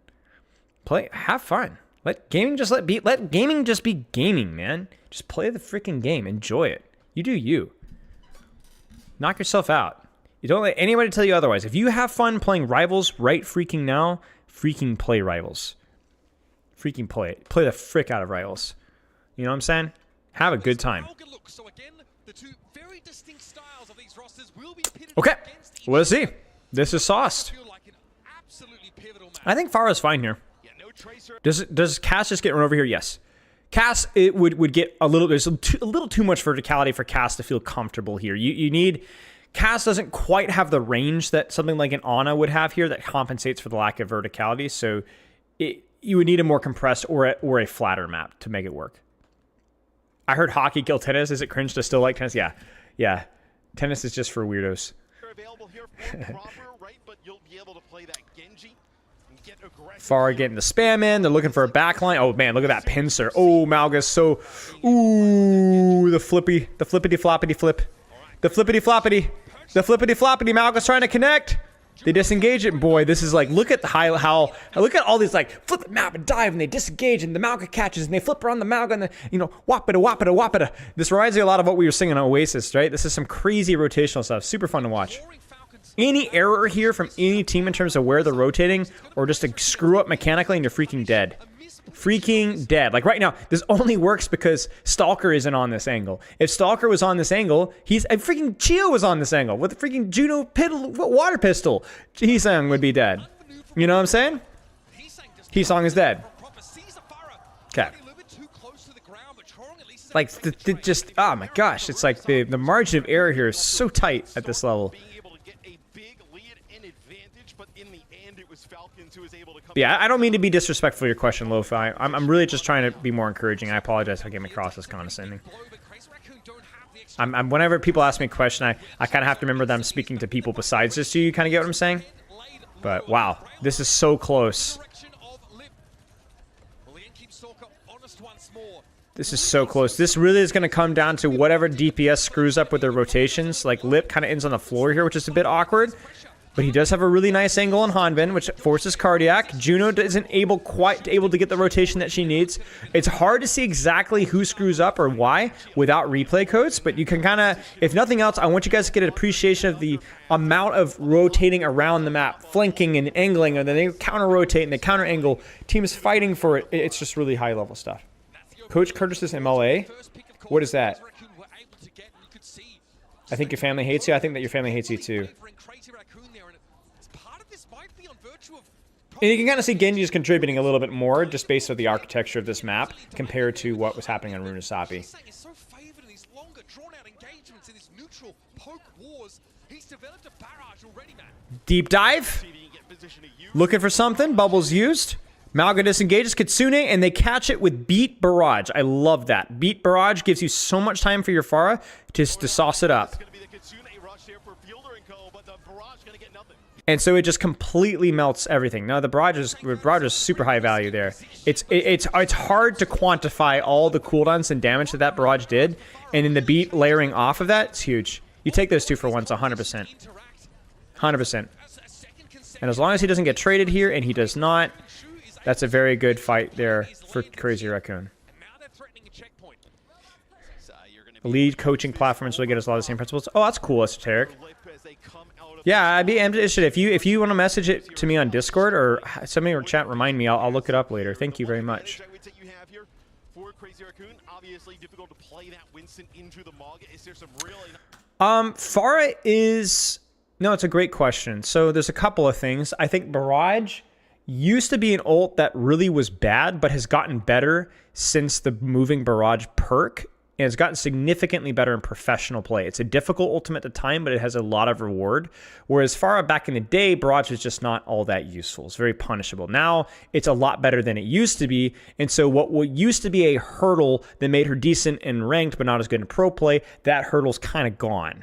Have fun. Let gaming just be gaming, man. Just play the freaking game. Enjoy it. You do you. Knock yourself out. You don't let anybody tell you otherwise. If you have fun playing Rivals right freaking now, freaking play Rivals. Freaking play it. Play the frick out of Rivals. You know what I'm saying? Have a good time. Okay, let's see. This is sauced. I think Farah's fine here. Does Cass just get run over here? Yes. Cass, it would get a little. There's a little too much verticality for Cass to feel comfortable here. You need. Cass doesn't quite have the range that something like an Ana would have here that compensates for the lack of verticality. So you would need a more compressed or a flatter map to make it work. I heard hockey kill tennis. Is it cringe to still like tennis? Yeah. Yeah. Tennis is just for weirdos. Farah getting the spam in. They're looking for a backline. Oh, man, look at that pincer. Oh, Malgus. So, ooh, the flippity floppity flip. The flippity floppity. The flippity floppity. Malgus trying to connect. They disengage it. Boy, this is like, look at how look at all these like flip the map and dive and they disengage and the Malga catches and they flip around the Malga and the, you know, wapita. This reminds me a lot of what we were singing on Oasis, right? This is some crazy rotational stuff. Super fun to watch. Any error here from any team in terms of where they're rotating or just a screw up mechanically and you're freaking dead. Freaking dead. Like right now, this only works because Stalker isn't on this angle. If Stalker was on this angle, freaking Chio was on this angle with a freaking Juno water pistol. Heesang would be dead. You know what I'm saying? Heesang is dead. Okay. Like, just, oh my gosh. It's like the margin of error here is so tight at this level. Yeah, I don't mean to be disrespectful to your question, Lo-Fi. I'm really just trying to be more encouraging. I apologize if I came across as condescending. Whenever people ask me a question, I kind of have to remember that I'm speaking to people besides just you. You kind of get what I'm saying? But, wow. This is so close. This is so close. This really is going to come down to whatever DPS screws up with their rotations. Like, Lip kind of ends on the floor here, which is a bit awkward. But he does have a really nice angle on Hanbin, which forces Cardiac. Juno isn't quite able to get the rotation that she needs. It's hard to see exactly who screws up or why without replay codes, but you can kind of, if nothing else, I want you guys to get an appreciation of the amount of rotating around the map, flanking and angling, and then they counter-rotate and they counter-angle. Teams fighting for it. It's just really high-level stuff. Coach Curtis's MLA? What is that? I think your family hates you. I think that your family hates you too. And you can kind of see Genji's contributing a little bit more just based on the architecture of this map compared to what was happening on Runasapi. Deep dive. Looking for something. Bubbles used. Malga disengages Kitsune, and they catch it with Beat Barrage. I love that. Beat Barrage gives you so much time for your Farah to sauce it up. And so it just completely melts everything. Now the barrage is super high value there. It's hard to quantify all the cooldowns and damage that barrage did, and then the beat layering off of that, it's huge. You take those two for once, 100%. 100%. And as long as he doesn't get traded here, and he does not, that's a very good fight there for Crazy Raccoon. The lead coaching platform so we get us a lot of the same principles. Oh, that's cool, Esoteric. Yeah, I'd be interested. If you want to message it to me on Discord or somebody in chat, remind me. I'll look it up later. Thank you very much. Farah is... No, it's a great question. So there's a couple of things. I think Barrage used to be an ult that really was bad, but has gotten better since the moving Barrage perk. And it's gotten significantly better in professional play. It's a difficult ultimate at the time, but it has a lot of reward. Whereas Farah back in the day, Barrage was just not all that useful. It's very punishable. Now, it's a lot better than it used to be. And so what used to be a hurdle that made her decent in ranked, but not as good in pro play, that hurdle's kind of gone.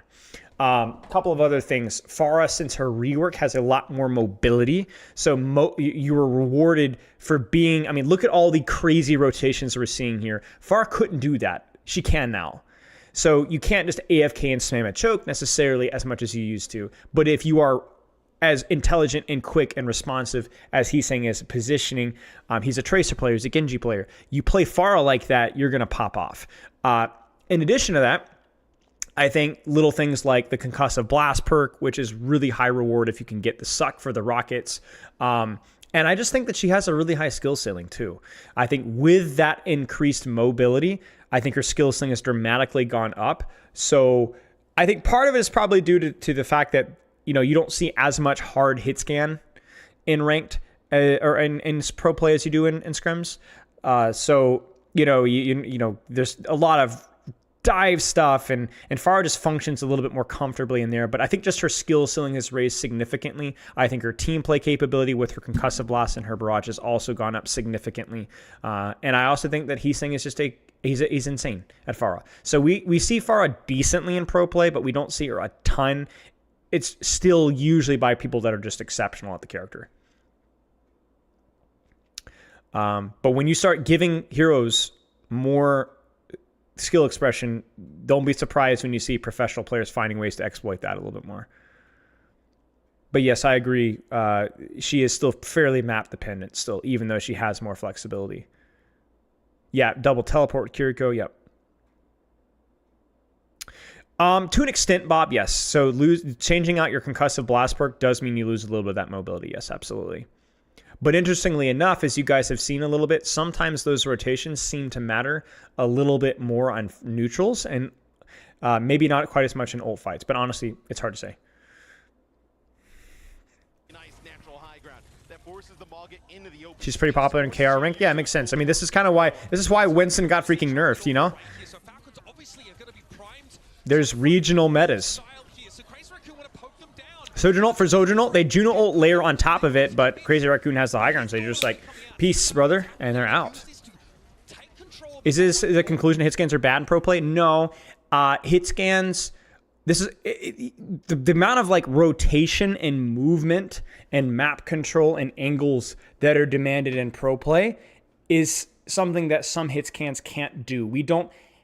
Couple of other things. Farah, since her rework, has a lot more mobility. So you were rewarded for being... I mean, look at all the crazy rotations we're seeing here. Farah couldn't do that. She can now. So you can't just AFK and spam a choke necessarily as much as you used to. But if you are as intelligent and quick and responsive as he's saying is positioning, he's a Tracer player, he's a Genji player. You play Farah like that, you're going to pop off. In addition to that, I think little things like the concussive blast perk, which is really high reward if you can get the suck for the rockets. And I just think that she has a really high skill ceiling too. I think with that increased mobility, I think her skill ceiling has dramatically gone up. So I think part of it is probably due to the fact that, you don't see as much hard hit scan in ranked or in pro play as you do in scrims. So, there's a lot of dive stuff, and Farah just functions a little bit more comfortably in there. But I think just her skill ceiling has raised significantly. I think her team play capability with her concussive blast and her barrage has also gone up significantly. And I also think that Heesing is just he's insane at Farah. So we see Farah decently in pro play, but we don't see her a ton. It's still usually by people that are just exceptional at the character. But when you start giving heroes more skill expression, don't be surprised when you see professional players finding ways to exploit that a little bit more. But yes, I agree. She is still fairly map dependent still, even though she has more flexibility. Yeah, double teleport with Kiriko, yep. To an extent, Bob, yes. So changing out your concussive blast perk does mean you lose a little bit of that mobility. Yes, absolutely. But interestingly enough, as you guys have seen a little bit, sometimes those rotations seem to matter a little bit more on neutrals and maybe not quite as much in ult fights. But honestly, it's hard to say. She's pretty popular in KR rank. Yeah, it makes sense. I mean, this is why Winston got freaking nerfed, There's regional metas. Sojourn ult for Sojourn ult. They Juno ult layer on top of it, but Crazy Raccoon has the high ground, so you're just like, peace, brother, and they're out. Is this the conclusion? Hit scans are bad in pro play? No. Hit scans, this is the amount of like rotation and movement and map control and angles that are demanded in pro play is something that some hit scans can't do. We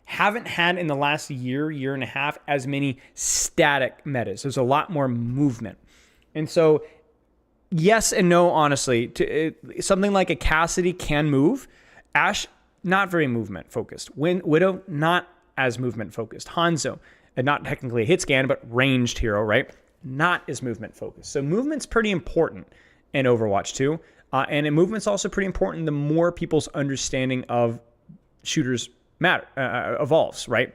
haven't had in the last year and a half as many static metas. There's a lot more movement. And so yes and no, honestly. Something like a Cassidy can move. Ashe, not very movement focused. Widow, not as movement focused. Hanzo, and not technically a hit scan, but ranged hero, right? Not as movement focused. So movement's pretty important in Overwatch 2. And movement's also pretty important the more people's understanding of shooters evolves, right?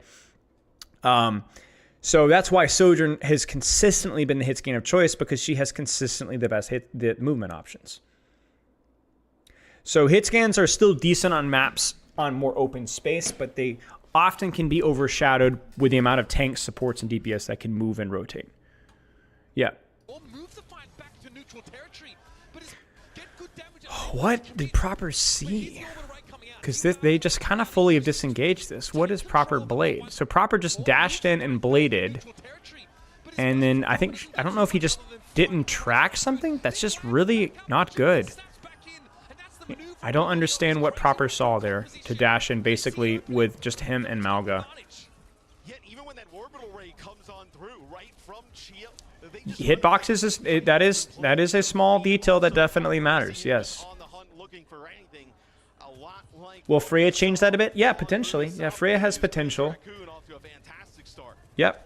So that's why Sojourn has consistently been the hit scan of choice, because she has consistently the best the movement options. So hit scans are still decent on maps on more open space, but they often can be overshadowed with the amount of tanks, supports, and DPS that can move and rotate. Yeah. What did Proper see? Because they just kind of fully have disengaged this. What is Proper Blade? So Proper just dashed in and bladed. And then I don't know if he just didn't track something. That's just really not good. I don't understand what Proper saw there to dash in basically with just him and Malga. Hitboxes, that is a small detail that definitely matters, yes. Will Freya change that a bit? Yeah, potentially. Yeah, Freya has potential. Yep.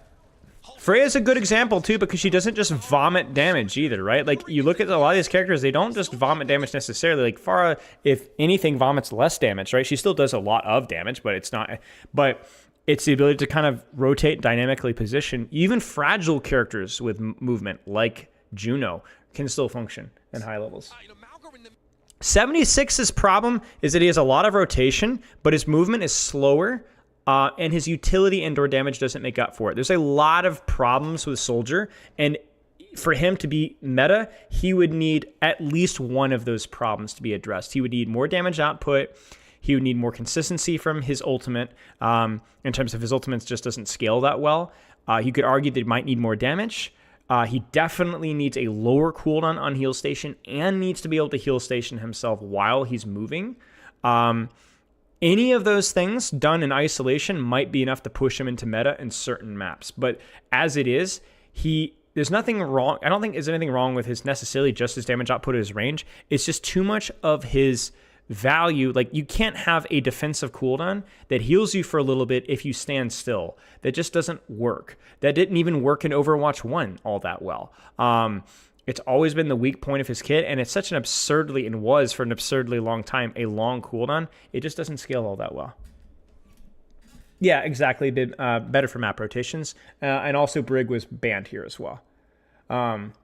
Freya's a good example, too, because she doesn't just vomit damage either, right? Like, you look at a lot of these characters, they don't just vomit damage necessarily. Like, Farah, if anything, vomits less damage, right? She still does a lot of damage, but it's not... But it's the ability to kind of rotate, dynamically position. Even fragile characters with movement, like Juno, can still function in high levels. 76's problem is that he has a lot of rotation, but his movement is slower, and his utility and/or damage doesn't make up for it. There's a lot of problems with Soldier, and for him to be meta, he would need at least one of those problems to be addressed. He would need more damage output. He would need more consistency from his ultimate, in terms of his ultimate just doesn't scale that well. You could argue that he might need more damage. He definitely needs a lower cooldown on heal station and needs to be able to heal station himself while he's moving. Any of those things done in isolation might be enough to push him into meta in certain maps. But as it is, there's nothing wrong. I don't think there's anything wrong with his necessarily just his damage output or his range. It's just too much of his value. Like, you can't have a defensive cooldown that heals you for a little bit if you stand still. That just doesn't work. That didn't even work in Overwatch 1 all that well. It's always been the weak point of his kit, and it's such an absurdly, and was for an absurdly long time, a long cooldown. It just doesn't scale all that well. Yeah, exactly. Did better for map rotations, and also Brig was banned here as well.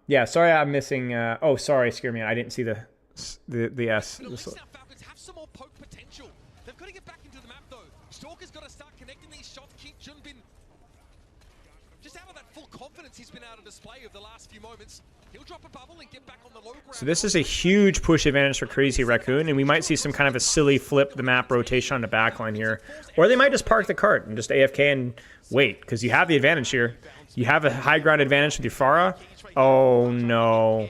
Yeah, sorry I'm missing. Oh, sorry, scare me. I didn't see the S. Falcons have some more poke potential. They've got to get back into the map though. Stalker's got to start connecting these shots. Keep Junbin just out of that full confidence he's been able to display over the last few moments. He'll drop a bubble and get back on the low ground. So this is a huge push advantage for Crazy Raccoon, and we might see some kind of a silly flip the map rotation on the backline here. Or they might just park the cart and just AFK and wait, because you have the advantage here. You have a high ground advantage with your Farah. Oh no.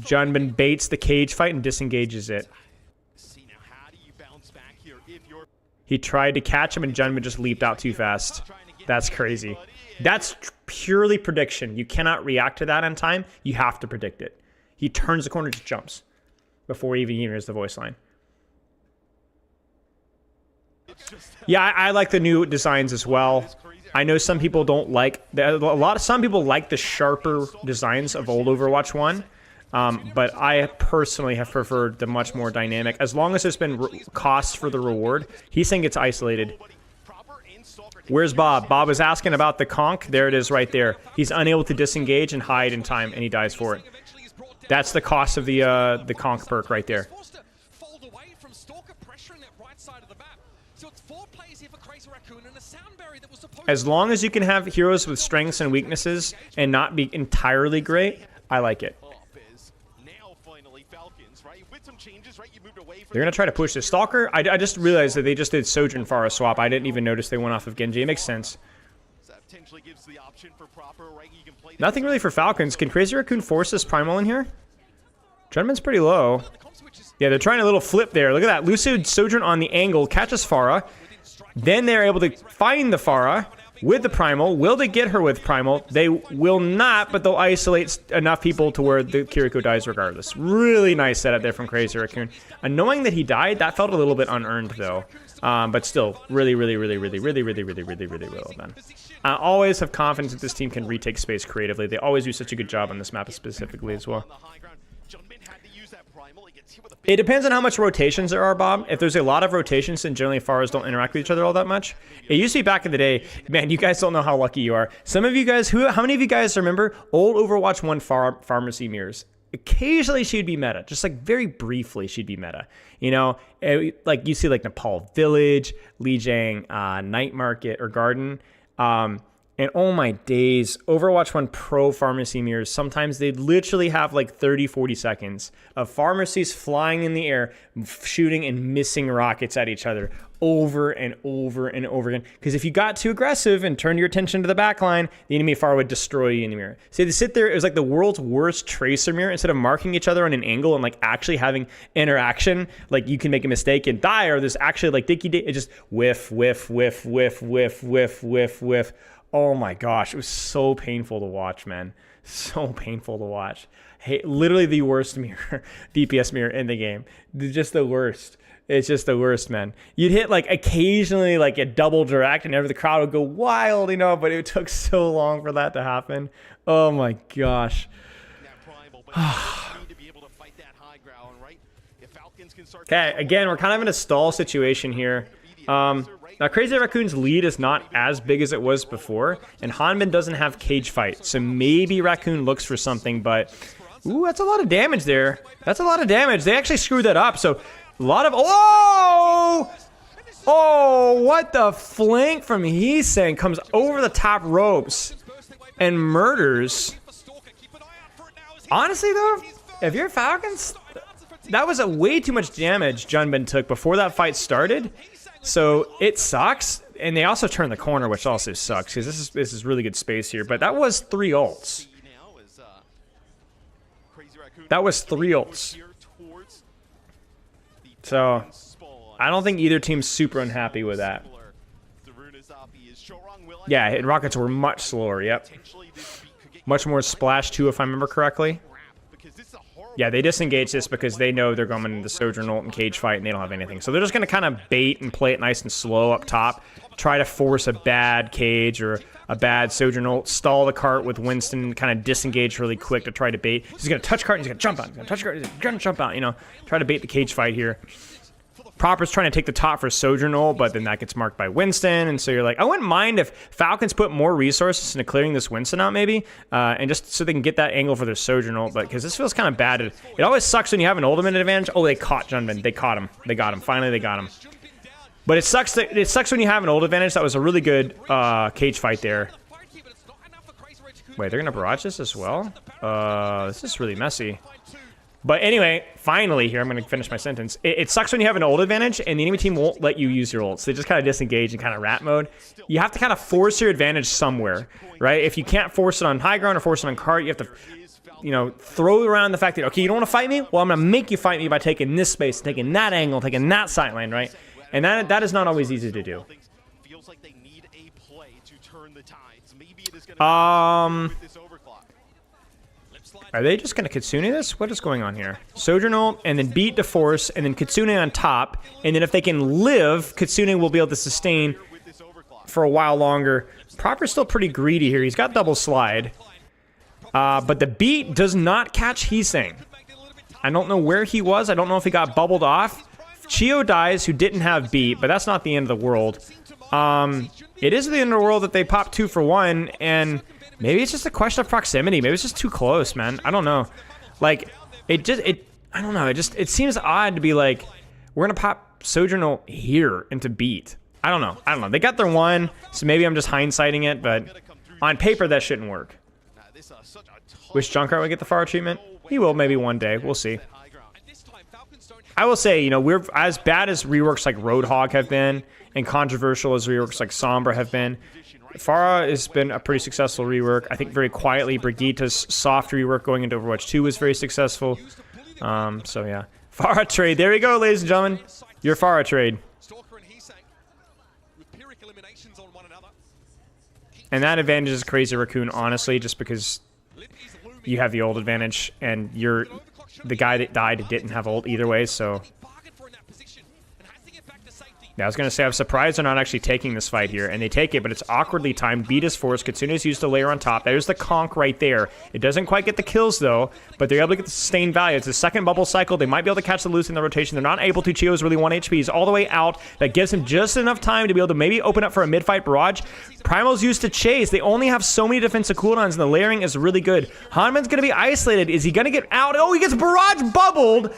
Junbin baits the cage fight and disengages it. He tried to catch him and Junbin just leaped out too fast. That's crazy. That's purely prediction. You cannot react to that in time. You have to predict it. He turns the corner, just jumps before he even hears the voice line. Yeah, I like the new designs as well. I know some people don't like some people like the sharper designs of old Overwatch 1. But I personally have preferred the much more dynamic. As long as there's been costs for the reward. He's saying it's isolated. Where's Bob? Bob is asking about the conch. There it is right there. He's unable to disengage and hide in time, and he dies for it. That's the cost of the conch perk right there. As long as you can have heroes with strengths and weaknesses and not be entirely great, I like it. They're going to try to push this. Stalker, I just realized that they just did Sojourn Farah swap. I didn't even notice they went off of Genji. It makes sense. Nothing really for Falcons. Can Crazy Raccoon force this Primal in here? Junbin's pretty low. Yeah, they're trying a little flip there. Look at that. Lucid Sojourn on the angle, catches Farah. Then they're able to find the Farah with the Primal. Will they get her with Primal? They will not, but they'll isolate enough people to where the Kiriko dies regardless. Really nice setup there from Crazy Raccoon. Annoying that he died. That felt a little bit unearned, though. But still, really well done. I always have confidence that this team can retake space creatively. They always do such a good job on this map specifically as well. It depends on how much rotations there are, Bob. If there's a lot of rotations, then generally Pharahs don't interact with each other all that much. It used to be back in the day. Man, you guys don't know how lucky you are. Some of you guys, how many of you guys remember old Overwatch 1 Pharmacy mirrors? Occasionally she'd be meta. Just like very briefly she'd be meta. You know, like you see like Nepal Village, Lijiang, Night Market, or Garden. And oh my days, Overwatch 1 Pro Pharmacy mirrors, sometimes they'd literally have like 30, 40 seconds of pharmacies flying in the air, shooting and missing rockets at each other over and over and over again. Because if you got too aggressive and turned your attention to the backline, the enemy Pharah would destroy you in the mirror. So they sit there, it was like the world's worst tracer mirror. Instead of marking each other on an angle and like actually having interaction, like you can make a mistake and die, or there's actually like dicky, it just whiff. Oh my gosh, it was so painful to watch, man. So painful to watch. Hey, literally the worst mirror, DPS mirror in the game. Just the worst. It's just the worst, man. You'd hit like occasionally like a double direct and the crowd would go wild, you know, but it took so long for that to happen. Oh my gosh. Okay, again, we're kind of in a stall situation here. Now, Crazy Raccoon's lead is not as big as it was before, and Hanbin doesn't have cage fight, so maybe Raccoon looks for something, but... Ooh, that's a lot of damage there. That's a lot of damage. They actually screwed that up, so a lot of... Oh! Oh, what the flank from Heesang comes over the top ropes and murders. Honestly, though, if you're Falcons, that was a way too much damage Junbin took before that fight started. So it sucks, and they also turn the corner, which also sucks because this is really good space here. But that was 3 ults. That was 3 ults. So I don't think either team's super unhappy with that. Yeah, and rockets were much slower. Yep, much more splash too, if I remember correctly. Yeah, they disengage this because they know they're going into the Sojourn ult and cage fight, and they don't have anything. So they're just going to kind of bait and play it nice and slow up top, try to force a bad cage or a bad Sojourn ult, stall the cart with Winston, kind of disengage really quick to try to bait. He's going to touch cart, and he's going to jump out. He's going to touch cart, he's going to jump out, you know, try to bait the cage fight here. Proper's trying to take the top for Sojourn ult, but then that gets marked by Winston, and so you're like, I wouldn't mind if Falcons put more resources into clearing this Winston out, maybe, and just so they can get that angle for their Sojourn ult, but because this feels kind of bad. It always sucks when you have an ultimate advantage. Oh, they caught Junman. They caught him. They got him. Finally, they got him. But it sucks when you have an ult advantage. That was a really good cage fight there. Wait, they're going to barrage this as well? This is really messy. But anyway, finally here, I'm going to finish my sentence. It sucks when you have an ult advantage and the enemy team won't let you use your ults. They just kind of disengage in kind of rat mode. You have to kind of force your advantage somewhere, right? If you can't force it on high ground or force it on cart, you have to, you know, throw around the fact that, okay, you don't want to fight me? Well, I'm going to make you fight me by taking this space, taking that angle, taking that sideline, right? And that is not always easy to do. Are they just going to Kitsune this? What is going on here? Sojourn ult, and then beat the force, and then Kitsune on top. And then if they can live, Kitsune will be able to sustain for a while longer. Proper's still pretty greedy here. He's got double slide. But the beat does not catch Heesang. I don't know where he was. I don't know if he got bubbled off. Chio dies, who didn't have beat, but that's not the end of the world. It is the end of the world that they pop 2 for 1, and maybe it's just a question of proximity. Maybe it's just too close, man. I don't know. Like, I don't know. It seems odd to be like, we're going to pop Sojourn ult here into beat. I don't know. They got their 1, so maybe I'm just hindsighting it, but on paper, that shouldn't work. Wish Junkrat would get the Pharah treatment. He will maybe one day. We'll see. I will say, you know, we're as bad as reworks like Roadhog have been, and controversial as reworks like Sombra have been. Pharah has been a pretty successful rework. I think very quietly, Brigitte's soft rework going into Overwatch 2 was very successful. So yeah. Pharah trade. There we go, ladies and gentlemen. Your Pharah trade. And that advantage is Crazy Raccoon, honestly, just because you have the ult advantage, and you're the guy that died didn't have ult either way, so... Yeah, I was going to say, I'm surprised they're not actually taking this fight here, and they take it, but it's awkwardly timed. Beat is forced. Kitsune is used to layer on top. There's the conk right there. It doesn't quite get the kills, though, but they're able to get the sustained value. It's the second bubble cycle. They might be able to catch the loose in the rotation. They're not able to. Chio's really 1 HP. He's all the way out. That gives him just enough time to be able to maybe open up for a mid-fight barrage. Primal's used to chase. They only have so many defensive cooldowns, and the layering is really good. Hanman's going to be isolated. Is he going to get out? Oh, he gets barrage bubbled,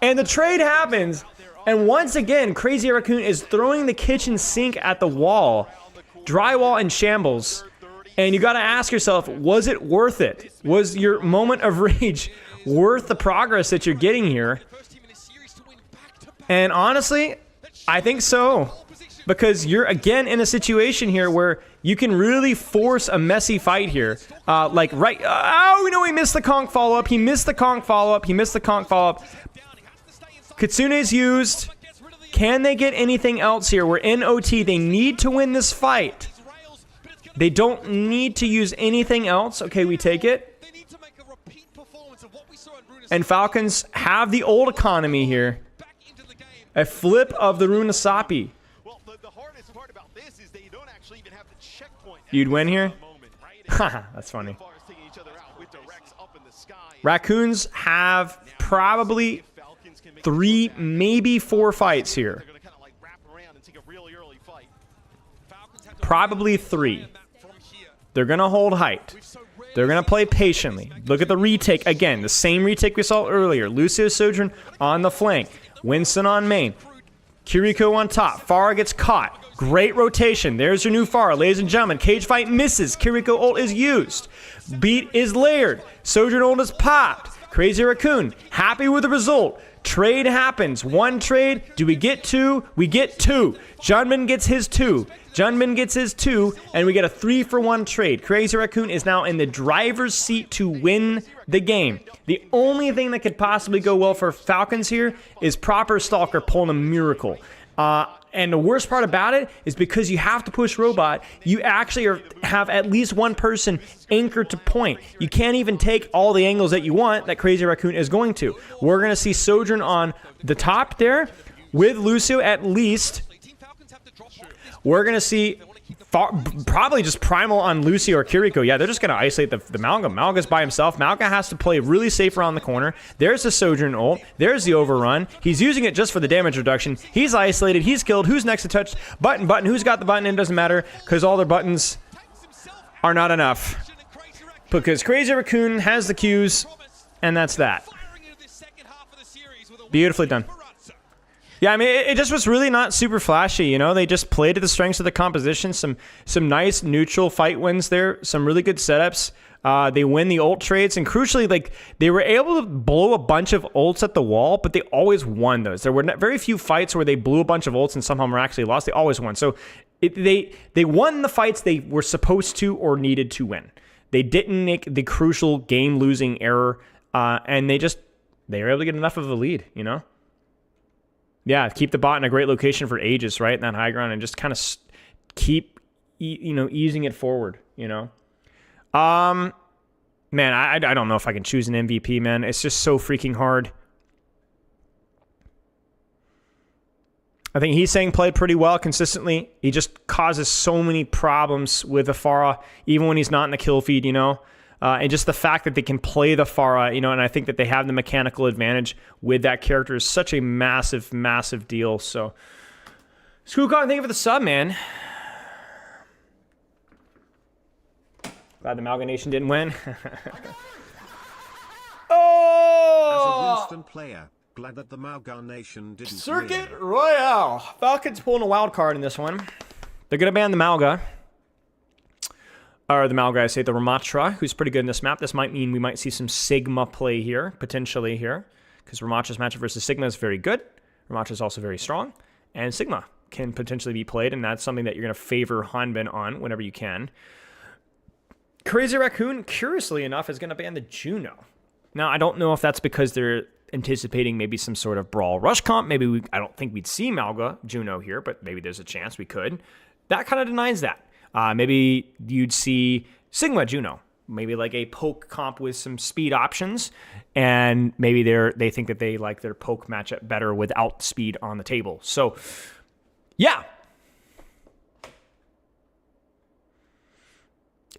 and the trade happens. And once again, Crazy Raccoon is throwing the kitchen sink at the wall. Drywall in shambles. And you got to ask yourself, was it worth it? Was your moment of rage worth the progress that you're getting here? And honestly, I think so. Because you're again in a situation here where you can really force a messy fight here. Oh, no, he missed the conk follow-up. He missed the conk follow-up. Kitsune's used. Can they get anything else here? We're in OT. They need to win this fight. They don't need to use anything else. Okay, we take it. And Falcons have the old economy here. A flip of the Runasapi. You'd win here? Haha, that's funny. Raccoons have probably 3, maybe 4 fights here. Probably 3. They're going to hold height. They're going to play patiently. Look at the retake. Again, the same retake we saw earlier. Lucio Sojourn on the flank. Winston on main. Kiriko on top. Pharah gets caught. Great rotation. There's your new Pharah. Ladies and gentlemen, cage fight misses. Kiriko ult is used. Beat is layered. Sojourn ult is popped. Crazy Raccoon, happy with the result. Trade happens. 1 trade. Do we get 2? We get 2. Junman gets his 2. And we get a 3 for 1 trade. Crazy Raccoon is now in the driver's seat to win the game. The only thing that could possibly go well for Falcons here is proper Stalker pulling a miracle. And the worst part about it is because you have to push robot, you actually have at least one person anchored to point. You can't even take all the angles that you want that Crazy Raccoon is going to. We're going to see Sojourn on the top there with Lucio at least. We're going to see probably just Primal on Lucio or Kiriko. Yeah, they're just going to isolate the Malga. Malga's by himself. Malga has to play really safe around the corner. There's the Sojourn ult. There's the overrun. He's using it just for the damage reduction. He's isolated. He's killed. Who's next to touch? Button. Who's got the button? It doesn't matter because all their buttons are not enough. Because Crazy Raccoon has the Qs, and that's that. Beautifully done. Yeah, I mean, it just was really not super flashy, you know? They just played to the strengths of the composition. Some nice neutral fight wins there. Some really good setups. They win the ult trades. And crucially, like, they were able to blow a bunch of ults at the wall, but they always won those. There were very few fights where they blew a bunch of ults and somehow miraculously lost. They always won. So they won the fights they were supposed to or needed to win. They didn't make the crucial game-losing error, and they were able to get enough of a lead, you know? Yeah, keep the bot in a great location for ages, right? In that high ground, and just kind of keep, easing it forward, you know? Man, I don't know if I can choose an MVP, man. It's just so freaking hard. I think he's saying played pretty well consistently. He just causes so many problems with the Pharah, even when he's not in the kill feed, you know? And just the fact that they can play the Pharah, you know, and I think that they have the mechanical advantage with that character is such a massive, massive deal. So, Skookon, thank you for the sub, man. Glad the Amalgamation didn't win. Oh! As a Winston player, glad that the Amalgamation didn't Circuit win. Royale. Falcons pulling a wild card in this one. They're going to ban the Malga. Or the Malga, I say, the Ramatra, who's pretty good in this map. This might mean we might see some Sigma play here, potentially here, because Ramatra's matchup versus Sigma is very good. Ramatra is also very strong, and Sigma can potentially be played, and that's something that you're going to favor Hanbin on whenever you can. Crazy Raccoon, curiously enough, is going to ban the Juno. Now, I don't know if that's because they're anticipating maybe some sort of Brawl Rush comp. Maybe I don't think we'd see Malga Juno here, but maybe there's a chance we could. That kind of denies that. Maybe you'd see Sigma Juno, maybe like a poke comp with some speed options, and maybe they think that they like their poke matchup better without speed on the table. So, yeah.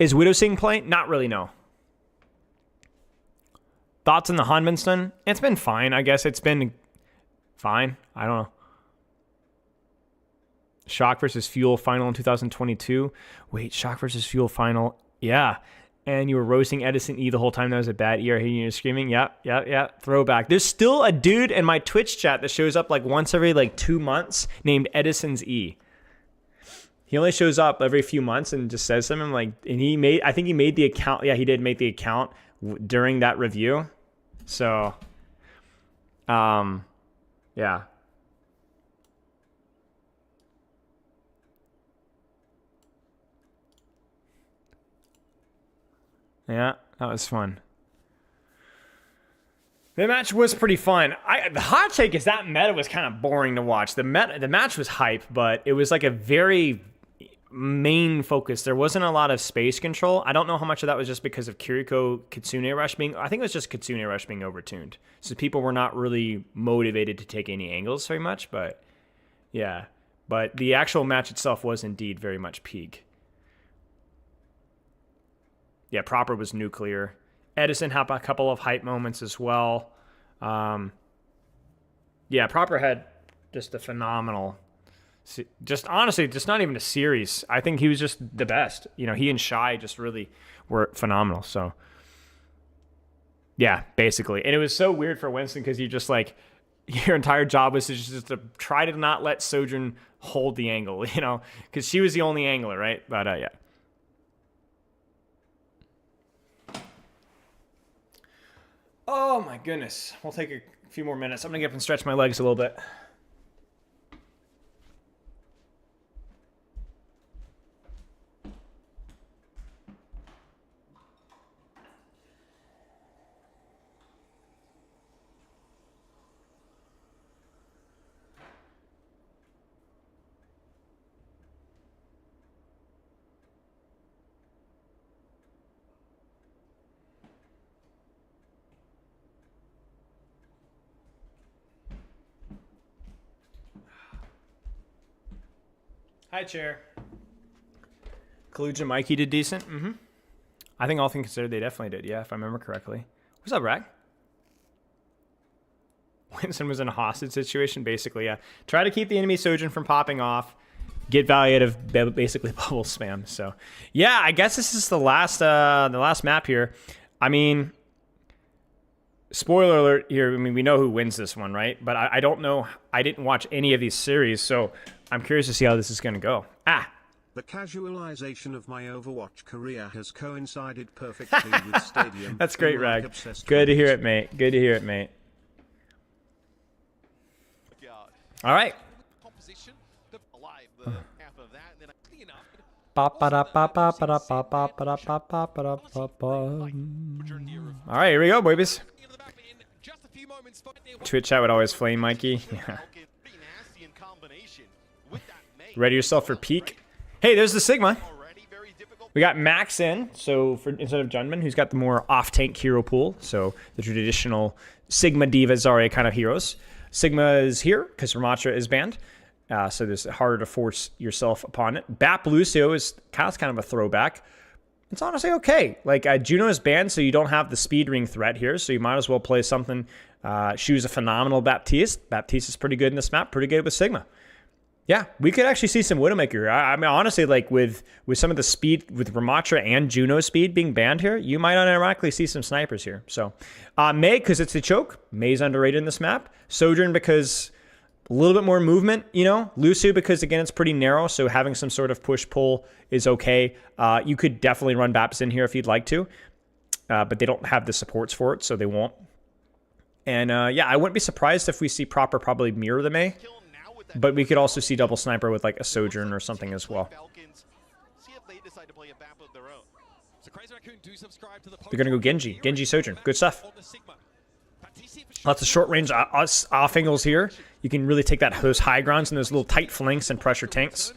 Is Widow seeing play? Not really, no. Thoughts on the Hanbinstun? It's been fine, I guess. It's been fine. I don't know. Shock versus Fuel final in 2022. Wait, Shock versus Fuel final. Yeah. And you were roasting Edison E the whole time. That was a bad ER hitting you screaming. Yeah. Throwback. There's still a dude in my Twitch chat that shows up like once every like 2 months named Edison's E. He only shows up every few months and just says something like, and I think he made the account. Yeah, he did make the account during that review. So, yeah. Yeah, that was fun. The match was pretty fun. The hot take is that meta was kind of boring to watch. The match was hype, but it was like a very main focus. There wasn't a lot of space control. I don't know how much of that was just because of Kiriko Kitsune Rush being... I think it was just Kitsune Rush being overtuned. So people were not really motivated to take any angles very much, but yeah. But the actual match itself was indeed very much peak. Yeah, Proper was nuclear. Edison had a couple of hype moments as well. Yeah, Proper had just a phenomenal... Just honestly, just not even a series. I think he was just the best. You know, he and Shy just really were phenomenal. So, yeah, basically. And it was so weird for Winston because you just like... Your entire job was just to try to not let Sojourn hold the angle, you know? Because she was the only angler, right? But, yeah. Oh my goodness. We'll take a few more minutes. I'm going to get up and stretch my legs a little bit. Hi, Chair. Kaluja Mikey did decent. I think all things considered, they definitely did. Yeah, if I remember correctly. What's up, Rag? Winston was in a hostage situation, basically. Yeah. Try to keep the enemy Sojourn from popping off. Get value out of basically bubble spam. So, yeah, I guess this is the last map here. I mean, spoiler alert here. I mean, we know who wins this one, right? But I don't know. I didn't watch any of these series, so I'm curious to see how this is going to go. The casualization of my Overwatch career has coincided perfectly with Stadium. That's great, Rag. Good to hear it, mate. Good to hear it, mate. All right. All right, here we go, babies. Twitch chat would always flame Mikey. Yeah. Ready yourself for peak. Hey, there's the Sigma. We got Max in, so instead of Junman, who's got the more off-tank hero pool, so the traditional Sigma Diva Zarya kind of heroes. Sigma is here because Ramatra is banned, so it's harder to force yourself upon it. Bap Lucio is kind of a throwback. It's honestly okay. Like, Juno is banned, so you don't have the speed ring threat here, so you might as well play something. She was a phenomenal Baptiste. Baptiste is pretty good in this map, pretty good with Sigma. Yeah, we could actually see some Widowmaker. I mean, honestly, like with some of the speed, with Ramatra and Juno speed being banned here, you might unironically see some snipers here. So, Mei, because it's a choke. Mei's underrated in this map. Sojourn, because a little bit more movement, you know. Lucio, because, again, it's pretty narrow, so having some sort of push-pull is okay. You could definitely run Baps in here if you'd like to, but they don't have the supports for it, so they won't. And, yeah, I wouldn't be surprised if we see Proper probably mirror the Mei. But we could also see double sniper with like a Sojourn or something as well. They're going to go Genji. Genji Sojourn. Good stuff. Lots of short range off angles here. You can really take those high grounds and those little tight flanks and pressure tanks.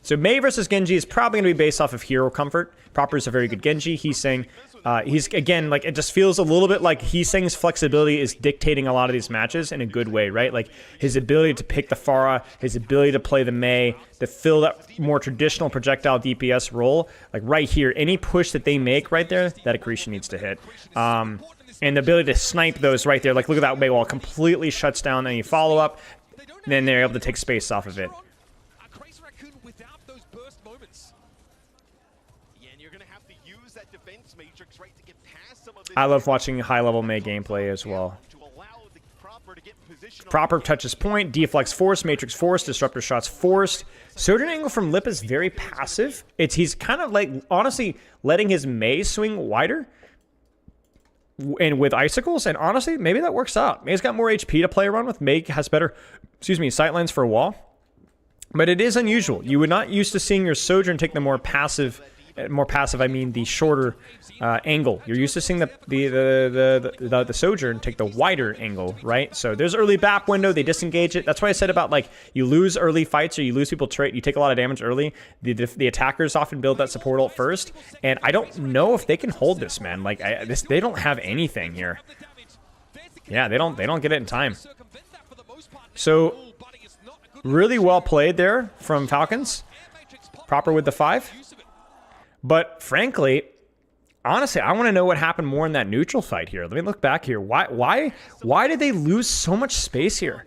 So Mei versus Genji is probably going to be based off of hero comfort. Proper is a very good Genji. He's saying, again, like, it just feels a little bit like Heesang's flexibility is dictating a lot of these matches in a good way, right? Like, his ability to pick the Pharah, his ability to play the Mei, to fill that more traditional projectile DPS role. Like, right here, any push that they make right there, that accretion needs to hit. And the ability to snipe those right there, like, look at that Mei wall, completely shuts down any follow-up, then they're able to take space off of it. I love watching high-level Mei gameplay as well. Proper touches point, deflex force, matrix force, disruptor shots forced. Sojourn angle from Lip is very passive. He's kind of like, honestly, letting his Mei swing wider and with icicles, and honestly, maybe that works out. Mei's got more HP to play around with. Mei has better, sightlines for a wall. But it is unusual. You would not used to seeing your Sojourn take the more passive, I mean the shorter angle. You're used to seeing the Sojourn take the wider angle, right? So there's early BAP window, they disengage it. That's why I said about, like, you lose early fights or you lose people trait, you take a lot of damage early. The attackers often build that support ult first, and I don't know if they can hold this, man. Like, they don't have anything here. Yeah, they don't get it in time. So really well played there from Falcons. Proper with the 5. But frankly, honestly, I want to know what happened more in that neutral fight here. Let me look back here. Why did they lose so much space here?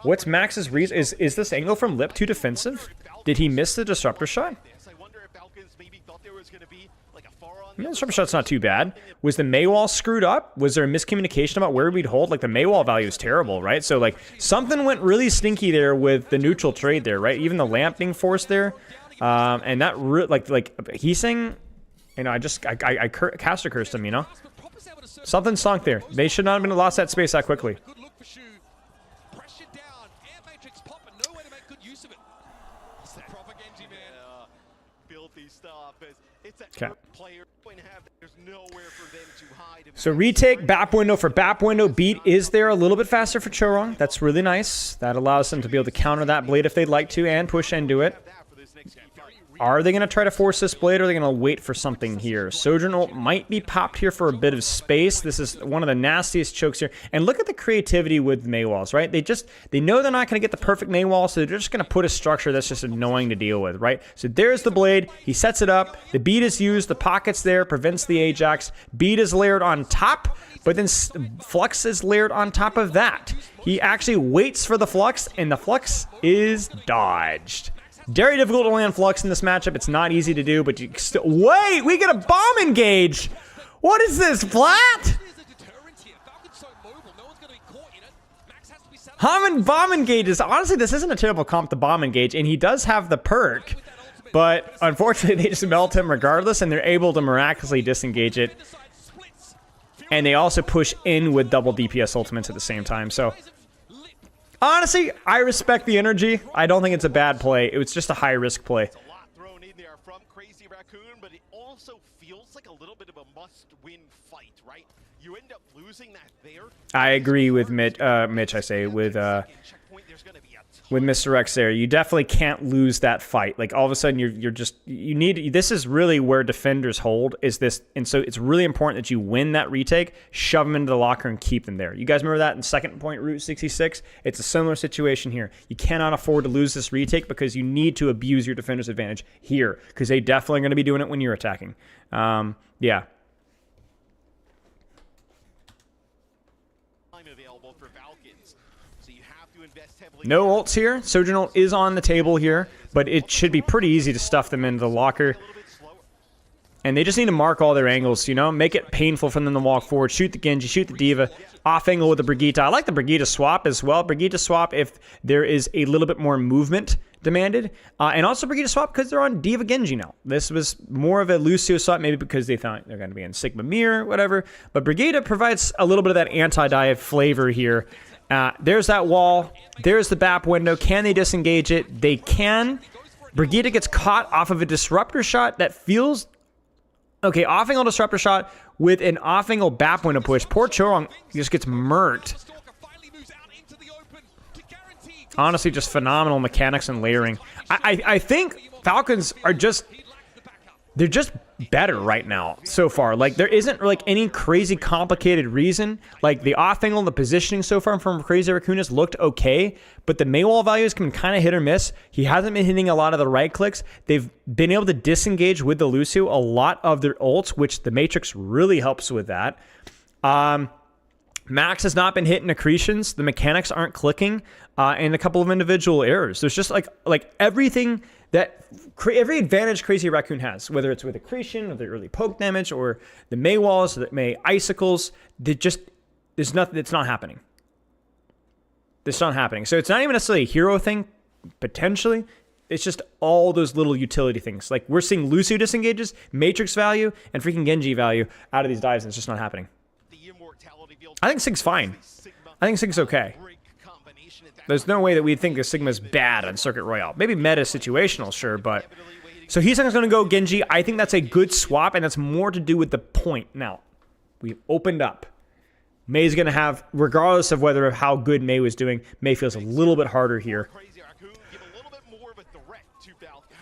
What's Max's reason? Is this angle from Lip too defensive? Did he miss the disruptor shot? The disruptor shot's not too bad. Was the Mei wall screwed up? Was there a miscommunication about where we'd hold? Like, the Mei wall value is terrible, right? So, like, something went really stinky there with the neutral trade there, right? Even the lamp being forced there. And that like Heesang, you know, I caster cursed him, you know. Something stunk there. They should not have been lost that space that quickly. Okay. So retake, BAP window for BAP window. Beat is there a little bit faster for Chorong. That's really nice. That allows them to be able to counter that blade if they'd like to and push into it. Are they going to try to force this blade, or are they going to wait for something here? Sojourn ult might be popped here for a bit of space. This is one of the nastiest chokes here. And look at the creativity with Maywalls, right? They know they're not going to get the perfect Maywall, so they're just going to put a structure that's just annoying to deal with, right? So there's the blade. He sets it up. The beat is used. The pocket's there. Prevents the Ajax. Beat is layered on top, but then Flux is layered on top of that. He actually waits for the Flux, and the Flux is dodged. Very difficult to land Flux in this matchup. It's not easy to do, but you still... Wait! We get a bomb engage! What is this, flat? Bomb engages. Honestly, this isn't a terrible comp to bomb engage, and he does have the perk, but unfortunately, they just melt him regardless, and they're able to miraculously disengage it. And they also push in with double DPS ultimates at the same time, so... Honestly, I respect the energy. I don't think it's a bad play. It was just a high-risk play. A lot thrown in there from Crazy Raccoon, but it also feels like a little bit of a must-win fight, right? You end up losing that there. I agree with Mitch, with Mr. X there. You definitely can't lose that fight. Like, all of a sudden, this is really where defenders hold, is this, and so it's really important that you win that retake, shove them into the locker, and keep them there. You guys remember that in second point Route 66? It's a similar situation here. You cannot afford to lose this retake because you need to abuse your defender's advantage here, because they definitely are going to be doing it when you're attacking. Yeah. No ults here. Sojourn ult is on the table here, but it should be pretty easy to stuff them into the locker. And they just need to mark all their angles, you know? Make it painful for them to walk forward. Shoot the Genji, shoot the D.Va. Off angle with the Brigitte. I like the Brigitte swap as well. Brigitte swap if there is a little bit more movement demanded. And also Brigitte swap because they're on D.Va Genji now. This was more of a Lucio swap, maybe because they thought they're going to be in Sigma Mirror, whatever. But Brigitte provides a little bit of that anti-dive flavor here. There's that wall. There's the BAP window. Can they disengage it? They can. Brigitte gets caught off of a disruptor shot that feels... Okay, off-angle disruptor shot with an off-angle BAP window push. Poor Chorong just gets murked. Honestly, just phenomenal mechanics and layering. I think Falcons are just... They're just better right now so far. Like, there isn't like any crazy complicated reason. Like, the off angle and the positioning so far from Crazy Raccoon has looked okay, but the Maywall values can kind of hit or miss. He hasn't been hitting a lot of the right clicks. They've been able to disengage with the Lucio a lot of their ults, which the Matrix really helps with that. Max has not been hitting accretions. The mechanics aren't clicking, and a couple of individual errors. There's just like everything that every advantage Crazy Raccoon has, whether it's with accretion or the early poke damage or the May walls, the May icicles, there's nothing. It's not happening. It's not happening. So it's not even necessarily a hero thing, potentially. It's just all those little utility things. Like, we're seeing Lucio disengages, Matrix value, and freaking Genji value out of these dives, and it's just not happening. I think Sig's fine. I think Sig's okay. There's no way that we'd think that Sigma's bad on Circuit Royale. Maybe meta situational, sure, but... So he's going to go Genji. I think that's a good swap, and that's more to do with the point. Now, we've opened up. May's going to have, regardless of how good May was doing, May feels a little bit harder here.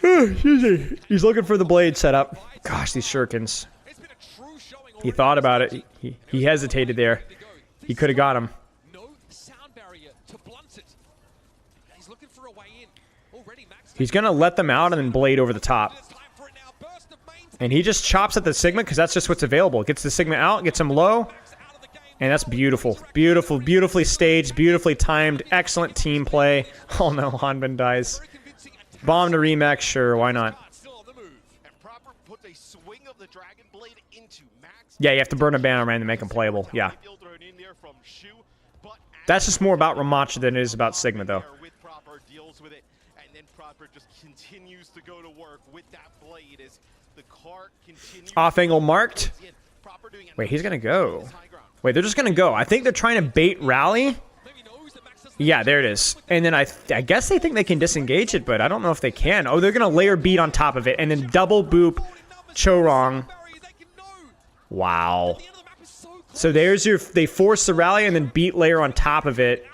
He's looking for the blade setup. Gosh, these shurikens. He thought about it. He hesitated there. He could have got him. He's going to let them out and then blade over the top. And he just chops at the Sigma because that's just what's available. Gets the Sigma out, gets him low. And that's beautiful. Beautiful, beautifully staged, beautifully timed. Excellent team play. Oh no, Hanbin dies. Bomb to Remax, sure, why not? Yeah, you have to burn a banner man to make him playable. Yeah. That's just more about Ramacha than it is about Sigma, though. Off angle marked. Wait, he's gonna go. Wait, they're just gonna go. I think they're trying to bait rally. Yeah, there it is. And then I guess they think they can disengage it, but I don't know if they can. Oh, they're gonna layer beat on top of it and then double boop Chorong. Wow. So there's your... They force the rally and then beat layer on top of it.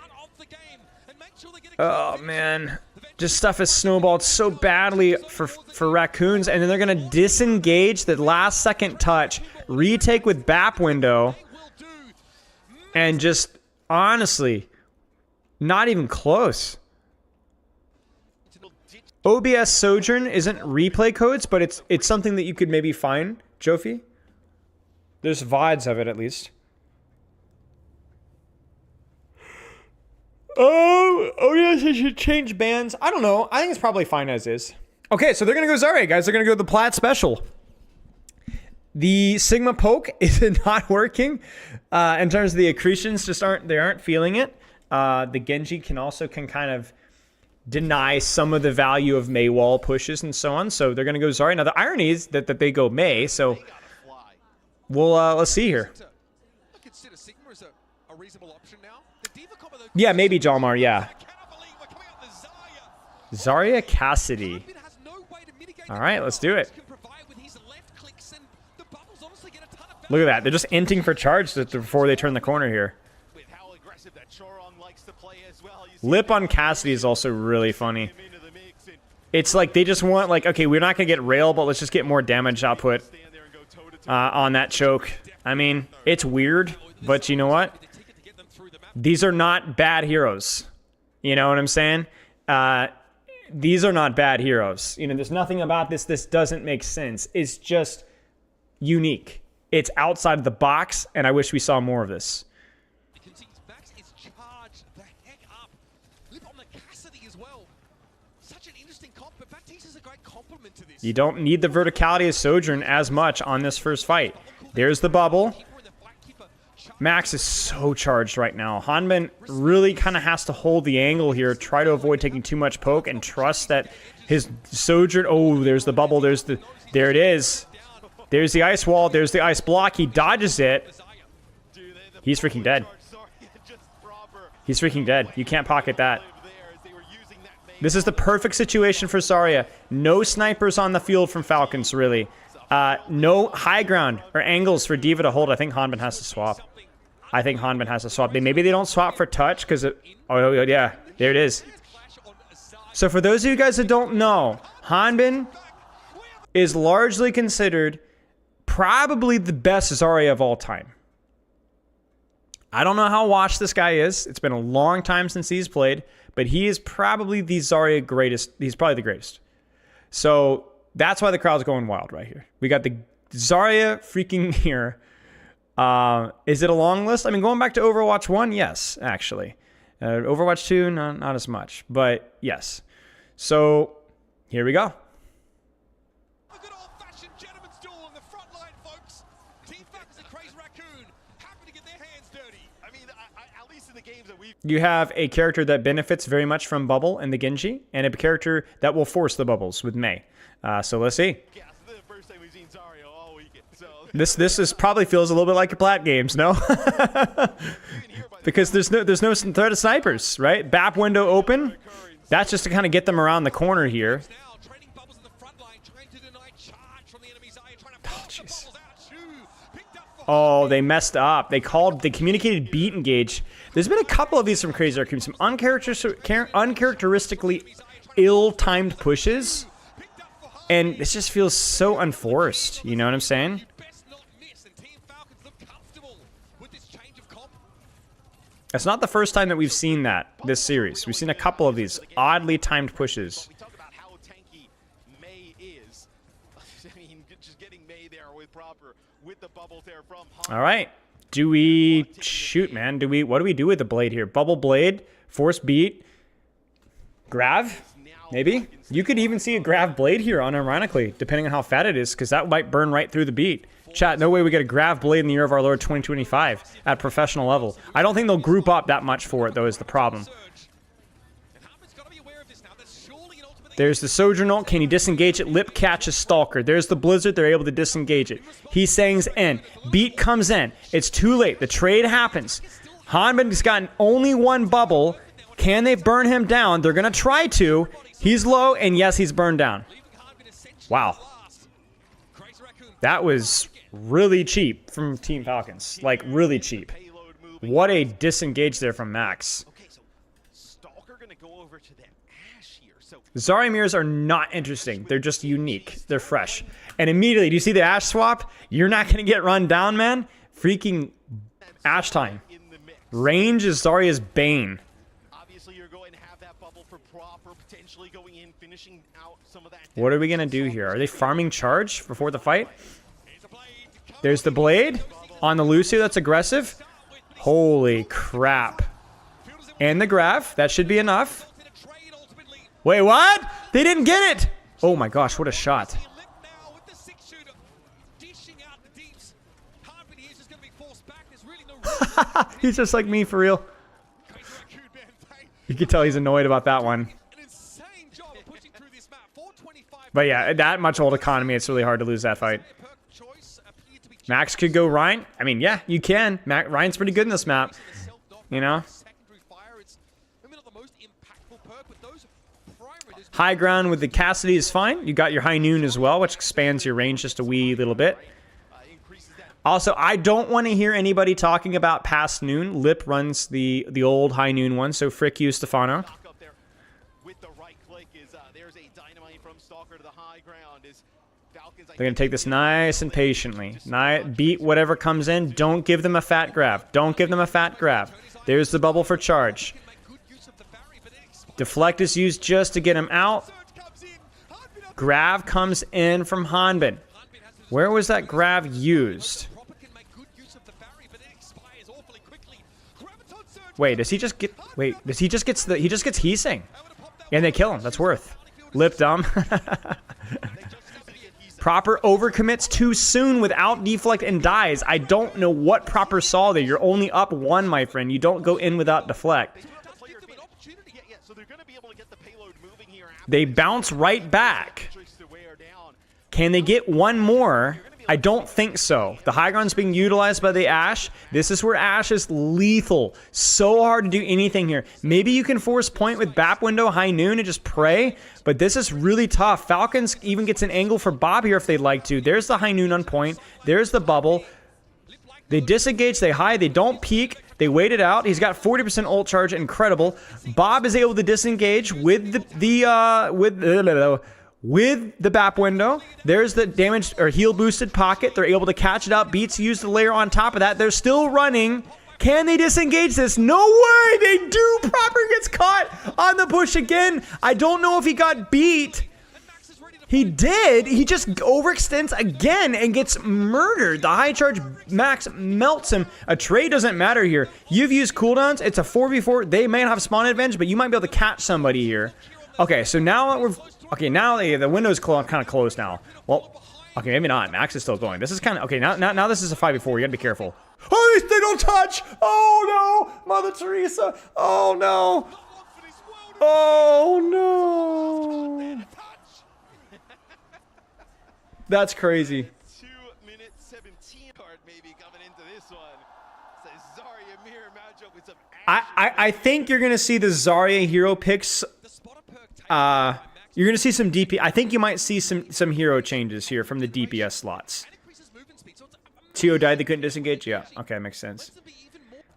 Oh, man. Just stuff has snowballed so badly for Raccoons, and then they're going to disengage the last second touch, retake with BAP window, and just, honestly, not even close. OBS Sojourn isn't replay codes, but it's something that you could maybe find, Jofi. There's VODs of it, at least. Oh yes, I should change bands. I don't know. I think it's probably fine as is. Okay, so they're going to go Zarya, guys. They're going to go the Plat Special. The Sigma Poke is not working. In terms of the accretions, they aren't feeling it. The Genji can kind of deny some of the value of Mei wall pushes and so on. So they're going to go Zarya. Now, the irony is that they go Mei, so we'll let's see here. Yeah, maybe Jalmar, yeah. Zarya Cassidy. All right, let's do it. Look at that. They're just inting for charge before they turn the corner here. Lip on Cassidy is also really funny. It's like they just want, like, okay, we're not going to get rail, but let's just get more damage output on that choke. I mean, it's weird, but you know what? These are not bad heroes. You know what I'm saying? These are not bad heroes. You know, there's nothing about this doesn't make sense. It's just unique. It's outside of the box, and I wish we saw more of this. You don't need the verticality of Sojourn as much on this first fight. There's the bubble. Max is so charged right now. Hanbin really kind of has to hold the angle here, try to avoid taking too much poke, and trust that his Sojourn... Oh, there's the bubble. There it is. There's the ice wall. There's the ice block. He dodges it. He's freaking dead. He's freaking dead. You can't pocket that. This is the perfect situation for Zarya. No snipers on the field from Falcons, really. No high ground or angles for D.Va to hold. I think Hanbin has to swap. Maybe they don't swap for touch because oh yeah, there it is. So for those of you guys that don't know, Hanbin is largely considered probably the best Zarya of all time. I don't know how watched this guy is. It's been a long time since he's played, but he is probably the Zarya greatest. He's probably the greatest. So that's why the crowd's going wild right here. We got the Zarya freaking here. Is it a long list? I mean, going back to Overwatch 1, yes, actually. Overwatch 2, not as much, but yes. So here we go. A good old-fashioned gentleman's duel on the front line, folks. Team Falcons and Crazy Raccoon happen to get their hands dirty. I mean, at least in the games that we've... You have a character that benefits very much from Bubble and the Genji, and a character that will force the bubbles with Mei. So let's see. Yeah, this is the first time we've seen Zarya all weekend. So This probably feels a little bit like a Plat games, no? Because there's no threat of snipers, right? BAP window open. That's just to kind of get them around the corner here. Oh, jeez. Oh, they messed up. They communicated beat engage. There's been a couple of these from Crazy Raccoon, some uncharacteristically ill-timed pushes. And this just feels so unforced. You know what I'm saying? It's not the first time that we've seen that this series. We've seen a couple of these oddly timed pushes. we talk about how tanky Mei is. I mean, just getting Mei there with the bubbles there from Han. All right. Do we shoot, man? What do we do with the blade here? Bubble blade, force beat, grav, maybe. You could even see a grav blade here unironically, depending on how fat it is, because that might burn right through the beat. Chat, no way we get a grav blade in the year of our Lord 2025 at professional level. I don't think they'll group up that much for it, though, is the problem. There's the Sojourn ult. Can he disengage it? Lip catches Stalker. There's the Blizzard. They're able to disengage it. He sings in. Beat comes in. It's too late. The trade happens. Hanbin's got only one bubble. Can they burn him down? They're going to try to. He's low, and yes, he's burned down. Wow. That was really cheap from Team Falcons. Like, really cheap. What a disengage there from Max. Okay, so Stalker gonna go over to the Ash here. Zarya mirrors are not interesting. They're just unique. They're fresh. And immediately, do you see the Ashe swap? You're not going to get run down, man. Freaking Ashe time. Range is Zarya's bane. Obviously, you're going to have that bubble for proper, potentially going in, finishing out some of that. What are we going to do here? Are they farming charge before the fight? There's the blade on the Lucio. That's aggressive. Holy crap. And the graph. That should be enough. Wait, what? They didn't get it. Oh my gosh, what a shot. He's just like me, for real. You can tell he's annoyed about that one. But yeah, that much old economy, it's really hard to lose that fight. Max could go Ryan. I mean, yeah, you can. Ryan's pretty good in this map. You know? High ground with the Cassidy is fine. You got your high noon as well, which expands your range just a wee little bit. Also, I don't want to hear anybody talking about past noon. Lip runs the old high noon one, so frick you, Stefano. They're going to take this nice and patiently. Beat whatever comes in. Don't give them a fat grab. Don't give them a fat grab. There's the bubble for charge. Deflect is used just to get him out. Grav comes in from Hanbin. Where was that grav used? Wait, does he just get... Wait, does he just gets the... He just gets Heesing. And they kill him. That's worth. Lip dumb. Proper overcommits too soon without deflect and dies. I don't know what Proper saw there. You're only up one, my friend. You don't go in without deflect. They bounce right back. Can they get one more? I don't think so. The high ground's being utilized by the Ashe. This is where Ashe is lethal. So hard to do anything here. Maybe you can force point with BAP window, high noon, and just pray. But this is really tough. Falcons even gets an angle for Bob here if they'd like to. There's the high noon on point. There's the bubble. They disengage, they hide, they don't peek. They wait it out. He's got 40% ult charge. Incredible. Bob is able to disengage with with the BAP window. There's the damage or heal boosted pocket. They're able to catch it up. Beats use the layer on top of that. They're still running. Can they disengage this? No way! They do! Proper gets caught on the bush again. I don't know if he got beat. He did. He just overextends again and gets murdered. The high charge Max melts him. A trade doesn't matter here. You've used cooldowns. It's a 4v4. They may have spawn advantage, but you might be able to catch somebody here. Okay, so now we're... Okay, now the window's kind of closed now. Well, okay, maybe not. Max is still going. This is kind of... Okay, now this is a 5v4. You gotta be careful. Oh, they don't touch! Oh, no! Mother Teresa! Oh, no! Oh, no! That's crazy. 2 minutes 17 card maybe coming into this one. Says Zarya mirror matchup with some I think you're gonna see the Zarya hero picks. You're gonna see some DP. I think you might see some hero changes here from the DPS slots. Tio died. They couldn't disengage. Yeah. Okay, makes sense.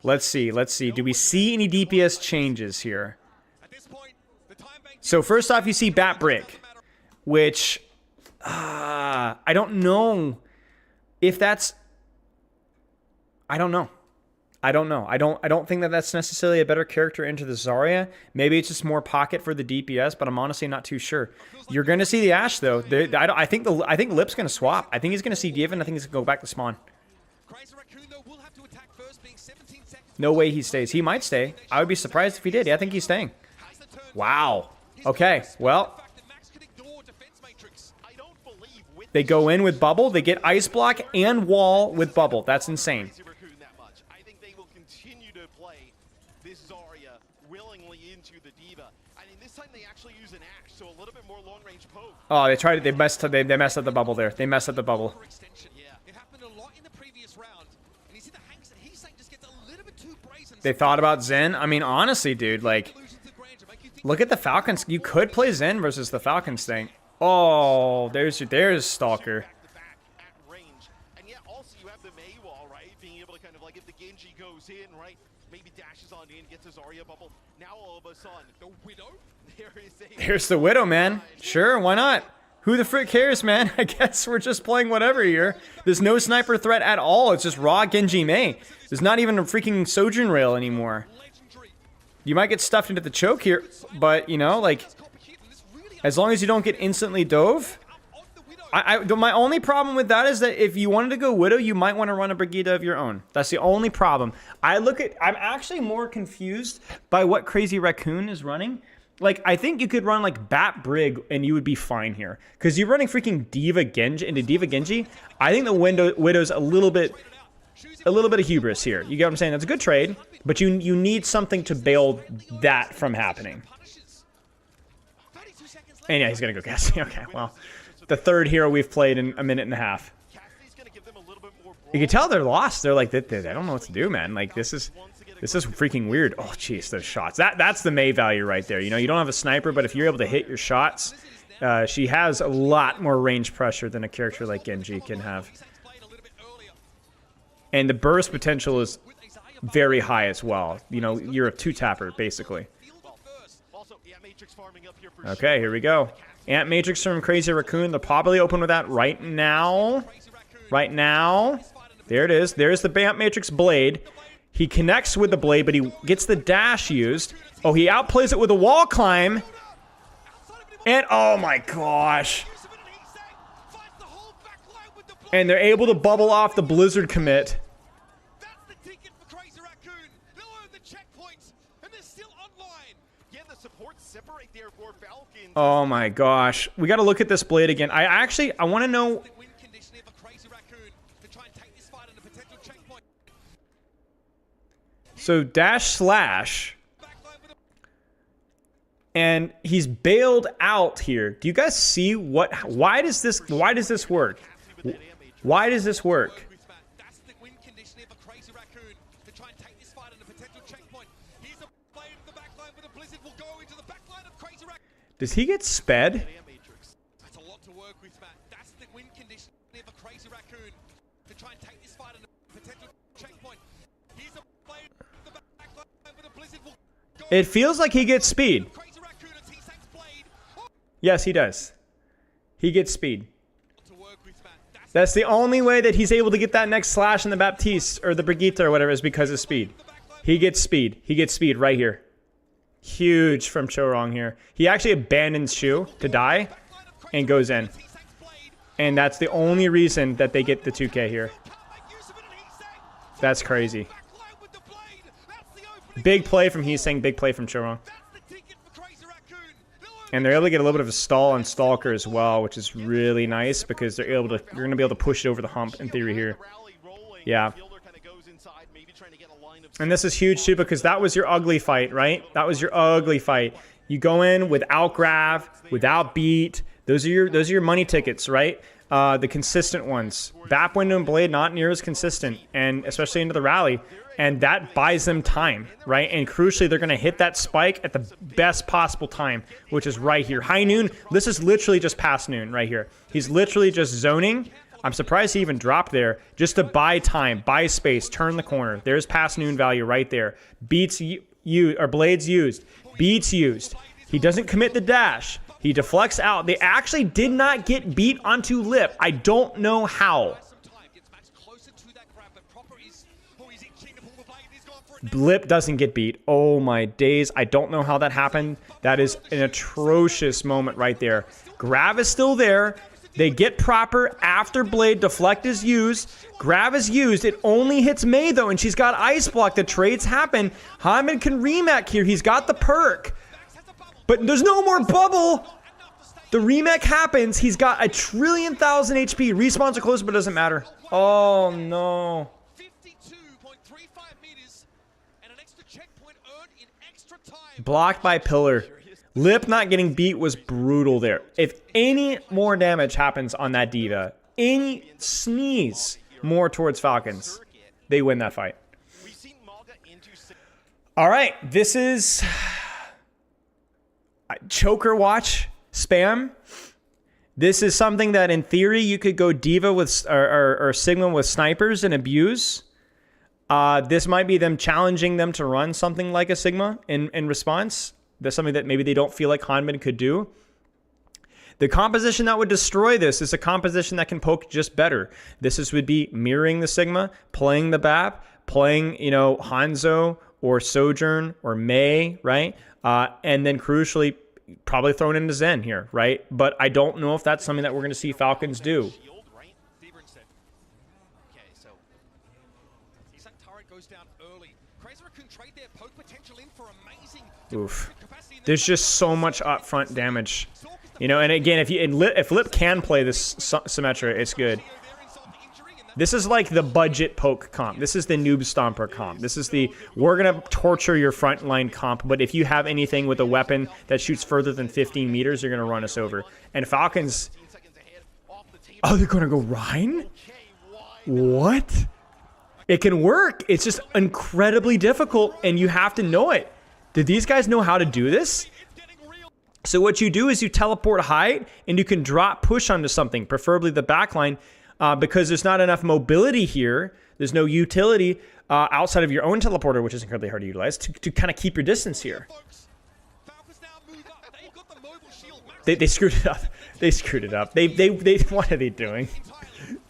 Let's see. Do we see any DPS changes here? So first off, you see Bat Brick, which. I don't know if that's... I don't know. I don't think that that's necessarily a better character into the Zarya. Maybe it's just more pocket for the DPS, but I'm honestly not too sure. You're going to see the Ashe, though. I think Lip's going to swap. I think he's going to see Given. I think he's going to go back to spawn. No way he stays. He might stay. I would be surprised if he did. Yeah, I think he's staying. Wow. Okay, well... They go in with bubble. They get ice block and wall with bubble. That's insane. I think they will continue to play this Zarya willingly into the Diva. I mean, this time they actually use an Ashe, so a little bit more long-range poke. Oh, they tried it. They messed up the bubble there. They messed up the bubble. They thought about Zen. I mean, honestly, dude, like, look at the Falcons. You could play Zen versus the Falcons thing. Oh, there's Stalker. Maybe dashes on in, gets his Zarya bubble. Now all of a sudden, the Widow. Here's the Widow, man. Sure, why not? Who the frick cares, man? I guess we're just playing whatever here. There's no sniper threat at all. It's just raw Genji Mei. There's not even a freaking Sojourn Rail anymore. You might get stuffed into the choke here, but, you know, like, as long as you don't get instantly dove. My only problem with that is that if you wanted to go Widow, you might want to run a Brigitte of your own. That's the only problem. I'm actually more confused by what Crazy Raccoon is running. Like, I think you could run, like, Bat Brig, and you would be fine here. Because you're running freaking Diva Genji into Diva Genji. I think the Widow's a little bit of hubris here. You get what I'm saying? That's a good trade, but you need something to bail that from happening. And yeah, he's going to go Cassie. Okay, well, the third hero we've played in a minute and a half. You can tell they're lost. They're like, they don't know what to do, man. Like, this is freaking weird. Oh, jeez, those shots. That's the Mei value right there. You know, you don't have a sniper, but if you're able to hit your shots, she has a lot more range pressure than a character like Genji can have. And the burst potential is very high as well. You know, you're a two-tapper, basically. Okay, here we go. Ant Matrix from Crazy Raccoon. They'll probably open with that right now. Right now. There it is. There's the Ant Matrix Blade. He connects with the blade, but he gets the dash used. Oh, he outplays it with a wall climb. And, oh my gosh. And they're able to bubble off the Blizzard commit. Oh my gosh. We got to look at this blade again. I want to know. So dash slash. And he's bailed out here. Do you guys see why does this work? Why does this work? Does he get sped? That's a lot to work with, Matt. That's the win condition of a Crazy Raccoon to try and take this fight on a potential checkpoint. Here's a blade the backline with a Blizzard will go. It feels like he gets speed. Yes, he does. He gets speed. That's the only way that he's able to get that next slash in the Baptiste or the Brigitte or whatever is because of speed. He gets speed. He gets speed right here. Huge from Chorong here. He actually abandons Shu to die and goes in. And that's the only reason that they get the 2K here. That's crazy. Big play from Heesang, big play from Chorong. And they're able to get a little bit of a stall on Stalker as well, which is really nice because they're able to. You're going to be able to push it over the hump in theory here. Yeah. And this is huge too because that was your ugly fight, right? That was your ugly fight. You go in without Grav, without Beat. Those are your money tickets, right? The consistent ones. Bap Window and Blade not near as consistent, and especially into the rally. And that buys them time, right? And crucially, they're going to hit that spike at the best possible time, which is right here. High noon. This is literally just past noon right here. He's literally just zoning. I'm surprised he even dropped there just to buy time, buy space, turn the corner. There's past noon value right there. Beats used or blades used. Beats used. He doesn't commit the dash. He deflects out. They actually did not get beat onto Lip. I don't know how. Lip doesn't get beat. Oh my days. I don't know how that happened. That is an atrocious moment right there. Grav is still there. They get proper after Blade deflect is used. Grav is used. It only hits Mei though, and she's got Ice Block. The trades happen. Hyman can remake here. He's got the perk. But there's no more bubble. The remake happens. He's got 1,000,000,000 HP. Respawns are close, but it doesn't matter. Oh no. Blocked by Pillar. Lip not getting beat was brutal there. If any more damage happens on that Diva, any sneeze more towards Falcons, they win that fight. All right, this is Choker Watch spam. This is something that in theory you could go Diva with or Sigma with snipers and abuse. This might be them challenging them to run something like a Sigma in response. That's something that maybe they don't feel like Hanbin could do. The composition that would destroy this is a composition that can poke just better. Would be mirroring the Sigma, playing the BAP, playing, Hanzo or Sojourn or Mei, right? And then crucially, probably thrown into Zen here, right? But I don't know if that's something that we're going to see Falcons do. Oof. There's just so much upfront damage. And again, if Lip can play this Symmetra, it's good. This is like the budget poke comp. This is the noob stomper comp. This is the we're going to torture your front line comp, but if you have anything with a weapon that shoots further than 15 meters, you're going to run us over. And Falcons... Oh, they're going to go Rhine? What? It can work. It's just incredibly difficult, and you have to know it. Did these guys know how to do this? So what you do is you teleport height, and you can drop push onto something, preferably the backline, because there's not enough mobility here. There's no utility outside of your own teleporter, which is incredibly hard to utilize, to kind of keep your distance here. They screwed it up. They screwed it up. They what are they doing?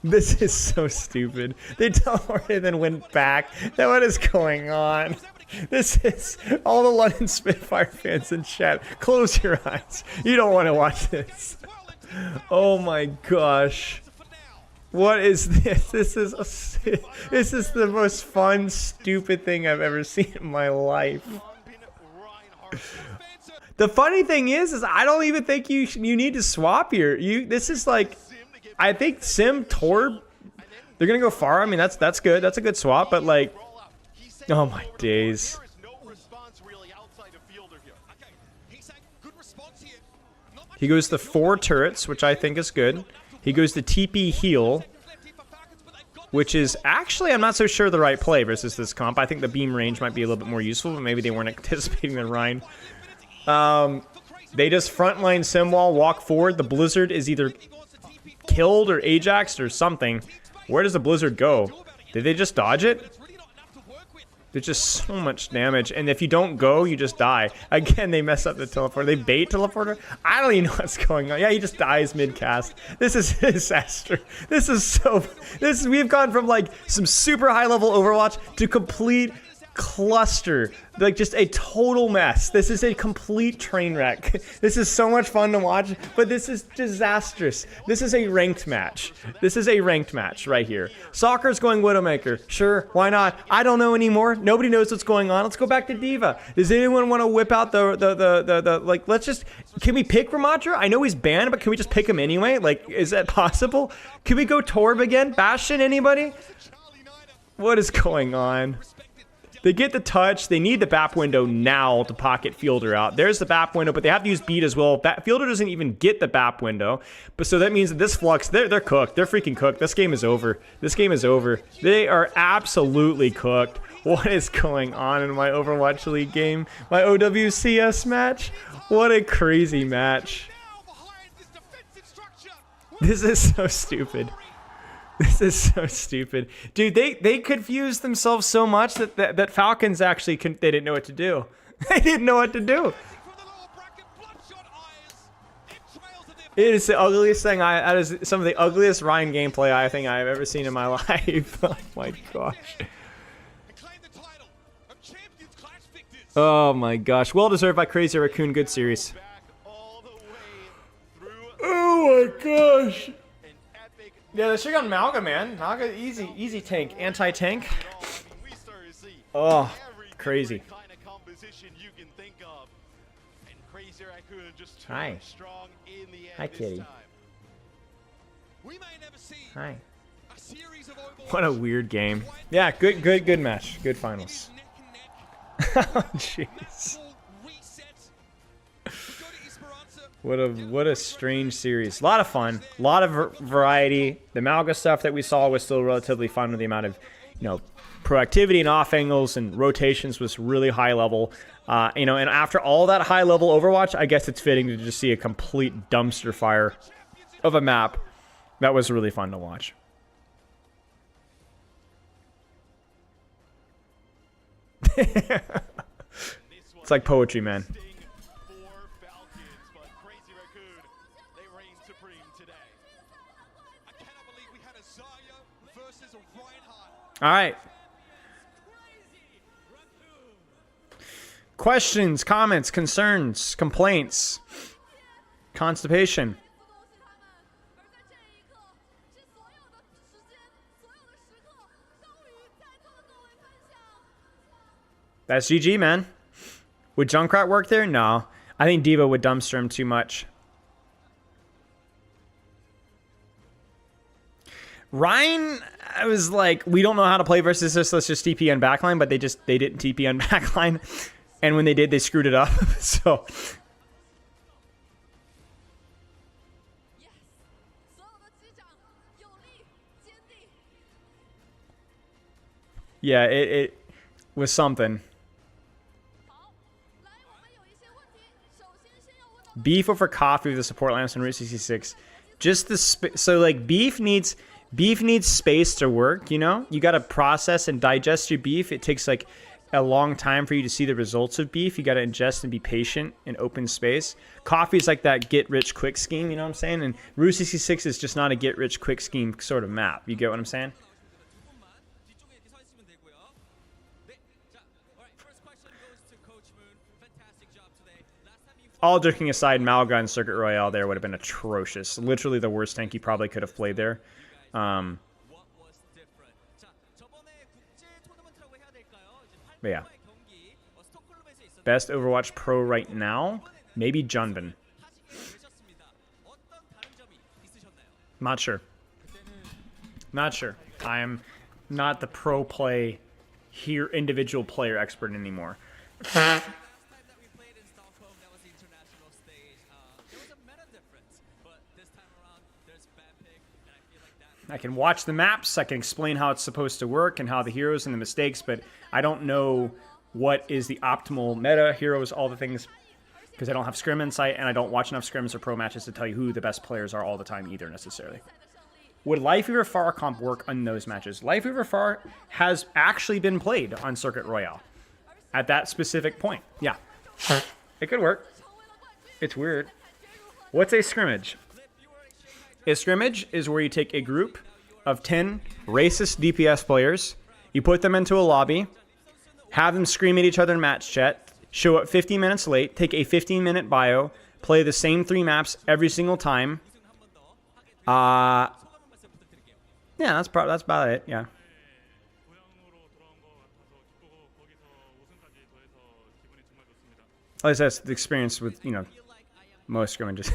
This is so stupid. They teleported and then went back. What is going on? This is all the London Spitfire fans in chat. Close your eyes. You don't want to watch this. Oh my gosh. What is this? This is the most fun, stupid thing I've ever seen in my life. The funny thing is I don't even think you need to swap here. This is like, I think Sim Torb, they're gonna go far. I mean, that's good. That's a good swap. But like, oh my days. He goes the 4 turrets, which I think is good. He goes the TP heal, which is actually, I'm not so sure the right play versus this comp. I think the beam range might be a little bit more useful, but maybe they weren't anticipating the Rhine. They just frontline Simwall, walk forward. The Blizzard is either killed or Ajaxed or something. Where does the Blizzard go? Did they just dodge it? There's just so much damage, and if you don't go, you just die. Again, they mess up the teleporter. They bait teleporter? I don't even know what's going on. Yeah, he just dies mid-cast. This is a disaster. We've gone from like some super high-level Overwatch to complete cluster, like just a total mess. This is a complete train wreck. This is so much fun to watch, but this is disastrous. This is a ranked match. This is a ranked match right here. Soccer's going Widowmaker. Sure, why not? I don't know anymore. Nobody knows what's going on. Let's go back to Diva. Does anyone want to whip out the like, let's just, can we pick Ramatra? I know he's banned, but can we just pick him anyway? Like, is that possible? Can we go Torb again? Bastion, anybody? What is going on? They get the touch. They need the BAP window now to pocket Fielder out. There's the BAP window, but they have to use beat as well. Fielder doesn't even get the BAP window. But so that means that this Flux, they're cooked. They're freaking cooked. This game is over. This game is over. They are absolutely cooked. What is going on in my Overwatch League game? My OWCS match? What a crazy match. This is so stupid. This is so stupid. Dude, they confused themselves so much that Falcons actually they didn't know what to do. They didn't know what to do. It is the ugliest thing. That is some of the ugliest Ryan gameplay I think I've ever seen in my life. Oh my gosh. Oh my gosh. Well deserved by Crazy Raccoon. Good series. Oh my gosh. Yeah, they should have gone Malga, man. Malga, easy tank, anti-tank. Oh, crazy. Hi. Hi, kitty. Hi. What a weird game. Yeah, good match. Good finals. Oh, jeez. What a strange series. A lot of fun. A lot of variety. The Malga stuff that we saw was still relatively fun with the amount of, proactivity and off angles and rotations was really high level. And after all that high level Overwatch, I guess it's fitting to just see a complete dumpster fire of a map. That was really fun to watch. It's like poetry, man. For Falcons, but Crazy Raccoon, they reign supreme today. I cannot believe we had a Zarya versus a Reinhardt. All right. Questions, comments, concerns, complaints, constipation. That's GG, man. Would Junkrat work there? No. I think Diva would dumpster him too much. Ryan, I was like, we don't know how to play versus this. Let's just TP on backline, but they didn't TP on backline. And when they did, they screwed it up. So yeah, it was something. Beef over coffee with the support lamps on Route 66. Just the so like beef needs space to work, you know? You got to process and digest your beef. It takes like a long time for you to see the results of beef. You got to ingest and be patient in open space. Coffee is like that get rich quick scheme, you know what I'm saying? And Route 66 is just not a get rich quick scheme sort of map. You get what I'm saying? All joking aside, Malga and Circuit Royale there would have been atrocious. Literally the worst tank you probably could have played there. But yeah. Best Overwatch Pro right now? Maybe Junbin. Not sure. Not sure. I am not the pro play here individual player expert anymore. I can watch the maps, I can explain how it's supposed to work and how the heroes and the mistakes, but I don't know what is the optimal meta, heroes, all the things, because I don't have scrim insight and I don't watch enough scrims or pro matches to tell you who the best players are all the time either necessarily. Would Life Weaver Far comp work on those matches? Life Weaver Far has actually been played on Circuit Royale at that specific point. Yeah, it could work. It's weird. What's a scrimmage? A scrimmage is where you take a group of 10 racist DPS players, you put them into a lobby, have them scream at each other in match chat, show up 15 minutes late, take a 15-minute bio, play the same 3 maps every single time. Yeah, that's about it, yeah. At least that's the experience with, you know, most scrimmages.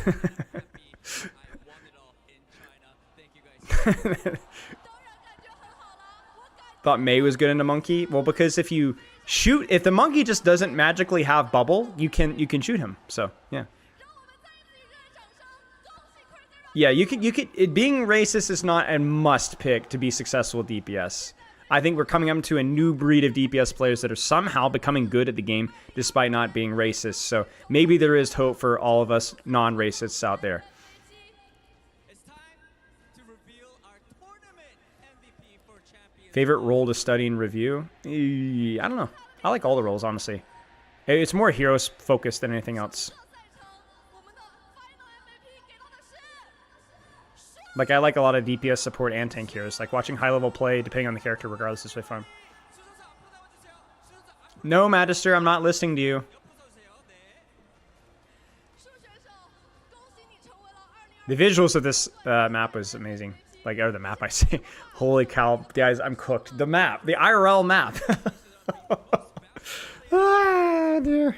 Thought Mei was good in a monkey. Well, because if you shoot, if the monkey just doesn't magically have bubble, you can shoot him. So yeah, yeah. You could. Being racist is not a must pick to be successful at DPS. I think we're coming up to a new breed of DPS players that are somehow becoming good at the game despite not being racist. So maybe there is hope for all of us non-racists out there. Favorite role to study and review? I don't know. I like all the roles, honestly. It's more heroes focused than anything else. Like, I like a lot of DPS support and tank heroes. Like, watching high-level play, depending on the character, regardless, is really fun. No, Magister, I'm not listening to you. The visuals of this map was amazing. Like, or the map, I say. Holy cow, guys, I'm cooked. The map, the IRL map. Ah, dear.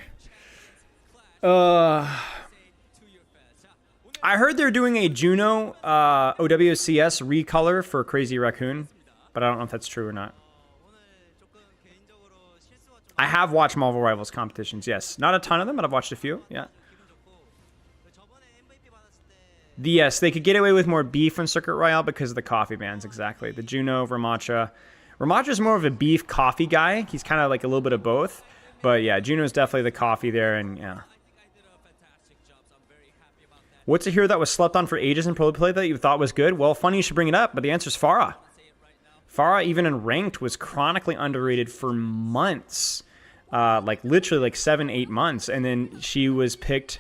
I heard they're doing a Juno OWCS recolor for Crazy Raccoon, but I don't know if that's true or not. I have watched Marvel Rivals competitions, yes. Not a ton of them, but I've watched a few, yeah. Yes, they could get away with more beef on Circuit Royale because of the coffee bans, exactly. The Juno, Ramacha. Ramacha's more of a beef coffee guy. He's kind of like a little bit of both. But yeah, Juno's definitely the coffee there, and yeah. What's a hero that was slept on for ages in pro play that you thought was good? Well, funny you should bring it up, but the answer's Farah. Farah, even in ranked, was chronically underrated for months. Like literally like 7-8 months. And then she was picked,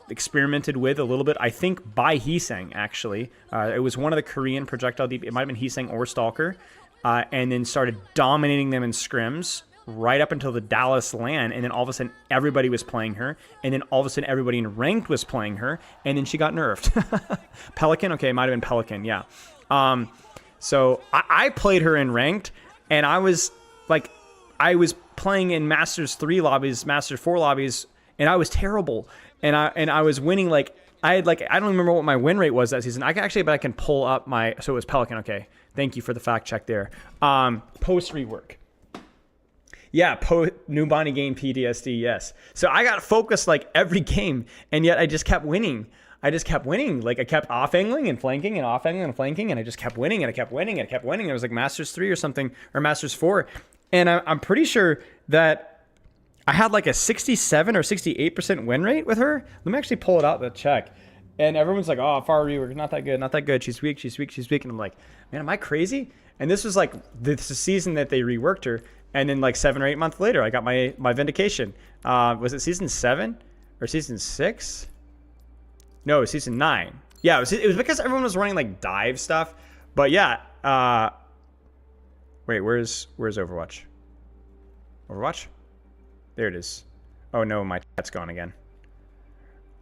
experimented with a little bit, I think by Heesang, actually. It was one of the Korean projectile DP. It might have been Heesang or Stalker. And then started dominating them in scrims right up until the Dallas LAN. And then all of a sudden, everybody was playing her. And then all of a sudden, everybody in ranked was playing her. And then she got nerfed. Pelican? Okay, it might have been Pelican, yeah. So I played her in ranked, and I was playing in Masters 3 lobbies, Masters 4 lobbies, and I was terrible. And I was winning like I don't remember what my win rate was that season. I can pull up my, so it was Pelican. Okay, thank you for the fact check there. Post rework. Yeah, new Bonnie game PTSD. Yes. So I got focused like every game, and yet I just kept winning. Like I kept off angling and flanking and off angling and flanking, and I just kept winning and I kept winning and I kept winning. It was like Masters 3 or something, or Masters 4, and I'm pretty sure that I had like a 67 or 68% win rate with her. Let me actually pull it out to check. And everyone's like, "Oh, far rework, not that good. She's weak. And I'm like, "Man, am I crazy?" And this was like the season that they reworked her, and then like 7 or 8 months later, I got my vindication. Was it season 7 or season 6? No, season 9. Yeah, it was because everyone was running like dive stuff. But yeah, wait, where's Overwatch? Overwatch? There it is. Oh no, my chat's gone again.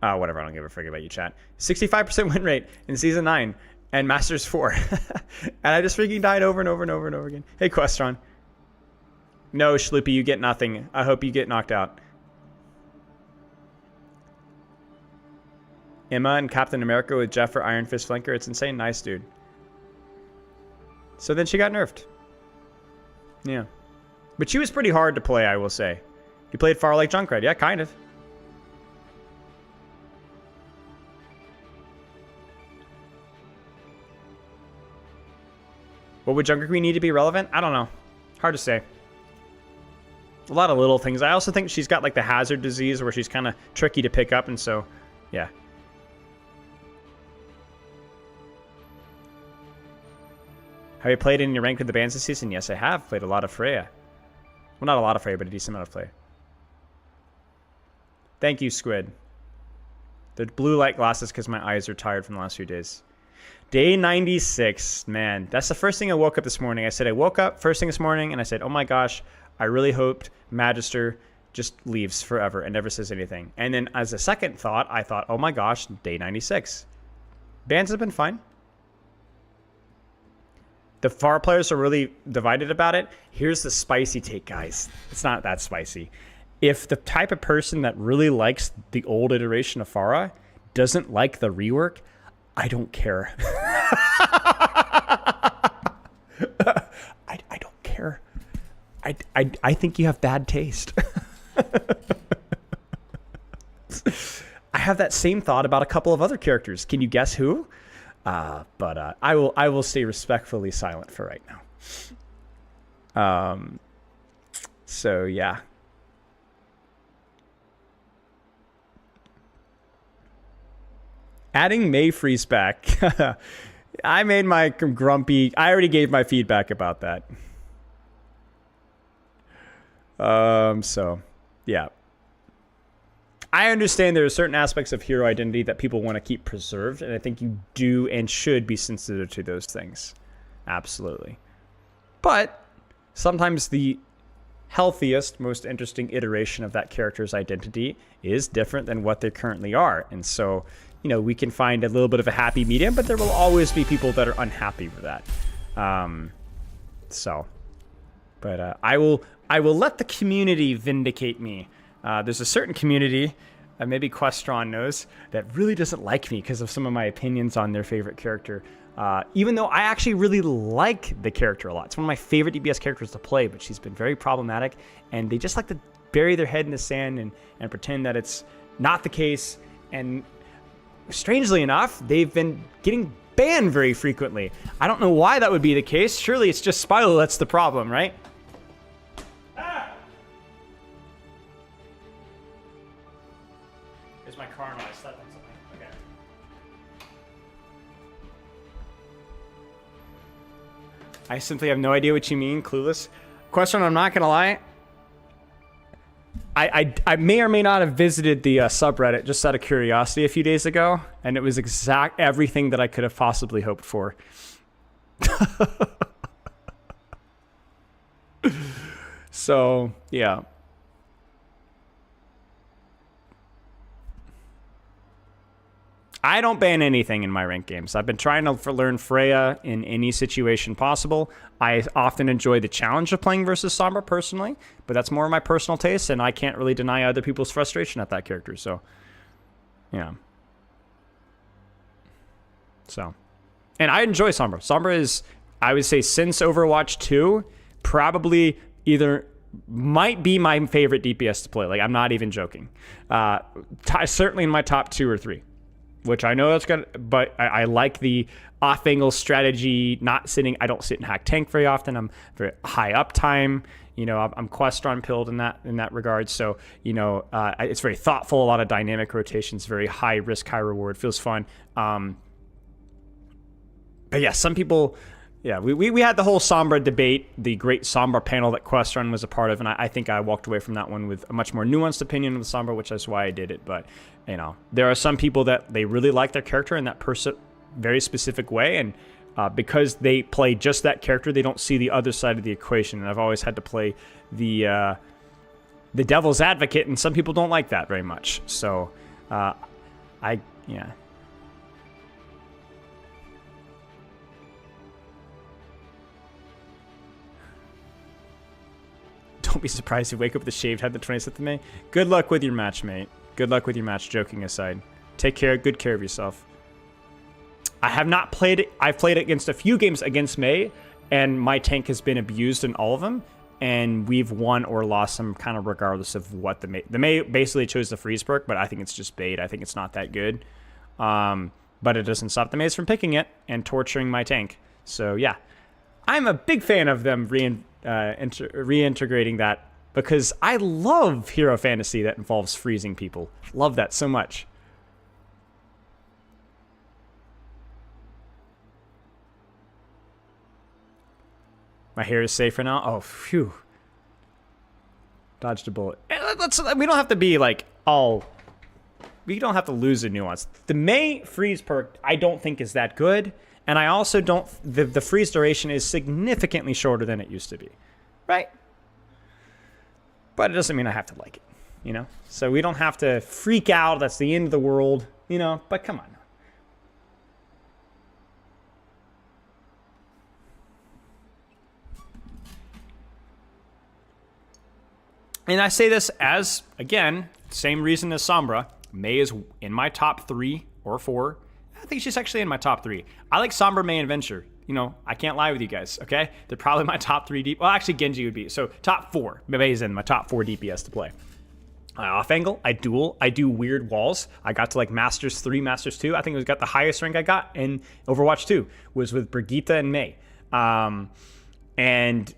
Whatever, I don't give a frig about you, chat. 65% win rate in season 9 and Masters 4. And I just freaking died over and over and over and over again. Hey, Questron. No, Schloopy, you get nothing. I hope you get knocked out. Emma and Captain America with Jeff for Iron Fist flanker. It's insane. Nice, dude. So then she got nerfed. Yeah. But she was pretty hard to play, I will say. You played far like Junkrat. Yeah, kind of. What would Junker Queen need to be relevant? I don't know. Hard to say. A lot of little things. I also think she's got like the hazard disease where she's kind of tricky to pick up, and so, yeah. Have you played in your rank with the bands this season? Yes, I have. Played a lot of Freya. Well, not a lot of Freya, but a decent amount of play. Thank you, Squid. The blue light glasses because my eyes are tired from the last few days. Day 96, man. That's the first thing I woke up this morning. I woke up first thing this morning, and I said, oh my gosh, I really hoped Magister just leaves forever and never says anything. And then as a second thought, I thought, oh my gosh, day 96. Bans have been fine. The FAR players are really divided about it. Here's the spicy take, guys. It's not that spicy. If the type of person that really likes the old iteration of Farah doesn't like the rework, I don't care. I don't care. I think you have bad taste. I have that same thought about a couple of other characters. Can you guess who? But I will stay respectfully silent for right now. So yeah. Adding Mayfreeze back. I made my grumpy. I already gave my feedback about that. So yeah. I understand there are certain aspects of hero identity that people want to keep preserved, and I think you do and should be sensitive to those things. Absolutely. But sometimes the healthiest, most interesting iteration of that character's identity is different than what they currently are. And so, you know, we can find a little bit of a happy medium, but there will always be people that are unhappy with that. I will let the community vindicate me. There's a certain community, maybe Questron knows, that really doesn't like me because of some of my opinions on their favorite character. Even though I actually really like the character a lot. It's one of my favorite DBS characters to play, but she's been very problematic, and they just like to bury their head in the sand and pretend that it's not the case. And strangely enough, they've been getting banned very frequently. I don't know why that would be the case. Surely it's just Spilo that's the problem, right? Here's my car and I slept on something. Okay. I simply have no idea what you mean, clueless. Question, I'm not gonna lie. I may or may not have visited the subreddit just out of curiosity a few days ago, and it was exact everything that I could have possibly hoped for. So, yeah. I don't ban anything in my ranked games. I've been trying to learn Freya in any situation possible. I often enjoy the challenge of playing versus Sombra personally, but that's more of my personal taste, and I can't really deny other people's frustration at that character. So, yeah. So, and I enjoy Sombra. Sombra is, I would say, since Overwatch 2, probably either might be my favorite DPS to play. Like, I'm not even joking. Certainly in my top 2 or 3. Which I know that's gonna, but I like the off-angle strategy. Not sitting, I don't sit in hack tank very often. I'm very high uptime. You know, I'm Questron pilled in that regard. So you know, it's very thoughtful. A lot of dynamic rotations. Very high risk, high reward. Feels fun. But yeah, some people. Yeah, we had the whole Sombra debate, the great Sombra panel that Questron was a part of, and I think I walked away from that one with a much more nuanced opinion of the Sombra, which is why I did it. But, you know, there are some people that they really like their character in that very specific way, and because they play just that character, they don't see the other side of the equation. And I've always had to play the devil's advocate, and some people don't like that very much. So, yeah. Don't be surprised if you wake up with a shaved head the 27th of May. Good luck with your match, mate. Good luck with your match, joking aside. Take good care of yourself. I have not played it. I've played against a few games against May, and my tank has been abused in all of them, and we've won or lost them kind of regardless of what the May basically chose the freeze perk, but I think it's just bait. I think it's not that good. But it doesn't stop the Mays from picking it and torturing my tank. So yeah, I'm a big fan of them reintegrating that, because I love hero fantasy that involves freezing people. Love that so much. My hair is safer now. Oh, phew. Dodged a bullet. We don't have to be like all. We don't have to lose the nuance. The May freeze perk I don't think is that good. And I also don't, the freeze duration is significantly shorter than it used to be, right? But it doesn't mean I have to like it, you know? So we don't have to freak out, that's the end of the world, you know? But come on. And I say this as, again, same reason as Sombra. May is in my top 3 or 4. I think she's actually in my top 3. I like Sombra, May, and Venture. You know, I can't lie with you guys, okay? They're probably my top 3 DPS. Well, actually, Genji would be. So, top 4. May is in my top 4 DPS to play. Off angle, I duel. I do weird walls. I got to like Masters 3, Masters 2. I think it was got the highest rank I got in Overwatch 2 was with Brigitte and May. And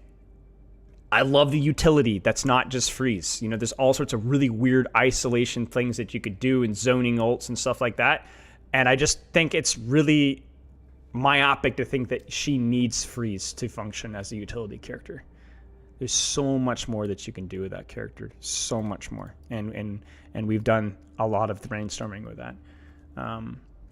I love the utility that's not just freeze. You know, there's all sorts of really weird isolation things that you could do and zoning ults and stuff like that. And I just think it's really myopic to think that she needs freeze to function as a utility character. There's so much more that you can do with that character. So much more. And we've done a lot of brainstorming with that.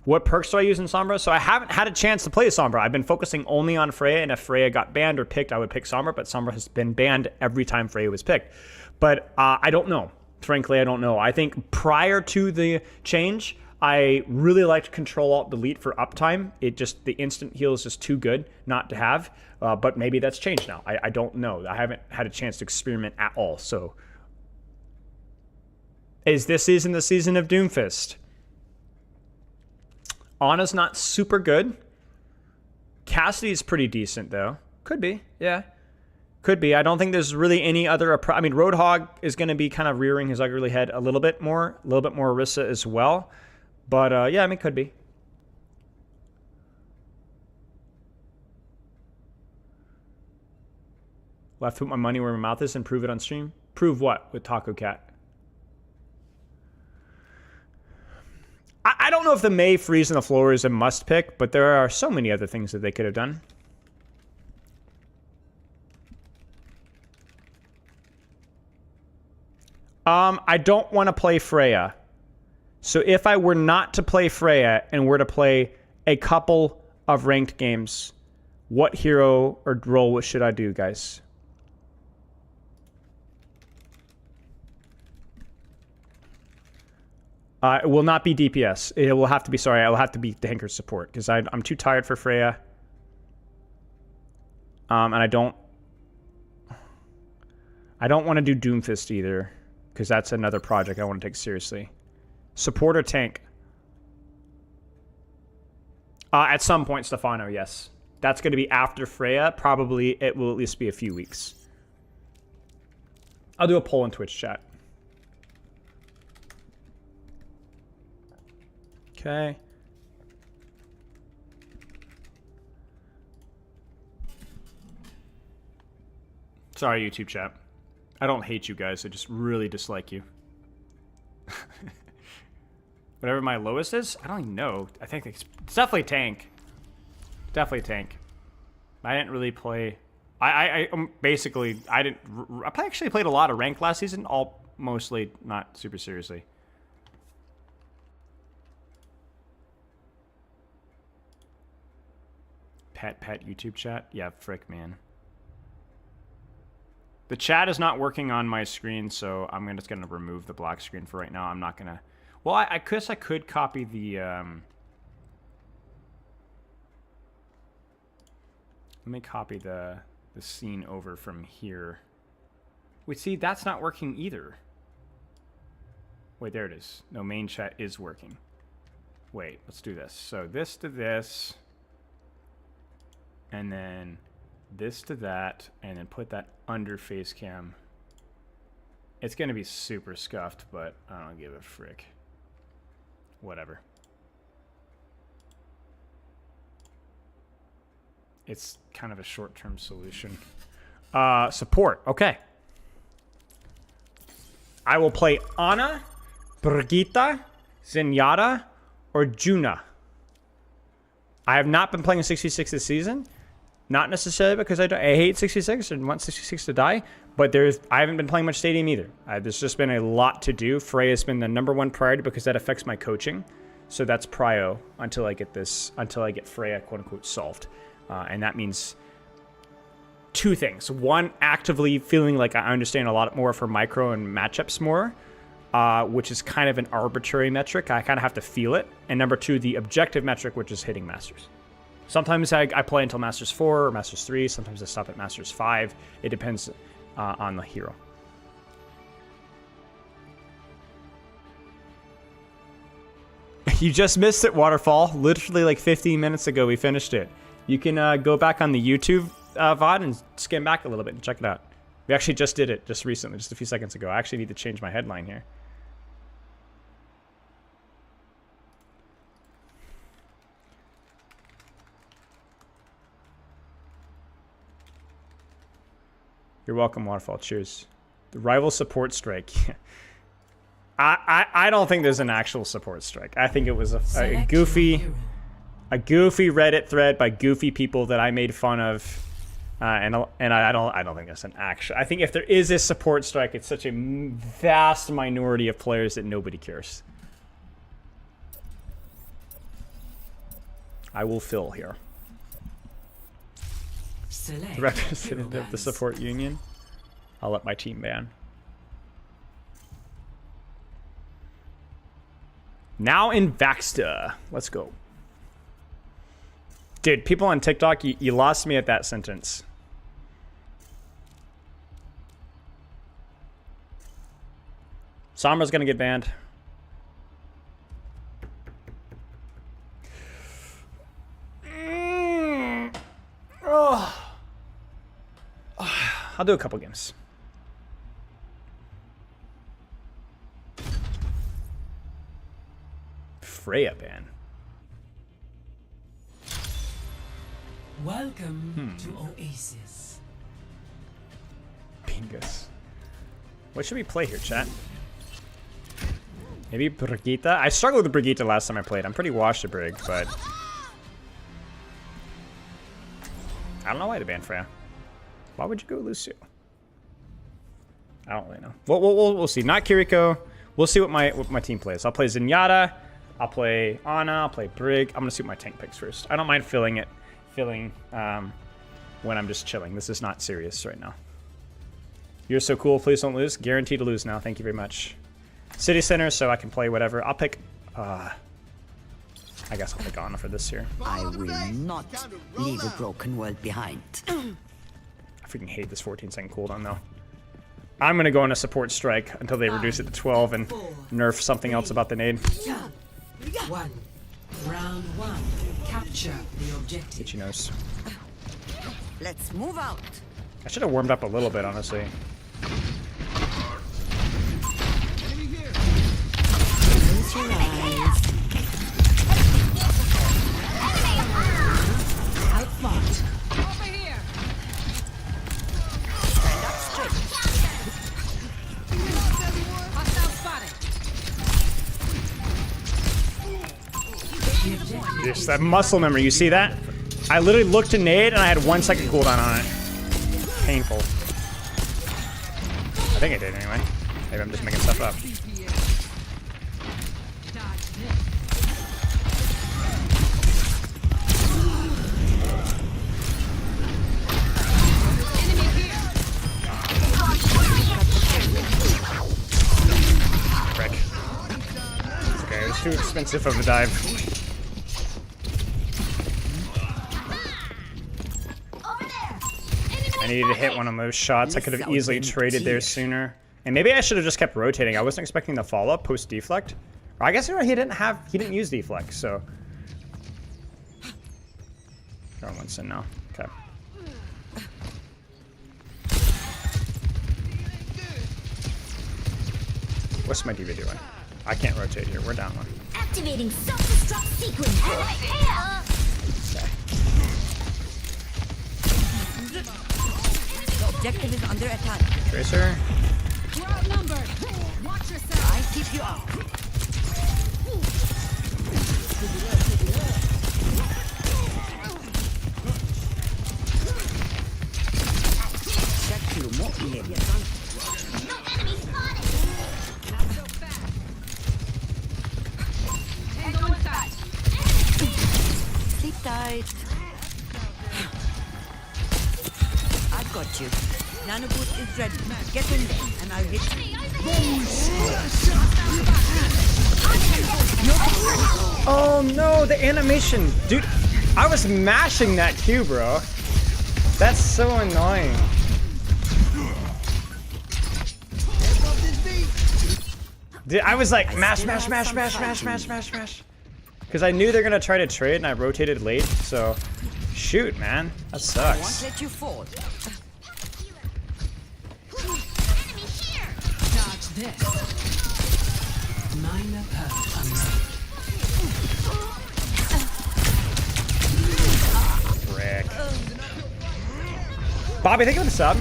What perks do I use in Sombra? So I haven't had a chance to play Sombra. I've been focusing only on Freya, and if Freya got banned or picked, I would pick Sombra, but Sombra has been banned every time Freya was picked. But I don't know. Frankly, I don't know. I think prior to the change, I really liked Control-Alt-Delete for uptime. The instant heal is just too good not to have. But maybe that's changed now. I don't know. I haven't had a chance to experiment at all. So, is this season the season of Doomfist? Ana's not super good. Cassidy's pretty decent, though. Could be, yeah. Could be. I don't think there's really any other... I mean, Roadhog is going to be kind of rearing his ugly head a little bit more. A little bit more Orisa as well. But, yeah, I mean, could be. Will I have to put my money where my mouth is and prove it on stream? Prove what with Taco Cat? I don't know if the May freeze on the floor is a must pick, but there are so many other things that they could have done. I don't want to play Freya. So if I were not to play Freya and were to play a couple of ranked games, what hero or role should I do, guys? It will not be DPS. It will have to be, sorry, it will have to be tanker support because I'm too tired for Freya. And I don't want to do Doomfist either because that's another project I want to take seriously. Support or tank? At some point, Stefano, yes. That's going to be after Freya. Probably it will at least be a few weeks. I'll do a poll in Twitch chat. Okay. Sorry, YouTube chat. I don't hate you guys. I just really dislike you. Whatever my lowest is? I don't even know. I think it's definitely tank. Definitely tank. I didn't really play... I basically... I actually played a lot of ranked last season. All mostly not super seriously. Pet YouTube chat? Yeah, frick, man. The chat is not working on my screen, so I'm just going to remove the black screen for right now. I'm not going to... Well, I guess I could copy the... Let me copy the scene over from here. Wait, see, that's not working either. Wait, there it is. No, main chat is working. Wait, let's do this. So this to this... And then this to that, and then put that under face cam. It's going to be super scuffed, but I don't give a frick. Whatever. It's kind of a short-term solution. Support. Okay. I will play Ana, Brigitte, Zenyatta, or Juna. I have not been playing 66 this season. Not necessarily because I hate 66 and want 66 to die, but I haven't been playing much Stadium either. There's just been a lot to do. Freya has been the #1 priority because that affects my coaching. So that's prio until I get Freya, quote unquote, solved. And that means two things. One, actively feeling like I understand a lot more for micro and matchups more, which is kind of an arbitrary metric. I kind of have to feel it. And number two, the objective metric, which is hitting Masters. Sometimes I play until Masters 4 or Masters 3. Sometimes I stop at Masters 5. It depends on the hero. You just missed it, Waterfall. Literally like 15 minutes ago, we finished it. You can go back on the YouTube VOD and skim back a little bit and check it out. We actually just did it just recently, just a few seconds ago. I actually need to change my headline here. You're welcome, Waterfall. Cheers. The rival support strike. I don't think there's an actual support strike. I think it was a goofy Reddit thread by goofy people that I made fun of, and I don't think that's an actual. I think if there is a support strike, it's such a vast minority of players that nobody cares. I will fill here. Representative of the support union. I'll let my team ban. Now in Vaxta. Let's go. Dude, people on TikTok, you lost me at that sentence. Sombra's gonna get banned. Oh. I'll do a couple games. Freya ban. Welcome to Oasis. Bingus. What should we play here, chat? Maybe Brigitte? I struggled with Brigitte last time I played. I'm pretty washed to Brig, but... I don't know why to ban Freya. Why would you go Lucio? I don't really know. We'll see. Not Kiriko. We'll see what my team plays. I'll play Zenyatta. I'll play Ana. I'll play Brig. I'm gonna see what my tank picks first. I don't mind filling when I'm just chilling. This is not serious right now. You're so cool. Please don't lose. Guaranteed to lose now. Thank you very much. City Center, so I can play whatever. I'll pick. I guess I'll pick Ana for this year. I will not leave a broken world behind. I freaking hate this 14-second cooldown though. I'm gonna go on a support strike until they reduce it to 12 and nerf something else about the nade. 1. Round 1. Capture the objective. Itchy nose. Let's move out. I should have warmed up a little bit, honestly. Close your eyes. Outfought. Over here. Stand up straight. Hostile spotted. Just that muscle memory, you see that? I literally looked to nade and I had 1 second cooldown on it. Painful. I think I did anyway. Maybe I'm just making stuff up. Frick. Okay, it was too expensive of a dive. I needed to hit one of those shots. I could have easily traded there sooner. And maybe I should have just kept rotating. I wasn't expecting the follow-up post-deflect. Or I guess, you know, he didn't use deflect, so. Going once in now. Okay. What's my DV doing? I can't rotate here. We're down one. Activating self-destruct sequence. The objective is under attack. Tracer. We're outnumbered. Watch yourself. I keep you up. Sleep tight. I've got you. Nanoboost is ready. Get in there and I'll hit you. Oh no, the animation. Dude, I was mashing that Q, bro. That's so annoying. Dude, I was like, mash. Because I knew they're going to try to trade and I rotated late, so shoot, man. That I won't sucks. let you fall. Dodge this. Minor Frick. Bobby, thank you for the sub.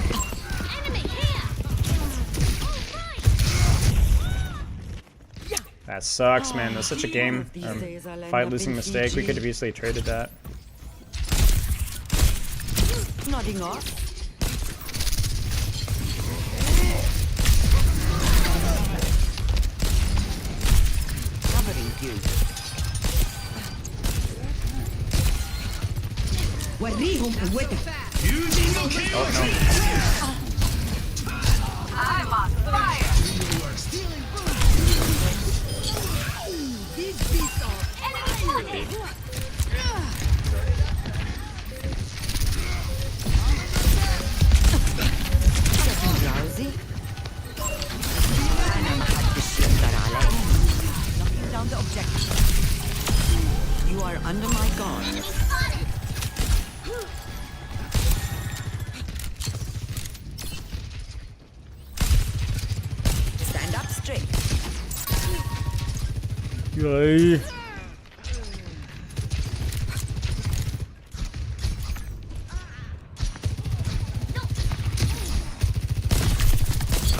That sucks, man. That's such a game. Fight losing mistake. We could have easily traded that. Nodding off. Covering you. وريهم قوتك. I'm on fire! Drowsy. أنا ما حدش يقدر علي. Knocking down the objective. You are under my guard. Stand up straight. Yay.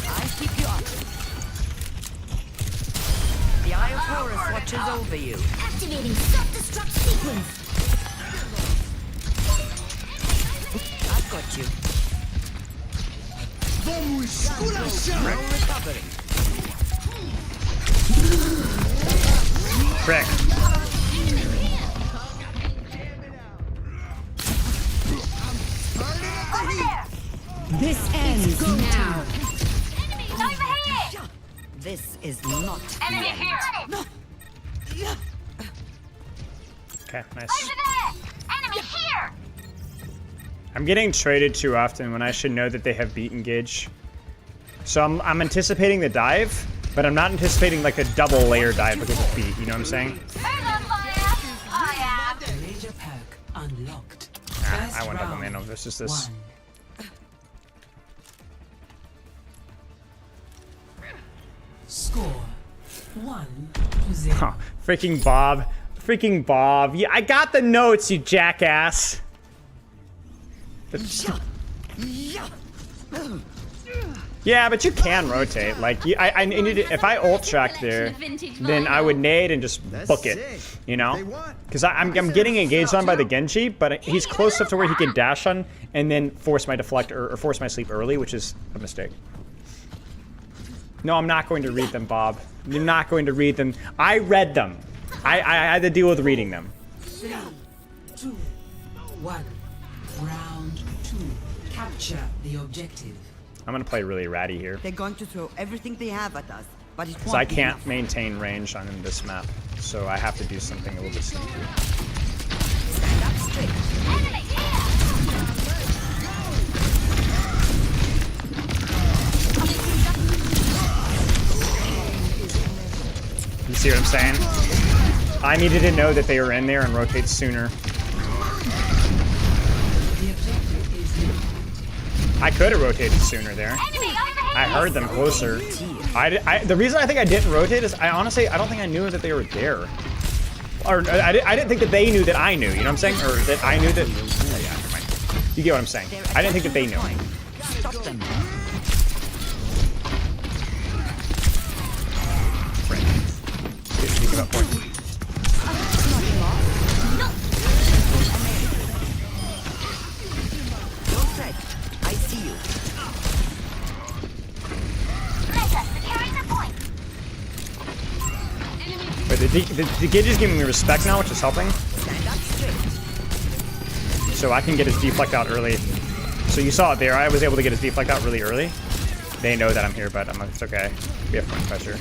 I'll keep you up. The Eye of Horus watches over you. Activating self-destruct sequence. I've got you. Frick. This ends now. This is not Enemy here! Okay, nice. Enemy here! I'm getting traded too often when I should know that they have beat engage. So I'm anticipating the dive, but I'm not anticipating like a double layer dive because of beat. You know what I'm saying? major perk unlocked. I want double mana versus this. Score 1-0. Huh. Freaking Bob. Freaking Bob. Yeah, I got the notes, you jackass. Yeah, but you can rotate. Like, I needed if I ult track there, then I would nade and just book it. You know? Because I'm getting engaged on by the Genji, but he's close enough to where he can dash on and then force my deflect or force my sleep early, which is a mistake. No, I'm not going to read them, Bob. You're not going to read them. I read them. I had to deal with reading them. 3, 2, 1. Round 2. Capture the objective. I'm going to play really ratty here. They're going to throw everything they have at us, but it Because won't I be can't enough. maintain range on this map. So I have to do something a little bit sneaky. Stand up straight. You see what I'm saying? I needed to know that they were in there and rotate sooner. I could have rotated sooner there. I heard them closer. The reason I think I didn't rotate is I don't think I knew that they were there. Or I didn't think that they knew that I knew. You know what I'm saying? Or that I knew that. Oh, yeah, never mind. You get what I'm saying? I didn't think that they knew. Stop them. Give up point. Don't fret. I see you. But the Gidge is giving me respect now, which is helping. Stand up straight. So I can get his deflect out early. So you saw it there. I was able to get his deflect out really early. They know that I'm here, but it's okay. We have point pressure.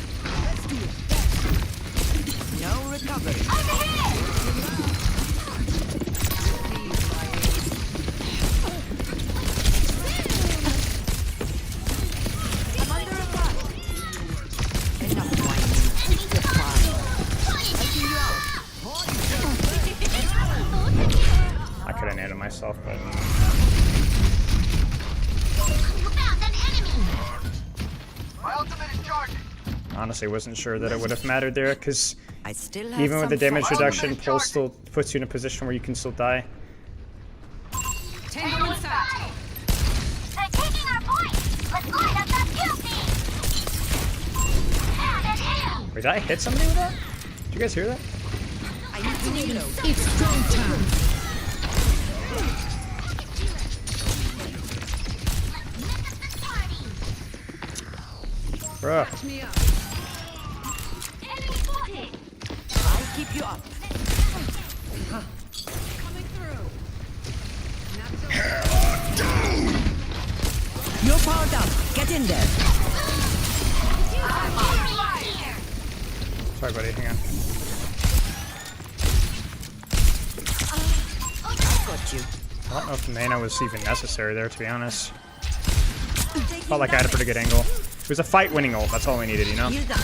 No recovery. I'm under attack. Enough whining. You're fine. Taking you out. I could have nailed myself, but honestly wasn't sure that it would have mattered there, because I still have even with the some damage fun. reduction, pull still puts you in a position where you can still die. Tango inside. They're taking our point! Let's light up that kill feed! Wait, did I hit somebody with that? Did you guys hear that? I need to reload. It's strong time. Bruh. Me up. I'll keep you up. Coming through. You're powered up. Get in there. Sorry, buddy. Hang on. I've got you. I don't know if mana was even necessary there, to be honest. Felt like I had a pretty good angle. It was a fight-winning ult. That's all we needed, you know? Heal down.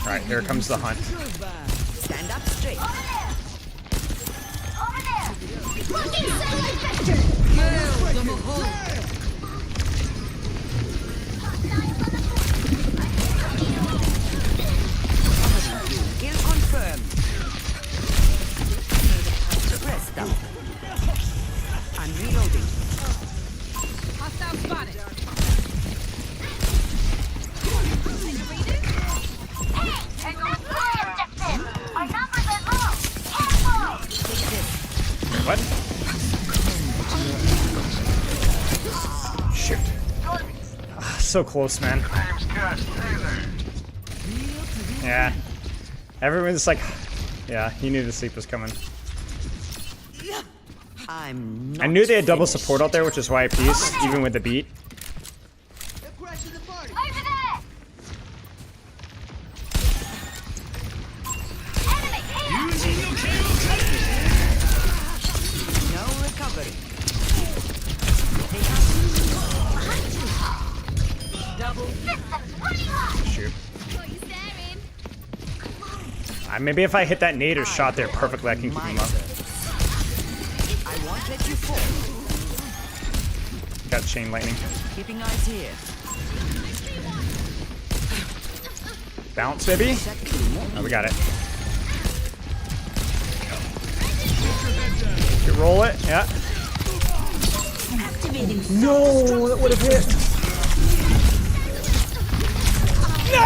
All right, here comes the hunt. Stand up straight. Kill confirmed. Press down. I'm reloading. Hostile spotted. What? Shoot. so close, man. Yeah. Everyone's like, yeah, he knew the sleep was coming. I knew they had double support out there, which is why I pieced, even with the beat. Shoot. Maybe if I hit that nade or shot there perfectly, I can keep him up. Got chain lightning. Keeping eyes here. Bounce, baby. Oh, we got it. You roll it, yeah. No, that would have hit. No!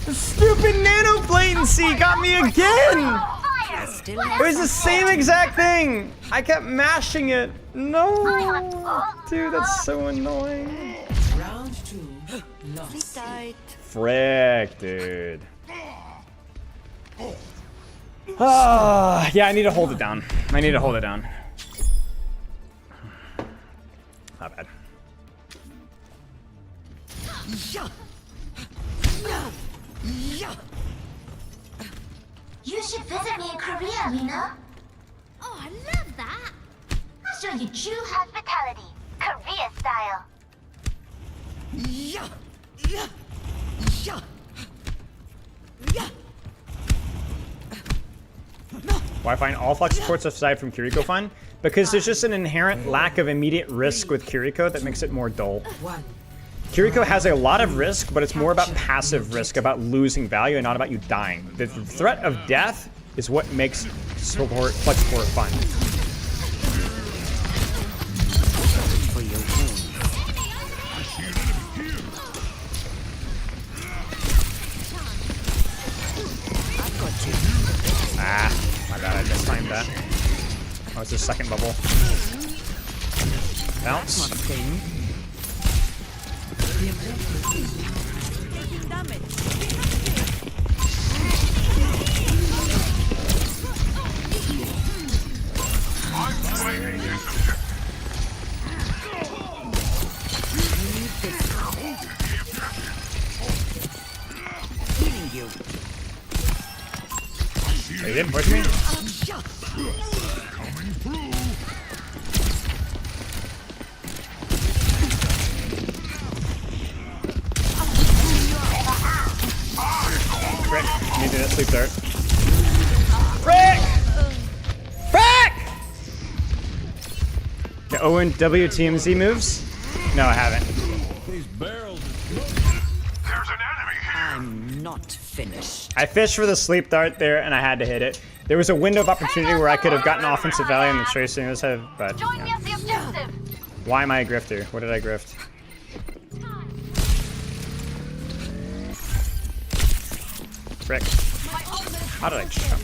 The stupid nano latency got me again. It was the same exact thing. I kept mashing it. No, dude, that's so annoying. Round 2. Lost. Frick, dude. Ah, yeah, I need to hold it down. I need to hold it down. Not bad. You should visit me in Korea, Lena. Oh, I love that. I'll show you true hospitality, Korea style. Why find all flex supports aside from Kiriko fun? Because there's just an inherent lack of immediate risk with Kiriko that makes it more dull. Kiriko has a lot of risk, but it's more about passive risk, about losing value, and not about you dying. The threat of death is what makes support, flex support fun. Ah, my bad, I mistimed that. Oh, it's the second bubble. Bounce. He didn't push me? Frick, need to sleep dart. Frick! Frick! The Owen WTMZ moves? No, I haven't. These barrels. I'm not finished. I fished for the sleep dart there, and I had to hit it. There was a window of opportunity where I could have gotten offensive value in the tracing of this head, but Join me yeah. at the objective. Why am I a grifter? What did I grift? Frick. How did I jump?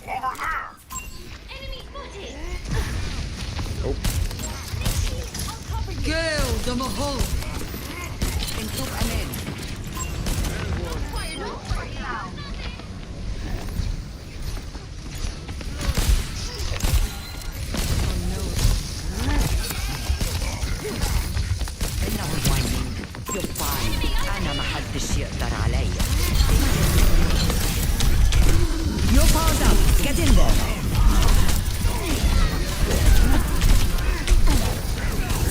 Okay. Oh. Gale the Mahol. You're fine. أنا ما حدش يقدر عليا. You're powered up. Get in there.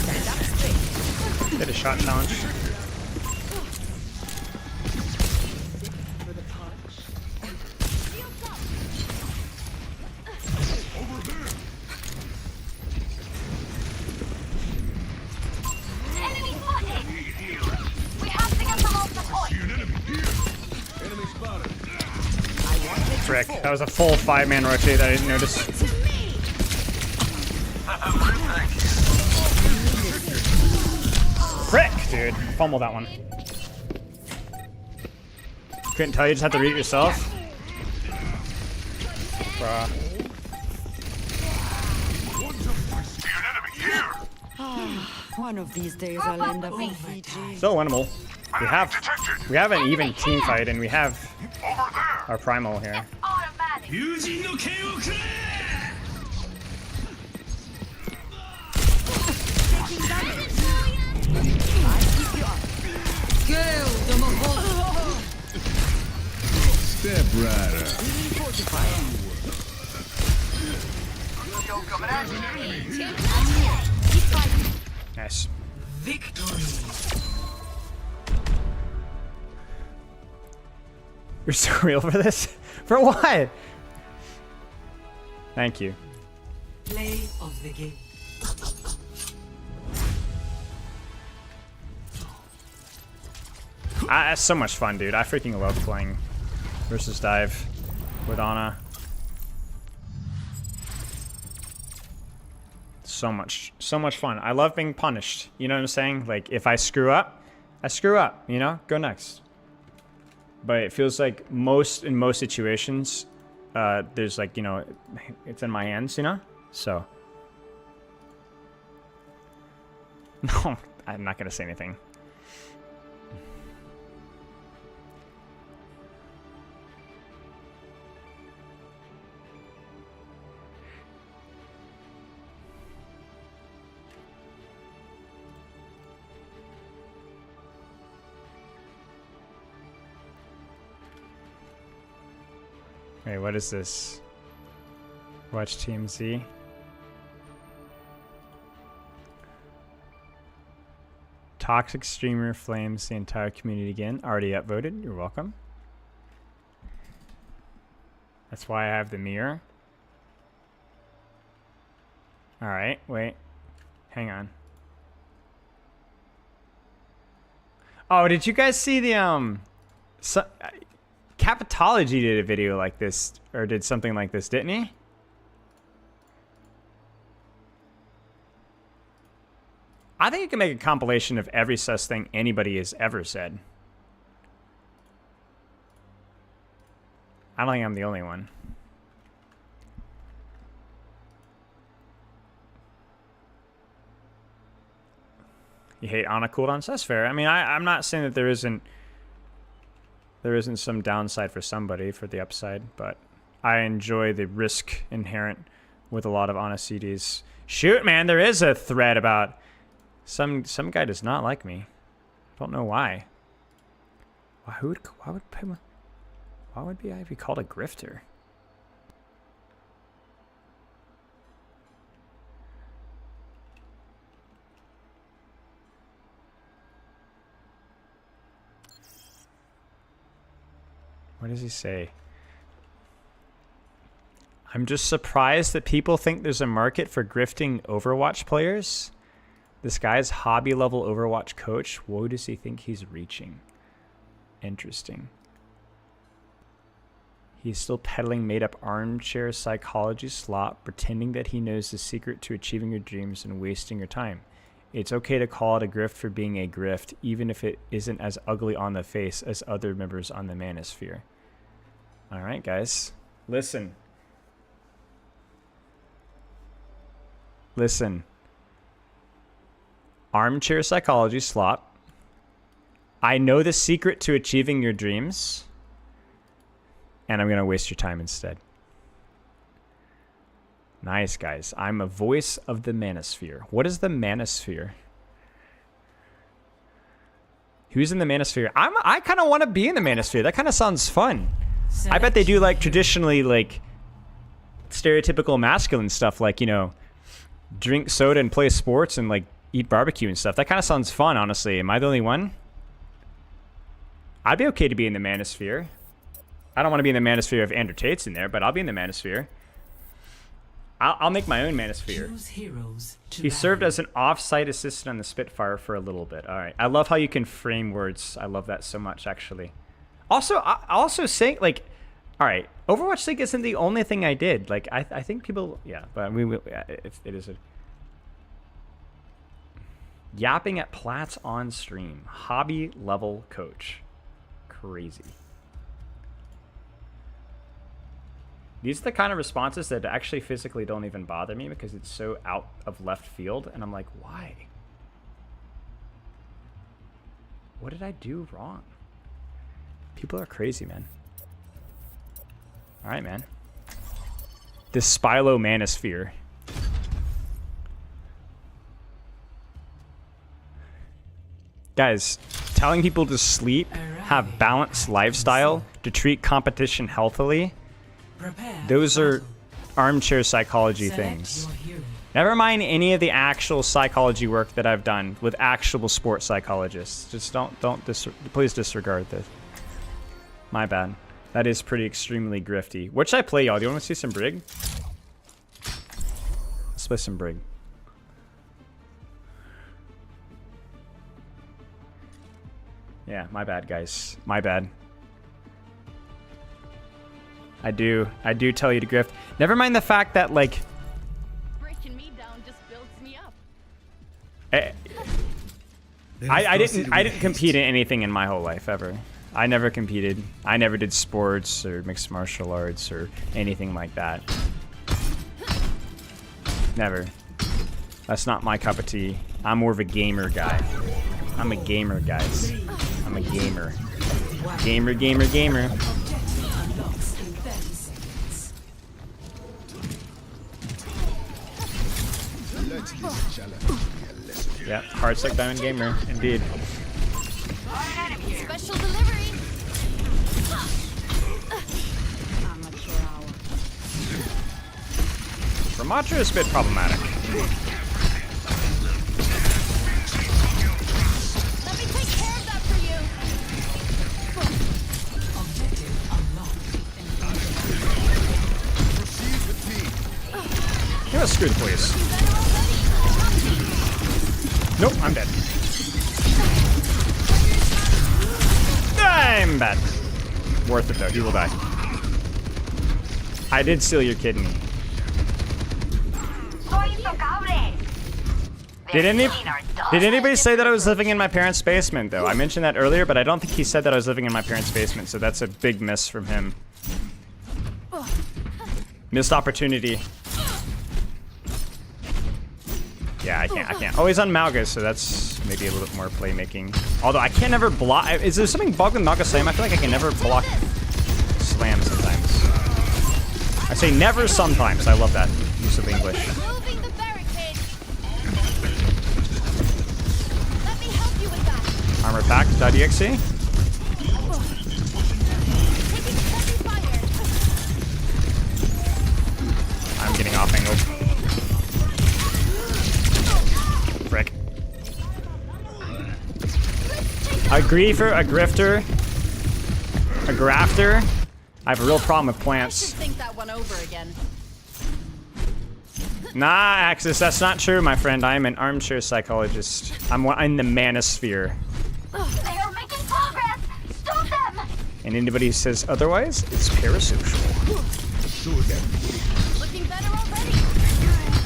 Stand up straight. Did a shot challenge. Enemy spotted. We have to get them off the point. Frick. That was a full 5-man rotate that I didn't notice. Frick, dude. Fumble that one. Couldn't tell you, just had to read it yourself. Bruh. One of these days I'll end up in Fiji. Still winnable. We have an even team fight, and we have our primal here. Step rider. Nice. Victory. You're so real for this? For what? Thank you. Play of the game. That's so much fun, dude. I freaking love playing versus dive with Ana. So much fun. I love being punished. You know what I'm saying? Like, if I screw up, I screw up, you know? Go next. But it feels like in most situations, there's like, you know, it's in my hands, you know? So. No, I'm not going to say anything. Wait, what is this? Watch Team Z. Toxic streamer flames the entire community again. Already upvoted. You're welcome. That's why I have the mirror. Alright, wait. Hang on. Oh, did you guys see the Capitology did a video like this, or did something like this, didn't he? I think you can make a compilation of every sus thing anybody has ever said. I don't think I'm the only one. You hate Ana cooldowns? That's fair. I mean, I'm not saying that there isn't some downside for somebody for the upside, but I enjoy the risk inherent with a lot of Ana CDs. Shoot, man, there is a thread about some guy does not like me. Don't know why. Why would I be called a grifter? What does he say? I'm just surprised that people think there's a market for grifting Overwatch players. This guy's hobby level Overwatch coach. What does he think he's reaching? Interesting. He's still peddling made up armchair psychology slop, pretending that he knows the secret to achieving your dreams and wasting your time. It's okay to call it a grift for being a grift, even if it isn't as ugly on the face as other members on the manosphere. Alright, guys. Listen. Listen. Armchair psychology slop. I know the secret to achieving your dreams. And I'm going to waste your time instead. Nice, guys. I'm a voice of the manosphere. What is the manosphere? Who's in the manosphere? I kind of want to be in the manosphere. That kind of sounds fun. I bet they do like traditionally like stereotypical masculine stuff, like, you know, drink soda and play sports and like eat barbecue and stuff. That kind of sounds fun, honestly. Am I the only one? I'd be okay to be in the manosphere. I don't want to be in the manosphere if Andrew Tate's in there, but I'll be in the manosphere. I'll make my own manosphere. He served as an off-site assistant on the Spitfire for a little bit. All right. I love how you can frame words. I love that so much, actually. Also saying, like, all right, Overwatch League isn't the only thing I did. Like, I think people, yeah, but it is a... Yapping at Platts on stream. Hobby level coach. Crazy. These are the kind of responses that actually physically don't even bother me because it's so out of left field. And I'm like, why? What did I do wrong? People are crazy, man. All right, man. This Spilo Manosphere. Guys, telling people to sleep, have balanced lifestyle, to treat competition healthily, those are armchair psychology things. Never mind any of the actual psychology work that I've done with actual sports psychologists. Just please disregard this. My bad. That is pretty extremely grifty. What should I play, y'all? Do you want to see some Brig? Let's play some Brig. Yeah, my bad, guys. My bad. I do tell you to grift. Never mind the fact that, like, Breaking me down just builds me up. I didn't compete in anything in my whole life ever. I never competed. I never did sports or mixed martial arts or anything like that. Never. That's not my cup of tea. I'm more of a gamer guy. I'm a gamer, guys. I'm a gamer. Gamer, gamer, gamer. Yeah, hearts like Diamond Gamer, indeed. Special delivery. Ramatra is a bit problematic. Let me take care of that for you. You know, screw the police. Nope, I'm dead. I'm bad. Worth it though, he will die. I did steal your kidney. Did anybody say that I was living in my parents' basement though? I mentioned that earlier, but I don't think he said that I was living in my parents' basement, so that's a big miss from him. Missed opportunity. Yeah, I can't. Oh, he's on Malgus, so that's maybe a little bit more playmaking. Although I can't never block. Is there something bugged with Malgus Slam? I feel like I can never block Slam sometimes. I say never sometimes. I love that use of English. Moving the barricade. Let me help you with that. Armor pack.exe. Taking heavy fire. I'm getting off angled. Frick. A griefer, a grifter, a grafter. I have a real problem with plants. Think that one over again. Nah, Axis, that's not true, my friend. I am an armchair psychologist. I'm in the manosphere. They are making progress! Stop them! And anybody who says otherwise, it's parasocial. Looking better already.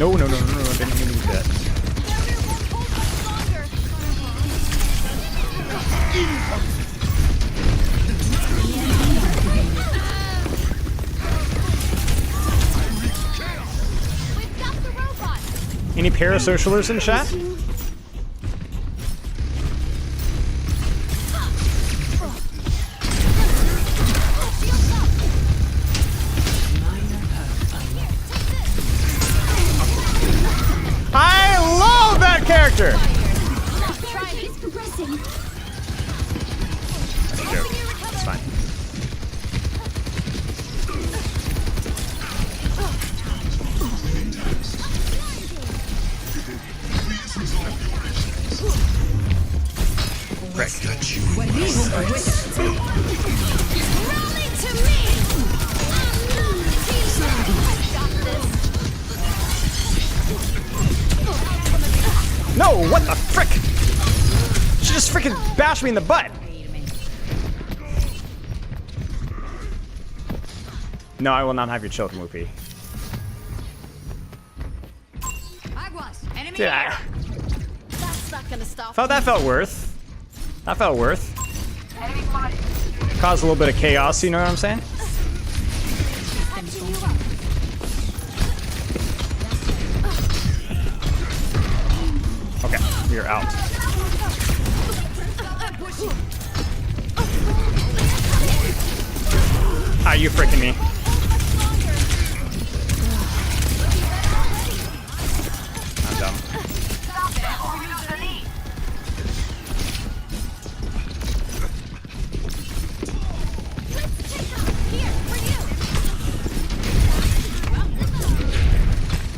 No, I didn't mean to do that. Barrier won't hold much longer. We've got the robot. Any parasocialers in chat? I love that character! He's progressing. That's a joke. It's fine. Frick. Rally to me. I've got this. No, what the frick? She just freaking bashed me in the butt. No, I will not have your children, Whoopi. Enemy Yeah. here. That's not gonna stop. That felt worth. That felt worth. Caused a little bit of chaos, you know what I'm saying? Catching you up. Okay, we are out. Push Are you freaking me? I'm dumb.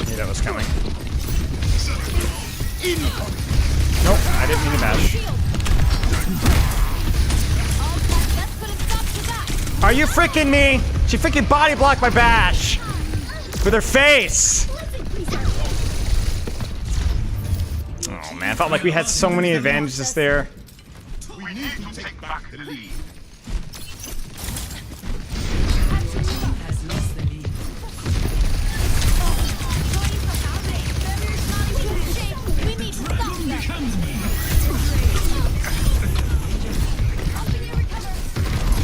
Knew that was coming. Nope, I didn't mean to bash. Are you freaking me? She freaking body blocked my bash with her face. Oh man, felt like we had so many advantages there. We need to take back the lead. Has lost the lead. We need to stop them.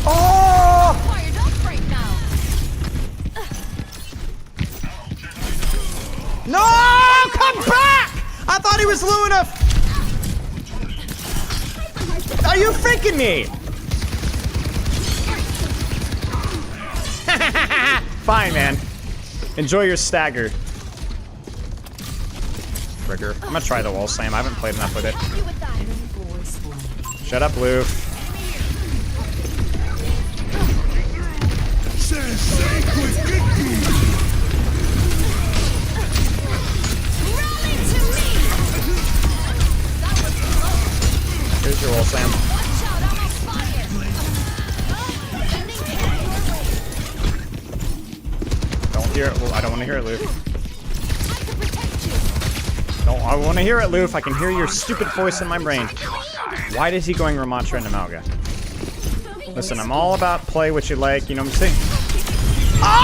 Oh! Fire, don't break now. No! Come back! I thought he was low enough. Are you freaking me? Fine, man. Enjoy your stagger. Trigger. I'm gonna try the wall slam. I haven't played enough with it. Shut up, Lou. Here's your wall slam. Don't hear it. I don't want to hear it, Luke. No, I want to hear it, Luke. I can hear your stupid voice in my brain. Why is he going Ramatra and Amalga? Listen, I'm all about play what you like. You know what I'm saying? Oh!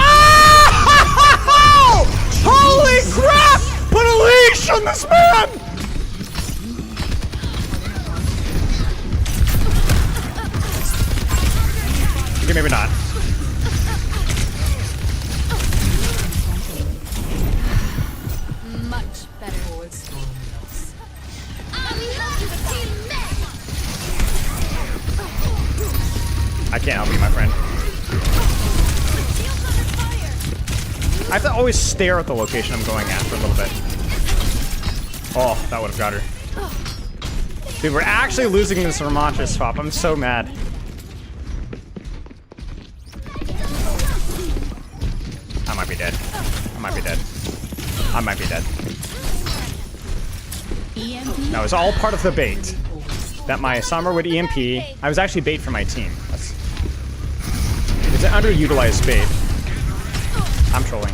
Holy crap! Put a leash on this man! Okay, maybe not. Much better. I can't help you, my friend. I have to always stare at the location I'm going at for a little bit. Oh, that would have got her. Dude, we're actually losing this Ramatra swap. I'm so mad. I might be dead. I might be dead. I might be dead. That was all part of the bait. That my Summer would EMP. I was actually bait for my team. It's an underutilized bait. I'm trolling.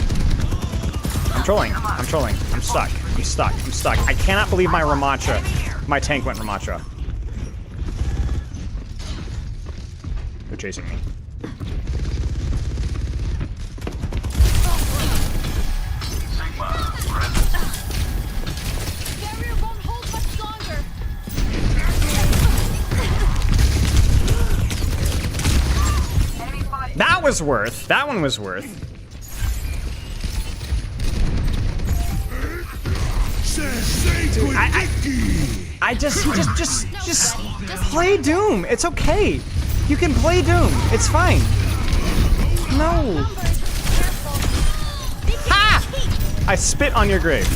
I'm trolling. I'm trolling. I'm stuck. I'm stuck. I'm stuck. I cannot believe my Ramatra. My tank went Ramatra. They're chasing me. Barrier won't hold much longer. That was worth. That one was worth. Dude, I just play Doom. It's okay. You can play Doom. It's fine. No. Ha! I spit on your grave.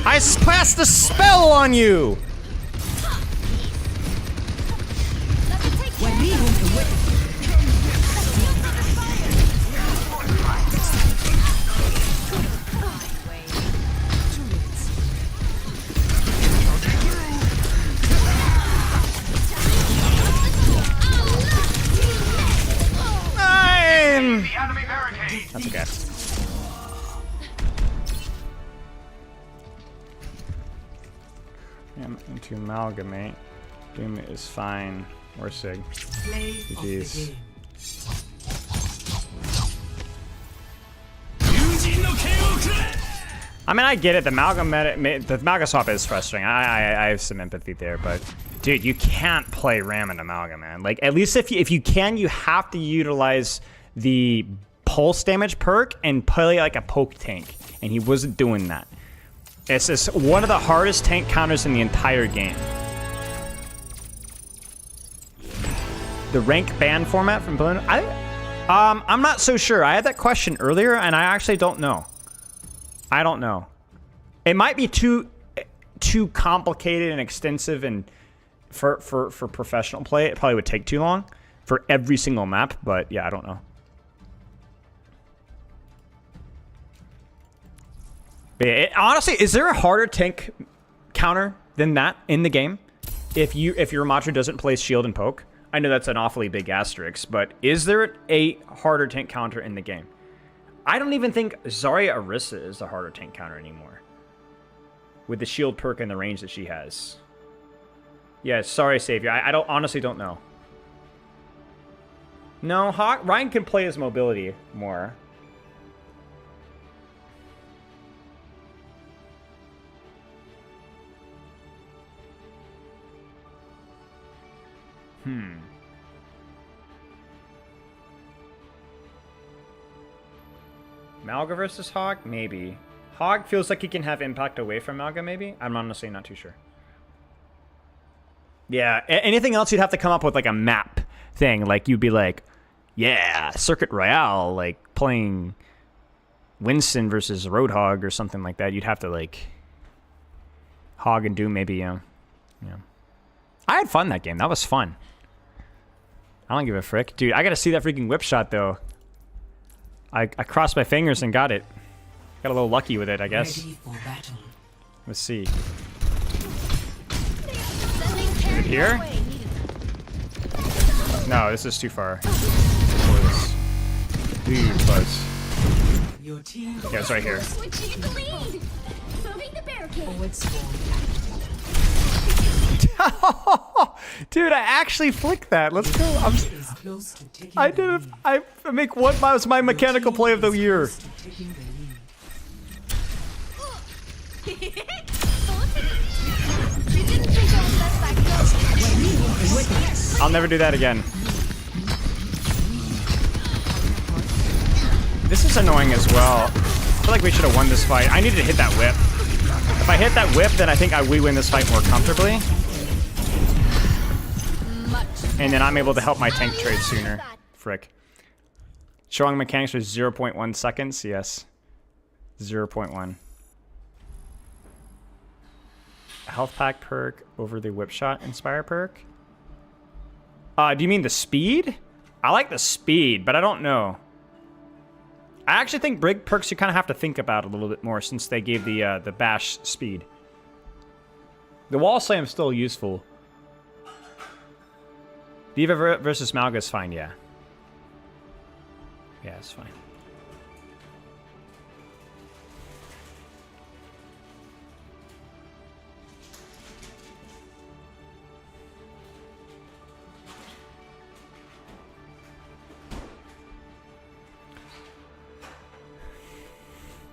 I cast a spell on you. That's okay. To amalgamate. Doom is fine. Or Sig. GG's. I mean, I get it. The Amalga swap is frustrating. I have some empathy there, but dude, you can't play Ram and Amalga, man. Like, at least if you can, you have to utilize the pulse damage perk and play like a poke tank, and he wasn't doing that. It's just one of the hardest tank counters in the entire game. The rank ban format from Balloon, I'm not so sure. I had that question earlier, and I actually don't know. I don't know. It might be too complicated and extensive, and for professional play, it probably would take too long for every single map. But yeah, I don't know. But yeah, honestly, is there a harder tank counter than that in the game? If your Matcha doesn't play shield and poke, I know that's an awfully big asterisk, but is there a harder tank counter in the game? I don't even think Zarya Orisa is a harder tank counter anymore, with the shield perk and the range that she has. Yeah, sorry, Savior. I honestly don't know. No, Ryan can play his mobility more. Malga versus Hog? Maybe. Hog feels like he can have impact away from Malga, maybe? I'm honestly not too sure. Yeah, anything else you'd have to come up with like a map thing. Like you'd be like, yeah, Circuit Royale, like playing Winston versus Roadhog or something like that. You'd have to like Hog and Doom maybe, yeah. I had fun that game. That was fun. I don't give a frick. Dude, I gotta see that freaking whip shot though. I crossed my fingers and got it. Got a little lucky with it, I guess. Let's see. Is it here? No, this is too far. Dude, close. Yeah, it's right here. Dude, I actually flicked that. Let's go. I make what was my mechanical play of the year. I'll never do that again. This is annoying as well. I feel like we should have won this fight. I needed to hit that whip. If I hit that whip, then I think we win this fight more comfortably. And then I'm able to help my tank trade sooner. Frick. Showing mechanics for 0.1 seconds? Yes. 0.1. Health pack perk over the whip shot inspire perk? Do you mean the speed? I like the speed, but I don't know. I actually think Brig perks you kind of have to think about a little bit more since they gave the bash speed. The wall slam's still useful. Diva versus Malga is fine, yeah. Yeah, it's fine.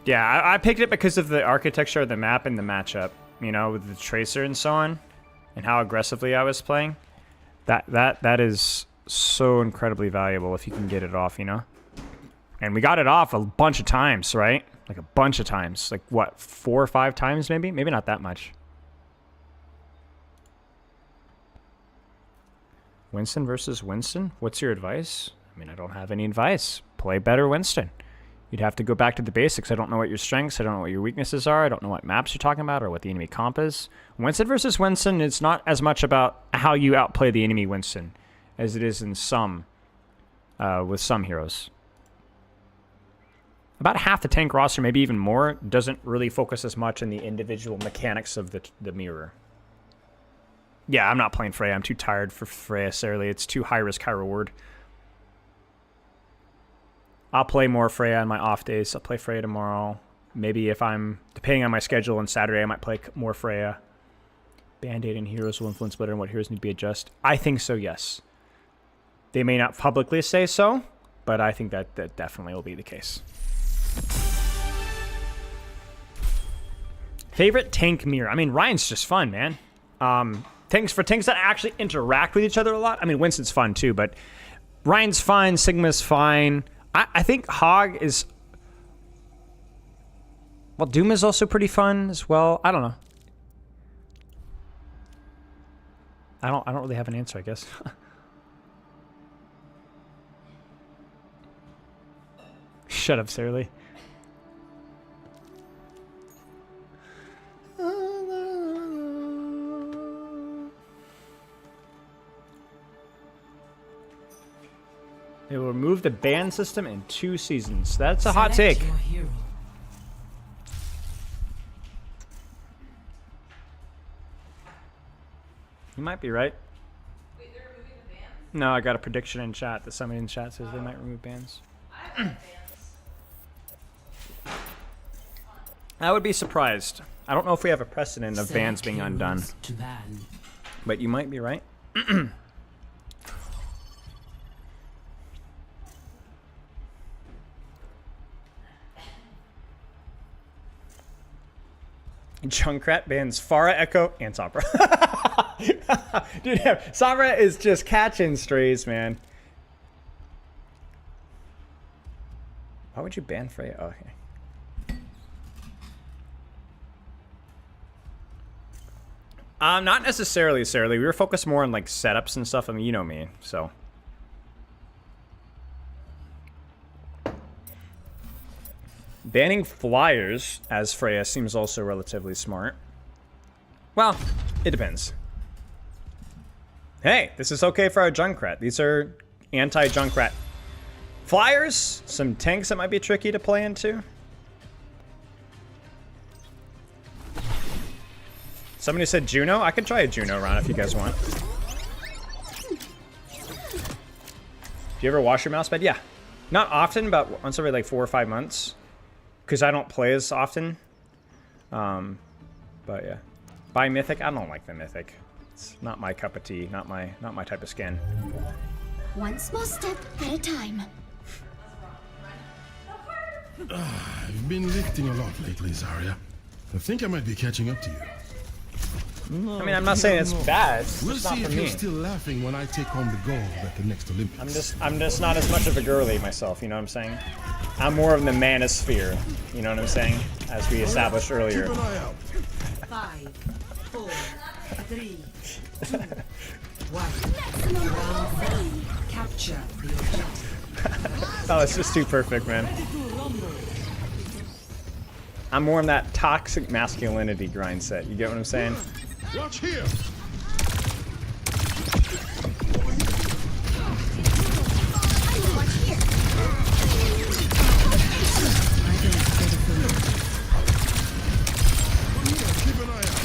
Yeah, I picked it because of the architecture of the map and the matchup, you know, with the Tracer and so on, and how aggressively I was playing. That is so incredibly valuable if you can get it off, you know? And we got it off a bunch of times, right? Like a bunch of times. Like, what, 4 or 5 times maybe? Maybe not that much. Winston versus Winston? What's your advice? I mean, I don't have any advice. Play better Winston. You'd have to go back to the basics. I don't know what your strengths, I don't know what your weaknesses are, I don't know what maps you're talking about or what the enemy comp is. Winston versus Winston, it's not as much about how you outplay the enemy Winston as it is in some, with some heroes. About half the tank roster, maybe even more, doesn't really focus as much on the individual mechanics of the mirror. Yeah, I'm not playing Freya. I'm too tired for Freya, necessarily. It's too high risk, high reward. I'll play more Freya on my off days. I'll play Freya tomorrow. Maybe if I'm, depending on my schedule on Saturday, I might play more Freya. Band-Aid and heroes will influence better on what heroes need to be adjusted. I think so, yes. They may not publicly say so, but I think that definitely will be the case. Favorite tank mirror? I mean, Ryan's just fun, man. Tanks that actually interact with each other a lot. I mean, Winston's fun too, but Ryan's fine. Sigma's fine. I think Hog is... Well, Doom is also pretty fun as well. I don't know. I don't really have an answer, I guess. Shut up, Sarah. They will remove the ban system in 2 seasons. That's a hot take. Select your hero. You might be right. Wait, they're removing the bans? No, I got a prediction in chat that somebody in chat says they might remove bans. I like bans. I would be surprised. I don't know if we have a precedent of bans being undone, To ban. but you might be right. Junkrat bans Pharah, Echo, and Sombra. Dude, Sombra is just catching strays, man. Why would you ban Freya? Oh, okay. Not necessarily, Sarah Lee. We were focused more on like setups and stuff. I mean, you know me, so. Banning flyers as Freya seems also relatively smart. Well, it depends. Hey, this is okay for our Junkrat. These are anti-Junkrat. Flyers, some tanks that might be tricky to play into. Somebody said Juno. I could try a Juno run if you guys want. Do you ever wash your mouse pad? Yeah. Not often, but once every like 4 or 5 months. Because I don't play as often. But yeah. Buy Mythic? I don't like the Mythic. It's not my cup of tea. Not my type of skin. One small step at a time. I've been lifting a lot lately, Zarya. I think I might be catching up to you. I mean, I'm not saying it's bad. It's We'll just not see for if me. you're still laughing when I take home the gold at the next Olympics. I'm just not as much of a girly myself, you know what I'm saying? I'm more of the manosphere, you know what I'm saying? As we established earlier. Keep an eye out. 5, 4, 3, 2, 1. Round 1. Capture the objective. Oh, it's just too perfect, man. I'm more in that toxic masculinity grind set. You get what I'm saying? Watch here. Keep an eye out.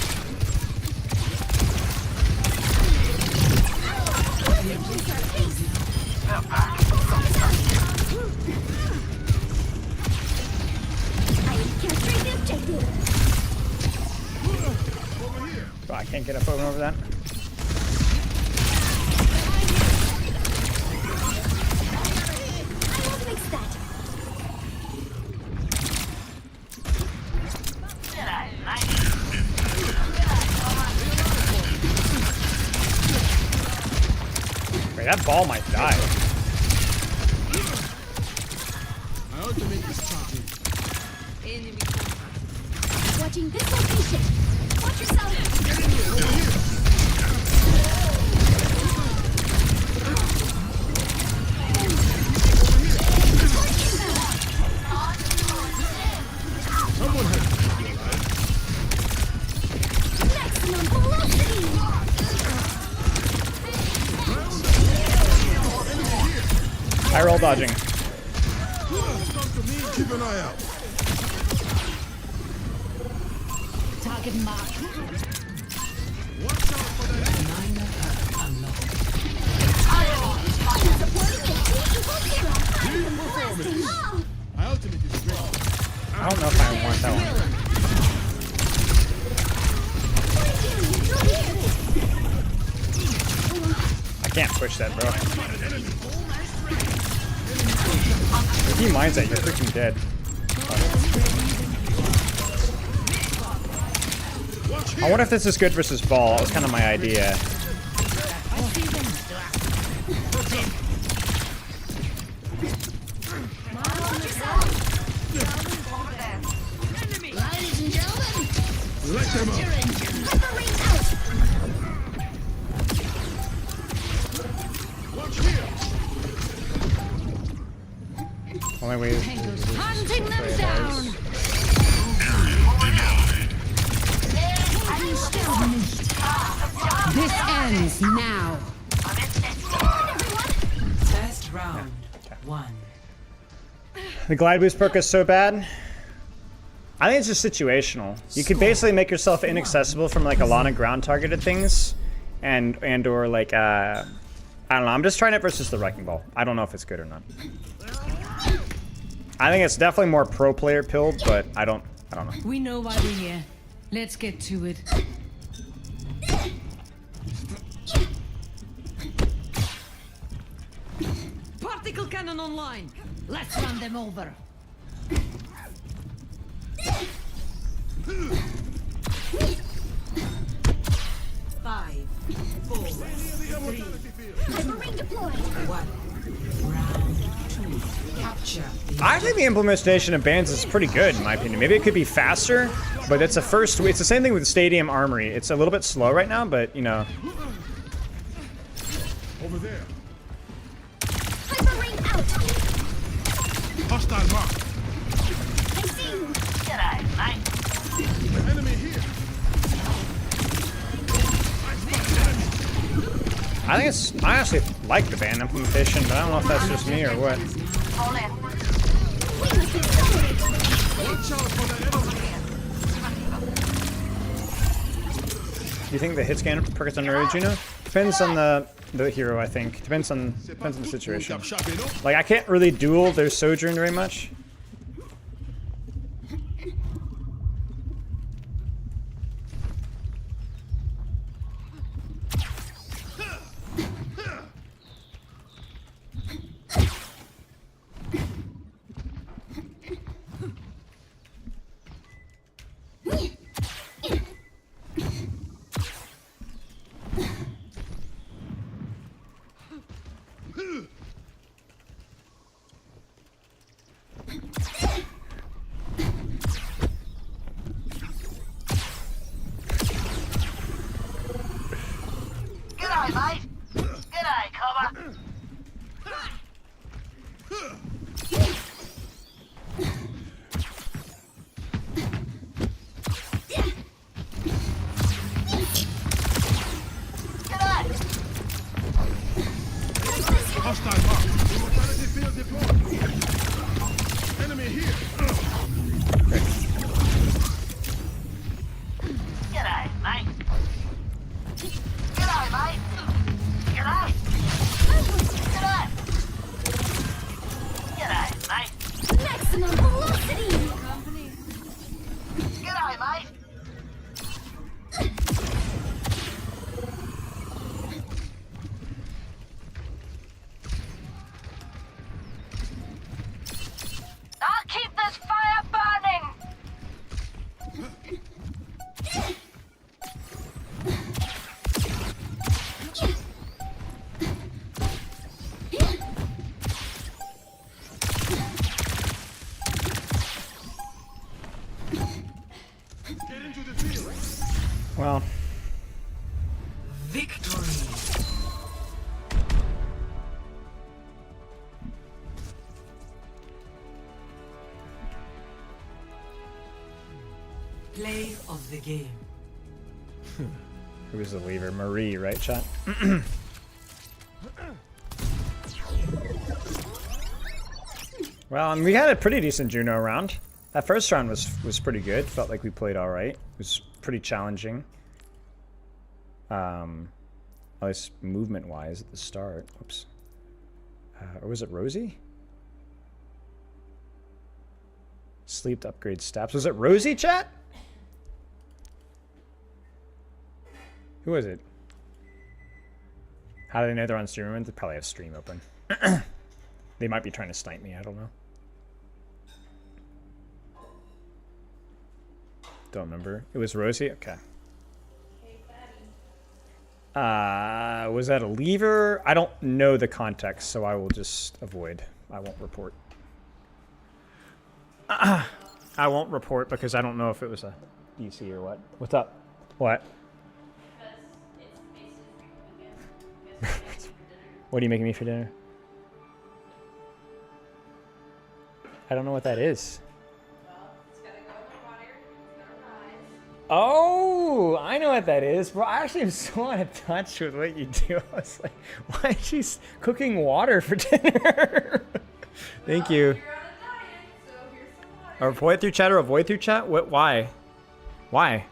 Oh, I can't get up over that. Wait, that ball might die. My ultimate is charging. Watching this location. Watch yourself. Someone has to be alive. Maximum velocity. High roll dodging. Keep an eye out. Target mark. Watch out for that. My ultimate is ready. I don't know if I want that one. I can't push that, bro. If he mines that, you're freaking dead. I wonder if this is good versus ball. That was kind of my idea. Let them up. Watch here. Only way is Hunting them down. This ends now. First round. One. The glide boost perk is so bad. I think it's just situational. You could basically make yourself inaccessible from like a lot of ground targeted things, and or like I don't know. I'm just trying it versus the wrecking ball. I don't know if it's good or not. I think it's definitely more pro player pilled, but I don't know. We know why we're here. Let's get to it. Particle cannon online. Let's run them over. Five, four, three, Ring deployed. one. Round two. Capture the I think the implementation of bans is pretty good in my opinion. Maybe it could be faster, but it's it's the same thing with the Stadium Armory. It's a little bit slow right now, but you know. Over there. Hyper ring out. Hostile mark. I see you. G'day, mate. Enemy here. I actually like the ban implementation, but I don't know if that's just me or what. Fall in. Watch out for the enemy. Do you think the hit scan perk is underrated, Gino? Depends on the hero, I think. Depends on the situation. Like I can't really duel their Sojourn very much. G'day, mate. G'day, cobber. G'day. Hostile mark. Immortality field deployed. Enemy here. G'day, mate. G'day, mate. G'day. G'day. G'day, mate. Maximum velocity. G'day, mate. I'll keep this fire burning. Get into the field. Well, victory. Play of the game. who was the leaver? Marie, right, chat? Well, we had a pretty decent Juno round. That first round was pretty good. Felt like we played all right. It was pretty challenging. At least movement-wise at the start. Oops. Or was it Rosie? Sleep to upgrade stats. Was it Rosie, chat? Who was it? How do they know they're on stream? They probably have stream open. They might be trying to snipe me. I don't know. Don't remember. It was Rosie? Okay. Was that a lever? I don't know the context, so I will just avoid. I won't report. I won't report because I don't know if it was a DC or what? What's up? What? What are you making me for dinner? I don't know what that is. Oh, I know what that is. Bro, I actually am so out of touch with what you do. I was like, why is she cooking water for dinner? Thank you. You're on a diet, so here's some water. Avoid through chat or avoid through chat? What? Why? Why?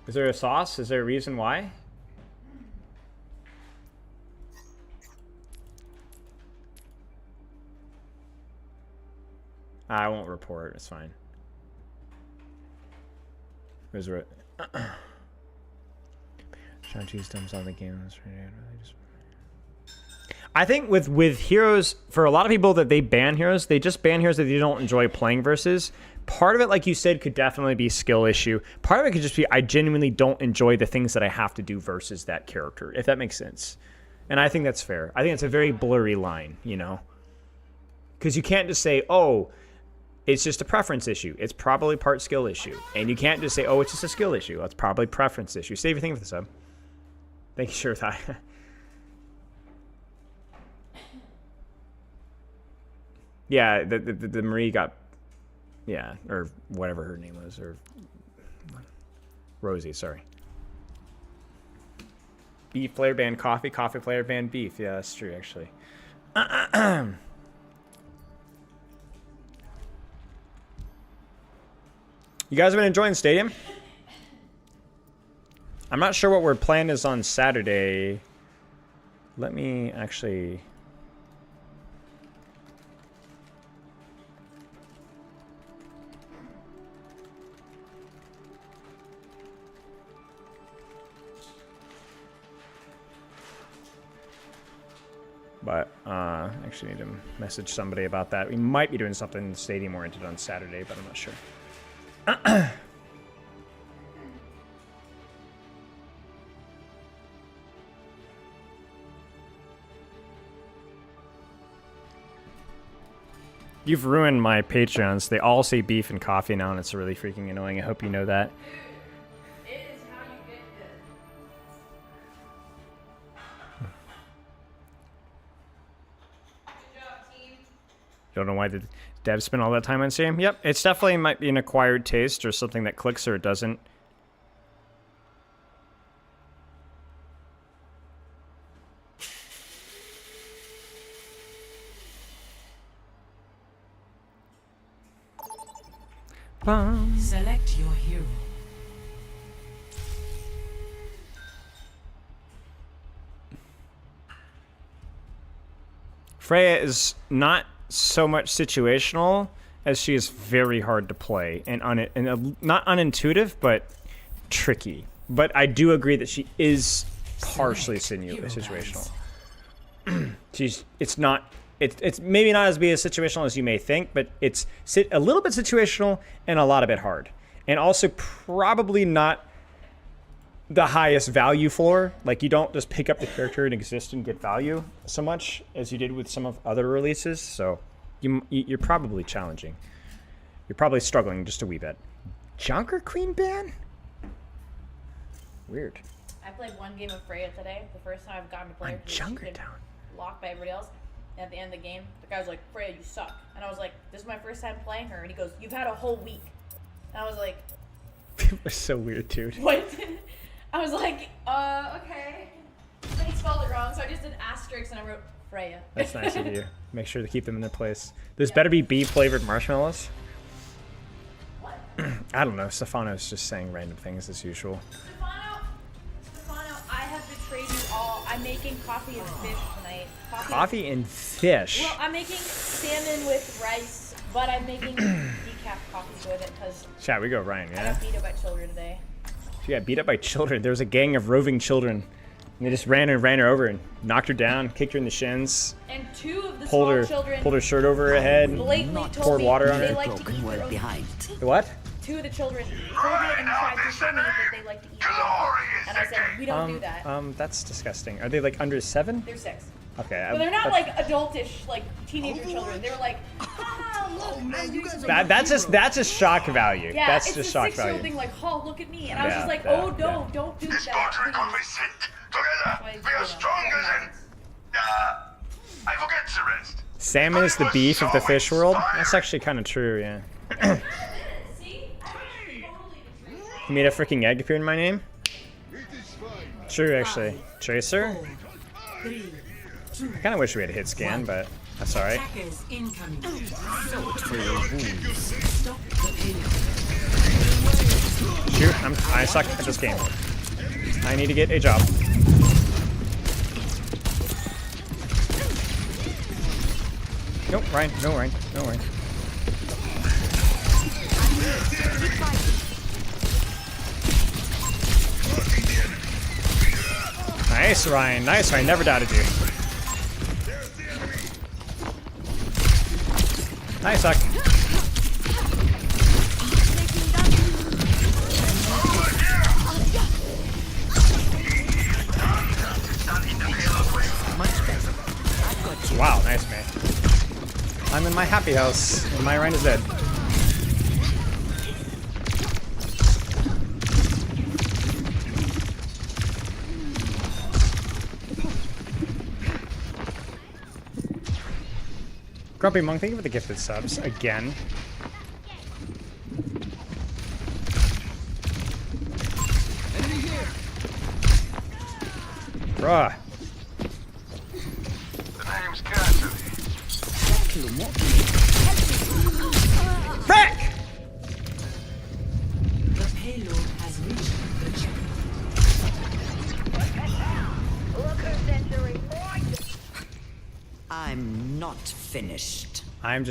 Is there a sauce? Is there a reason why? I won't report. It's fine. Where's it? Shang-Chi's thumbs on the game. I think with heroes, for a lot of people that they ban heroes, they just ban heroes that they don't enjoy playing versus. Part of it, like you said, could definitely be skill issue. Part of it could just be I genuinely don't enjoy the things that I have to do versus that character, if that makes sense. And I think that's fair. I think it's a very blurry line, you know? Because you can't just say, oh, it's just a preference issue. It's probably part skill issue. And you can't just say, oh, it's just a skill issue. That's probably preference issue. Save your thing for the sub. Thank you, sure, Thai. Yeah, the Marie got, yeah, or whatever her name was, or Rosie, sorry. Beef player banned coffee, coffee player banned beef. Yeah, that's true, actually. You guys have been enjoying the stadium? I'm not sure what our plan is on Saturday. Let me actually... But actually need to message somebody about that. We might be doing something stadium oriented on Saturday, but I'm not sure. You've ruined my Patreons. They all say beef and coffee now, and it's really freaking annoying. I hope you know that. Dude, it is how you get this. Good job, team. Don't know why the devs spend all that time on stream. Yep, it's definitely might be an acquired taste or something that clicks or it doesn't. Select your hero. Freya is not so much situational as she is very hard to play and not unintuitive, but tricky. But I do agree that she is partially situational. It's maybe not as big as situational as you may think, but it's a little bit situational and a lot of it hard. And also probably not the highest value floor. Like, you don't just pick up the character and exist and get value so much as you did with some of other releases. So you're probably challenging. You're probably struggling just a wee bit. Junker Queen ban? Weird. I played one game of Freya today. The first time I've gotten to play her. Junker Town. Locked by everybody else. And at the end of the game, the guy was like, Freya, you suck. And I was like, this is my first time playing her. And he goes, you've had a whole week. And I was like... It was so weird, dude. What? I was like, okay. Then he spelled it wrong, so I just did asterisks and I wrote Freya. That's nice of you. Make sure to keep them in their place. There's better be bee-flavored marshmallows. What? I don't know. Stefano's just saying random things as usual. Stefano, I have betrayed you all. I'm making coffee and fish tonight. Coffee and fish? Well, I'm making salmon with rice, but I'm making decaf coffee with it because... Chat, we go Ryan, yeah? I got beat up by children today. She got beat up by children. There was a gang of roving children. And they just ran her over and knocked her down, kicked her in the shins. And two of the small children pulled her shirt over her head, poured water on her. They like to eat their own. What? Two of the children pulled it and tried to show me that they like to eat their own. And I said, we don't do that. That's disgusting. Are they like under 7? They're 6. Okay. But they're not like adultish, like teenager children. They're like, ah, look, I'm using that's just shock value. Yeah, that's it's just a shock 6-year-old value. thing, like, oh, look at me. And I was Yeah, just like, yeah, oh, no, don't do that. Together, we are stronger than. I forget the rest. Salmon is the beef of the fish world. That's actually kind of true, yeah. You made a freaking egg appear in my name? True, actually. Tracer? I kind of wish we had a hit scan, but that's alright. Attackers incoming. Shoot, I suck at this game. I need to get a job. Nope, Ryan, no Ryan, no Ryan. Nice Ryan, never doubted you. Nice suck. Wow, nice man. I'm in my happy house, and my Ryan is dead. Grumpy Monk, thank you for the gifted subs again. Bruh. Frick! The payload has reached the checkpoint. I'm not finished. I'm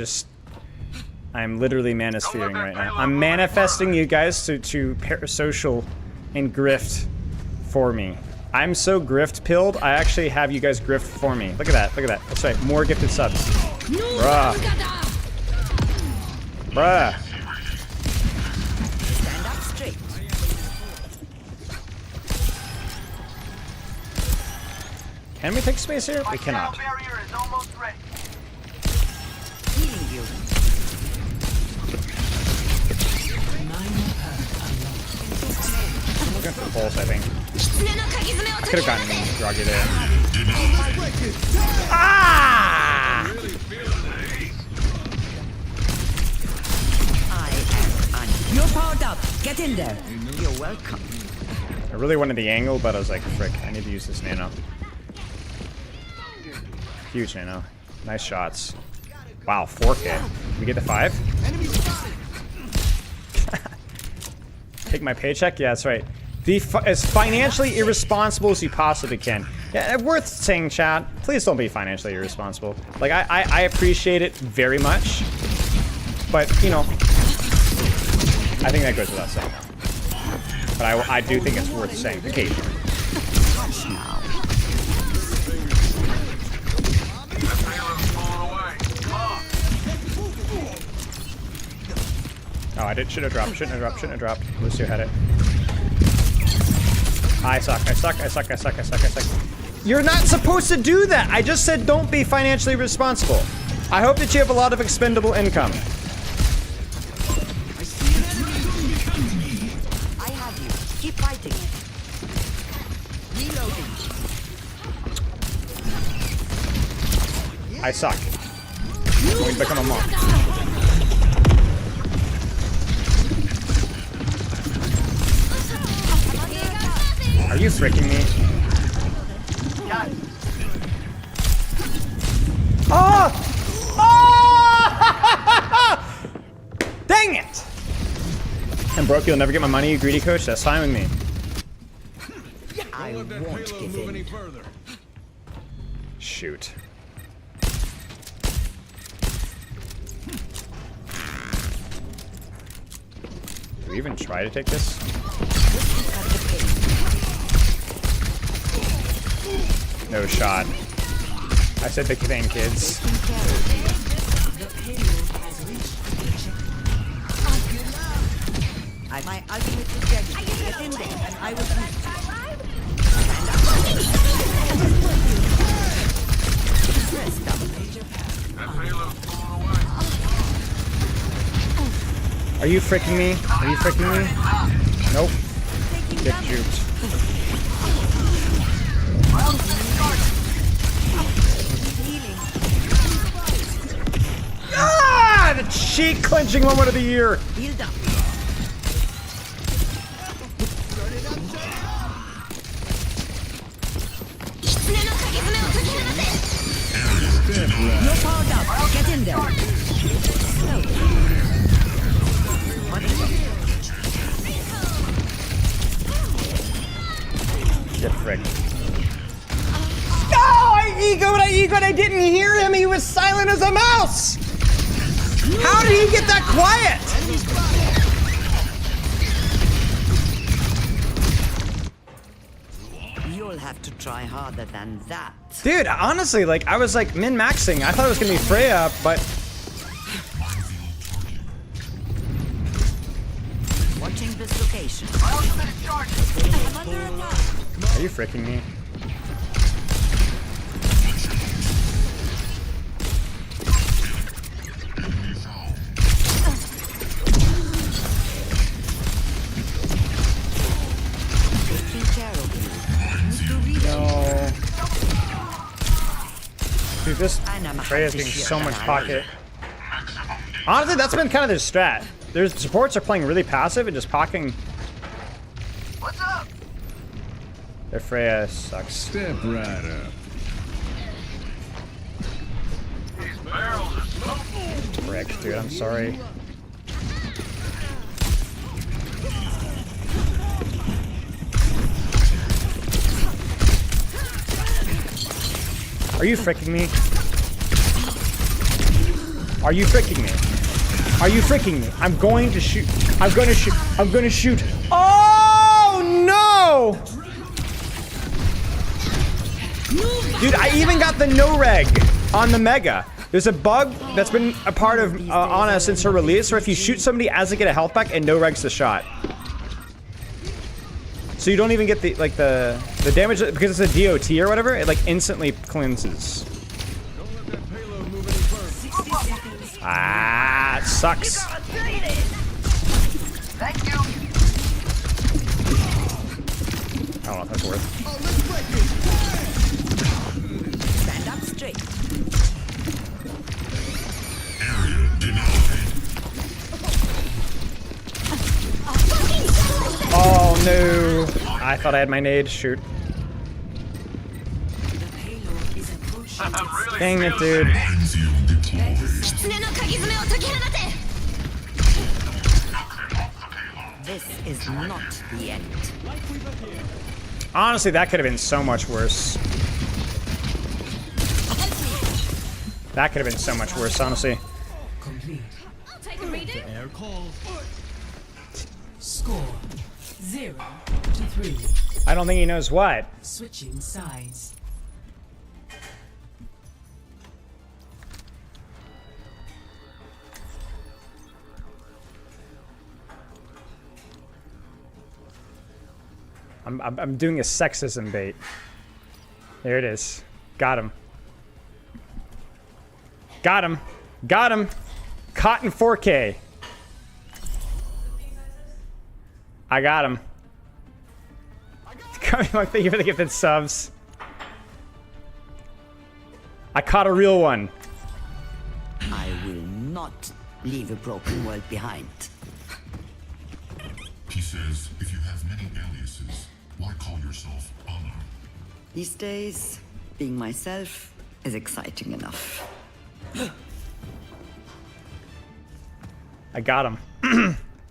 literally manosphering right now. I'm manifesting you guys to parasocial and grift for me. I'm so grift pilled, I actually have you guys grift for me. Look at that, look at that. That's right, more gifted subs. Bruh. Bruh. Stand up straight. Can we take space here? We cannot. Healing you. We're going for the pulse, I think. I could have gotten groggy there. Ah! You're powered up. Get in there. You're welcome. I really wanted the angle, but I was like, frick, I need to use this nano. Huge nano. Nice shots. Wow, 4K. Did we get the 5? Take my paycheck? Yeah, that's right. Be as financially irresponsible as you possibly can. Yeah, worth saying, chat. Please don't be financially irresponsible. Like, I appreciate it very much. But, you know, I think that goes without saying. But I do think it's worth saying occasionally. Oh, shouldn't have dropped. Lucio had it. I suck. You're not supposed to do that! I just said don't be financially responsible. I hope that you have a lot of expendable income. I have you. Keep fighting. Reloading. I suck. I'm going to become a monk. Are you freaking me? Oh! Oh! Dang it! I'm broke, you'll never get my money, you greedy coach? That's fine with me. I won't give in. Shoot. Do we even try to take this? No shot. I said the thing, kids. My ultimate is ready. Get in there, and I will Are you freaking me? Are you freaking me? Nope. Get juked. Ah! The cheek clenching moment of the year. You're powered up. Get in there. Get fricked. No! I egoed. I didn't hear him. He was silent as a mouse. How did he get that quiet? You'll have to try harder than that. Dude, honestly, like, I was like min-maxing. I thought it was gonna be Freya, but Watching this location. are you freaking me? No. Dude, this Freya's getting so much pocket. Honestly, that's been kind of their strat. Their supports are playing really passive and just pocketing. What's up? Their Freya sucks. Step right up. These barrels are smoking. Frick, dude, I'm sorry. Are you freaking me? Are you freaking me? Are you freaking me? I'm going to shoot. I'm going to shoot. I'm going to shoot. Oh no! Dude, I even got the no reg on the Mega. There's a bug that's been a part of Ana since her release, where if you shoot somebody as they get a health back, and no regs the shot. So you don't even get the like the damage because it's a DOT or whatever. It like instantly cleanses. Ah, it sucks. Thank you. I don't know if that's worth. Stand up straight. Oh no! I thought I had my nade. Shoot. Dang it, dude. This is not the end. Honestly, that could have been so much worse. That could have been so much worse, honestly. Complete. I'll take a reading. Air call. Score 0-3. I don't think he knows what. Switching sides. I'm doing a sexism bait. There it is. Got him. Got him. Got him. Caught in 4K. I got him. Thank you for the gifted subs. I caught a real one. I will not leave a broken world behind. He says, if you have many aliases, why call yourself Honor? These days, being myself is exciting enough. I got him.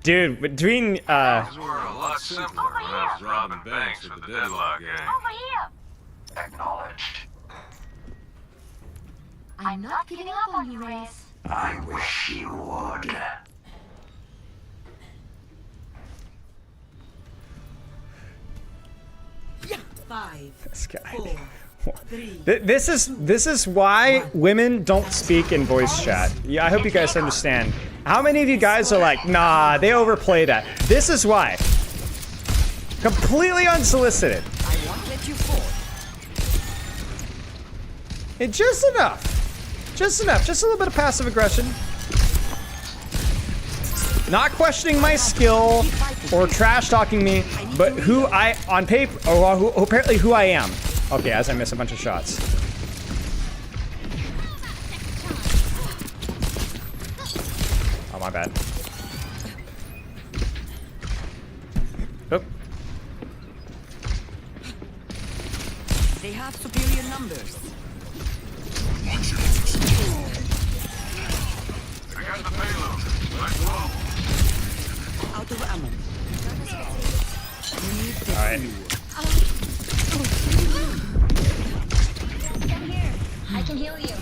Dude, between Things were a lot simpler when I was robbing banks with the Deadlock gang. Over here. Acknowledged. I'm not giving up on you, Reyes. I wish you would. This guy. This is why women don't speak in voice chat. Yeah, I hope you guys understand. How many of you guys are like, nah, they overplay that? This is why. Completely unsolicited. I won't let you fall. Just enough. Just enough. Just a little bit of passive aggression. Not questioning my skill or trash talking me, but who I, on paper, or who, apparently who I am. Okay, as I miss a bunch of shots. Oh, my bad. Oop. They have superior numbers. I got the payload. Let's go. Out of ammo. All right. I can heal you.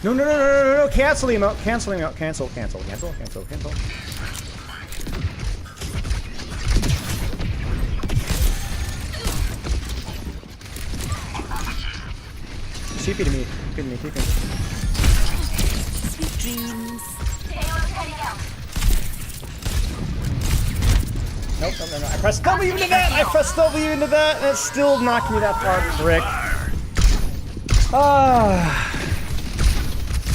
No, no, no, no, no, no, cancel emote, cancel emote, cancel, cancel, cancel, cancel, cancel. TP to me, TP to me, TP to me. Sweet dreams. Nope, no, no, no. I pressed W into that, I pressed W into that, and it's still knocking me that far, frick. Ah.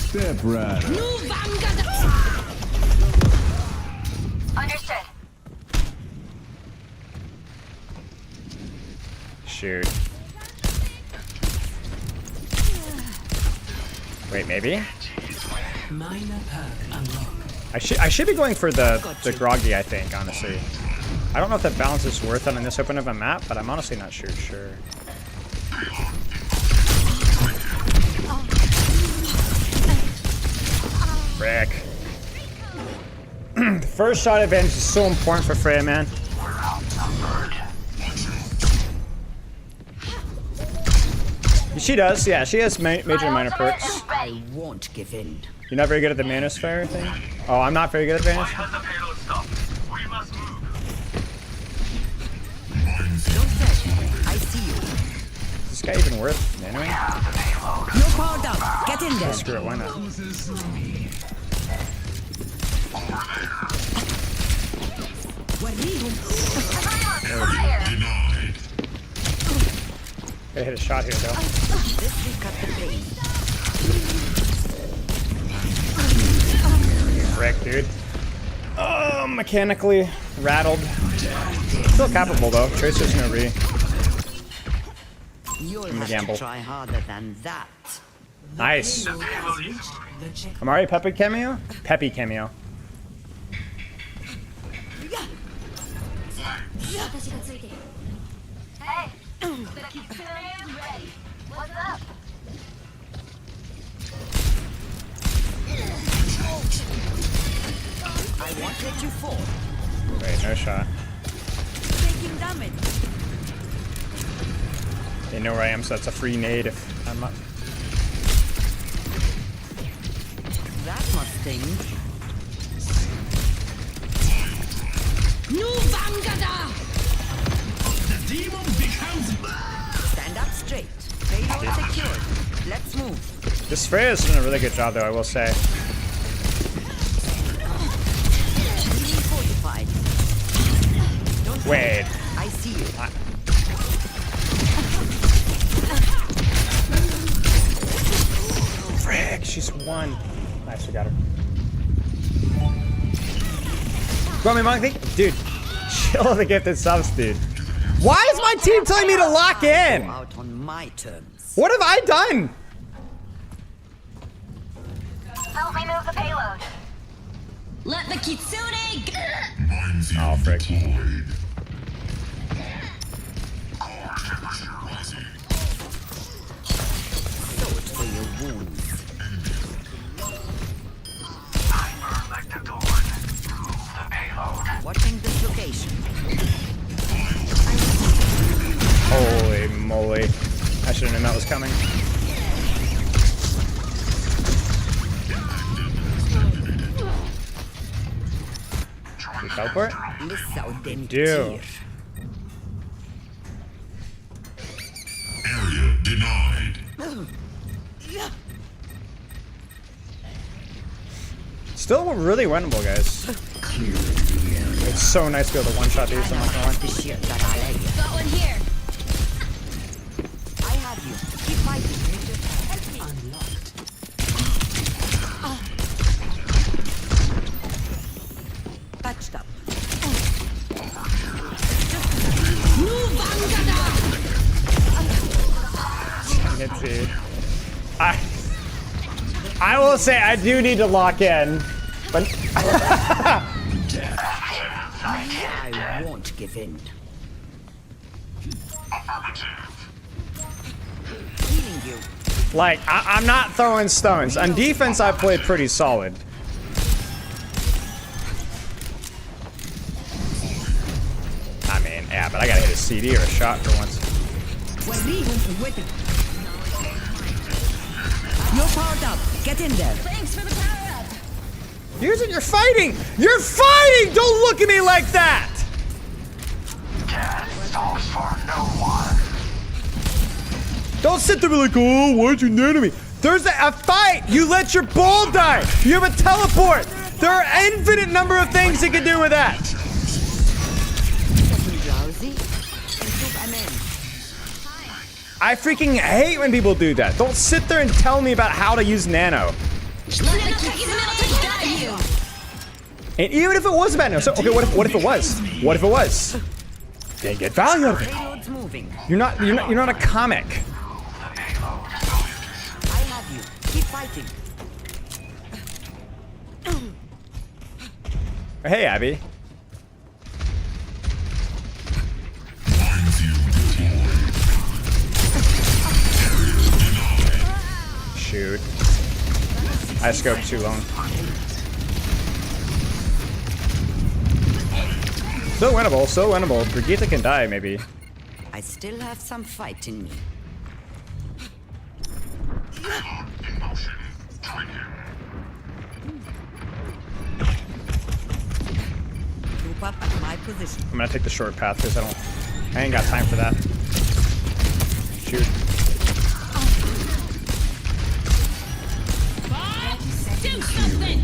Step right. Understood. Shoot. Wait, maybe? Minor perk unlocked. I should be going for the groggy, I think, honestly. I don't know if that balance is worth it on this open of a map, but I'm honestly not sure. Frick. The first shot advantage is so important for Freya, man. She does, yeah. She has major and minor perks. I won't give in. You're not very good at the manosphere thing? Oh, I'm not very good at manosphere? I see you. Is this guy even worth manoing? No power down. Get in there. Screw it, why not? Gotta hit a shot here, though. This will cut the pain. Frick, dude. Oh, mechanically rattled. Still capable, though. Tracer's no re. You'll I'm have gamble. to try harder than that. Nice. Amari Pepe cameo? Pepe cameo. Hey, the Kitsune is ready. What's up? I won't let you fall. Wait, no shot. Taking damage. They know where I am, so that's a free nade if I'm not. That must sting. New Vangada! The demon becomes. Stand up straight. Payload secured. Let's move. This Freya's doing a really good job, though, I will say. Being fortified. Don't Wait. I see you. Frick, she's one. Nice, we got her. Go me, monkey. Dude, chill the gifted subs, dude. Why is my team telling me to lock in? Out on my terms. What have I done? Help me move the payload. Let the Kitsune go! Oh, frick. Salt for your wounds. Watching this location. Holy moly. I should have known that was coming. You teleport? Do. Area denied. Still really winnable, guys. It's so nice to be able to one-shot these, I'm not gonna lie. Got one here. I have you. Keep fighting. dude. I will say I do need to lock in, but I won't give in. Healing you. like I'm not throwing stones. On defense, I played pretty solid. I mean, yeah, but I gotta hit a CD or a shot for once. You're powered up. Get in there. Thanks for the power up. Use it. You're fighting. You're fighting. Don't look at me like that. Talks for no one. Don't sit there and be like, oh, why'd you nano me? There's a fight. You let your ball die. You have a teleport. There are an infinite number of things you can do with that. I freaking hate when people do that. Don't sit there and tell me about how to use nano. And even if it was about nano, so okay, what if it was? What if it was? Then get value out of it. You're not a comic. I have you. Keep fighting. Hey, Abby. Shoot. I scoped too long. So winnable, so winnable. Brigitte can die, maybe. I still have some fight in me. Group up at my position. I'm gonna take the short path because I ain't got time for that. Shoot. Do something.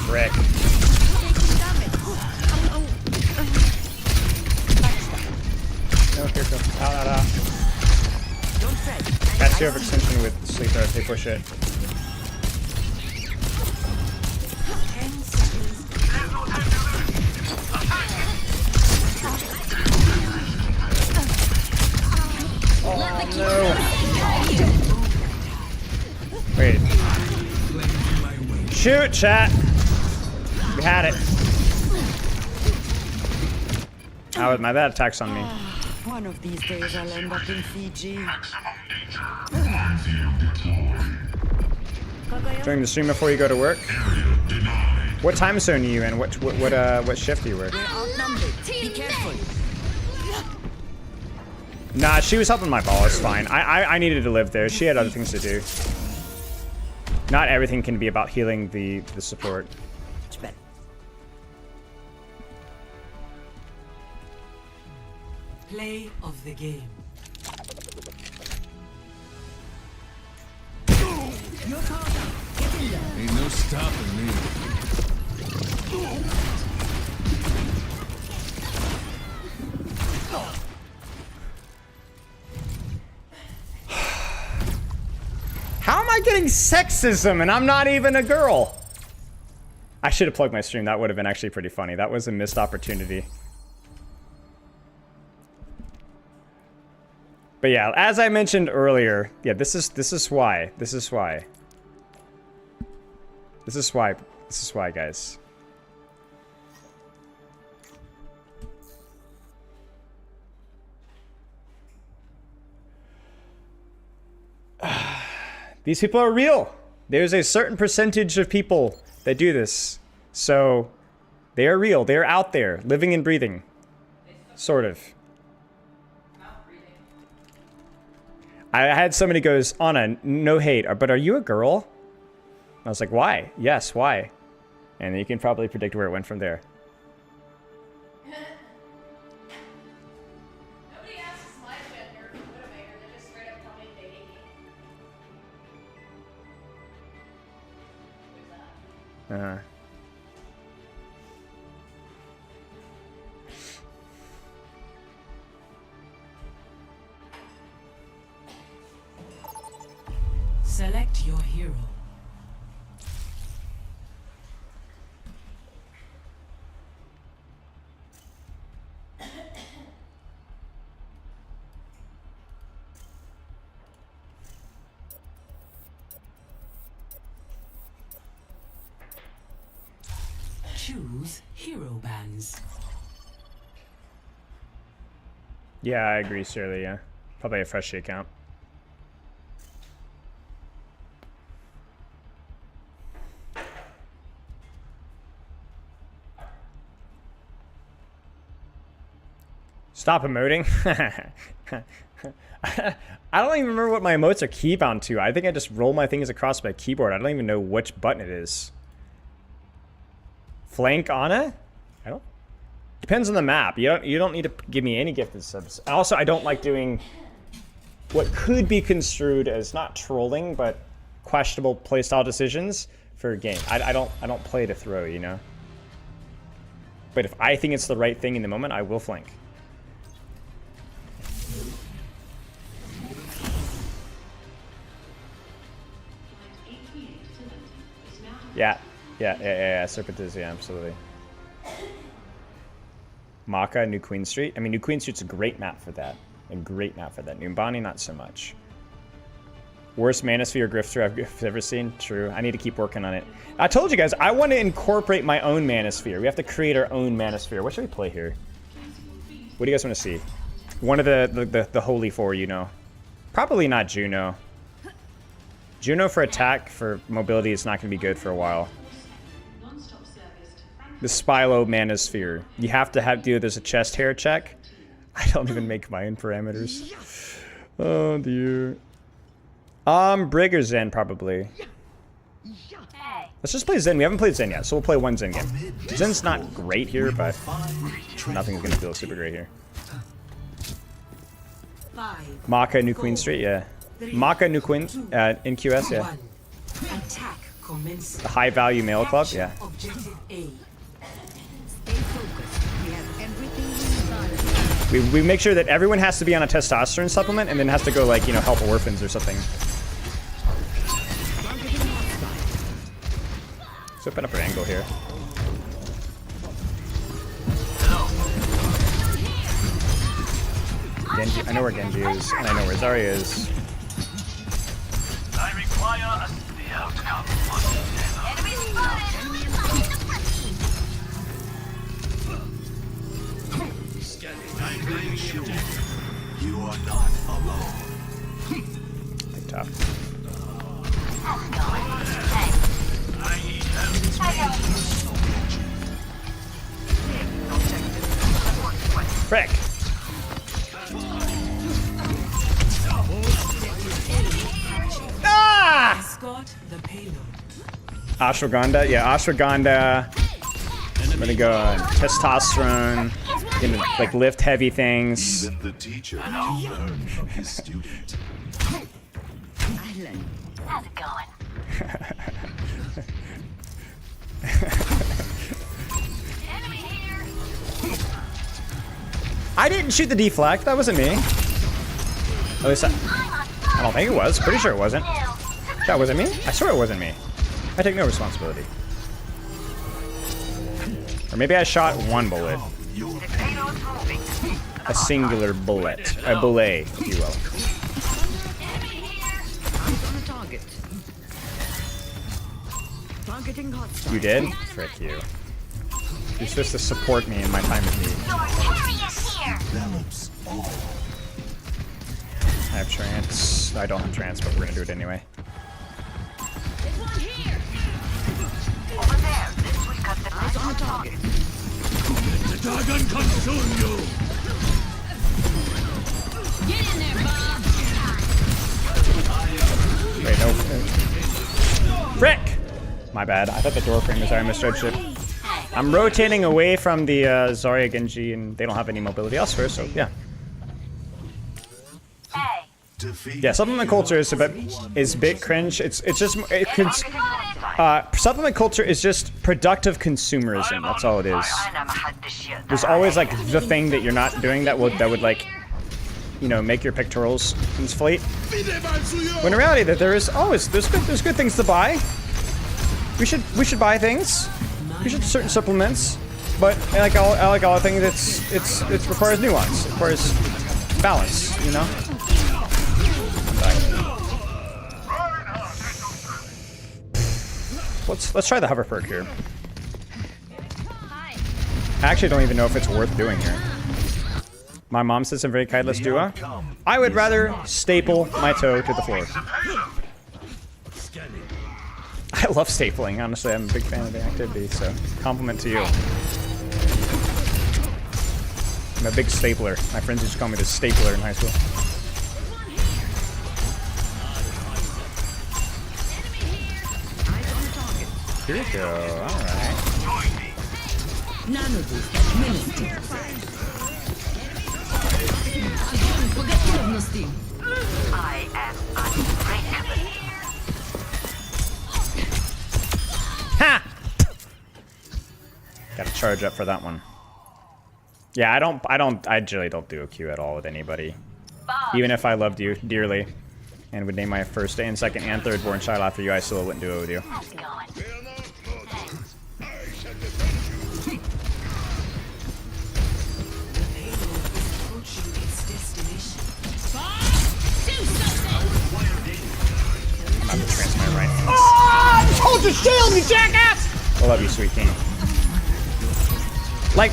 Frick. No, here, go. Out. Don't fret. Catch you over extension with sleeper if they push it. Oh, no. Wait. Shoot, chat. We had it. Oh, my bad attack's on me. One of these days I'll end up in Fiji. During the stream before you go to work? What time zone are you in? What shift do you work? We're outnumbered. Be careful. Nah, she was helping my ball. It's fine. I needed to live there. She had other things to do. Not everything can be about healing the support. It's better. Play of the game. Your power up. Get in there. Ain't no stopping me. How am I getting sexism and I'm not even a girl? I should have plugged my stream. That would have been actually pretty funny. That was a missed opportunity. But yeah, as I mentioned earlier, yeah, this is why, guys. These people are real. There's a certain percentage of people that do this. So they are real. They're out there, living and breathing. Sort of. I had somebody goes, Anna, no hate, but are you a girl? I was like, why? Yes, why? And you can probably predict where it went from there. Nobody asks my gender for Widowmaker, they just straight up tell me they hate me. Uh-huh. Select your hero. Choose hero bands. Yeah, I agree, Shirley, yeah. Probably a fresh account. Stop emoting. I don't even remember what my emotes are keybound to. I think I just roll my fingers across my keyboard. I don't even know which button it is. Flank Ana? I don't. Depends on the map. You don't need to give me any gifted subs. Also, I don't like doing what could be construed as not trolling, but questionable playstyle decisions for a game. I don't play to throw, you know. But if I think it's the right thing in the moment, I will flank. Yeah, Serpent is, yeah, absolutely. Maka, New Queen Street. I mean, New Queen Street's a great map for that. A great map for that. Numbani, not so much. Worst Manosphere Grifter I've ever seen? True. I need to keep working on it. I told you guys, I want to incorporate my own Manosphere. We have to create our own Manosphere. What should we play here? What do you guys want to see? One of the Holy Four, you know. Probably not Juno. Juno for attack, for mobility is not going to be good for a while. The Spylo Manosphere. You have to do, there's a chest hair check. I don't even make my own parameters. Oh dear. Brig or Zen, probably. Let's just play Zen. We haven't played Zen yet, so we'll play one Zen game. Zen's not great here, but nothing's going to feel super great here. Maka, New Queen Street, yeah. Maka, New Queen, in QS, yeah. The high value male club, yeah. We make sure that everyone has to be on a testosterone supplement and then has to go, like, you know, help orphans or something. Let's open up our angle here. Genji, I know where Genji is, and I know where Zarya is. I require the outcome. Enemy spotted! You are not alone. Big top. Frick! Ah! Ashwagandha? Yeah, ashwagandha. I'm gonna go on testosterone. Gonna, like, lift heavy things. Even the teacher can learn from his student. How's it going? I didn't shoot the deflect. That wasn't me. At least I don't think it was. Pretty sure it wasn't. That wasn't me? I swear it wasn't me. I take no responsibility. Or maybe I shot one bullet. A singular bullet. A bullet, if you will. You did? Frick you. You're supposed to support me in my time of need. I have trance. I don't have trance, but we're gonna do it anyway. Over there, we got the eyes on target. The dragon consume you. Get in there, Bob. Wait, no. Frick! My bad. I thought the door frame was there. I misjudged it. I'm rotating away from the Zarya Genji, and they don't have any mobility elsewhere, so yeah. Yeah, supplement culture is a bit cringe. It's just supplement culture is just productive consumerism. That's all it is. There's always like the thing that you're not doing that would like, you know, make your pectorals inflate. When in reality, that there's good things to buy. We should buy things. We should certain supplements, but like all things, it requires nuance. It requires balance, you know. Let's try the hover perk here. I actually don't even know if it's worth doing here. My mom says I'm very kind. Let's do a. I would rather staple my toe to the floor. I love stapling. Honestly, I'm a big fan of the activity, so compliment to you. I'm a big stapler. My friends used to call me the stapler in high school. Here we go. Alright. None of this minister. Again, forget Steam. I am unbreakable. Ha! Gotta charge up for that one. Yeah, I generally don't do a Q at all with anybody. Even if I loved you dearly and would name my first and second and third born child after you, I still wouldn't do it with you. I'm about to transfer my right. Oh, just hold your shield, you jackass! I love you, sweet king. Like,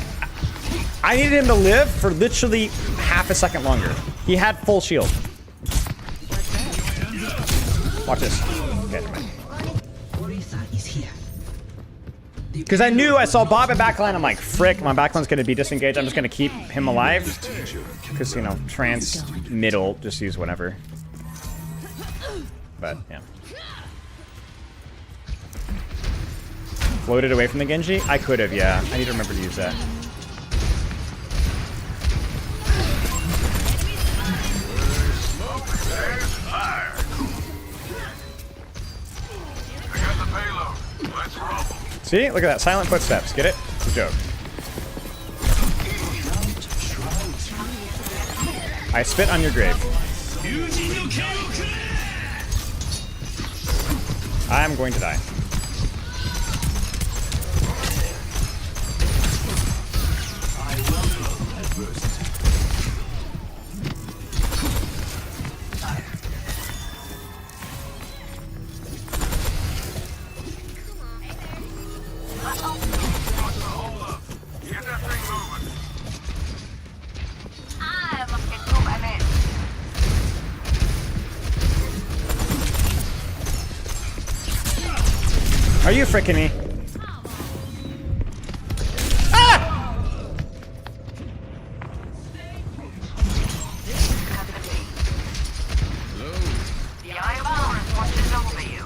I needed him to live for literally half a second longer. He had full shield. Watch this. Okay, never mind. Because I knew I saw Bob at backline. I'm like, frick, my backline's going to be disengaged. I'm just going to keep him alive. Because, you know, trans, middle, just use whatever. But, yeah. Floated away from the Genji? I could have, yeah. I need to remember to use that. See? Look at that. Silent footsteps. Get it? Good joke. I spit on your grave. I'm going to die. Are you fricking me? Ah!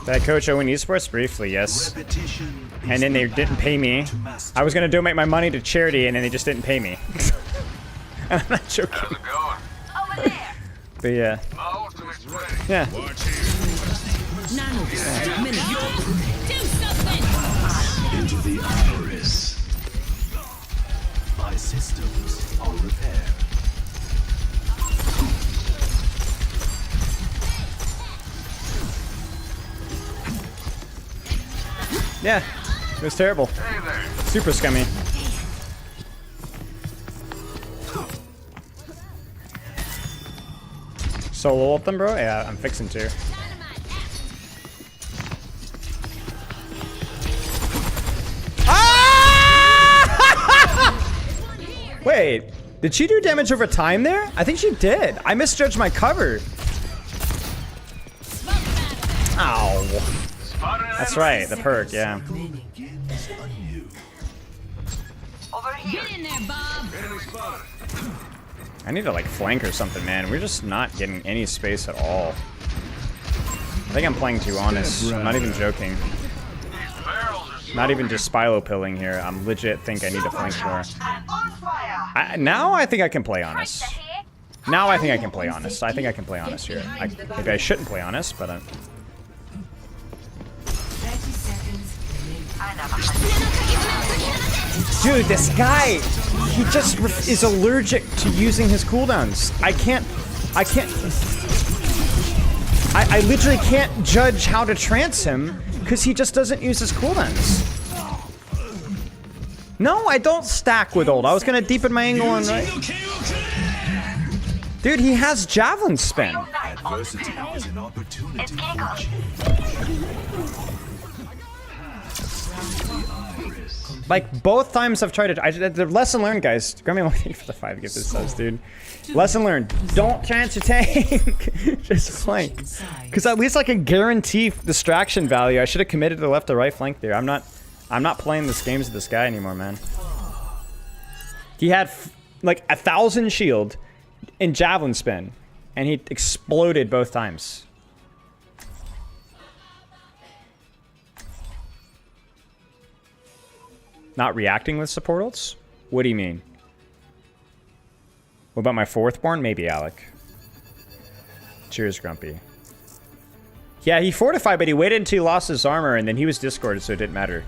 Did I coach Owen Esports? Briefly, yes. And then they didn't pay me. I was gonna donate my money to charity and then they just didn't pay me. And I'm not joking. But yeah. Yeah. Into the iris. My systems on repair. Yeah, it was terrible. Super scummy. Solo ult them, bro? Yeah, I'm fixing to. Wait, did she do damage over time there? I think she did. I misjudged my cover. Ow. That's right, the perk, yeah. Get in there, Bob. I need to like flank or something, man. We're just not getting any space at all. I think I'm playing too honest. I'm not even joking. Not even just spilo pilling here. I'm legit think I need to flank more. Now I think I can play honest. Now I think I can play honest. I think I can play honest here. Maybe I shouldn't play honest, but I'm... Dude, this guy, he just is allergic to using his cooldowns. I literally can't judge how to trance him because he just doesn't use his cooldowns. No, I don't stack with ult. I was gonna deepen my angle on right. Dude, he has javelin spin. Adversity is an opportunity. Like, both times I've tried it. The lesson learned, guys. Grab me one thing for the 5 gift this subs, dude. Lesson learned. Don't chance your tank. Just flank. Because at least I can guarantee distraction value. I should have committed to the left or right flank there. I'm not playing this games with this guy anymore, man. He had like 1,000 shield in javelin spin, and he exploded both times. Not reacting with support ults? What do you mean? What about my 4th born? Maybe, Alec. Cheers, Grumpy. Yeah, he fortified, but he waited until he lost his armor, and then he was discorded, so it didn't matter.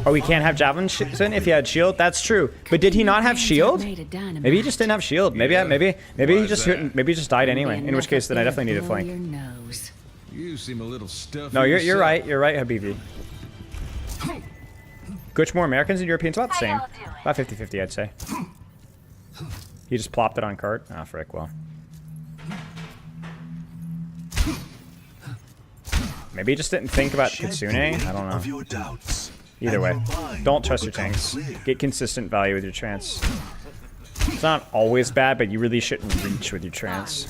Oh, he can't have javelin in if he had shield? That's true. But did he not have shield? Maybe he just didn't have shield. Maybe he just died anyway. In which case, then I definitely need a flank. You seem a little stuffy. No, you're right. You're right, Habibi. Which more Americans and Europeans? About the same. About 50-50, I'd say. He just plopped it on cart. Ah, frick. Well. Maybe he just didn't think about Kitsune. I don't know. Either way, don't trust your tanks. Get consistent value with your trance. It's not always bad, but you really shouldn't reach with your trance.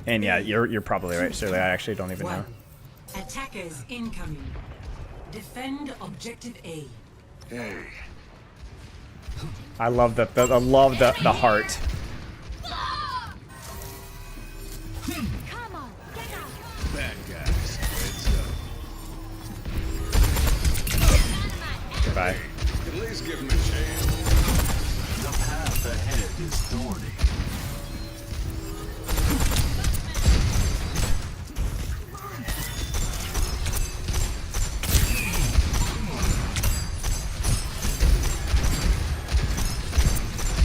And yeah, you're probably right, Shirley. I actually don't even know. Attackers incoming. Defend objective A. Hey. I love the heart. Bad guys. Goodbye. At least give him a chance. The path ahead is thorny.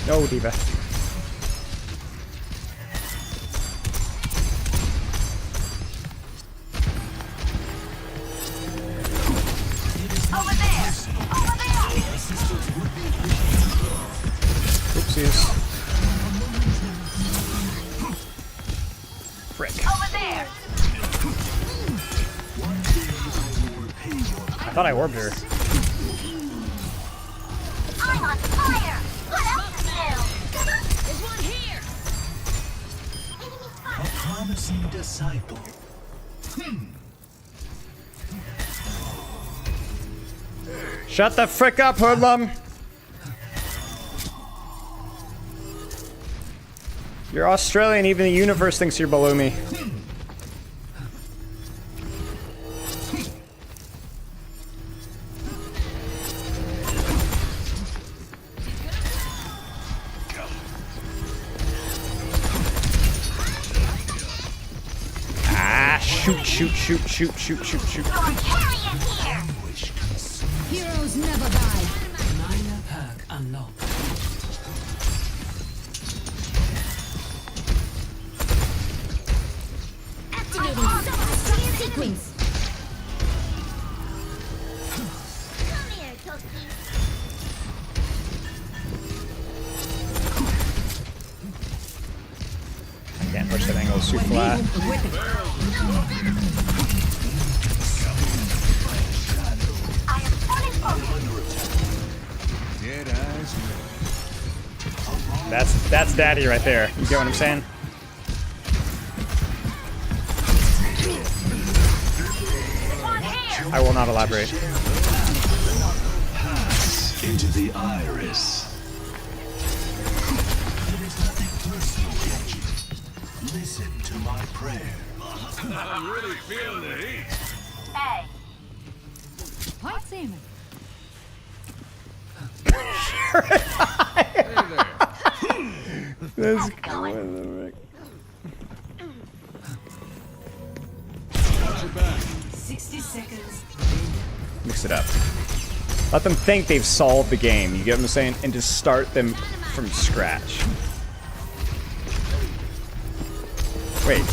No, Diva. Oopsies. Frick. Over there. I thought I orbed her. I'm on fire. What else is new? There's one here. A promising disciple. Shut the frick up, hoodlum! You're Australian, even the universe thinks you're below me. Ah, shoot. Heroes never die. Minor perk unlocked. Activating sequence. Come here, Toki. I can't push that angle, it's too flat. I am fully focused. Dead eyes. That's daddy right there. You get what I'm saying? I will not elaborate. Pass into the iris. Listen to my prayer. I'm really feeling the heat. Hey. Point semen. That's going. 60 seconds. Mix it up. Let them think they've solved the game, you get what I'm saying? And just start them from scratch. Wait.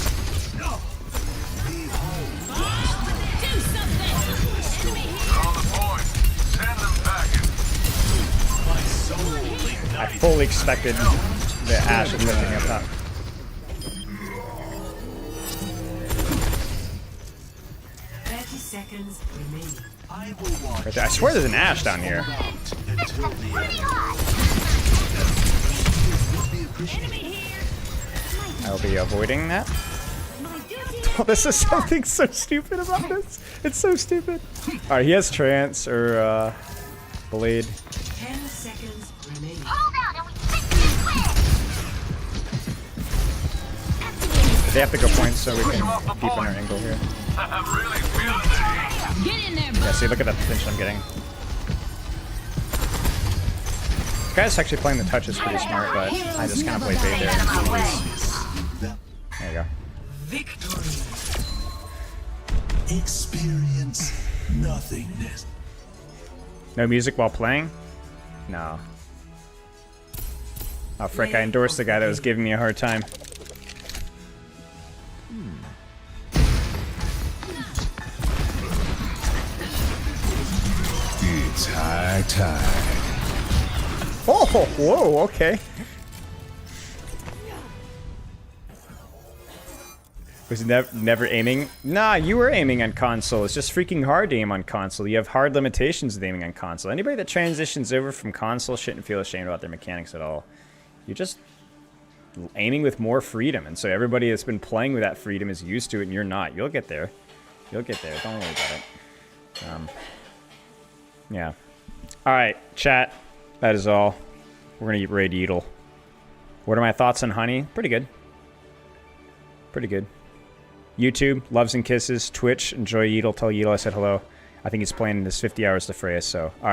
I fully expected the Ashe lifting up top. seconds remaining. Right there. I swear there's an Ashe down here. I'll be avoiding that. Oh, this is something so stupid about this. It's so stupid. Alright, he has trance or blade. 10 seconds remaining. They have to go point so we can deepen our angle here. Get in there, Yeah, see, look at that potential I'm getting. This guy's actually playing the touches pretty smart, but I just kind of play bait there. There you go. Victory. Experience nothingness. No music while playing? No. Oh, frick, I endorsed the guy that was giving me a hard time. It's high tide. Oh, whoa, okay. Was never aiming? Nah, you were aiming on console. It's just freaking hard to aim on console. You have hard limitations with aiming on console. Anybody that transitions over from console shouldn't feel ashamed about their mechanics at all. You're just aiming with more freedom, and so everybody that's been playing with that freedom is used to it, and you're not. You'll get there. You'll get there. Don't worry about it. Yeah. All right, chat. That is all. We're gonna raid Yeetle. What are my thoughts on Honey? Pretty good. Pretty good. YouTube, loves and kisses. Twitch, enjoy Yeetle. Tell Yeetle I said hello. I think he's playing this 50 hours to Freya, so... All right.